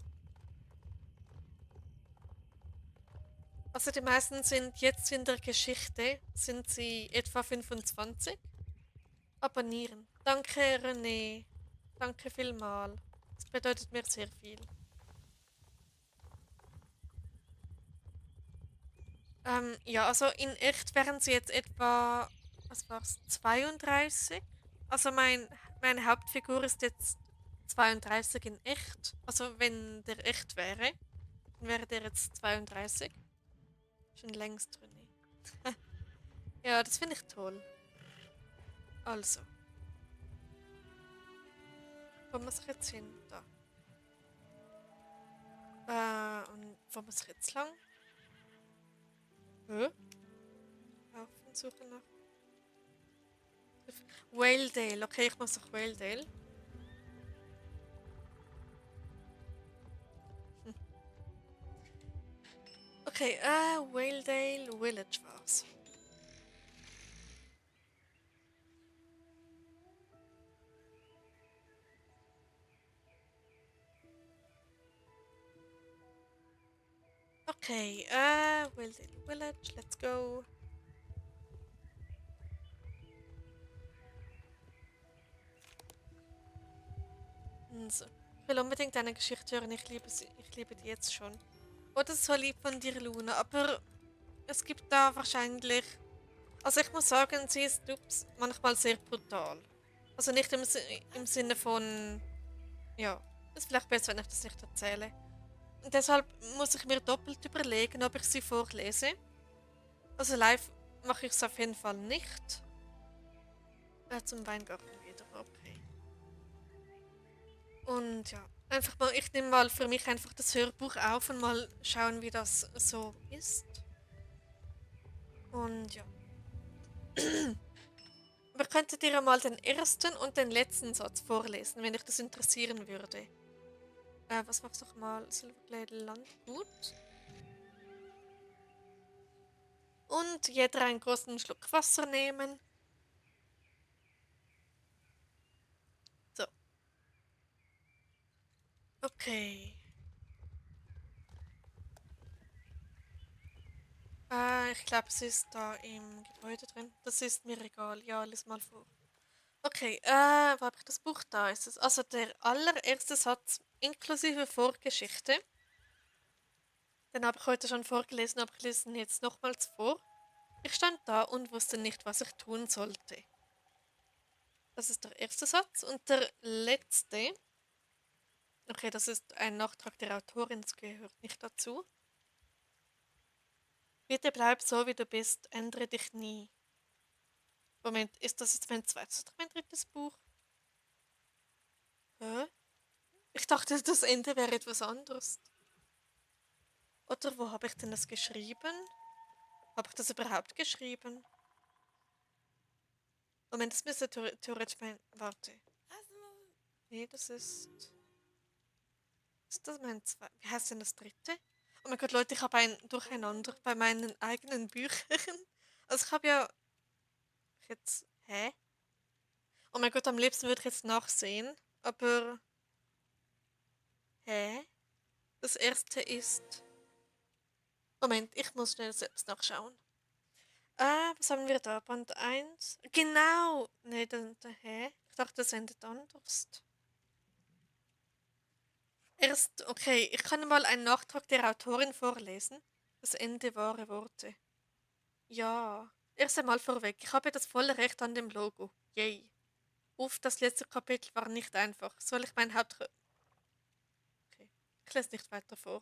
Also die meisten sind jetzt in der Geschichte, sind sie etwa 25. Abonnieren. Danke, René. Danke vielmal. Das bedeutet mir sehr viel. Ja, also in echt wären sie jetzt etwa, was war's, 32? Also meine Hauptfigur ist jetzt 32 in echt. Also wenn der echt wäre, dann wäre der jetzt 32. Schon längst René. Ja, das finde ich toll. Also, wo muss ich jetzt hin? Da. Und wo muss ich jetzt lang? Hä? Laufen, suchen nach. Waledale. Okay, ich muss nach Waledale. Hm. Okay, Waledale Village war's. Okay, Waledale Village, let's go. So. Ich will unbedingt eine Geschichte hören, ich liebe die jetzt schon. Oh, das ist so lieb von dir, Luna, aber es gibt da wahrscheinlich. Also ich muss sagen, sie ist ups, manchmal sehr brutal. Also nicht im Sinne von, ja, ist vielleicht besser, wenn ich das nicht erzähle. Und deshalb muss ich mir doppelt überlegen, ob ich sie vorlese. Also live mache ich es auf jeden Fall nicht. Zum Weingarten wieder, okay. Und ja, einfach mal, ich nehme mal für mich einfach das Hörbuch auf und mal schauen, wie das so ist. Und ja. Aber könntet ihr mal den ersten und den letzten Satz vorlesen, wenn euch das interessieren würde? Was machst du mal? Silverglade Landgut. Und jeder einen großen Schluck Wasser nehmen. So, okay. Ich glaube, es ist da im Gebäude drin. Das ist mir egal. Ja, lies mal vor. Okay, wo habe ich das Buch da? Ist es also der allererste Satz inklusive Vorgeschichte. Den habe ich heute schon vorgelesen, aber ich lese ihn jetzt nochmals vor. Ich stand da und wusste nicht, was ich tun sollte. Das ist der erste Satz. Und der letzte, okay, das ist ein Nachtrag der Autorin, das gehört nicht dazu. Bitte bleib so, wie du bist. Ändere dich nie. Moment, ist das jetzt mein zweites oder mein drittes Buch? Hä? Ich dachte, das Ende wäre etwas anderes. Oder wo habe ich denn das geschrieben? Habe ich das überhaupt geschrieben? Moment, das müsste theoretisch mein. Warte. Nee, das ist. Ist das mein zwei? Wie heißt denn das dritte? Oh mein Gott, Leute, ich habe ein Durcheinander bei meinen eigenen Büchern. Also ich habe ja jetzt. Hä? Oh mein Gott, am liebsten würde ich jetzt nachsehen. Aber. Hä? Das erste ist. Moment, ich muss schnell selbst nachschauen. Was haben wir da? Band eins. Genau! Nee, hä? Ich dachte, das endet anders. Erst, okay, ich kann mal einen Nachtrag der Autorin vorlesen. Das Ende wahre Worte. Ja, erst einmal vorweg. Ich habe das volle Recht an dem Logo. Yay. Uff, das letzte Kapitel war nicht einfach. Soll ich mein Haupt... Okay, ich lese nicht weiter vor.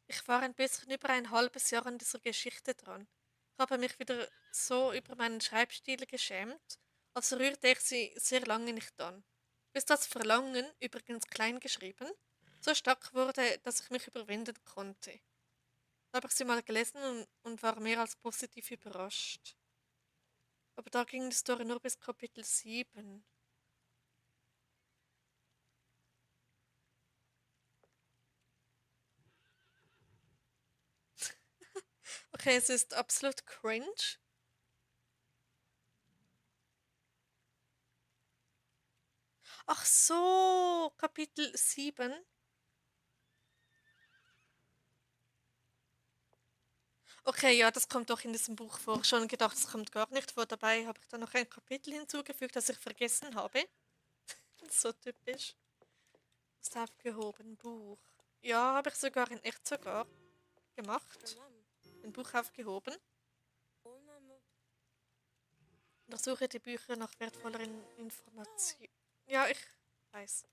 Ich war ein bisschen über ein halbes Jahr an dieser Geschichte dran. Ich habe mich wieder so über meinen Schreibstil geschämt, als rührte ich sie sehr lange nicht an. Bis das Verlangen, übrigens klein geschrieben, so stark wurde, dass ich mich überwinden konnte. Da habe ich sie mal gelesen und war mehr als positiv überrascht. Aber da ging die Story nur bis Kapitel 7. Okay, es ist absolut cringe. Ach so, Kapitel 7. Okay, ja, das kommt doch in diesem Buch vor. Schon gedacht, es kommt gar nicht vor. Dabei habe ich da noch ein Kapitel hinzugefügt, das ich vergessen habe. So typisch. Das aufgehoben Buch. Ja, habe ich sogar in echt sogar gemacht. Ein Buch aufgehoben. Untersuche die Bücher nach wertvolleren Informationen. Ja, ich weiß.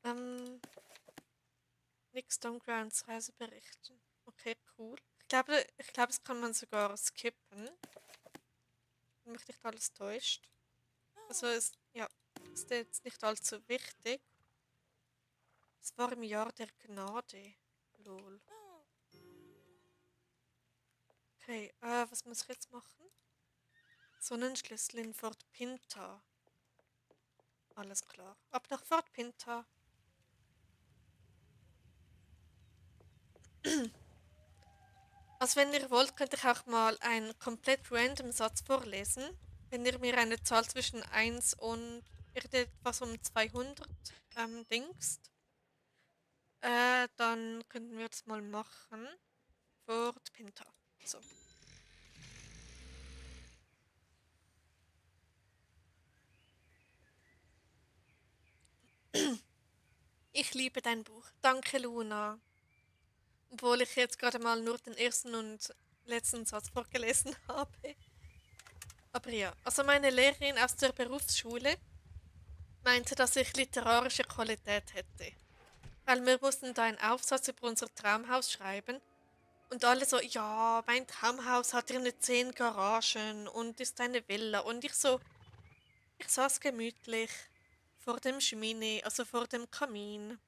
ähm, Nick Stonegrounds Reiseberichten. Okay, cool. Ich glaube, das kann man sogar skippen. Wenn mich nicht alles täuscht. Also ja, ist jetzt nicht allzu wichtig. Es war im Jahr der Gnade. Lol. Okay, was muss ich jetzt machen? Sonnenschlüssel in Fort Pinta. Alles klar. Ab nach Fort Pinta. Also wenn ihr wollt, könnte ich auch mal einen komplett random Satz vorlesen. Wenn ihr mir eine Zahl zwischen 1 und irgendetwas um 200 dingst, dann könnten wir das mal machen. Fort Pinta. So. Ich liebe dein Buch. Danke, Luna. Obwohl ich jetzt gerade mal nur den ersten und letzten Satz vorgelesen habe. Aber ja, also meine Lehrerin aus der Berufsschule meinte, dass ich literarische Qualität hätte. Weil wir mussten da einen Aufsatz über unser Traumhaus schreiben. Und alle so, ja, mein Traumhaus hat eine 10 Garagen und ist eine Villa. Und ich saß gemütlich vor dem Schmine, also vor dem Kamin.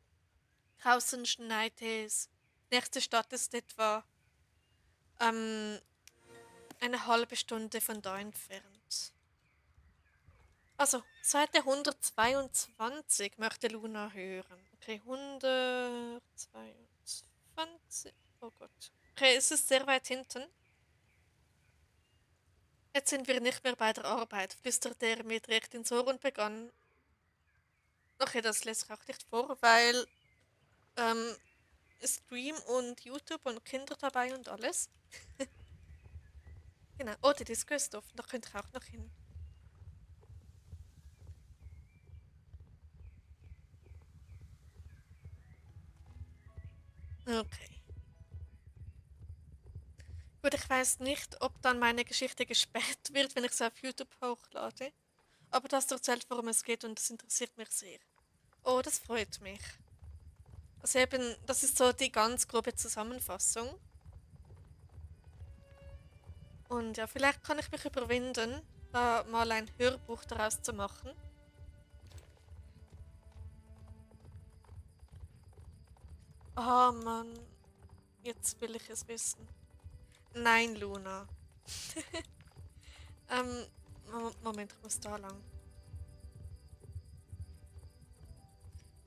Draußen schneite es. Nächste Stadt ist etwa ähm, eine halbe Stunde von da entfernt. Also, Seite 122 möchte Luna hören. Okay, 122. Oh Gott. Okay, es ist sehr weit hinten. Jetzt sind wir nicht mehr bei der Arbeit, flüsterte er mir direkt ins Ohr und begann. Okay, das lese ich auch nicht vor, weil ähm, Stream und YouTube und Kinder dabei und alles. Genau. Oh, die Disco ist offen, da könnte ich auch noch hin. Okay. Gut, ich weiß nicht, ob dann meine Geschichte gesperrt wird, wenn ich sie auf YouTube hochlade. Aber das erzählt, worum es geht und das interessiert mich sehr. Oh, das freut mich. Also eben, das ist so die ganz grobe Zusammenfassung. Und ja, vielleicht kann ich mich überwinden, da mal ein Hörbuch daraus zu machen. Ah, Mann. Jetzt will ich es wissen. Nein, Luna. Ähm, Moment, ich muss da lang.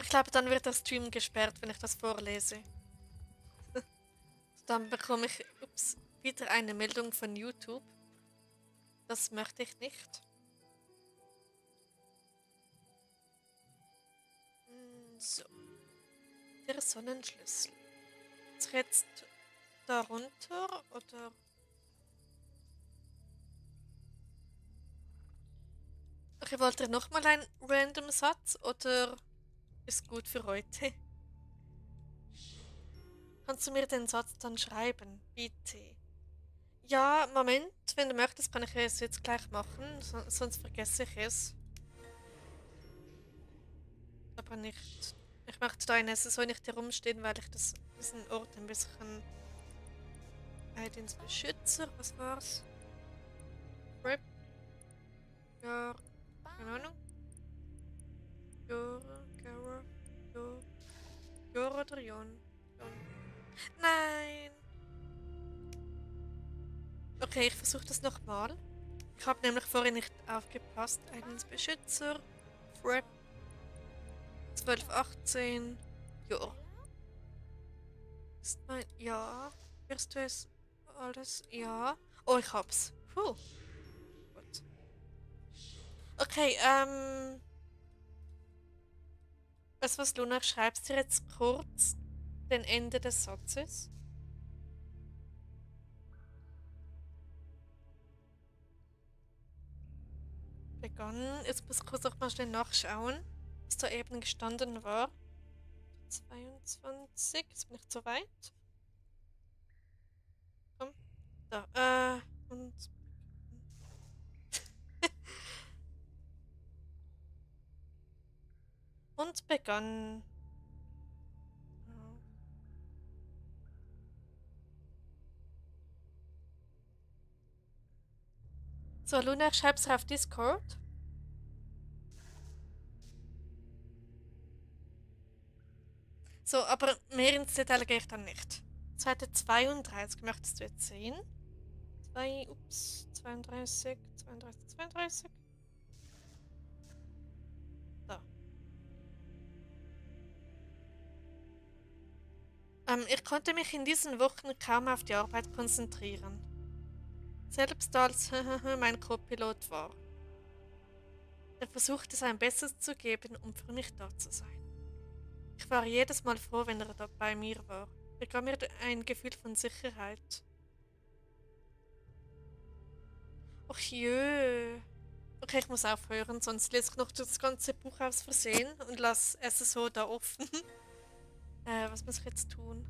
Ich glaube, dann wird der Stream gesperrt, wenn ich das vorlese. Dann bekomme ich, ups, wieder eine Meldung von YouTube. Das möchte ich nicht. So, der Sonnenschlüssel. Jetzt darunter oder... Okay, wollt ihr nochmal einen random Satz oder ist gut für heute? Kannst du mir den Satz dann schreiben, bitte? Ja, Moment, wenn du möchtest, kann ich es jetzt gleich machen, sonst vergesse ich es. Aber nicht. Ich möchte da in der Saison nicht herumstehen, weil ich diesen Ort ein bisschen. Beschützer, was war's? Rip, ja, keine Ahnung. Jora, Gara, Jora oder Jon? Jon. Nein! Okay, ich versuche das nochmal. Ich habe nämlich vorhin nicht aufgepasst. Beschützer, Rip, 1218. Ja. Ist mein. Ja. Wirst du es alles? Ja. Oh, ich hab's. Puh. Gut. Okay, was Luna, schreibst du jetzt kurz den Ende des Satzes? Begonnen. Jetzt muss ich kurz noch mal schnell nachschauen, was da eben gestanden war. 22. Ist bin ich zu weit. Komm. Da. Und. Und begann. So, Luna, ich schreib's auf Discord. So, aber mehr ins Detail gehe ich dann nicht. Seite 32 möchtest du jetzt sehen? 32, 32, 32. Da. Ich konnte mich in diesen Wochen kaum auf die Arbeit konzentrieren. Selbst als mein Co-Pilot war. Er versuchte sein Bestes zu geben, um für mich da zu sein. Ich war jedes Mal froh, wenn er da bei mir war. Er gab mir ein Gefühl von Sicherheit. Och jö. Okay, ich muss aufhören, sonst lese ich noch das ganze Buch aus Versehen und lasse es so da offen. Was muss ich jetzt tun?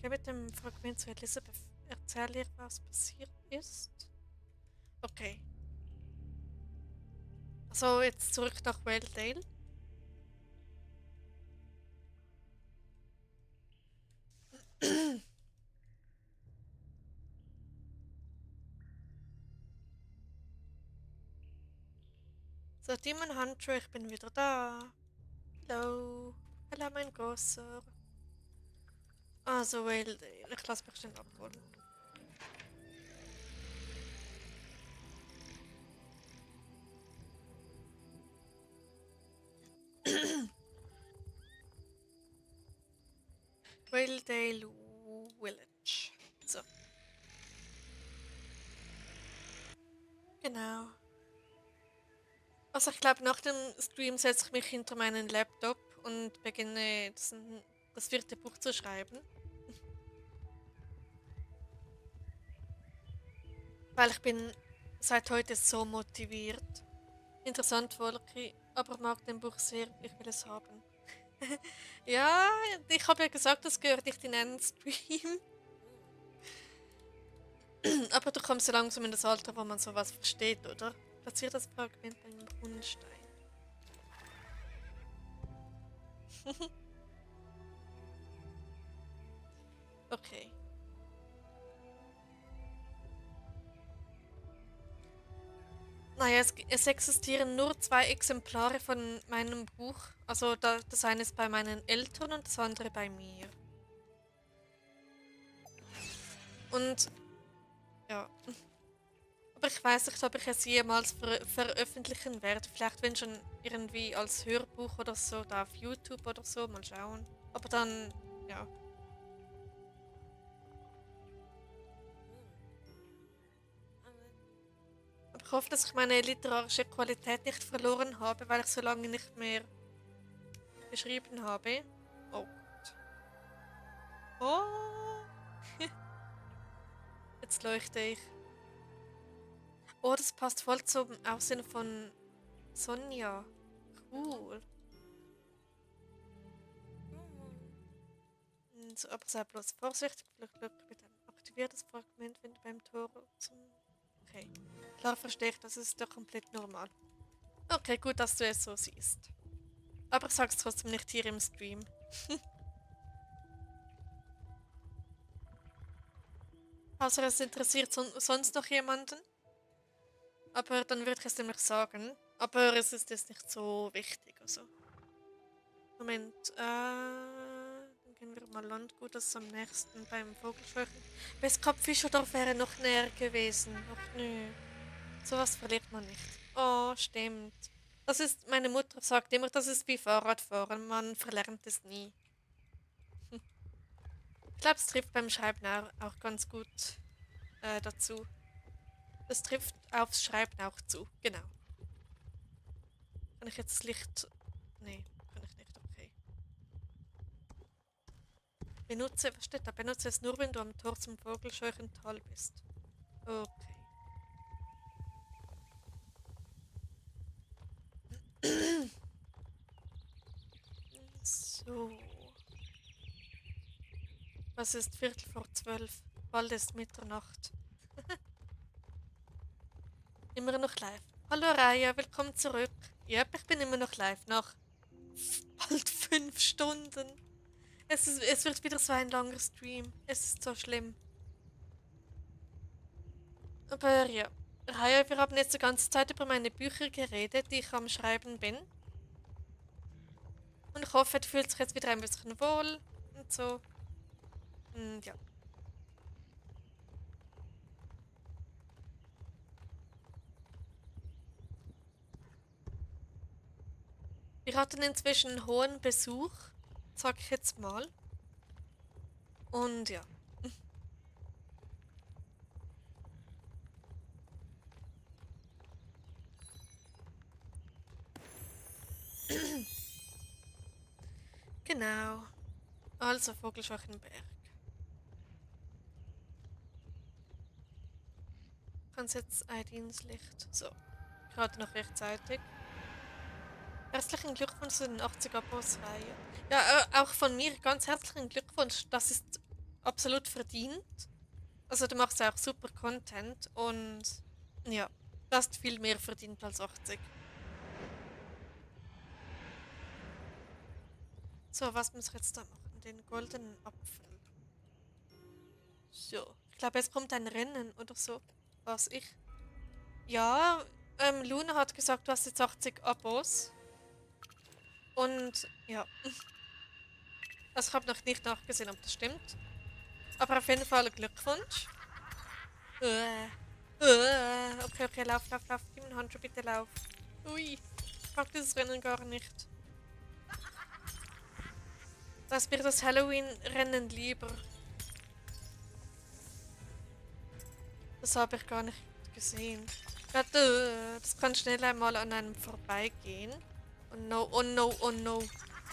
Geh mit dem Fragment zu Elisabeth. Erzähl ihr, was passiert ist. Okay. Also jetzt zurück nach Welldale. So, Demon Hunter, ich bin wieder da. Hallo. Hallo, mein Großer. Also, Welldale. Ich lasse mich schnell abholen. Welldale Village. So, genau. Also ich glaube, nach dem Stream setze ich mich hinter meinen Laptop und beginne das vierte Buch zu schreiben. Weil ich bin seit heute so motiviert. Interessant, Wolki, aber mag den Buch sehr. Ich will es haben. Ja, ich habe ja gesagt, das gehört nicht in einen Stream. Aber du kommst so langsam in das Alter, wo man sowas versteht, oder? Platziert das Fragment beim Brunnenstein. Okay. Naja, es existieren nur zwei Exemplare von meinem Buch. Also das eine ist bei meinen Eltern und das andere bei mir. Und ja, aber ich weiß nicht, ob ich es jemals veröffentlichen werde. Vielleicht wenn schon irgendwie als Hörbuch oder so, da auf YouTube oder so, mal schauen. Aber dann, ja. Aber ich hoffe, dass ich meine literarische Qualität nicht verloren habe, weil ich so lange nicht mehr geschrieben habe. Oh Gott. Oh, jetzt leuchte ich. Oh, das passt voll zum Aussehen von Sonja. Cool. So, aber sei bloß vorsichtig. Glück mit einem aktiviertes Fragment, wenn du beim Tor zum... Okay. Klar verstehe ich, das ist doch komplett normal. Okay, gut, dass du es so siehst. Aber ich sag's trotzdem nicht hier im Stream. Außer es interessiert sonst noch jemanden. Aber dann würde ich es nämlich sagen. Aber es ist jetzt nicht so wichtig. Also. Moment. Dann gehen wir mal Landgut, das ist am nächsten beim Vogelscheuchen. Westkopf-Fischerdorf wäre noch näher gewesen. Ach nö. Sowas verliert man nicht. Oh, stimmt. Das ist, meine Mutter sagt immer, das ist wie Fahrradfahren. Man verlernt es nie. Ich glaube, es trifft beim Schreiben auch ganz gut dazu. Es trifft aufs Schreiben auch zu. Genau. Kann ich jetzt das Licht... Nee, kann ich nicht. Okay. Benutze... Was steht da? Benutze es nur, wenn du am Tor zum Vogelscheuchental bist. Okay. So. Was ist Viertel vor 12? Bald ist Mitternacht. Immer noch live. Hallo Raya, willkommen zurück. Yep, ich bin immer noch live. Nach bald 5 Stunden. Es wird wieder so ein langer Stream. Es ist so schlimm. Aber ja. Raya, wir haben jetzt die ganze Zeit über meine Bücher geredet, die ich am Schreiben bin. Und ich hoffe, du fühlst dich jetzt wieder ein bisschen wohl und so. Und ja. Wir hatten inzwischen hohen Besuch, sag ich jetzt mal. Und ja. Genau. Also Vogelschwachenberg. Ganz jetzt ins Licht. So. Gerade noch rechtzeitig. Herzlichen Glückwunsch zu den 80 Abos-Reihe. Ja, auch von mir ganz herzlichen Glückwunsch. Das ist absolut verdient. Also du machst ja auch super Content und ja, du hast viel mehr verdient als 80. So, was muss ich jetzt da machen? Den goldenen Apfel. So, ich glaube, es kommt ein Rennen oder so. Was ich? Ja, Luna hat gesagt, du hast jetzt 80 Abos. Und ja, also ich habe noch nicht nachgesehen, ob das stimmt. Aber auf jeden Fall Glückwunsch. Okay, okay, lauf. Gib mir einen Handschuh, bitte lauf. Ui, ich mag dieses Rennen gar nicht. Da ist mir das Halloween-Rennen lieber. Das habe ich gar nicht gesehen. Ja, das kann schnell einmal an einem vorbeigehen. Oh no, oh no, oh no.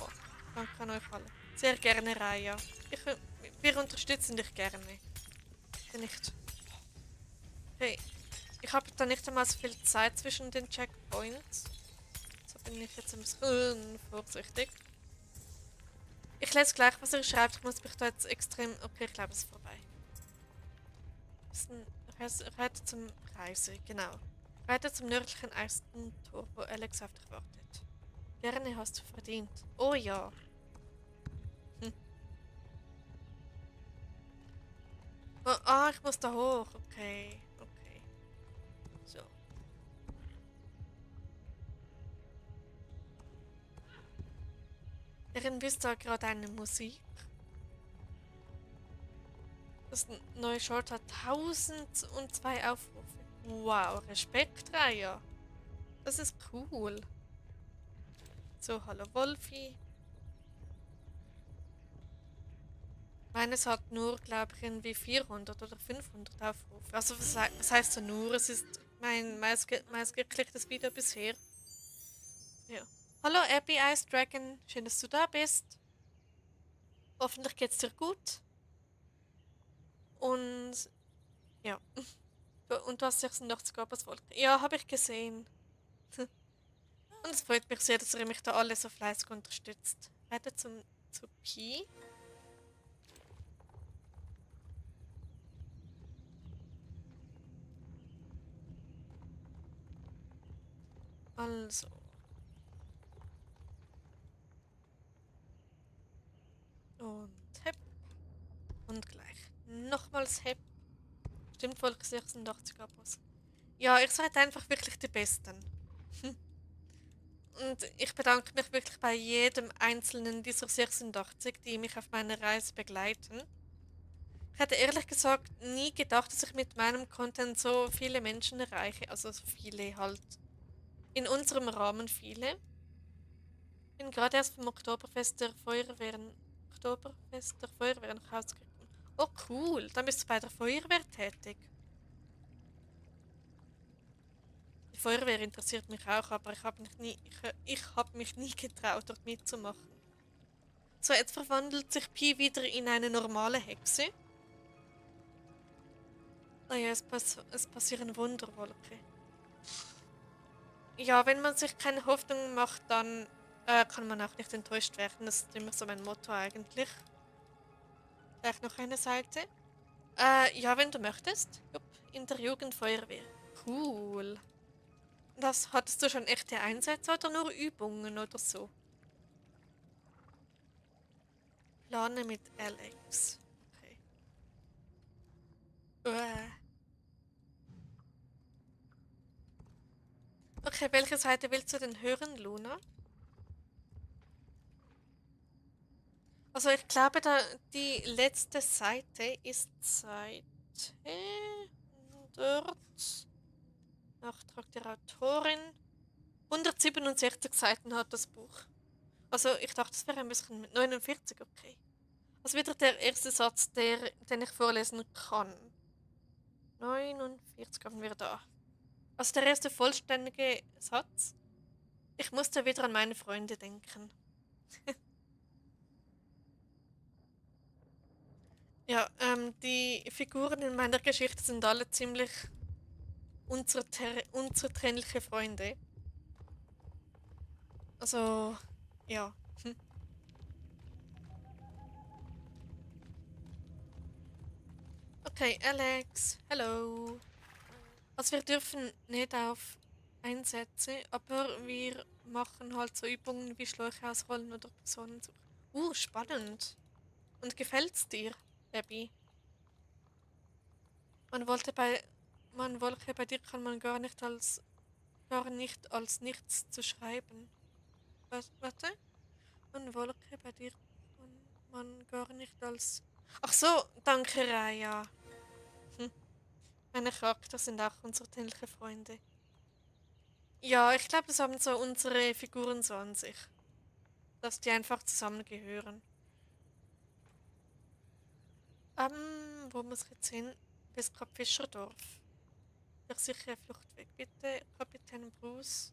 Oh, danke an euch alle. Sehr gerne, Raya. Wir unterstützen dich gerne. Nicht. Hey, ich habe da nicht einmal so viel Zeit zwischen den Checkpoints. So bin ich jetzt ein bisschen vorsichtig. Ich lese gleich, was er schreibt. Ich muss mich da jetzt extrem... Okay, ich glaube, es ist vorbei. Reite zum Reise, genau. Reite zum nördlichen ersten Tor, wo Alex auf dich wartet. Gerne hast du verdient. Oh ja. Ich muss da hoch. Okay, okay. So. Irgendwie ist da gerade eine Musik. Das neue Short hat 1002 Aufrufe. Wow, Respekt, Raya. Das ist cool. So, hallo Wolfi. Meines hat nur, glaube ich, irgendwie 400 oder 500 Aufrufe. Also, was heißt so nur? Es ist mein meistgeklicktes Video bisher. Ja. Hallo Abby Ice Dragon, schön, dass du da bist. Hoffentlich geht's dir gut. Und ja. Und du hast 86 Gabelswolke. Ja, habe ich gesehen. Und es freut mich sehr, dass ihr mich da alle so fleißig unterstützt. Weiter zu Pi. Also. Und Hep. Und gleich. Nochmals Hep. Stimmt, Volk 86 Abos. Ja, ihr seid einfach wirklich die Besten. Und ich bedanke mich wirklich bei jedem einzelnen dieser 86, die mich auf meiner Reise begleiten. Ich hätte ehrlich gesagt nie gedacht, dass ich mit meinem Content so viele Menschen erreiche. Also so viele halt. In unserem Rahmen viele. Ich bin gerade erst vom Oktoberfest der Feuerwehren nach Hause gekommen. Oh cool, dann bist du bei der Feuerwehr tätig. Die Feuerwehr interessiert mich auch, aber ich hab mich nie getraut, dort mitzumachen. So, jetzt verwandelt sich Pi wieder in eine normale Hexe. Naja, es passieren Wunder, Wolke. Ja, wenn man sich keine Hoffnung macht, dann kann man auch nicht enttäuscht werden. Das ist immer so mein Motto eigentlich. Vielleicht noch eine Seite. Ja, wenn du möchtest. Jupp, in der Jugendfeuerwehr. Cool. Das hattest du schon echte Einsätze oder nur Übungen oder so? Plane mit Alex. Okay. Uäh. Okay, welche Seite willst du denn hören, Luna? Also ich glaube, die letzte Seite ist Seite dort. Nachtrag der Autorin. 167 Seiten hat das Buch. Also ich dachte, es wäre ein bisschen mit 49, okay. Also wieder der erste Satz, den ich vorlesen kann. 49 haben wir da. Also der erste vollständige Satz. Ich musste wieder an meine Freunde denken. Ja, die Figuren in meiner Geschichte sind alle ziemlich unzertrennliche Freunde. Also, ja. Hm. Okay, Alex, hello. Also wir dürfen nicht auf Einsätze, aber wir machen halt so Übungen wie Schläuche ausrollen oder Personensuche. Spannend. Und gefällt's dir, Abby? Man wollte bei, man wollte bei dir kann man gar nicht als nichts zu schreiben. Warte? Man wollte bei dir kann man gar nicht als. Ach so, danke, Raya. Hm. Meine Charakter sind auch unsere tägliche Freunde. Ja, ich glaube, das haben so unsere Figuren so an sich. Dass die einfach zusammengehören. Wo muss ich jetzt hin? Bis Kap Fischerdorf. Ich sichere Fluchtweg. Bitte, Kapitän Bruce.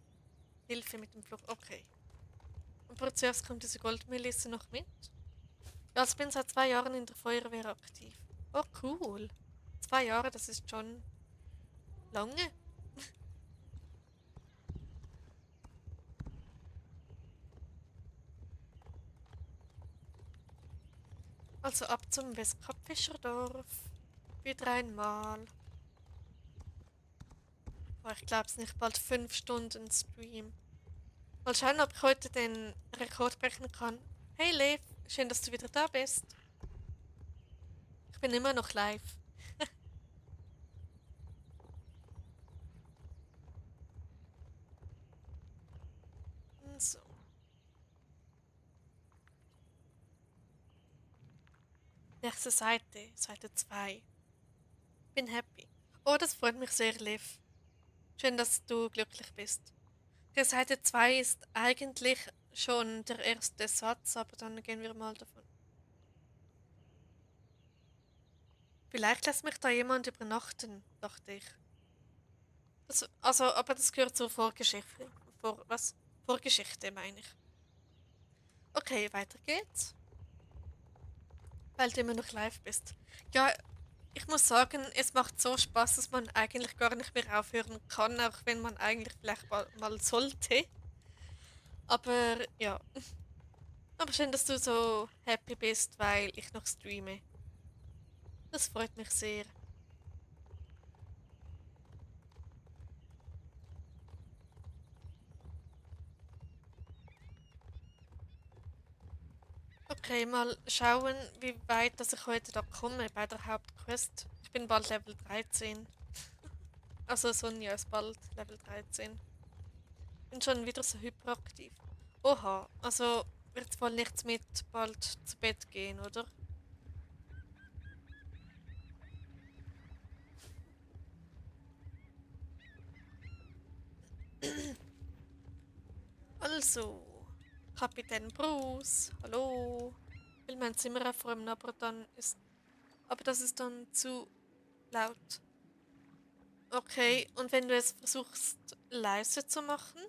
Hilfe mit dem Flucht. Okay. Aber zuerst kommt diese Goldmelisse noch mit. Ja, also ich bin seit 2 Jahren in der Feuerwehr aktiv. Oh, cool. 2 Jahre, das ist schon lange. Also ab zum Westkapfischerdorf. Wieder einmal. Boah, ich glaub's nicht, bald 5 Stunden Stream. Mal schauen, ob ich heute den Rekord brechen kann. Hey Lev, schön, dass du wieder da bist. Ich bin immer noch live. So. Nächste Seite, Seite 2. Bin happy. Oh, das freut mich sehr, Liv. Schön, dass du glücklich bist. Die Seite 2 ist eigentlich schon der erste Satz, aber dann gehen wir mal davon. Vielleicht lässt mich da jemand übernachten, dachte ich. Aber das gehört zur Vorgeschichte. Was? Vorgeschichte meine ich. Okay, weiter geht's. Weil du immer noch live bist. Ja, ich muss sagen, es macht so Spaß, dass man eigentlich gar nicht mehr aufhören kann, auch wenn man eigentlich vielleicht mal sollte. Aber ja, aber schön, dass du so happy bist, weil ich noch streame. Das freut mich sehr. Okay, mal schauen, wie weit dass ich heute da komme bei der Hauptquest. Ich bin bald Level 13. Also Sonja ist bald Level 13. Bin schon wieder so hyperaktiv. Oha, also wird wohl nichts mit bald zu Bett gehen, oder? Also, Kapitän Bruce, hallo. Ich will mein Zimmer aufräumen, aber das ist dann zu laut. Okay, und wenn du es versuchst leise zu machen?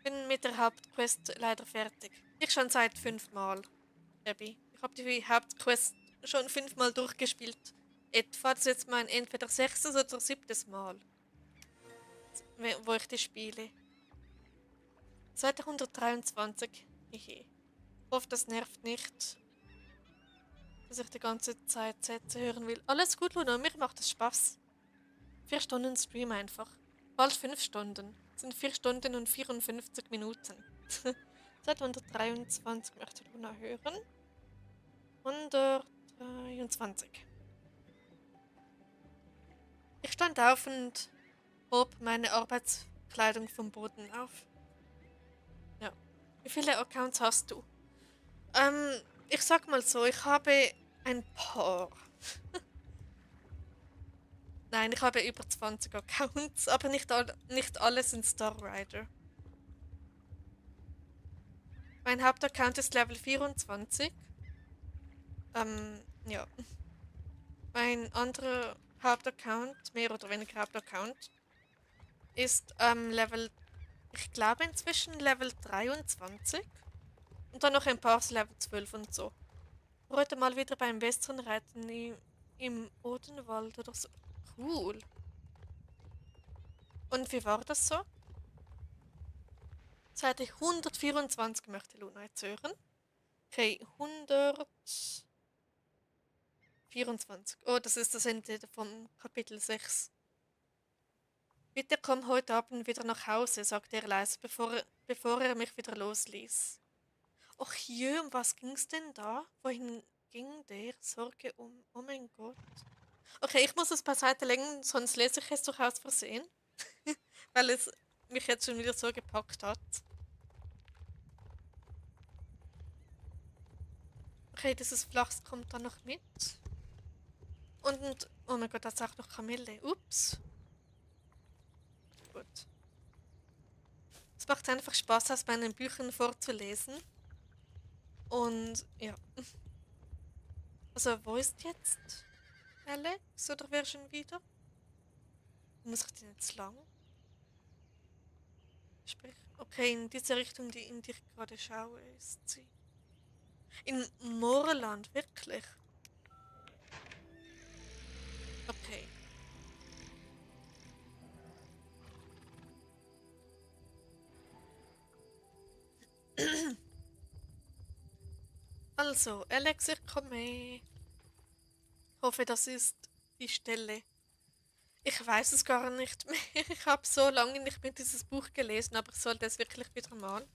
Bin mit der Hauptquest leider fertig. Ich schon seit 5 Mal, Abby. Ich habe die Hauptquest schon 5 Mal durchgespielt. Etwa, das ist jetzt mein entweder 6. oder 7. Mal, wo ich die spiele. Seite 123. Hehe. Hoffe, das nervt nicht, dass ich die ganze Zeit Sätze hören will. Alles gut, Luna, mir macht es Spaß. 4 Stunden Stream einfach. Bald 5 Stunden. Das sind 4 Stunden und 54 Minuten. Seit 123 möchte Luna hören. 123. Ich stand auf und hob meine Arbeitskleidung vom Boden auf. Ja. Wie viele Accounts hast du? Ich sag mal so, ich habe ein paar. Nein, ich habe über 20 Accounts, aber nicht alle sind Star Rider. Mein Hauptaccount ist Level 24. Ja. Mein anderer Hauptaccount, mehr oder weniger Hauptaccount, ist ich glaube inzwischen Level 23. Und dann noch ein paar Level 12 und so. Heute mal wieder beim Westernreiten im Odenwald oder so. Cool. Und wie war das so? Seite 124 möchte Luna jetzt hören. Okay, 124. Oh, das ist das Ende vom Kapitel 6. Bitte komm heute Abend wieder nach Hause, sagte er leise, bevor er mich wieder losließ. Och je, um was ging's denn da? Wohin ging der? Sorge um. Oh mein Gott. Okay, ich muss es beiseite legen, sonst lese ich es doch aus Versehen. Weil es mich jetzt schon wieder so gepackt hat. Okay, dieses Flachs kommt dann noch mit. Und, oh mein Gott, da ist auch noch Kamille. Ups. Gut. Es macht einfach Spaß, aus meinen Büchern vorzulesen. Und, ja. Also, wo ist jetzt Alex? Oder wer schon wieder? Muss ich denn jetzt lang? Sprich. Okay, in diese Richtung, in die ich gerade schaue, ist sie. In Moorland, wirklich? Okay. Also, Alex, ich komme. Ich hoffe, das ist die Stelle. Ich weiß es gar nicht mehr. Ich habe so lange nicht mehr dieses Buch gelesen, aber ich sollte es wirklich wieder mal.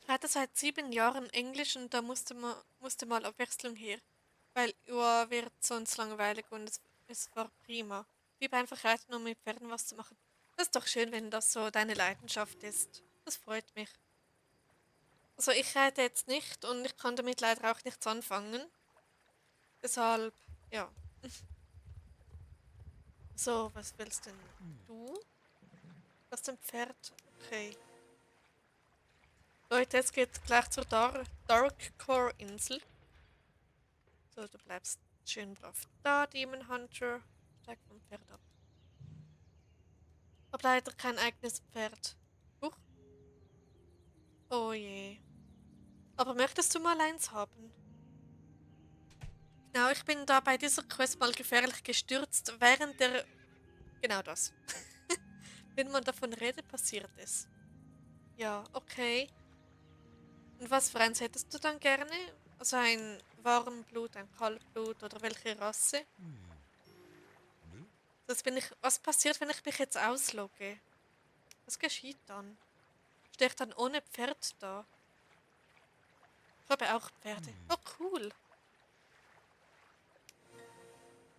Ich hatte seit 7 Jahren Englisch und da musste mal Abwechslung her. Weil, ja, wird sonst langweilig und es war prima. liebe einfach reiten, um mit Pferden was zu machen. Das ist doch schön, wenn das so deine Leidenschaft ist. Das freut mich. Also ich reite jetzt nicht und ich kann damit leider auch nichts anfangen. Deshalb, ja. So, was willst denn du? Das ist ein Pferd. Okay. Leute, jetzt geht's gleich zur Darkcore Insel. So, du bleibst schön brav da, Demon Hunter. Steig vom Pferd ab. Hab leider kein eigenes Pferd. Huch. Oh je. Aber möchtest du mal eins haben? Genau, ich bin da bei dieser Quest mal gefährlich gestürzt, während der... Genau das. Wenn man davon redet, passiert es. Ja, okay. Und was für eins hättest du dann gerne? Also ein Warmblut, ein Kaltblut oder welche Rasse? Das bin ich. Was passiert, wenn ich mich jetzt auslogge? Was geschieht dann? Stehe ich dann ohne Pferd da? Ich habe auch Pferde. Oh, cool.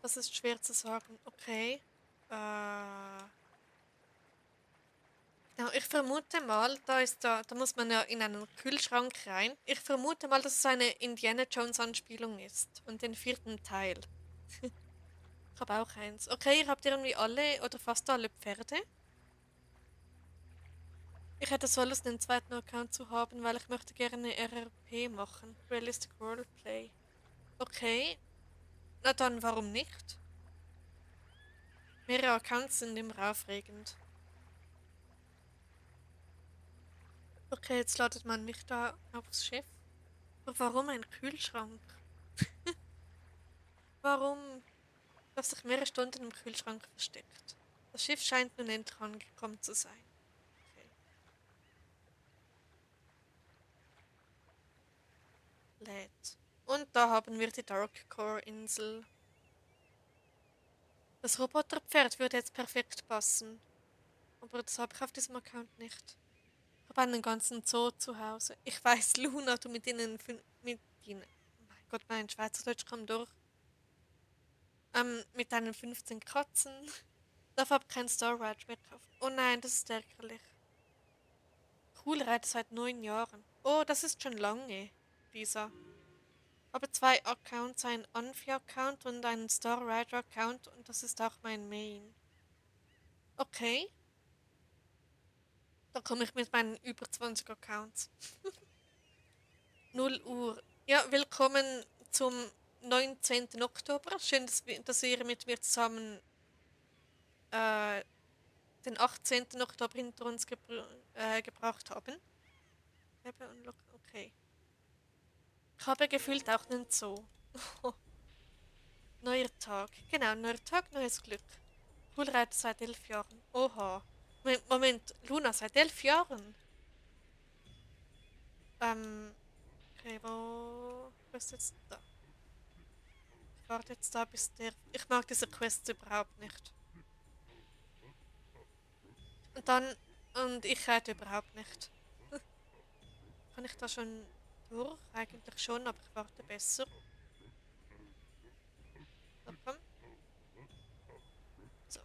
Das ist schwer zu sagen. Okay. Ja, ich vermute mal, da muss man ja in einen Kühlschrank rein. Ich vermute mal, dass es eine Indiana Jones Anspielung ist. Und den vierten Teil. Ich habe auch eins. Okay, ihr habt irgendwie alle oder fast alle Pferde. Ich hätte so Lust, einen zweiten Account zu haben, weil ich möchte gerne RRP machen. Realistic Roleplay. Okay, na dann warum nicht? Mehrere Accounts sind immer aufregend. Okay, jetzt ladet man mich da aufs Schiff. Aber warum ein Kühlschrank? Warum, dass sich mehrere Stunden im Kühlschrank versteckt? Das Schiff scheint nun endlich angekommen zu sein. Okay. Lädt. Und da haben wir die Darkcore Insel. Das Roboterpferd würde jetzt perfekt passen. Aber das habe ich auf diesem Account nicht. Ich habe einen ganzen Zoo zu Hause. Ich weiß, Luna, du mit ihnen, mit ihnen. Oh mein Gott, mein Schweizerdeutsch kommt durch. Mit deinen 15 Katzen. Darf aber kein Storage mehr kaufen. Oh nein, das ist ärgerlich. Cool, reite seit 9 Jahren. Oh, das ist schon lange, Lisa. Habe zwei Accounts, einen Anfi-Account und einen Star Rider-Account und das ist auch mein Main. Okay, da komme ich mit meinen über 20 Accounts. 0 Uhr. Ja, willkommen zum 19. Oktober. Schön, dass ihr mit mir zusammen äh, den 18. Oktober hinter uns gebracht haben. Okay. Ich habe gefühlt auch einen Zoo. Neuer Tag. Genau, neuer Tag, neues Glück. Poolreiter seit 11 Jahren. Oha. Moment, Luna, seit 11 Jahren? Okay, wo ist jetzt da? Ich warte jetzt da, bis der... Ich mag diese Quests überhaupt nicht. Und dann... Und ich reite überhaupt nicht. Kann ich da schon durch? Eigentlich schon, aber ich warte besser. So, komm. So.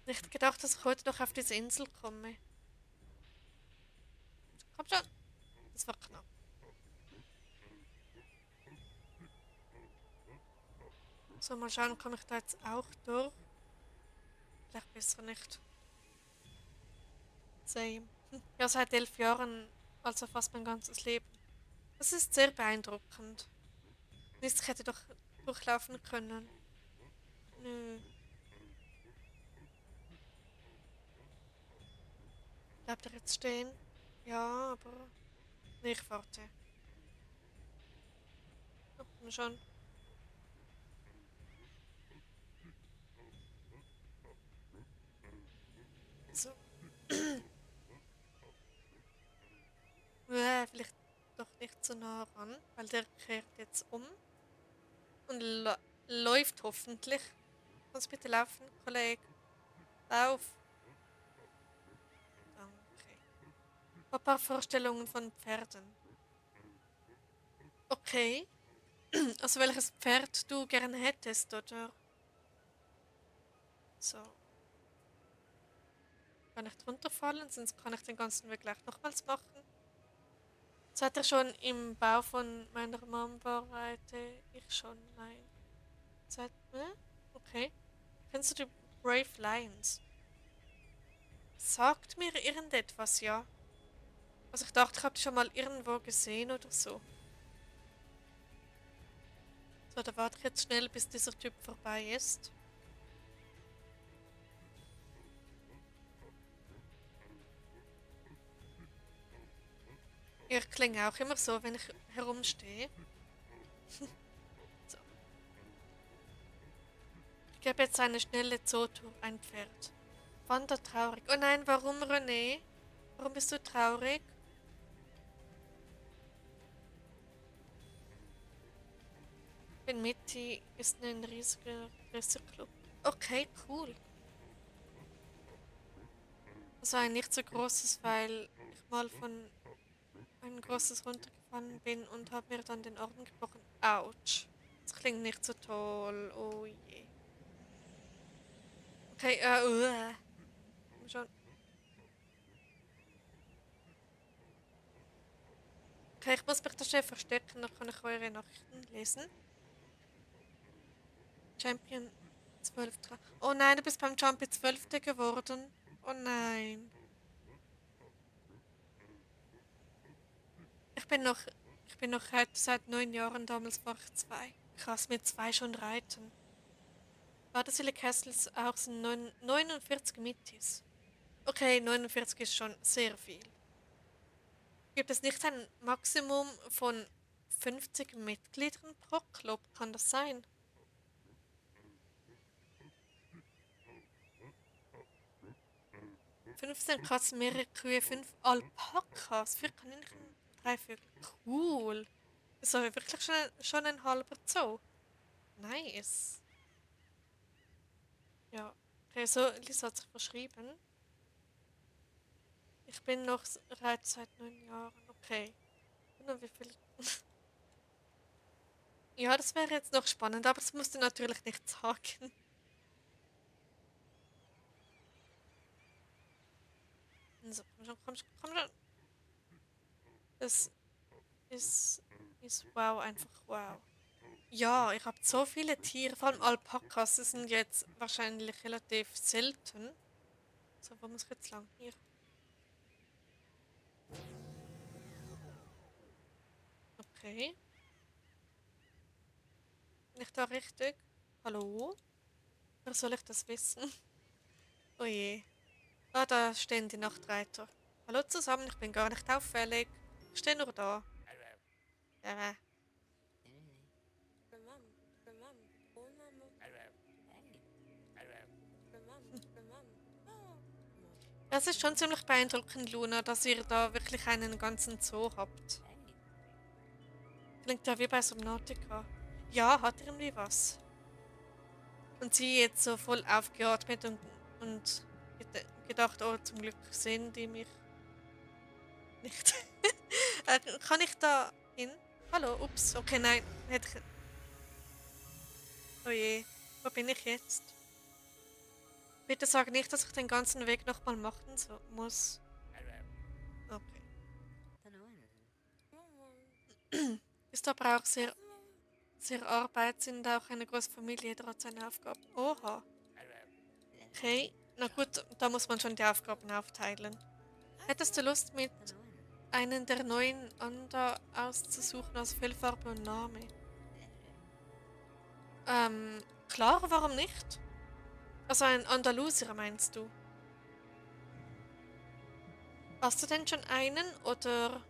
Nicht gedacht, dass ich heute noch auf diese Insel komme. Komm schon. Das war knapp. So, mal schauen, komme ich da jetzt auch durch? Vielleicht besser nicht. Same. Ja, seit 11 Jahren, also fast mein ganzes Leben. Das ist sehr beeindruckend. Mist, ich hätte doch durchlaufen können. Nö. Bleibt er jetzt stehen? Ja, aber... Nee, ich warte. Oh, komm schon. So. Vielleicht doch nicht so nah ran, weil der kehrt jetzt um und läuft hoffentlich. Kannst du bitte laufen, Kollege? Lauf. Danke. Ein paar Vorstellungen von Pferden. Okay. Also welches Pferd du gerne hättest, oder? So. Kann ich drunter fallen, sonst kann ich den ganzen Weg gleich nochmals machen. Seid ihr schon im Bau von meiner Mom bereite? Ich schon, nein. Seid, okay. Kennst du die Brave Lions? Sagt mir irgendetwas, ja? Also ich dachte, ich habe die schon mal irgendwo gesehen oder so. So, da warte ich jetzt schnell, bis dieser Typ vorbei ist. Ich klinge auch immer so, wenn ich herumstehe. So. Ich gebe jetzt eine schnelle Zootour, ein Pferd. Wanda traurig. Oh nein, warum, René? Warum bist du traurig? Bin Mitty ist ein riesiger Club. Okay, cool. Also ein nicht so großes, weil ich mal von ein großes runtergefallen bin und habe mir dann den Arm gebrochen. Autsch. Das klingt nicht so toll. Oh je. Okay, schon. Okay, ich muss mich da schnell verstecken, dann kann ich eure Nachrichten lesen. Champion 12. Oh nein, du bist beim Champion 12. geworden. Oh nein. Ich bin noch, ich bin noch heute seit 9 Jahren, damals war ich 2. Krass, mit 2 schon reiten. Wartesille Castles auch sind 49 Mittis. Okay, 49 ist schon sehr viel. Gibt es nicht ein Maximum von 50 Mitgliedern pro Club? Kann das sein? 15 Katzen, mehrere Kühe, 5 Alpakas, 4 Kaninchen, 3 Vögel. Cool. Das ist aber wirklich schon ein halber Zoo. Nice. Ja. Okay, so, Lisa hat sich verschrieben. Ich bin noch Reiter seit 9 Jahren. Okay. Und wie viel? Ja, das wäre jetzt noch spannend, aber das musst du natürlich nicht sagen. So, komm schon, komm schon, komm schon. Das ist, ist wow, einfach wow. Ja, ich habe so viele Tiere, vor allem Alpakas, das sind jetzt wahrscheinlich relativ selten. So, wo muss ich jetzt lang? Hier. Okay. Bin ich da richtig? Hallo? Wer soll ich das wissen? Oh je. Ah, da stehen die Nachtreiter. Hallo zusammen, ich bin gar nicht auffällig. Ich stehe nur da. Ja. Es ist schon ziemlich beeindruckend, Luna, dass ihr da wirklich einen ganzen Zoo habt. Klingt ja wie bei Subnautica. Ja, hat irgendwie was. Und sie jetzt so voll aufgeatmet und gedacht, oh, zum Glück sehen die mich nicht. Kann ich da hin? Hallo, ups, okay, nein. Hätte ich... Oh je, wo bin ich jetzt? Bitte sag nicht, dass ich den ganzen Weg nochmal machen muss. Okay. Ist aber auch sehr arbeitsend, auch eine große Familie, jeder hat seine Aufgaben. Oha. Okay, na gut, da muss man schon die Aufgaben aufteilen. Hättest du Lust, mit einen der neuen Anda auszusuchen aus Fellfarbe und Name? Klar, warum nicht? Also ein Andalusier meinst du? Hast du denn schon einen oder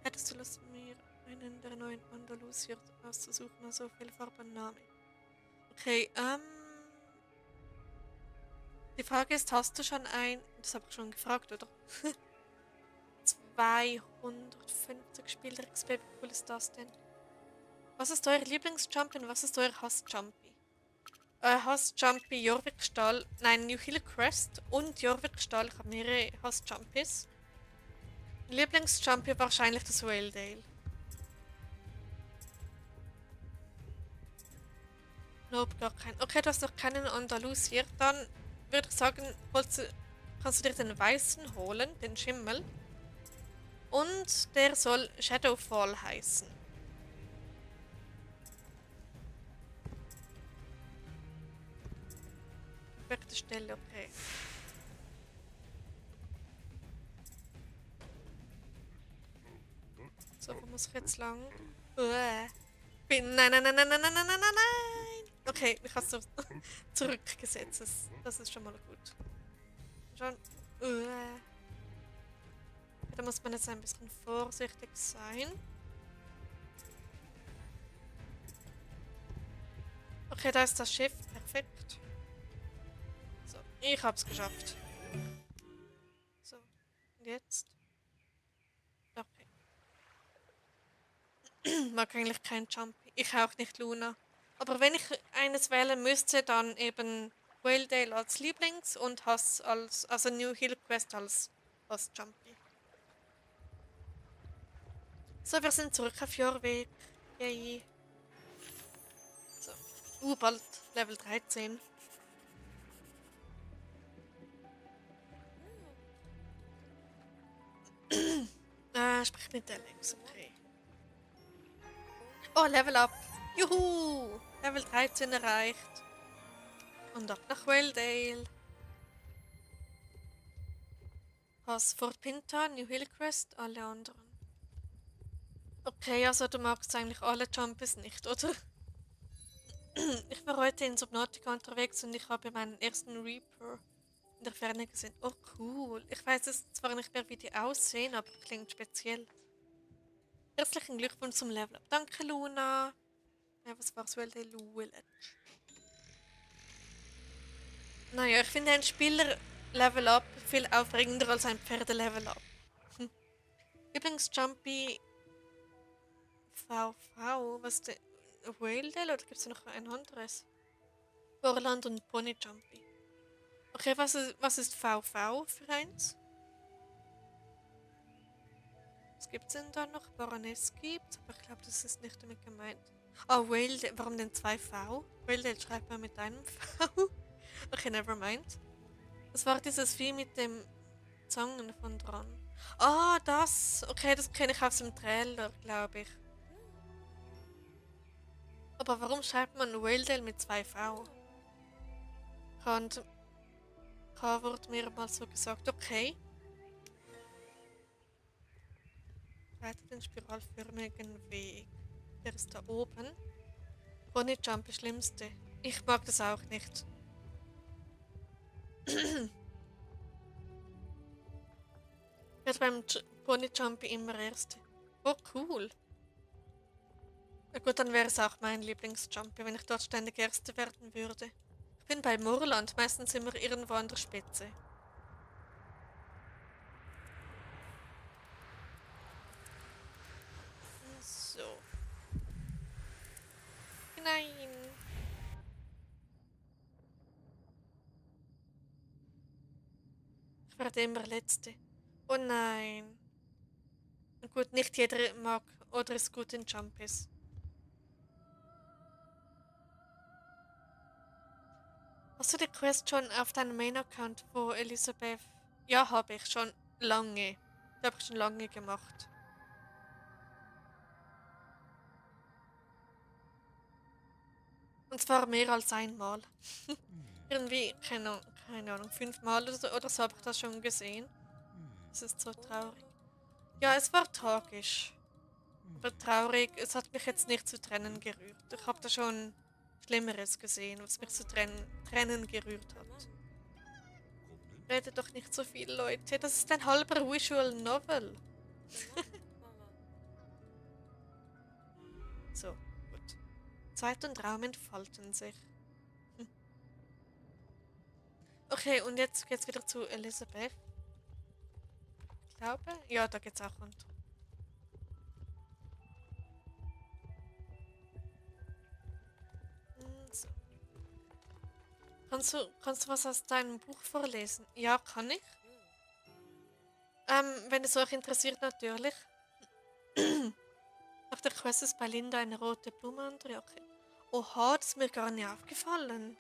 hättest du Lust, mir einen der neuen Andalusier auszusuchen, also Fellfarbe und Name? Okay, die Frage ist, hast du schon ein, das habe ich schon gefragt, oder? 250 Spieler XP, wie cool ist das denn? Was ist euer Lieblingsjumpy und was ist euer Hassjumpy? Hassjumpy Jorvik Stall, nein, New Hill Crest und Jorvik Stall, ich habe mehrere Hassjumpys. Lieblingsjumpy wahrscheinlich das Whaledale. Nope, gar keinen. Okay, du hast noch keinen Andalusier. Dann würde ich sagen, kannst du dir den weißen holen, den Schimmel. Und der soll Shadowfall heißen. Perfekte Stelle, okay. So, wo muss ich jetzt lang? Uäh. Nein, nein, nein, nein, nein, nein, nein, nein, nein, nein. Okay, ich habe es zurückgesetzt. Das ist schon mal gut. Schon. Uäh. Da muss man jetzt ein bisschen vorsichtig sein. Okay, da ist das Schiff. Perfekt. So, ich hab's geschafft. So, und jetzt? Okay. Mag eigentlich kein Jumpy. Ich auch nicht Luna. Aber wenn ich eines wählen müsste, dann eben Whaledale als Lieblings und Hass als, also New Hill Quest als Jumpy. So, wir sind zurück auf Jorvik. Yay. So. Bald Level 13. Sprich mit Alex, okay. Oh, Level Up. Juhu! Level 13 erreicht. Und ab nach Whaledale. Pass Fort Pinta, New Hillcrest, alle anderen. Okay, also du magst eigentlich alle Jumpers nicht, oder? Ich war heute in Subnautica unterwegs und ich habe meinen ersten Reaper in der Ferne gesehen. Oh, cool. Ich weiß es zwar nicht mehr, wie die aussehen, aber klingt speziell. Herzlichen Glückwunsch zum Level Up. Danke, Luna. Ja, was war's wohl, der Lule? Naja, ich finde ein Spieler-Level Up viel aufregender als ein Pferde-Level Up. Übrigens, Jumpy VV, was ist denn? Whaledale oder gibt es noch ein anderes? Borland und Pony Jumpy. Okay, was ist VV für eins? Was gibt es denn da noch? Baroness gibt's, aber ich glaube, das ist nicht damit gemeint. Ah, Whaledale, warum denn zwei V? Whaledale schreibt man mit einem V. Okay, never mind. Das war dieses Vieh mit dem Zangen von dran. Ah, das. Okay, das kenne ich aus dem Trailer, glaube ich. Aber warum schreibt man Whaledale mit zwei V? Kann, K wurde mir mal so gesagt. Okay. Weiter den spiralförmigen Weg. Der ist da oben. Pony Jump ist schlimmste. Ich mag das auch nicht. Ich werde beim Pony Jump immer Erste. Oh, cool. Na gut, dann wäre es auch mein Lieblingsjumpy, wenn ich dort ständig Erste werden würde. Ich bin bei Moorland, meistens immer irgendwo an der Spitze. So. Nein. Ich werde immer Letzte. Oh nein. Na gut, nicht jeder mag oder ist gut in Jumpies. Hast du die Quest schon auf deinem Main-Account, wo Elisabeth... Ja, habe ich schon lange. Die habe ich schon lange gemacht. Und zwar mehr als einmal. Irgendwie, keine Ahnung, 5 Mal oder so habe ich das schon gesehen. Das ist so traurig. Ja, es war tragisch. Aber traurig, es hat mich jetzt nicht zu Tränen gerührt. Ich habe da schon Schlimmeres gesehen, was mich zu Tränen gerührt hat. Redet doch nicht so viel, Leute. Das ist ein halber Visual Novel. So, gut. Zeit und Raum entfalten sich. Okay, und jetzt geht's wieder zu Elisabeth. Ich glaube. Ja, da geht's auch runter. So. Kannst du was aus deinem Buch vorlesen? Ja, kann ich. Wenn es euch interessiert, natürlich. Nach der Quest ist bei Linda eine rote Blume an der Jacke. Oha, das ist mir gar nicht aufgefallen.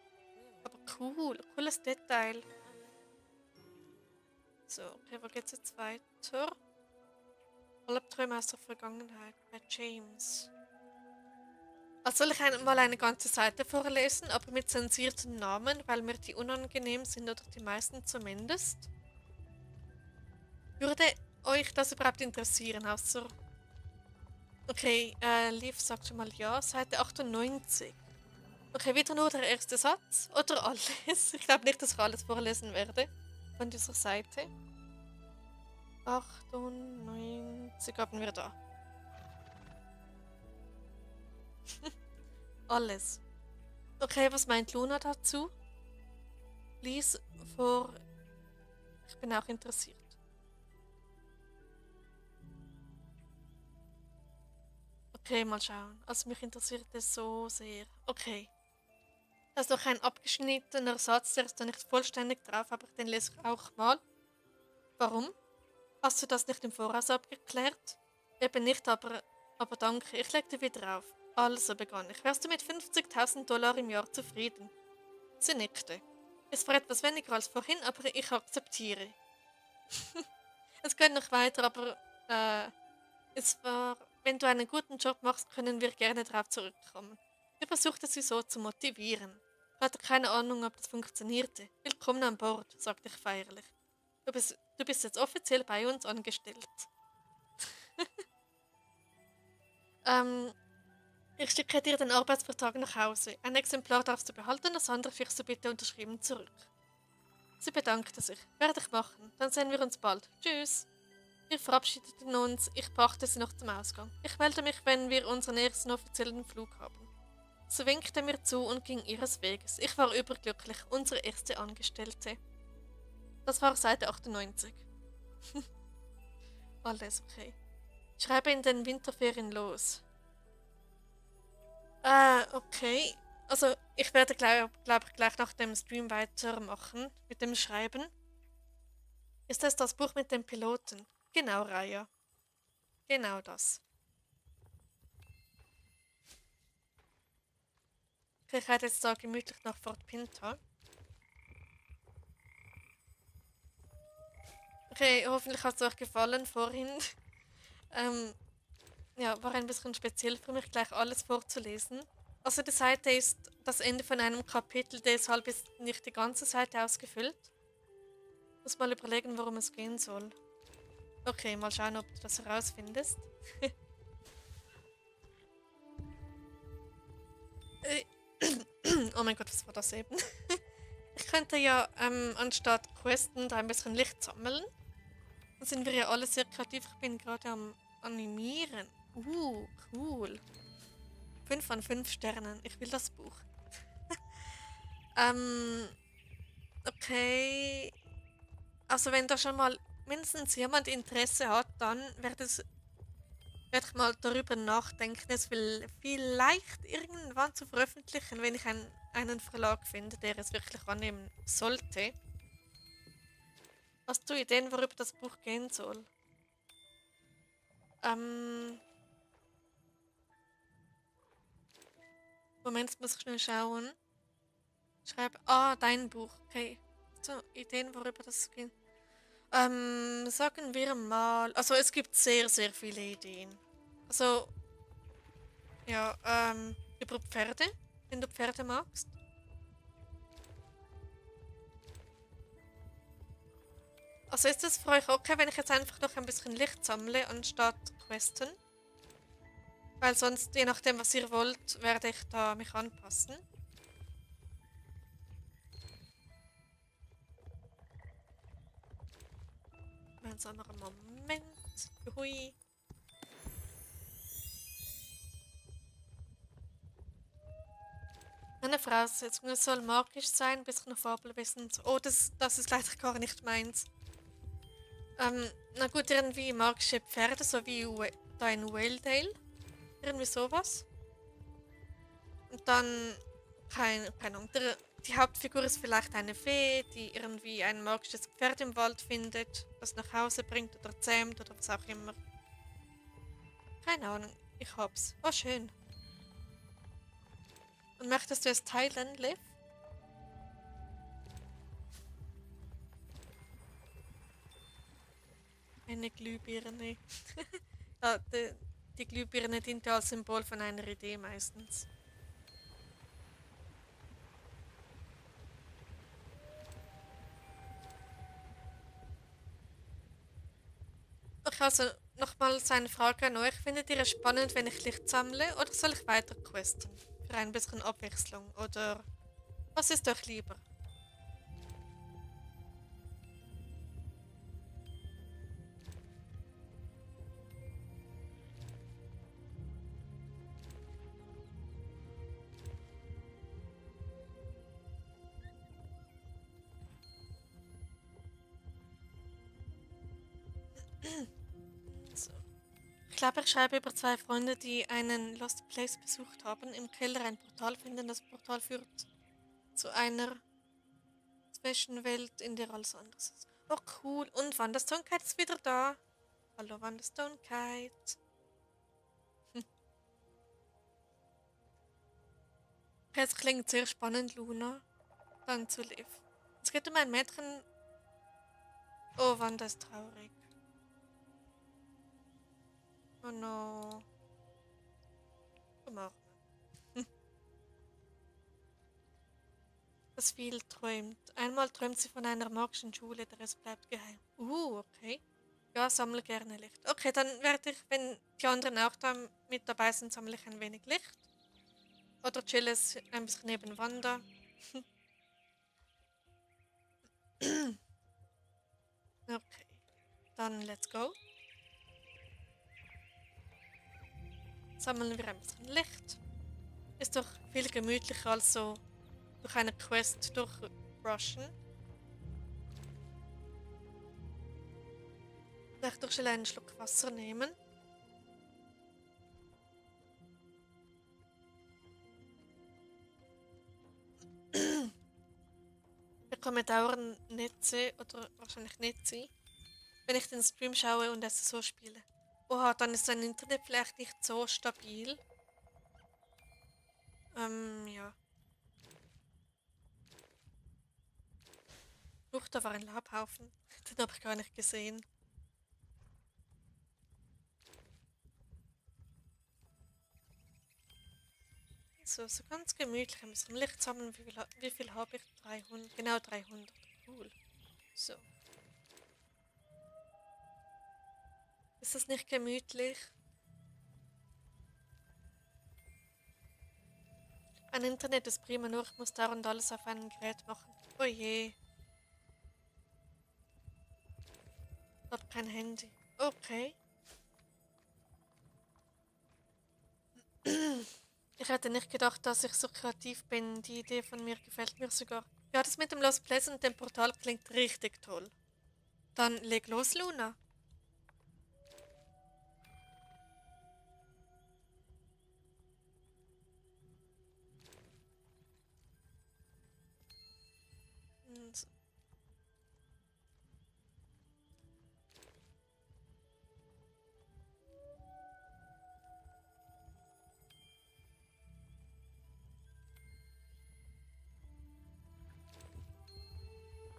Aber cool, cooles Detail. So, okay, wo geht's jetzt weiter? Albträume aus der Vergangenheit bei James. Also soll ich mal eine ganze Seite vorlesen, aber mit zensierten Namen, weil mir die unangenehm sind oder die meisten zumindest? Würde euch das überhaupt interessieren, außer... Okay, Liv sagt schon mal ja, Seite 98. Okay, wieder nur der erste Satz oder alles? Ich glaube nicht, dass ich alles vorlesen werde von dieser Seite. 98 haben wir da. Alles. Okay, was meint Luna dazu? Lies vor. Ich bin auch interessiert. Okay, mal schauen. Also mich interessiert es so sehr. Okay. Das ist noch ein abgeschnittener Satz, der ist da nicht vollständig drauf, aber den lese ich auch mal. Warum? Hast du das nicht im Voraus abgeklärt? Eben nicht, aber danke. Ich leg dir wieder auf. Also begann ich. Wärst du mit 50.000 Dollar im Jahr zufrieden? Sie nickte. Es war etwas weniger als vorhin, aber ich akzeptiere. Es geht noch weiter, aber es war, wenn du einen guten Job machst, können wir gerne darauf zurückkommen. Ich versuchte sie so zu motivieren. Ich hatte keine Ahnung, ob das funktionierte. Willkommen an Bord, sagte ich feierlich. Du bist jetzt offiziell bei uns angestellt. Ähm, ich schicke dir den Arbeitsvertrag nach Hause. Ein Exemplar darfst du behalten, das andere schickst du bitte unterschrieben zurück. Sie bedankte sich. Werde ich machen. Dann sehen wir uns bald. Tschüss. Wir verabschiedeten uns. Ich brachte sie noch zum Ausgang. Ich melde mich, wenn wir unseren ersten offiziellen Flug haben. Sie winkte mir zu und ging ihres Weges. Ich war überglücklich. Unsere erste Angestellte. Das war Seite 98. Alles okay. Ich schreibe in den Winterferien los. Okay. Also, ich werde, glaube ich, gleich nach dem Stream weitermachen mit dem Schreiben. Ist das das Buch mit dem Piloten? Genau, Raya. Genau das. Okay, ich reite jetzt da gemütlich nach Fort Pinta. Okay, hoffentlich hat es euch gefallen vorhin. ähm, ja, war ein bisschen speziell für mich, gleich alles vorzulesen. Also die Seite ist das Ende von einem Kapitel, deshalb ist nicht die ganze Seite ausgefüllt. Muss mal überlegen, worum es gehen soll. Okay, mal schauen, ob du das herausfindest. Äh, oh mein Gott, was war das eben? Ich könnte ja anstatt Questen da ein bisschen Licht sammeln. Dann sind wir ja alle sehr kreativ. Ich bin gerade am Animieren. Cool. 5 von 5 Sternen. Ich will das Buch. Ähm, okay. Also wenn da schon mal mindestens jemand Interesse hat, dann werd ich mal darüber nachdenken, es vielleicht irgendwann zu veröffentlichen, wenn ich einen Verlag finde, der es wirklich annehmen sollte. Hast du Ideen, worüber das Buch gehen soll? Ähm, Moment, muss ich schnell schauen. Schreib, dein Buch, okay. So, Ideen, worüber das geht. Sagen wir mal, also es gibt sehr, sehr viele Ideen. Also, ja, über Pferde, wenn du Pferde magst. Also ist es für euch okay, wenn ich jetzt einfach noch ein bisschen Licht sammle, anstatt Questen? Weil sonst, je nachdem, was ihr wollt, werde ich da mich anpassen. Ein anderer Moment. Hui. Eine Voraussetzung, es soll magisch sein, ein bisschen Fabelwissen. Oh, das ist leider gar nicht meins. Na gut, irgendwie magische Pferde, so wie da in Waledale. Irgendwie sowas. Und dann, keine Ahnung, die Hauptfigur ist vielleicht eine Fee, die irgendwie ein magisches Pferd im Wald findet, das nach Hause bringt oder zähmt oder was auch immer. Keine Ahnung, ich hab's. Oh, schön. Und möchtest du es teilen, Liv? Eine Glühbirne. Ja, die Glühbirne dient ja als Symbol von einer Idee meistens. Okay, also nochmals eine Frage an euch. Findet ihr es spannend, wenn ich Licht sammle oder soll ich weiter questen? Für ein bisschen Abwechslung oder was ist euch lieber? So. Ich glaube, ich schreibe über zwei Freunde, die einen Lost Place besucht haben, im Keller ein Portal finden. Das Portal führt zu einer Zwischenwelt, in der alles anders ist. Oh, cool. Und Wanderstone Kite ist wieder da. Hallo, Wanderstone Kite. Es klingt sehr spannend, Luna. Dann zu Liv. Es geht um ein Mädchen. Oh, Wanda ist traurig. Oh no. Komm auch. Das viel träumt. Einmal träumt sie von einer magischen Schule, der Rest bleibt geheim. Okay. Ja, sammle gerne Licht. Okay, dann werde ich, wenn die anderen auch da mit dabei sind, sammle ich ein wenig Licht. Oder chill es ein bisschen neben Wanda. Okay, dann let's go. Sammeln wir ein bisschen Licht. Ist doch viel gemütlicher als so durch eine Quest durchrushen. Vielleicht doch schnell einen Schluck Wasser nehmen. Ich bekomme dauernd Netze oder wahrscheinlich Netze, wenn ich den Stream schaue und es so spiele. Oha, dann ist sein Internet vielleicht nicht so stabil. Ja. Da war ein Labhaufen. Den habe ich gar nicht gesehen. So ganz gemütlich ein bisschen Licht sammeln. Wie viel habe ich? 300. Genau 300. Cool. So. Ist das nicht gemütlich? Ein Internet ist prima, nur ich muss dauernd alles auf einem Gerät machen. Oh je. Ich habe kein Handy. Okay. Ich hätte nicht gedacht, dass ich so kreativ bin. Die Idee von mir gefällt mir sogar. Ja, das mit dem Lost Place und dem Portal klingt richtig toll. Dann leg los, Luna.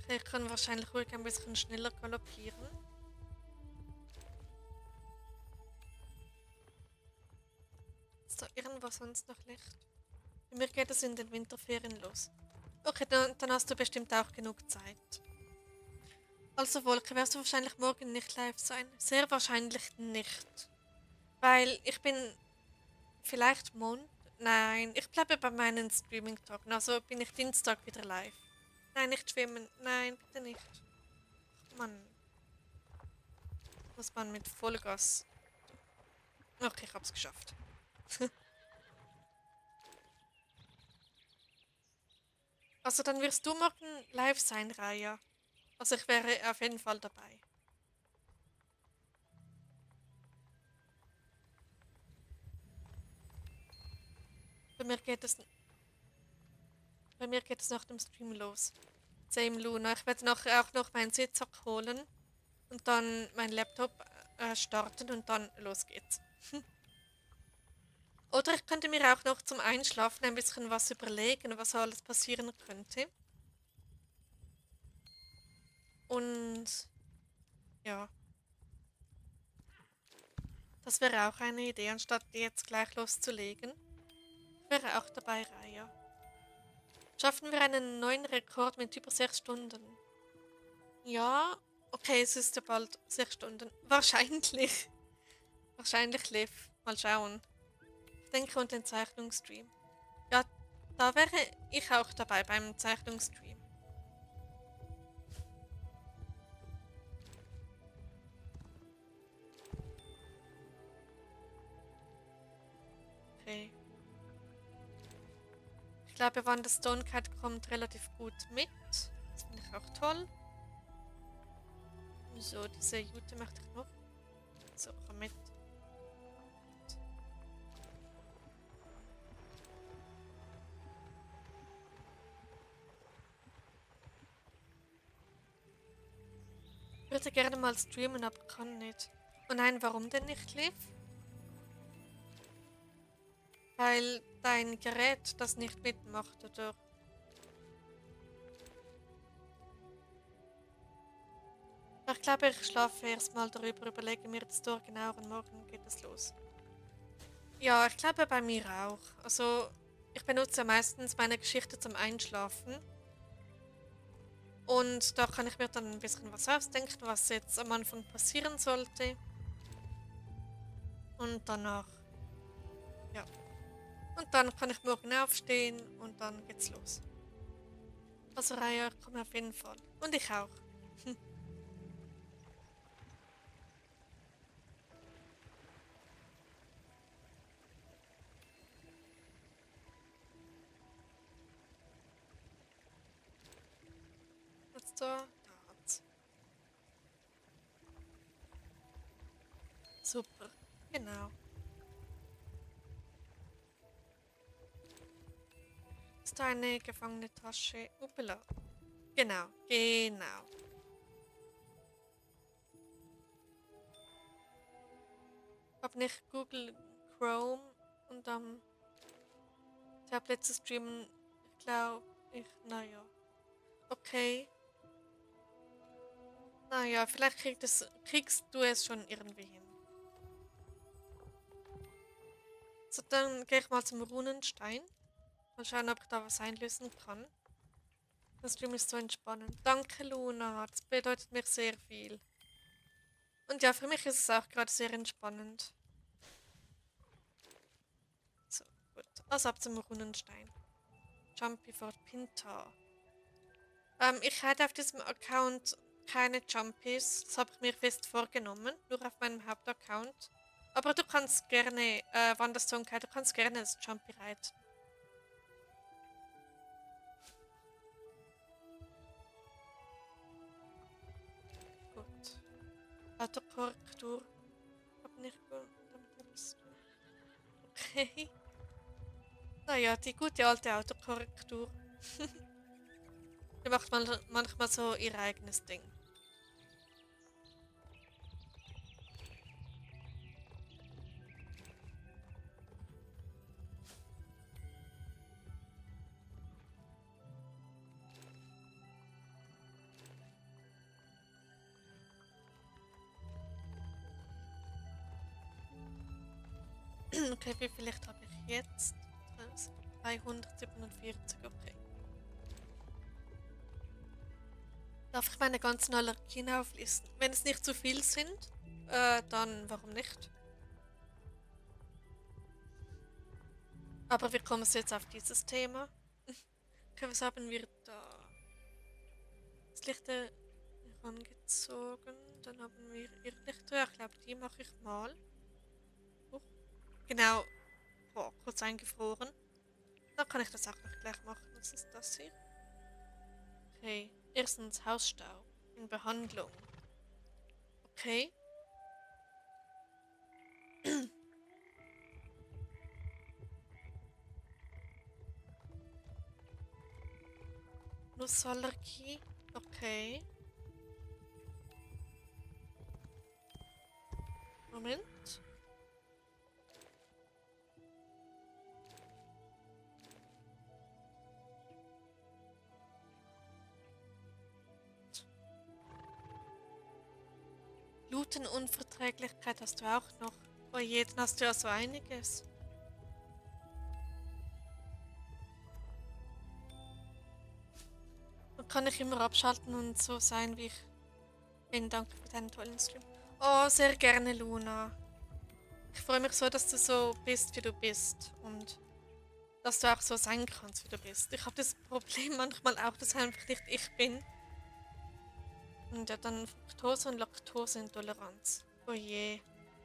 Und ich kann wahrscheinlich ruhig ein bisschen schneller galoppieren. Ist da irgendwo sonst noch Licht? Bei mir geht es in den Winterferien los. Okay, dann hast du bestimmt auch genug Zeit. Also Wolke, wirst du wahrscheinlich morgen nicht live sein? Sehr wahrscheinlich nicht. Weil ich bin vielleicht Mond. Nein, ich bleibe bei meinen Streaming-Tagen. Also bin ich Dienstag wieder live. Nein, nicht schwimmen. Nein, bitte nicht. Mann, muss man mit Vollgas. Okay, ich hab's geschafft. Also dann wirst du morgen live sein, Raya. Also ich wäre auf jeden Fall dabei. Bei mir geht es, bei mir geht es nach dem Stream los. Same Luna. Ich werde nachher auch noch meinen Sitzsack holen und dann meinen Laptop starten und dann los geht's. Oder ich könnte mir auch noch zum Einschlafen ein bisschen was überlegen, was so alles passieren könnte. Und ja, das wäre auch eine Idee, anstatt jetzt gleich loszulegen. Wäre auch dabei, Raya. Schaffen wir einen neuen Rekord mit über 6 Stunden? Ja, okay, es ist ja bald 6 Stunden. Wahrscheinlich. Wahrscheinlich live. Mal schauen. Ich denke und den Zeichnungsstream. Ja, da wäre ich auch dabei beim Zeichnungsstream. Okay. Ich glaube, Wanda Stone Cat kommt relativ gut mit. Das finde ich auch toll. So, diese Jute möchte ich noch. So, komm mit. Ich würde gerne mal streamen, aber kann nicht. Oh nein, warum denn nicht, Liv? Weil dein Gerät das nicht mitmacht, oder? Ich glaube, ich schlafe erstmal darüber, überlege mir das durch genauer und morgen geht es los. Ja, ich glaube bei mir auch. Also, ich benutze meistens meine Geschichte zum Einschlafen. Und da kann ich mir dann ein bisschen was ausdenken, was jetzt am Anfang passieren sollte. Und danach, ja. Und dann kann ich morgen aufstehen und dann geht's los. Also Raya, ich komme auf jeden Fall. Und ich auch. Jetzt da, da hat's. Super. Genau. Ist da eine gefangene Tasche? Upala. Genau, genau. Hab nicht Google Chrome und am Tablet zu streamen. Ich glaube, naja. Okay. Naja, vielleicht kriegst du es schon irgendwie hin. So, dann gehe ich mal zum Runenstein. Mal schauen, ob ich da was einlösen kann. Der Stream ist so entspannend. Danke, Luna. Das bedeutet mir sehr viel. Und ja, für mich ist es auch gerade sehr entspannend. So, gut. Also ab zum Runenstein. Jumpy for Pinta. Ich hätte auf diesem Account keine Jumpies. Das habe ich mir fest vorgenommen. Nur auf meinem Hauptaccount. Aber du kannst gerne, Wandersong, du kannst gerne das Jumpy reiten. Gut. Autokorrektur. Hab nicht gut damit etwas zu tun. Okay. Naja, die gute alte Autokorrektur. Die macht manchmal so ihr eigenes Ding. Okay, wie viel Licht habe ich jetzt? 347, okay. Darf ich meine ganzen Allergien auflisten? Wenn es nicht zu viel sind, dann warum nicht? Aber wir kommen jetzt auf dieses Thema. Okay, was haben wir da? Das Licht herangezogen. Dann haben wir Irrlichter. Ich glaube, die mache ich mal. Huch. Genau. Boah, kurz eingefroren. Dann kann ich das auch noch gleich machen. Was ist das hier? Okay. Erstens Hausstau. In Behandlung. Okay. Nussallergie. Okay. Moment. Glutenunverträglichkeit hast du auch noch. Oh je, dann hast du ja so einiges. Dann kann ich immer abschalten und so sein, wie ich bin. Danke für deinen tollen Stream. Oh, sehr gerne, Luna. Ich freue mich so, dass du so bist, wie du bist. Und dass du auch so sein kannst, wie du bist. Ich habe das Problem manchmal auch, dass ich einfach nicht ich bin. Und ja, dann Fructose- und Laktoseintoleranz. Oh je.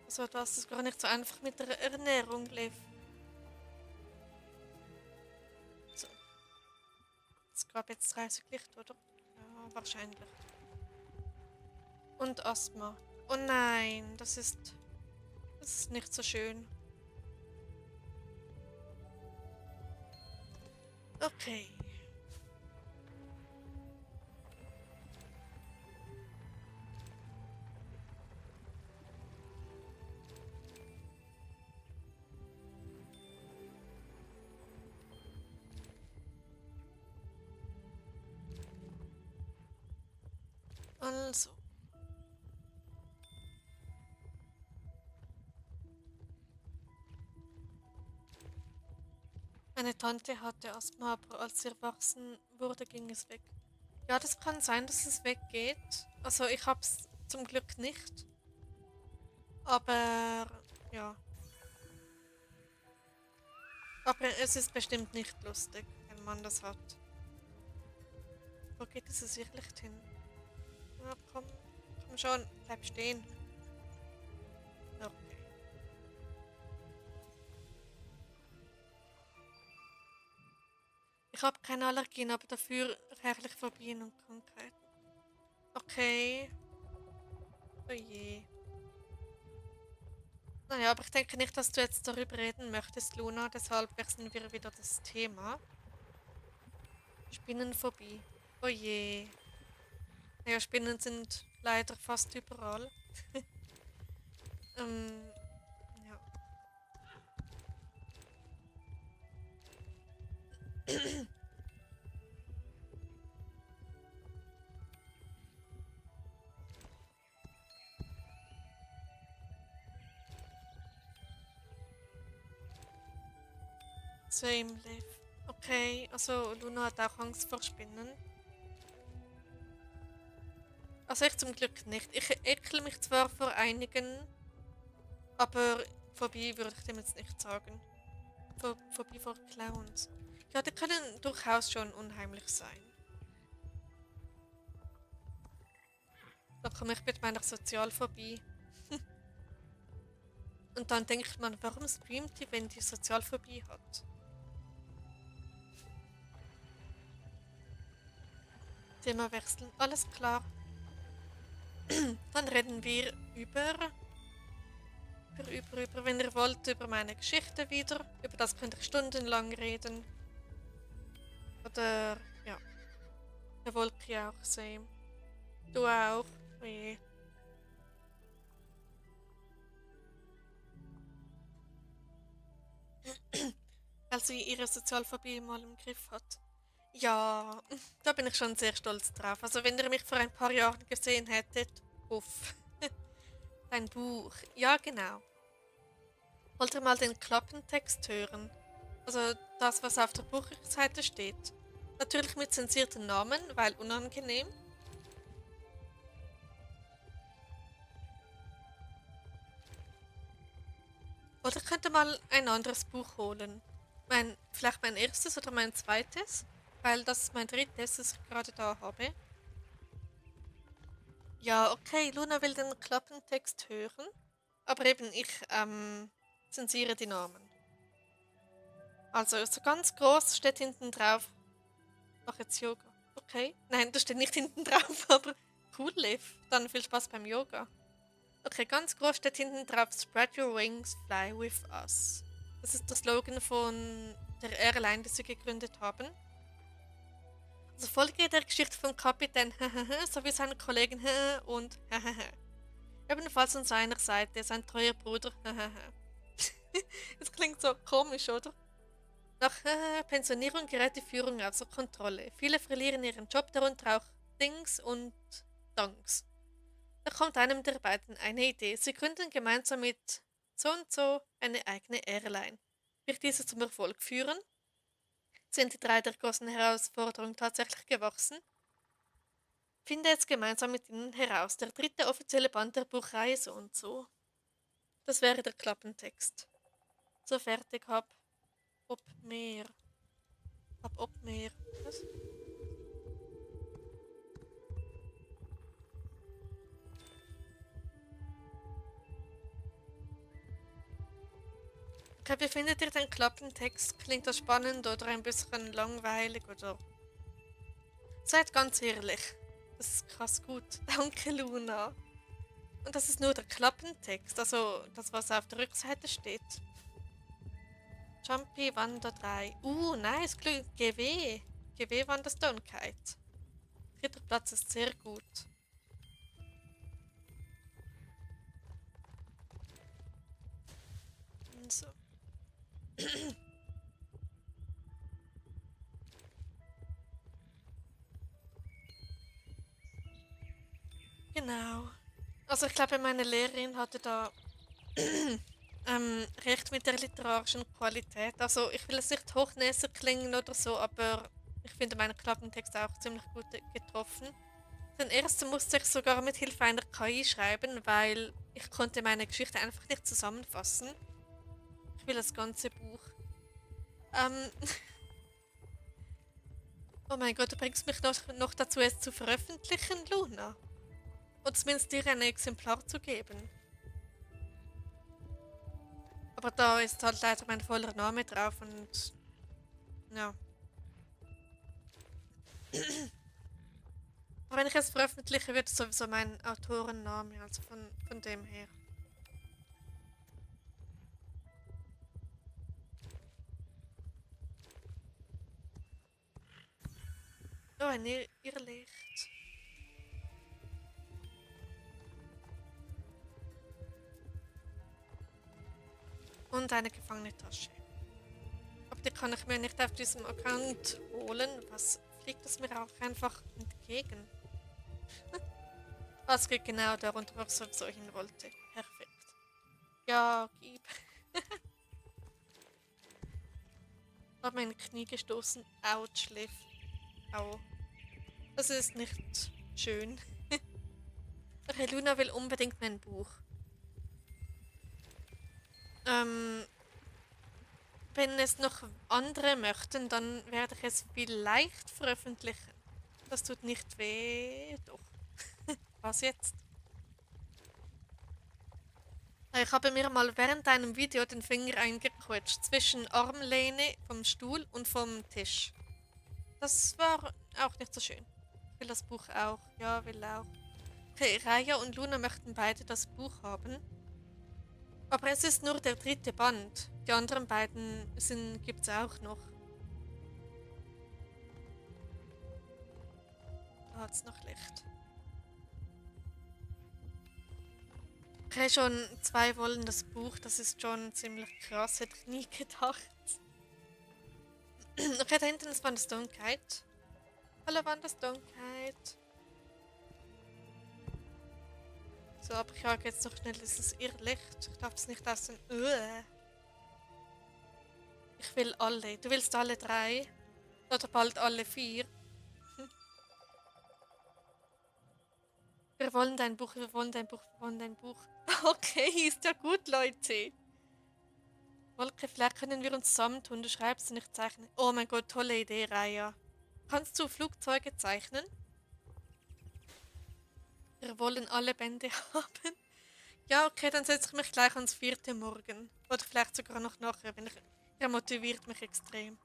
So etwas, das gar nicht so einfach mit der Ernährung lief. So, es gab jetzt 30 Licht, oder? Ja, wahrscheinlich. Und Asthma. Oh nein, das ist nicht so schön. Okay. Also. Meine Tante hatte Asthma, aber als sie erwachsen wurde, ging es weg. Ja, das kann sein, dass es weggeht. Also ich hab's zum Glück nicht. Aber ja. Aber es ist bestimmt nicht lustig, wenn man das hat. Wo geht dieses Irrlicht hin? Ja, komm, komm schon, bleib stehen. Okay. Ich habe keine Allergien, aber dafür reichlich Phobien und Krankheiten. Okay. Oh je. Naja, aber ich denke nicht, dass du jetzt darüber reden möchtest, Luna. Deshalb wechseln wir wieder das Thema. Spinnenphobie. Oh je. Naja, Spinnen sind leider fast überall. ähm, ja. Same live. Okay, also Luna hat auch Angst vor Spinnen. Also ich zum Glück nicht. Ich ekel mich zwar vor einigen, aber Phobie würde ich dem jetzt nicht sagen. Phobie vor Clowns. Ja, die können durchaus schon unheimlich sein. Da komme ich mit meiner Sozialphobie. Und dann denkt man, warum streamt die, wenn die Sozialphobie hat? Thema wechseln. Alles klar. Dann reden wir wenn ihr wollt, über meine Geschichte wieder. Über das könnt ihr stundenlang reden. Oder, ja, der Wolke auch sehen. Du auch. Oh je. Weil sie ihre Sozialphobie mal im Griff hat. Ja, da bin ich schon sehr stolz drauf. Also wenn ihr mich vor ein paar Jahren gesehen hättet, uff. Dein Buch. Ja, genau. Wollt ihr mal den Klappentext hören? Also das, was auf der Buchseite steht. Natürlich mit zensierten Namen, weil unangenehm. Oder könnt ihr mal ein anderes Buch holen. Vielleicht mein erstes oder mein zweites, weil das ist mein drittes, das ich gerade da habe. Ja, okay, Luna will den Klappentext hören, aber eben ich zensiere die Namen. Also so ganz groß steht hinten drauf, mach jetzt Yoga. Okay, nein, das steht nicht hinten drauf, aber cool, Liv. Dann viel Spaß beim Yoga. Okay, ganz groß steht hinten drauf, Spread your wings, fly with us. Das ist der Slogan von der Airline, die sie gegründet haben. Also Folge der Geschichte von Kapitän sowie seiner Kollegin und ebenfalls an seiner Seite sein treuer Bruder. Das klingt so komisch, oder? Nach Pensionierung gerät die Führung außer Kontrolle. Viele verlieren ihren Job, darunter auch Dings und Danks. Da kommt einem der beiden eine Idee. Sie gründen gemeinsam mit so und so eine eigene Airline. Wird diese zum Erfolg führen? Sind die drei der großen Herausforderung tatsächlich gewachsen? Finde jetzt gemeinsam mit ihnen heraus. Der dritte offizielle Band der Buchreihe so und so. Das wäre der Klappentext. So fertig, ob mehr. Ob mehr. Was? Okay, wie findet ihr den Klappentext? Klingt das spannend oder ein bisschen langweilig oder? Seid ganz ehrlich. Das ist krass gut. Danke, Luna. Und das ist nur der Klappentext, also das, was auf der Rückseite steht. Jumpy Wander 3. Nice, Glück. GW. GW Wanderstone Kite. Dritter Platz ist sehr gut. So. Genau. Also ich glaube, meine Lehrerin hatte da recht mit der literarischen Qualität. Also ich will es nicht hochnäsig klingen oder so, aber ich finde meinen Klappentext auch ziemlich gut getroffen. Den ersten musste ich sogar mit Hilfe einer KI schreiben, weil ich konnte meine Geschichte einfach nicht zusammenfassen. Ich will das ganze Buch. Ähm, oh mein Gott, du bringst mich noch dazu, es zu veröffentlichen, Luna. Oder zumindest dir ein Exemplar zu geben. Aber da ist halt leider mein voller Name drauf und ja. Aber wenn ich es veröffentliche, wird es sowieso mein Autorenname, also von dem her. Oh, ein Irrlicht. Und eine gefangene Tasche. Aber die kann ich mir nicht auf diesem Account holen. Was fliegt es mir auch einfach entgegen? Was geht genau darunter, wo ich sowieso hin wollte. Perfekt. Ja, gib. Hab mein Knie gestoßen. Autsch, Liv. Au. Das ist nicht schön. Okay, Luna will unbedingt mein Buch. Ähm, wenn es noch andere möchten, dann werde ich es vielleicht veröffentlichen. Das tut nicht weh. Doch. Was jetzt? Ich habe mir mal während einem Video den Finger eingequetscht zwischen Armlehne vom Stuhl und vom Tisch. Das war auch nicht so schön. Ich will das Buch auch. Ja, will auch. Okay, Raya und Luna möchten beide das Buch haben. Aber es ist nur der dritte Band. Die anderen beiden gibt's auch noch. Da hat's noch Licht. Okay, schon zwei wollen das Buch. Das ist schon ziemlich krass. Hätte ich nie gedacht. Okay, da hinten ist Wanderstone Kite. Hallo Wanderstone Kite. So, aber ich jage jetzt noch schnell dieses Irrlicht. Ich darf es nicht aus dem... Ich will alle. Du willst alle drei? Oder bald alle vier? Wir wollen dein Buch, wir wollen dein Buch, wir wollen dein Buch. Okay, ist ja gut, Leute. Wolke, vielleicht können wir uns zusammentun. Du schreibst und ich zeichne. Oh mein Gott, tolle Idee, Raya. Kannst du Flugzeuge zeichnen? Wir wollen alle Bände haben. Ja, okay, dann setze ich mich gleich ans vierte morgen. Oder vielleicht sogar noch nachher, wenn ich... Er motiviert mich extrem.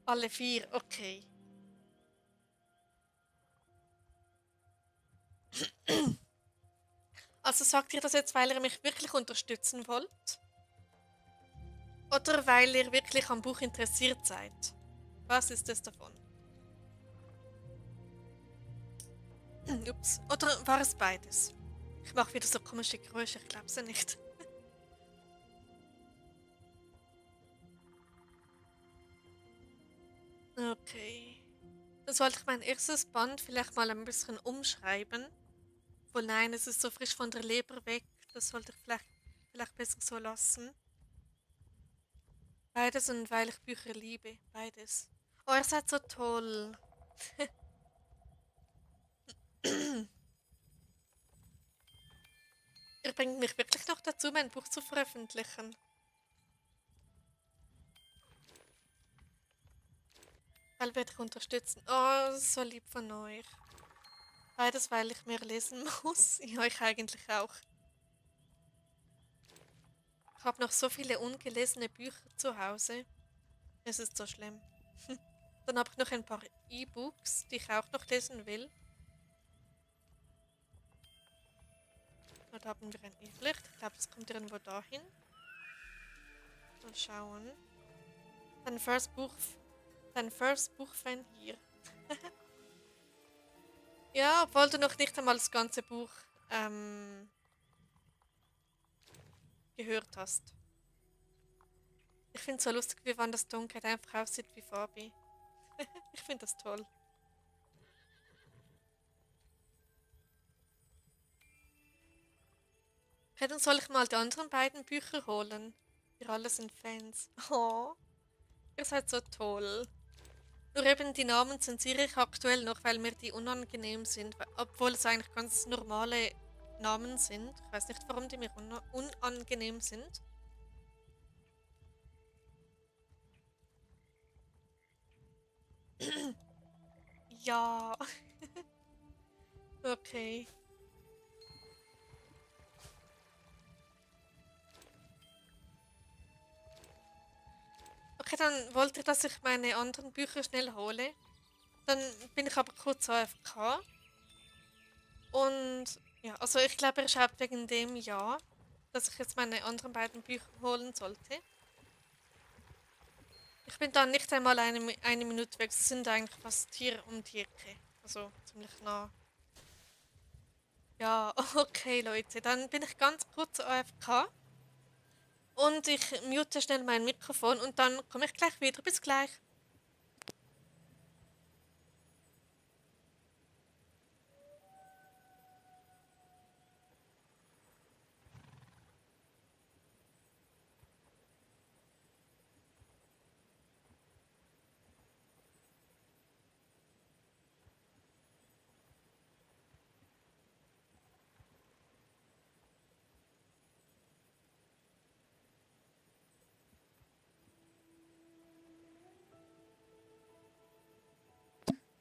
Alle vier, okay. Also sagt ihr das jetzt, weil ihr mich wirklich unterstützen wollt? Oder weil ihr wirklich am Buch interessiert seid? Was ist es davon? Ups. Oder war es beides? Ich mache wieder so komische Geräusche, ich glaub's ja nicht. Okay. Dann sollte ich mein erstes Band vielleicht mal ein bisschen umschreiben. Obwohl nein, es ist so frisch von der Leber weg. Das sollte ich vielleicht besser so lassen. Beides und weil ich Bücher liebe. Beides. Oh, ihr seid so toll. Ihr bringt mich wirklich noch dazu, mein Buch zu veröffentlichen. Weil werde ich unterstützen. Oh, das ist so lieb von euch. Beides, weil ich mehr lesen muss. Ja, ich eigentlich auch. Ich habe noch so viele ungelesene Bücher zu Hause. Es ist so schlimm. Dann habe ich noch ein paar E-Books, die ich auch noch lesen will. Dort haben wir ein E-Licht. Ich glaube, das kommt irgendwo dahin. Mal schauen. Dein First Buch-Fan hier. Ja, obwohl du noch nicht einmal das ganze Buch gehört hast. Ich finde es so lustig, wie wann das Dunkel einfach aussieht wie Fabi. Ich finde das toll. Okay, dann soll ich mal die anderen beiden Bücher holen. Wir alle sind Fans. Oh, ihr seid so toll. Nur eben die Namen zensiere ich aktuell noch, weil mir die unangenehm sind. Obwohl es eigentlich ganz normale Namen sind. Ich weiß nicht, warum die mir unangenehm sind. Ja. Okay. Okay, dann wollte ich, dass ich meine anderen Bücher schnell hole. Dann bin ich aber kurz AFK. Und ja, also ich glaube, er schreibt wegen dem ja, dass ich jetzt meine anderen beiden Bücher holen sollte. Ich bin dann nicht einmal eine Minute weg. Es sind eigentlich fast hier um die Ecke. Also ziemlich nah. Ja, okay, Leute. Dann bin ich ganz kurz AFK. Und ich mute schnell mein Mikrofon und dann komme ich gleich wieder. Bis gleich.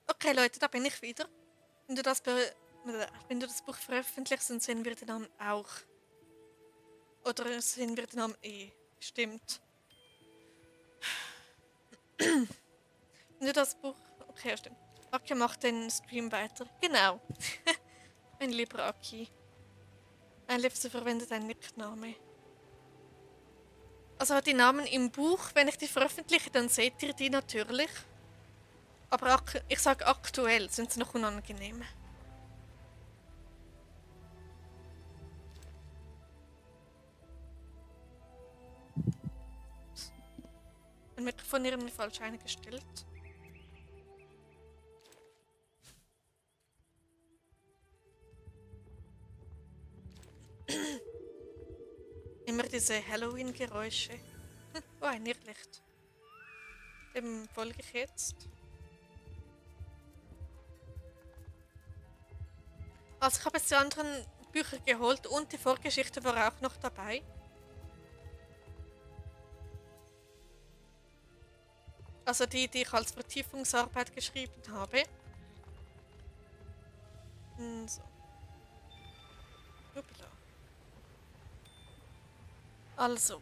Okay, Leute, da bin ich wieder. Wenn du wenn du das Buch veröffentlichst, dann sehen wir den Namen auch. Oder sehen wir den Namen eh. Stimmt. Wenn du das Buch. Okay, ja, stimmt. Aki macht den Stream weiter. Genau. Mein lieber Aki. Mein Liebster verwendet einen Nickname. Also die Namen im Buch, wenn ich die veröffentliche, dann seht ihr die natürlich. Aber ich sage aktuell, sind sie noch unangenehm. Ein Mikrofon irgendwie falsch eingestellt. Immer diese Halloween-Geräusche. Oh, ein Irrlicht. Dem folge ich jetzt. Also ich habe jetzt die anderen Bücher geholt und die Vorgeschichte war auch noch dabei. Also die ich als Vertiefungsarbeit geschrieben habe. So. Upla. Also,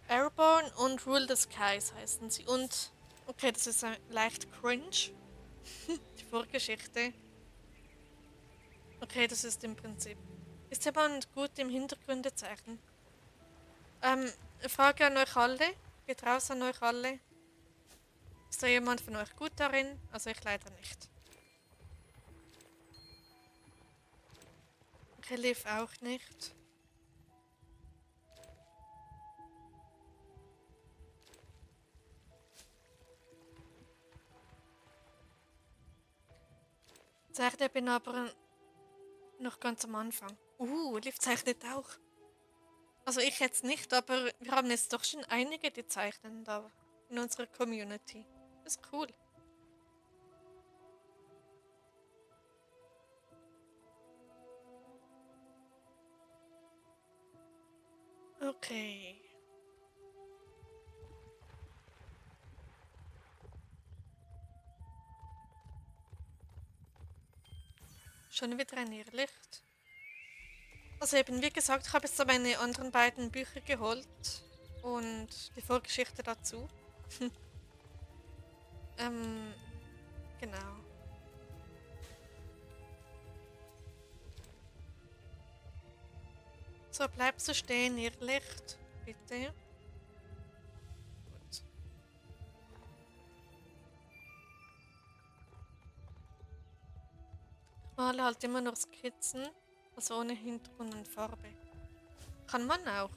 Airborne und Rule the Skies heißen sie. Und, okay, das ist leicht cringe. Die Vorgeschichte. Okay, das ist im Prinzip. Ist jemand gut im Hintergründe zeichnen? Frage an euch alle. Geht raus an euch alle. Ist da jemand von euch gut darin? Also ich leider nicht. Okay, Liv auch nicht. Zeichne bin aber Noch ganz am Anfang. Liv zeichnet auch. Also ich jetzt nicht, aber wir haben jetzt doch schon einige, die zeichnen da in unserer Community. Das ist cool. Okay. Schon wieder ein Irrlicht. Also eben, wie gesagt, ich habe jetzt so meine anderen beiden Bücher geholt und die Vorgeschichte dazu. ähm, genau. So, bleibst du stehen, Irrlicht. Bitte. Gut. Ich male halt immer nur Skizzen, also ohne Hintergrund und Farbe. Kann man auch.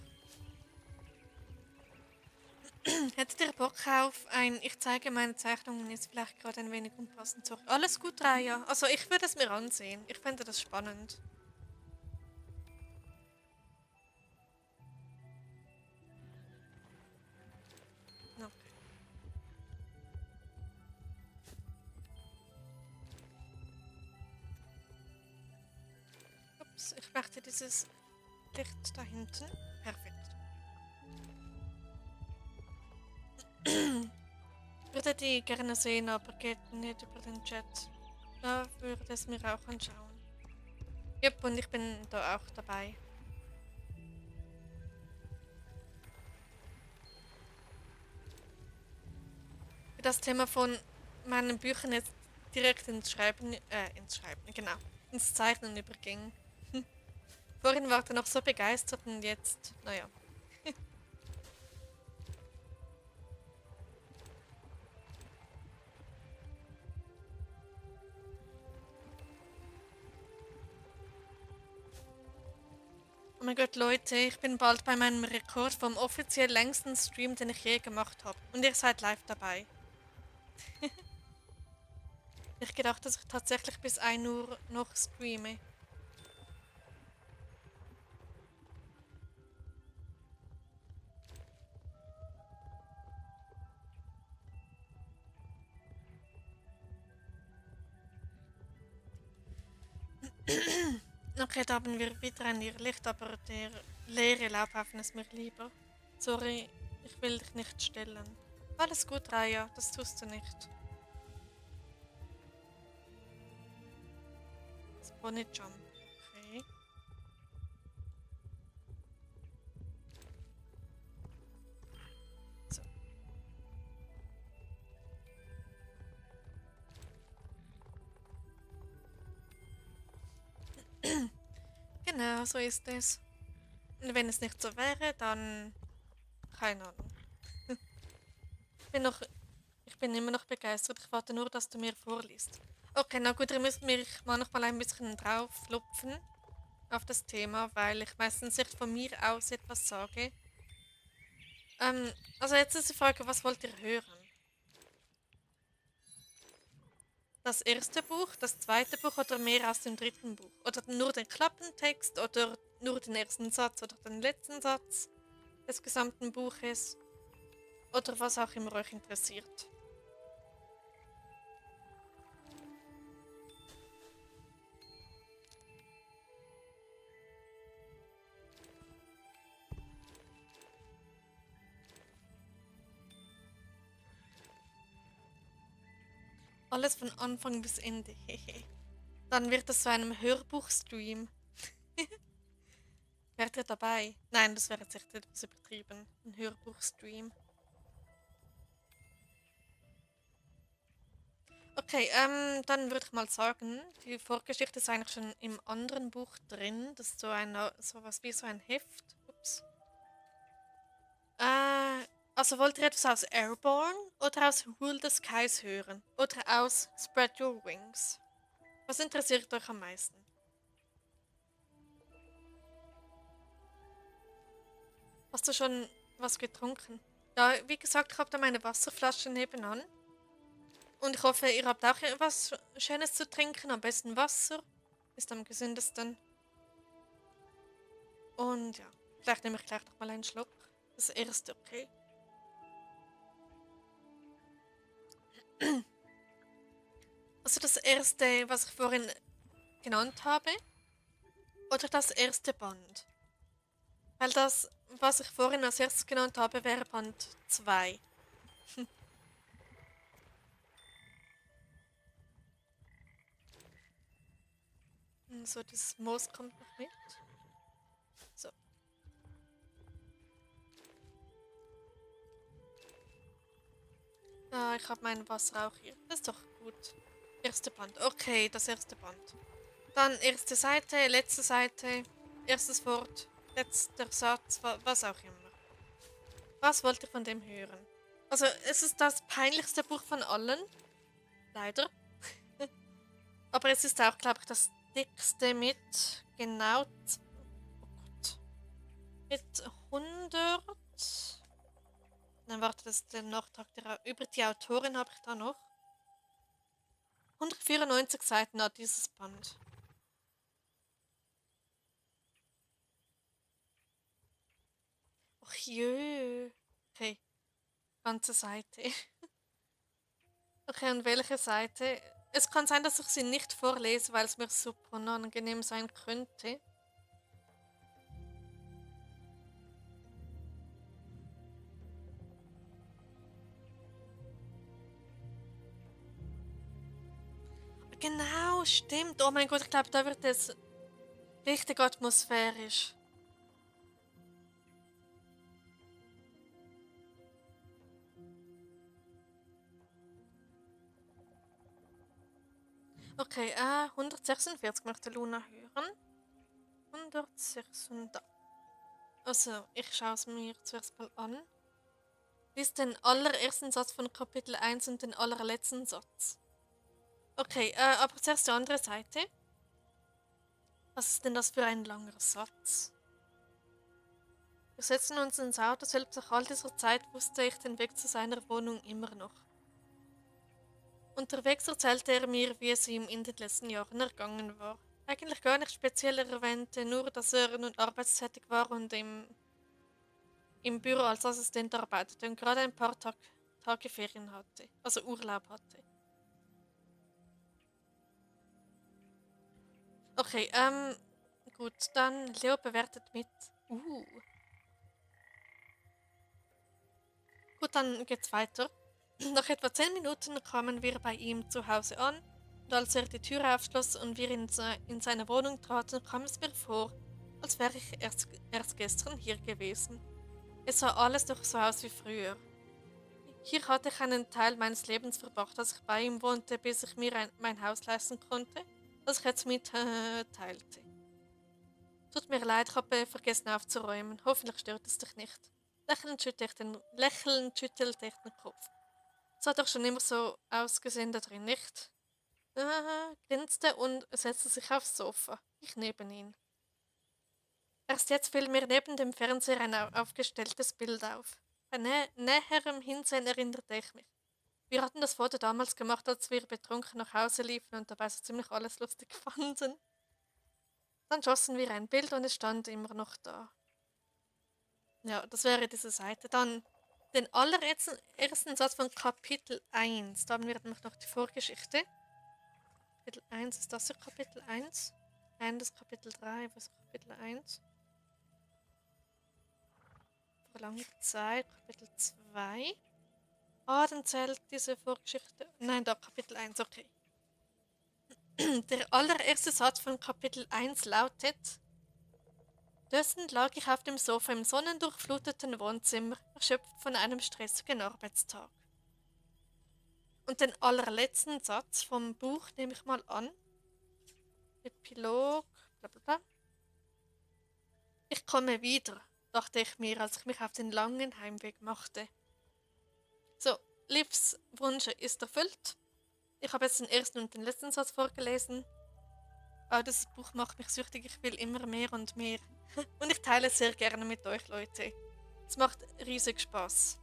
Hättet ihr Bock auf ein Ich zeige meine Zeichnungen ist vielleicht gerade ein wenig unpassend. Sorry. Alles gut, Raya. Also ich würde es mir ansehen. Ich fände das spannend. Okay. Ups, ich möchte dieses Licht da hinten. Perfekt. Würde die gerne sehen, aber geht nicht über den Chat. Da würde es mir auch anschauen. Jupp, und ich bin da auch dabei. Für das Thema von meinen Büchern jetzt direkt ins Schreiben, genau, ins Zeichnen überging. Vorhin war er noch so begeistert und jetzt, naja. Oh mein Gott, Leute, ich bin bald bei meinem Rekord vom offiziell längsten Stream, den ich je gemacht habe. Und ihr seid live dabei. Ich gedacht, dass ich tatsächlich bis 1 Uhr noch streame. Okay, da haben wir wieder ein Irrlicht, aber der leere Laubhaufen ist mir lieber. Sorry, ich will dich nicht stellen. Alles gut, Raya, das tust du nicht. Das Bonnie Jump. Okay. So. Genau, so ist es. Und wenn es nicht so wäre, dann keine Ahnung. Ich bin noch, ich bin immer noch begeistert. Ich warte nur, dass du mir vorliest. Okay, na gut, ihr müsst mich manchmal ein bisschen drauf lupfen auf das Thema, weil ich meistens nicht von mir aus etwas sage. Also jetzt ist die Frage, was wollt ihr hören? Das erste Buch, das zweite Buch oder mehr aus dem dritten Buch? Oder nur den Klappentext oder nur den ersten Satz oder den letzten Satz des gesamten Buches? Oder was auch immer euch interessiert. Alles von Anfang bis Ende. Dann wird es zu einem Hörbuchstream. Wärt ihr dabei? Nein, das wäre jetzt echt etwas übertrieben. Ein Hörbuchstream. Okay, dann würde ich mal sagen, die Vorgeschichte ist eigentlich schon im anderen Buch drin. Das ist sowas wie so ein Heft. Ups. Also wollt ihr etwas aus Airborne oder aus Rule the Skies hören? Oder aus Spread Your Wings? Was interessiert euch am meisten? Hast du schon was getrunken? Ja, wie gesagt, ich habe da meine Wasserflasche nebenan. Und ich hoffe, ihr habt auch etwas Schönes zu trinken, am besten Wasser. Ist am gesündesten. Und ja, vielleicht nehme ich gleich noch mal einen Schluck. Das erste, okay. Also das erste, was ich vorhin genannt habe, oder das erste Band? Weil das, was ich vorhin als erstes genannt habe, wäre Band 2. So, dieses Moos kommt noch mit. So. Ah, ich habe mein Wasser auch hier. Das ist doch gut. Erste Band. Okay, das erste Band. Dann erste Seite, letzte Seite, erstes Wort, letzter Satz, was auch immer. Was wollt ihr von dem hören? Also, es ist das peinlichste Buch von allen. Leider. Aber es ist auch, glaube ich, das dickste mit genau. Oh Gott. Mit 100. Nein, warte, das ist der Nachtrag. Über die Autorin habe ich da noch. 194 Seiten hat dieses Band. Och jö. Okay, ganze Seite. Okay, und welche Seite? Es kann sein, dass ich sie nicht vorlese, weil es mir super unangenehm sein könnte. Genau, stimmt. Oh mein Gott, ich glaube, da wird es richtig atmosphärisch. Okay, 146 möchte Luna hören. 146. Also, ich schaue es mir zuerst mal an. Lies den allerersten Satz von Kapitel 1 und den allerletzten Satz. Okay, aber zuerst die andere Seite. Was ist denn das für ein langer Satz? Wir setzen uns ins Auto, selbst nach all dieser Zeit wusste ich den Weg zu seiner Wohnung immer noch. Unterwegs erzählte er mir, wie es ihm in den letzten Jahren ergangen war. Eigentlich gar nicht speziell erwähnte, nur dass er nun arbeitstätig war und im Büro als Assistent arbeitete und gerade ein paar Tage Ferien hatte, also Urlaub hatte. Okay, gut, dann Leo bewertet mit. Gut, dann geht's weiter. Nach etwa 10 Minuten kamen wir bei ihm zu Hause an und als er die Tür aufschloss und wir in seine Wohnung traten, kam es mir vor, als wäre ich erst gestern hier gewesen. Es sah alles noch so aus wie früher. Hier hatte ich einen Teil meines Lebens verbracht, als ich bei ihm wohnte, bis ich mir mein Haus leisten konnte, das ich jetzt mit teilte. Tut mir leid, ich habe vergessen aufzuräumen. Hoffentlich stört es dich nicht. Lächelnd schüttelte ich den Kopf. Es hat doch schon immer so ausgesehen da drin, nicht? Grinste und setzte sich aufs Sofa. Ich neben ihn. Erst jetzt fiel mir neben dem Fernseher ein aufgestelltes Bild auf. Bei näherem Hinsehen erinnerte ich mich. Wir hatten das Foto damals gemacht, als wir betrunken nach Hause liefen und dabei so ziemlich alles lustig fanden. Dann schossen wir ein Bild und es stand immer noch da. Ja, das wäre diese Seite. Dann den allerersten Satz von Kapitel 1. Da haben wir noch die Vorgeschichte. Kapitel 1, ist das hier Kapitel 1? Nein, das ist Kapitel 3, was ist Kapitel 1? Vor langer Zeit, Kapitel 2. Ah, dann zählt diese Vorgeschichte. Nein, da Kapitel 1, okay. Der allererste Satz von Kapitel 1 lautet: Dösend lag ich auf dem Sofa im sonnendurchfluteten Wohnzimmer, erschöpft von einem stressigen Arbeitstag. Und den allerletzten Satz vom Buch nehme ich mal an. Epilog, bla bla bla. Ich komme wieder, dachte ich mir, als ich mich auf den langen Heimweg machte. So, Livs Wunsch ist erfüllt. Ich habe jetzt den ersten und den letzten Satz vorgelesen. Aber das Buch macht mich süchtig, ich will immer mehr und mehr. Und ich teile es sehr gerne mit euch, Leute. Es macht riesig Spaß.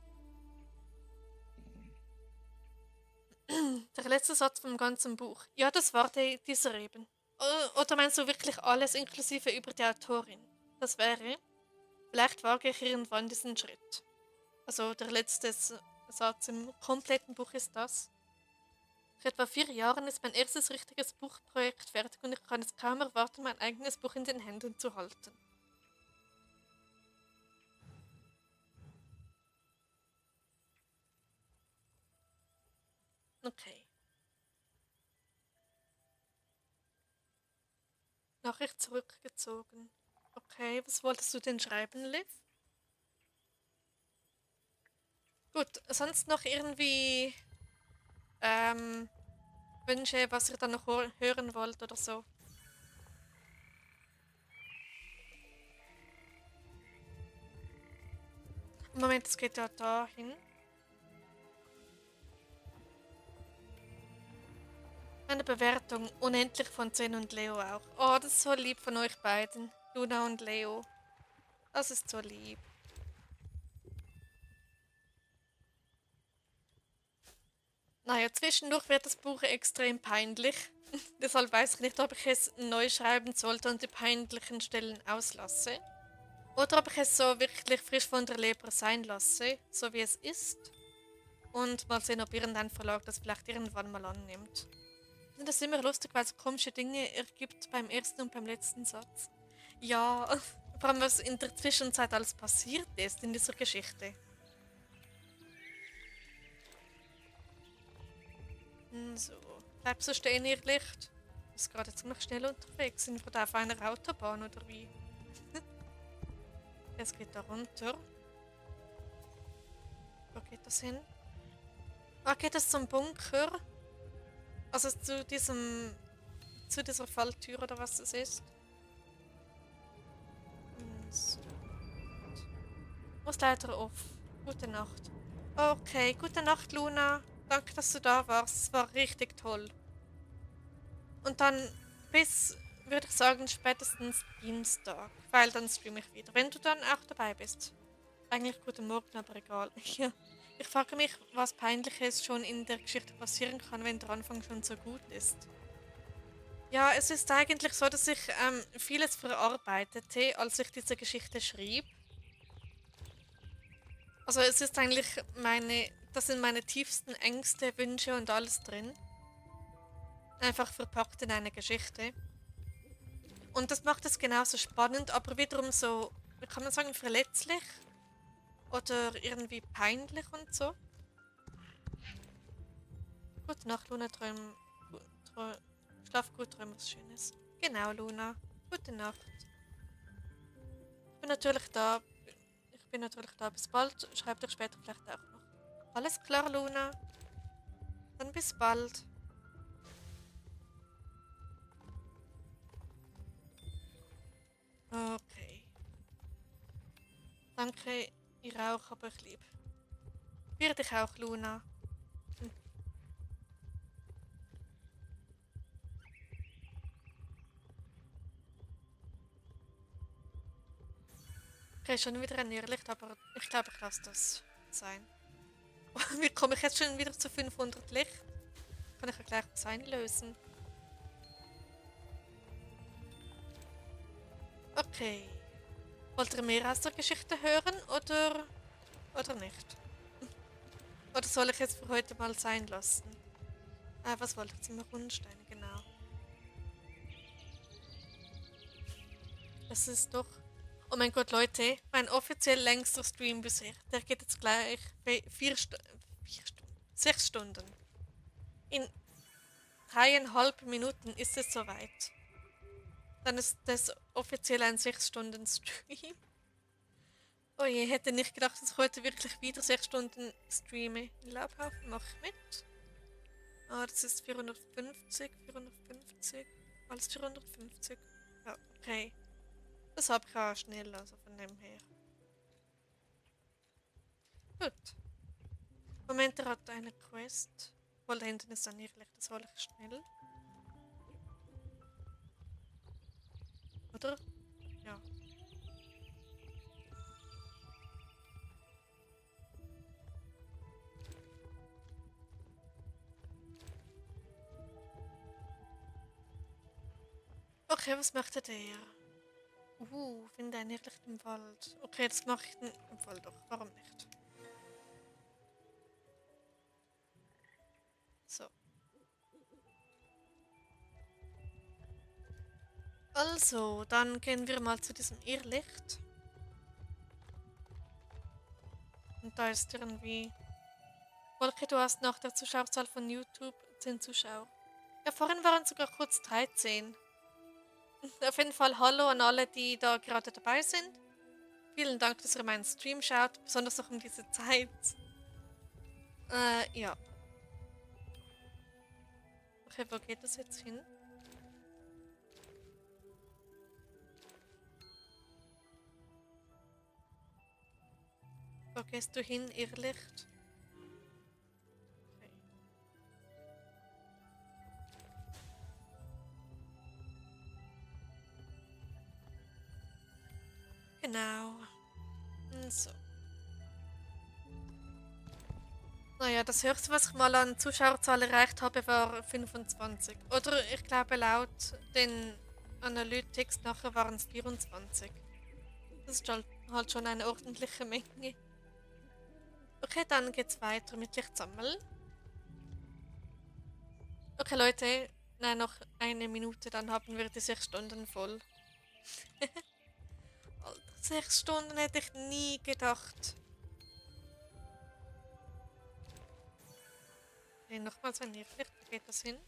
Der letzte Satz vom ganzen Buch. Ja, das war dieser eben. Oder meinst du wirklich alles inklusive über die Autorin? Das wäre, vielleicht wage ich irgendwann diesen Schritt. Also der letzte Satz im kompletten Buch ist das. Nach etwa 4 Jahren ist mein erstes richtiges Buchprojekt fertig und ich kann es kaum erwarten, mein eigenes Buch in den Händen zu halten. Okay. Nachricht zurückgezogen. Okay, was wolltest du denn schreiben, Liv? Gut, sonst noch irgendwie ähm, Wünsche, was ihr dann noch hören wollt oder so. Moment, es geht ja dahin. Eine Bewertung unendlich von Zen und Leo auch. Oh, das ist so lieb von euch beiden. Luna und Leo. Das ist so lieb. Naja, zwischendurch wird das Buch extrem peinlich. Deshalb weiß ich nicht, ob ich es neu schreiben sollte und die peinlichen Stellen auslasse. Oder ob ich es so wirklich frisch von der Leber sein lasse, so wie es ist. Und mal sehen, ob irgendein Verlag das vielleicht irgendwann mal annimmt. Ich finde das immer lustig, weil es komische Dinge ergibt beim ersten und beim letzten Satz. Ja, vor allem was in der Zwischenzeit alles passiert ist in dieser Geschichte. So, bleibst du stehen, ihr Licht? Ist gerade ziemlich schnell unterwegs. Sind wir da auf einer Autobahn oder wie? Es geht da runter. Wo geht das hin? Ah, geht das zum Bunker? Also zu dieser Falltür oder was es ist? So. Muss leider auf. Gute Nacht. Okay, gute Nacht, Luna. Danke, dass du da warst. Es war richtig toll. Und dann bis, würde ich sagen, spätestens Dienstag. Weil dann streame ich wieder. Wenn du dann auch dabei bist. Eigentlich guten Morgen, aber egal. Ja. Ich frage mich, was Peinliches schon in der Geschichte passieren kann, wenn der Anfang schon so gut ist. Ja, es ist eigentlich so, dass ich vieles verarbeitete, als ich diese Geschichte schrieb. Also es ist eigentlich das sind meine tiefsten Ängste, Wünsche und alles drin. Einfach verpackt in eine Geschichte. Und das macht es genauso spannend, aber wiederum so, wie kann man sagen, verletzlich oder irgendwie peinlich und so. Gute Nacht, Luna, schlaf gut, träum was Schönes. Genau, Luna. Gute Nacht. Ich bin natürlich da. Ich bin natürlich da. Bis bald. Schreib dich später vielleicht auch noch. Alles klar, Luna. Dann bis bald. Okay. Danke, ihr auch, aber ich lieb. Wir dich auch, Luna. Hm. Okay, schon wieder ein Irrlicht, aber ich glaube, ich lasse das sein. Wie komme ich jetzt schon wieder zu 500 Licht? Kann ich ja gleich das einlösen. Okay. Wollt ihr mehr aus der Geschichte hören oder nicht? Oder soll ich jetzt für heute mal sein lassen? Was wollte ich jetzt? Immer Rundensteine, genau. Das ist doch. Oh mein Gott, Leute, mein offiziell längster Stream bisher. Der geht jetzt gleich 4 Stunden. 6 Stunden. In 3,5 Minuten ist es soweit. Dann ist das offiziell ein 6 Stunden Stream. Oh je, hätte nicht gedacht, dass ich heute wirklich wieder 6 Stunden streame. Laubhaufen mache ich mit. Ah, das ist 450, 450. Alles 450. Ja, okay. Das habe ich auch schnell, also von dem her. Gut. Moment, er hat eine Quest. Wohl, da hinten ist ein Irrlicht, das hole ich schnell. Oder? Ja. Okay, was möchte der? Finde ein Irrlicht im Wald. Okay, das mache ich im Wald doch. Warum nicht? So. Also, dann gehen wir mal zu diesem Irrlicht. Und da ist irgendwie... Wolke, du hast nach der Zuschauerzahl von YouTube 10 Zuschauer. Ja, vorhin waren sogar kurz 13. Auf jeden Fall hallo an alle, die da gerade dabei sind. Vielen Dank, dass ihr meinen Stream schaut, besonders noch um diese Zeit. Ja. Okay, wo geht das jetzt hin? Wo gehst du hin, Irrlicht? Okay. Genau. So. Naja, das höchste, was ich mal an Zuschauerzahl erreicht habe, war 25. Oder ich glaube, laut den Analytics nachher waren es 24. Das ist halt schon eine ordentliche Menge. Okay, dann geht's weiter mit Licht sammeln. Okay, Leute, nein, noch eine Minute, dann haben wir die 6 Stunden voll. Alter, 6 Stunden hätte ich nie gedacht. Okay, nochmals ein Irrlicht, wo geht das hin?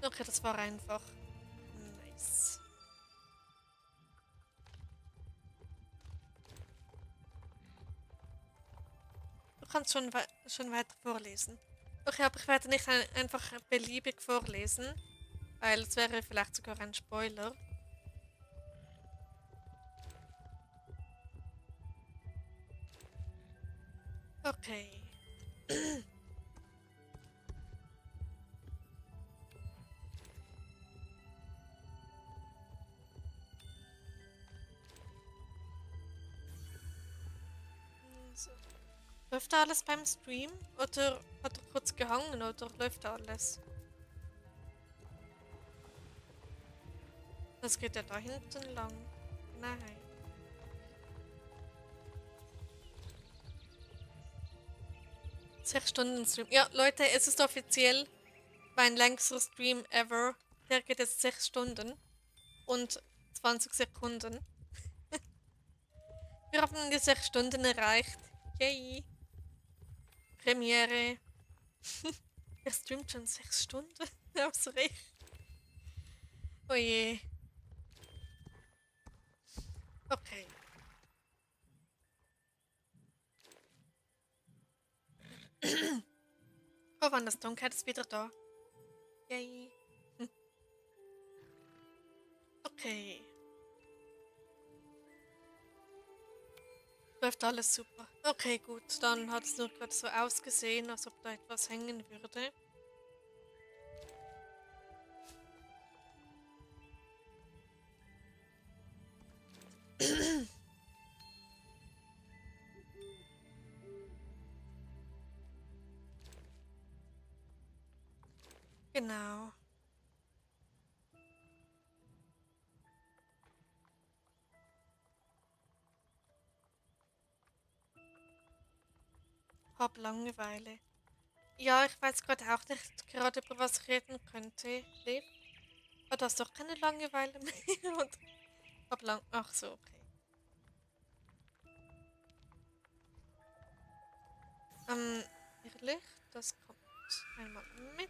Okay, das war einfach. Nice. Du kannst schon weiter vorlesen. Okay, aber ich werde nicht einfach beliebig vorlesen, weil es wäre vielleicht sogar ein Spoiler. Okay. So. Läuft da alles beim Stream? Oder hat er kurz gehangen oder läuft da alles? Das geht ja da hinten lang. Nein. Sechs Stunden Stream. Ja, Leute, es ist offiziell mein längster Stream ever. Der geht jetzt 6 Stunden und 20 Sekunden. Wir haben die 6 Stunden erreicht. Yay! Premiere. Er streamt schon 6 Stunden. Aus Recht. Oh je. Okay. Oh, wann das Dunkelheit ist wieder da. Yay. Okay. Läuft alles super. Okay, gut. Dann hat es nur gerade so ausgesehen, als ob da etwas hängen würde. Genau. Hab Langeweile. Ja, ich weiß gerade auch nicht gerade über was ich reden könnte. Liv? Oh, du hast doch keine Langeweile mehr. Und hab lang. Ach so, okay. Ehrlich? Das kommt einmal mit.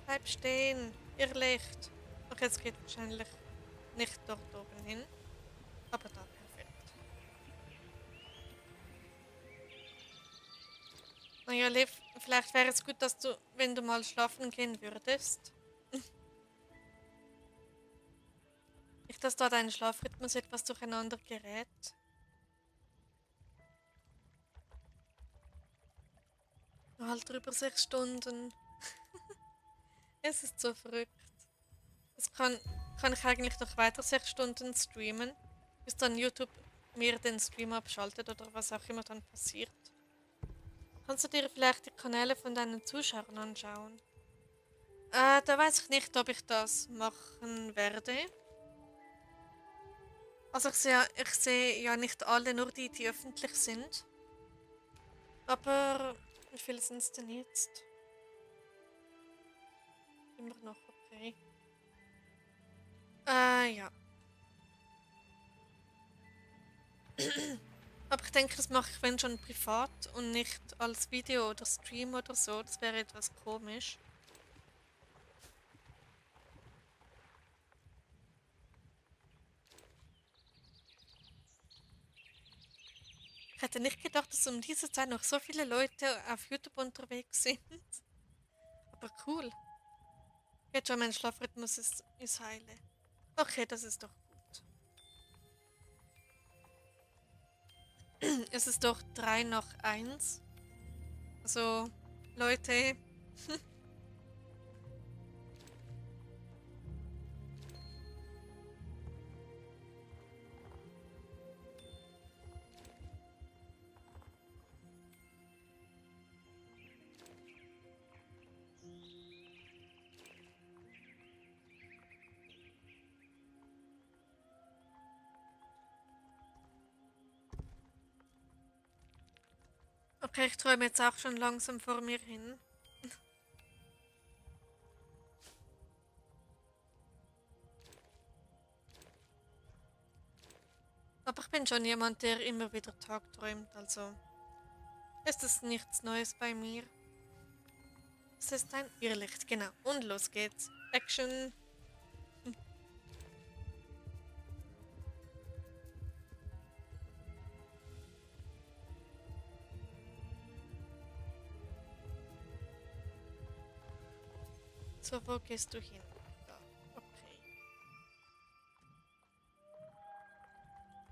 Bleib stehen. Irrlicht. Okay, es geht wahrscheinlich nicht dort oben hin. Aber da, perfekt. Naja, Liv, vielleicht wäre es gut, dass du, wenn du mal schlafen gehen würdest. Nicht, dass da dein Schlafrhythmus etwas durcheinander gerät. Halt drüber 6 Stunden. Es ist so verrückt. Es kann ich eigentlich noch weiter 6 Stunden streamen, bis dann YouTube mir den Stream abschaltet oder was auch immer dann passiert. Kannst du dir vielleicht die Kanäle von deinen Zuschauern anschauen? Da weiß ich nicht, ob ich das machen werde. Also ich sehe ja nicht alle, nur die, die öffentlich sind. Aber wie viele sind es denn jetzt? Immer noch okay. Ja. Aber ich denke, das mache ich, wenn schon privat und nicht als Video oder Stream oder so. Das wäre etwas komisch. Ich hätte nicht gedacht, dass um diese Zeit noch so viele Leute auf YouTube unterwegs sind. Aber cool. Jetzt schon, mein Schlafrhythmus ist heile. Okay, das ist doch gut. Es ist doch 3 nach 1. Also, Leute. Okay, ich träume jetzt auch schon langsam vor mir hin. Aber ich bin schon jemand, der immer wieder tagträumt, also ist es nichts Neues bei mir. Es ist ein Irrlicht, genau. Und los geht's. Action. So, wo gehst du hin? Da. Okay.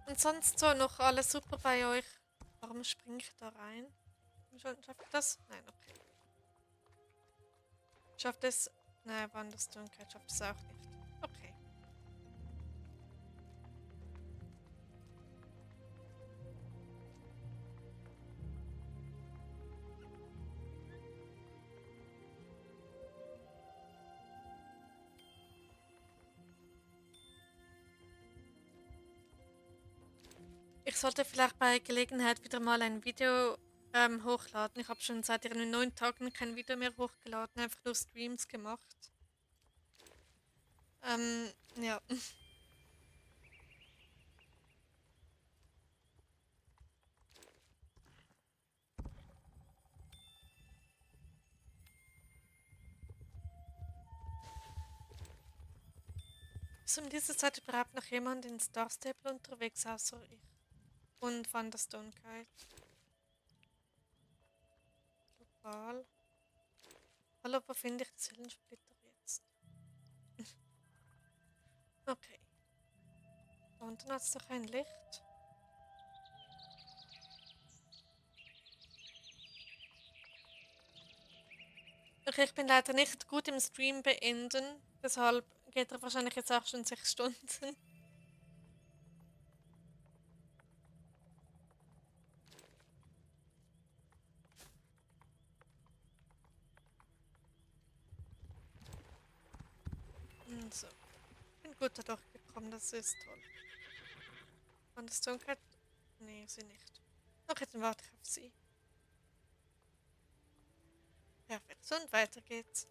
Und sonst so noch alles super bei euch? Warum springe ich da rein? Schafft ich das? Nein, okay. Schafft es? Nein, Wanderstunkeit schafft es auch nicht. Okay. Ich sollte vielleicht bei Gelegenheit wieder mal ein Video hochladen. Ich habe schon seit irgendwie 9 Tagen kein Video mehr hochgeladen, einfach nur Streams gemacht. Ja. Ist um diese Zeit überhaupt noch jemand in Star Stable unterwegs, außer ich? Und Van der Stone Kite. Global. Hallo, wo finde ich die Seelensplitter jetzt? Okay. Da unten hat es doch ein Licht. Okay, ich bin leider nicht gut im Stream beenden. Deshalb geht er wahrscheinlich jetzt auch schon 6 Stunden. So. Bin gut da durchgekommen, das ist toll. Und das Dunkelheit? Nee, sie nicht. Okay, dann warte ich auf sie. Perfekt, so und weiter geht's.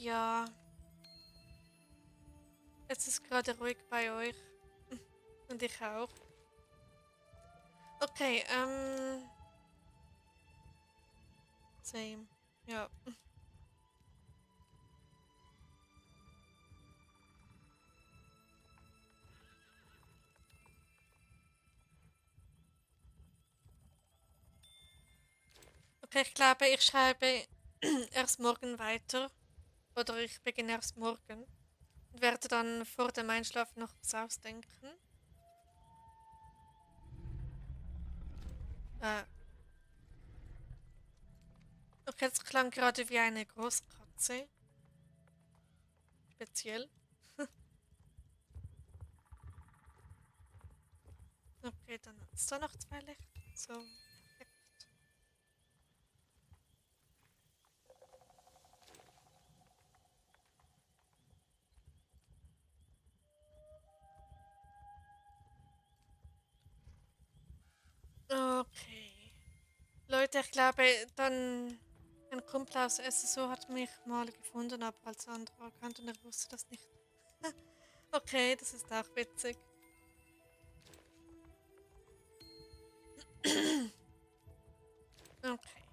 Ja, es ist gerade ruhig bei euch. Und ich auch. Okay, same. Ja. Okay, ich glaube, ich schreibe erst morgen weiter. Oder ich beginne erst morgen. Und werde dann vor dem Einschlafen noch was ausdenken. Äh, okay, das klang gerade wie eine Großkatze. Speziell. Okay, dann hat es da noch zwei Lichter. So. Perfekt. Okay. Leute, ich glaube, dann ein Kumpel aus SSO hat mich mal gefunden, aber als anderer Account und er wusste das nicht. Okay, das ist auch witzig. Okay.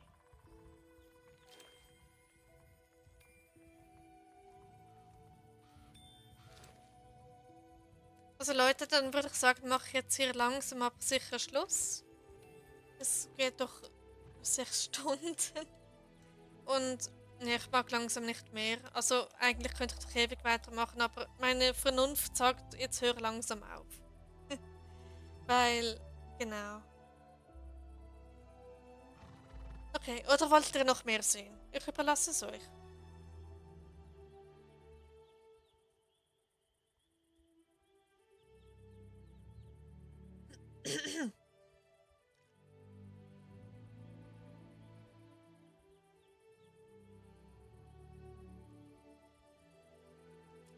Also Leute, dann würde ich sagen, mache ich jetzt hier langsam aber sicher Schluss. Es geht doch 6 Stunden. Und nee, ich mag langsam nicht mehr. Also eigentlich könnte ich doch ewig weitermachen, aber meine Vernunft sagt, jetzt hör langsam auf. Weil, genau. Okay, oder wollt ihr noch mehr sehen? Ich überlasse es euch.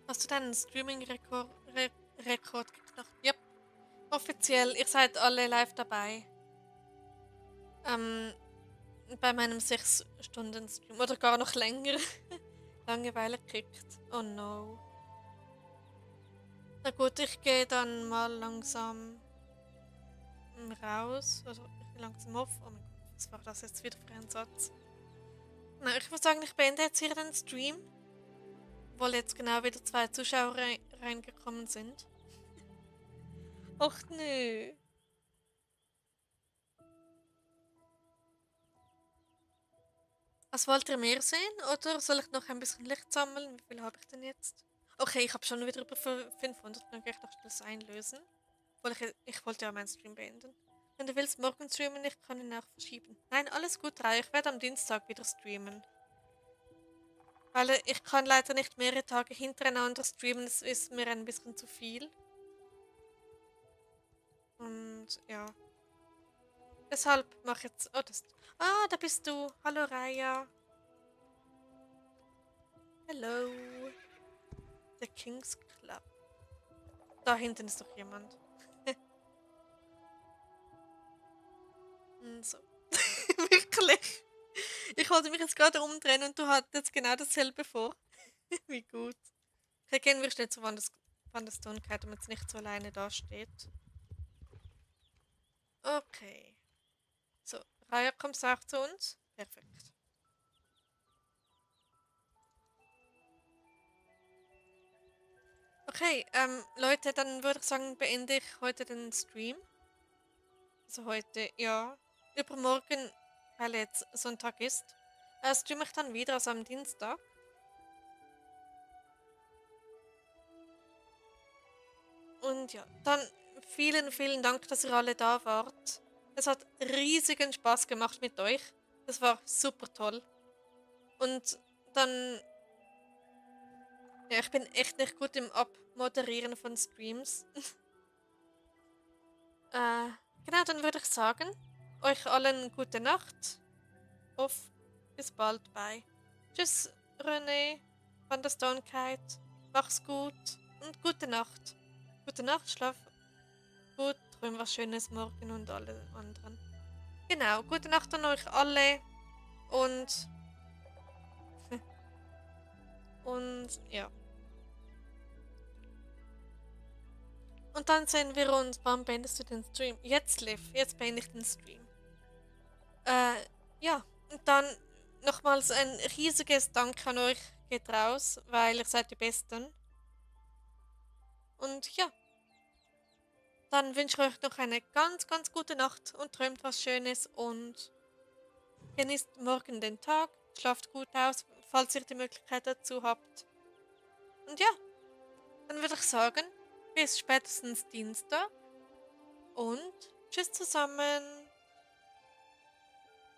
Hast du deinen Streaming-Rekord geknackt? Yep, offiziell. Ihr seid alle live dabei. Ähm, bei meinem 6-Stunden-Stream. Oder gar noch länger. Langeweile kriegt. Oh no. Na gut, ich gehe dann mal langsam raus. Also ich gehe langsam auf. Oh mein Gott, was war das jetzt wieder für ein Satz? Na, ich würde sagen, ich beende jetzt hier den Stream. Weil jetzt genau wieder 2 Zuschauer reingekommen sind. Och nö. Was wollt ihr mehr sehen? Oder soll ich noch ein bisschen Licht sammeln? Wie viel habe ich denn jetzt? Okay, ich habe schon wieder über 500. Dann gehe ich noch schnell das einlösen. Weil ich wollte ja meinen Stream beenden. Wenn du willst morgen streamen, ich kann ihn auch verschieben. Nein, alles gut, Raya. Ich werde am Dienstag wieder streamen. Weil ich kann leider nicht mehrere Tage hintereinander streamen. Das ist mir ein bisschen zu viel. Und ja. Deshalb mache ich jetzt. Oh, das. Ah, da bist du. Hallo, Raya. Hello. The King's Club. Da hinten ist doch jemand. So. Wirklich. Ich wollte mich jetzt gerade umdrehen und du hattest jetzt genau dasselbe vor. Wie gut. Okay, gehen wir schnell zu Wanderstonkeit, damit es nicht so alleine dasteht. Okay. So, Raya, kommst du auch zu uns? Perfekt. Okay, Leute, dann würde ich sagen, beende ich heute den Stream. Also heute, ja. Übermorgen, weil jetzt Sonntag ist, streame ich dann wieder, also am Dienstag. Und ja, dann vielen, vielen Dank, dass ihr alle da wart. Es hat riesigen Spaß gemacht mit euch. Das war super toll. Und dann, ja, ich bin echt nicht gut im Abmoderieren von Streams. äh, genau, dann würde ich sagen, euch allen gute Nacht. Auf bis bald, bye. Tschüss, René, Van der Stonekite. Mach's gut und gute Nacht. Gute Nacht, schlaf gut, träum was Schönes morgen und alle anderen. Genau, gute Nacht an euch alle und ja. Und dann sehen wir uns. Wann beendest du den Stream? Jetzt, Liv. Jetzt beende ich den Stream. Äh, ja. Und dann nochmals ein riesiges Dank an euch geht raus, weil ihr seid die Besten. Und ja, dann wünsche ich euch noch eine ganz, ganz gute Nacht und träumt was Schönes und Genießt morgen den Tag, schlaft gut aus, falls ihr die Möglichkeit dazu habt. Und ja, dann würde ich sagen, bis spätestens Dienstag und tschüss zusammen.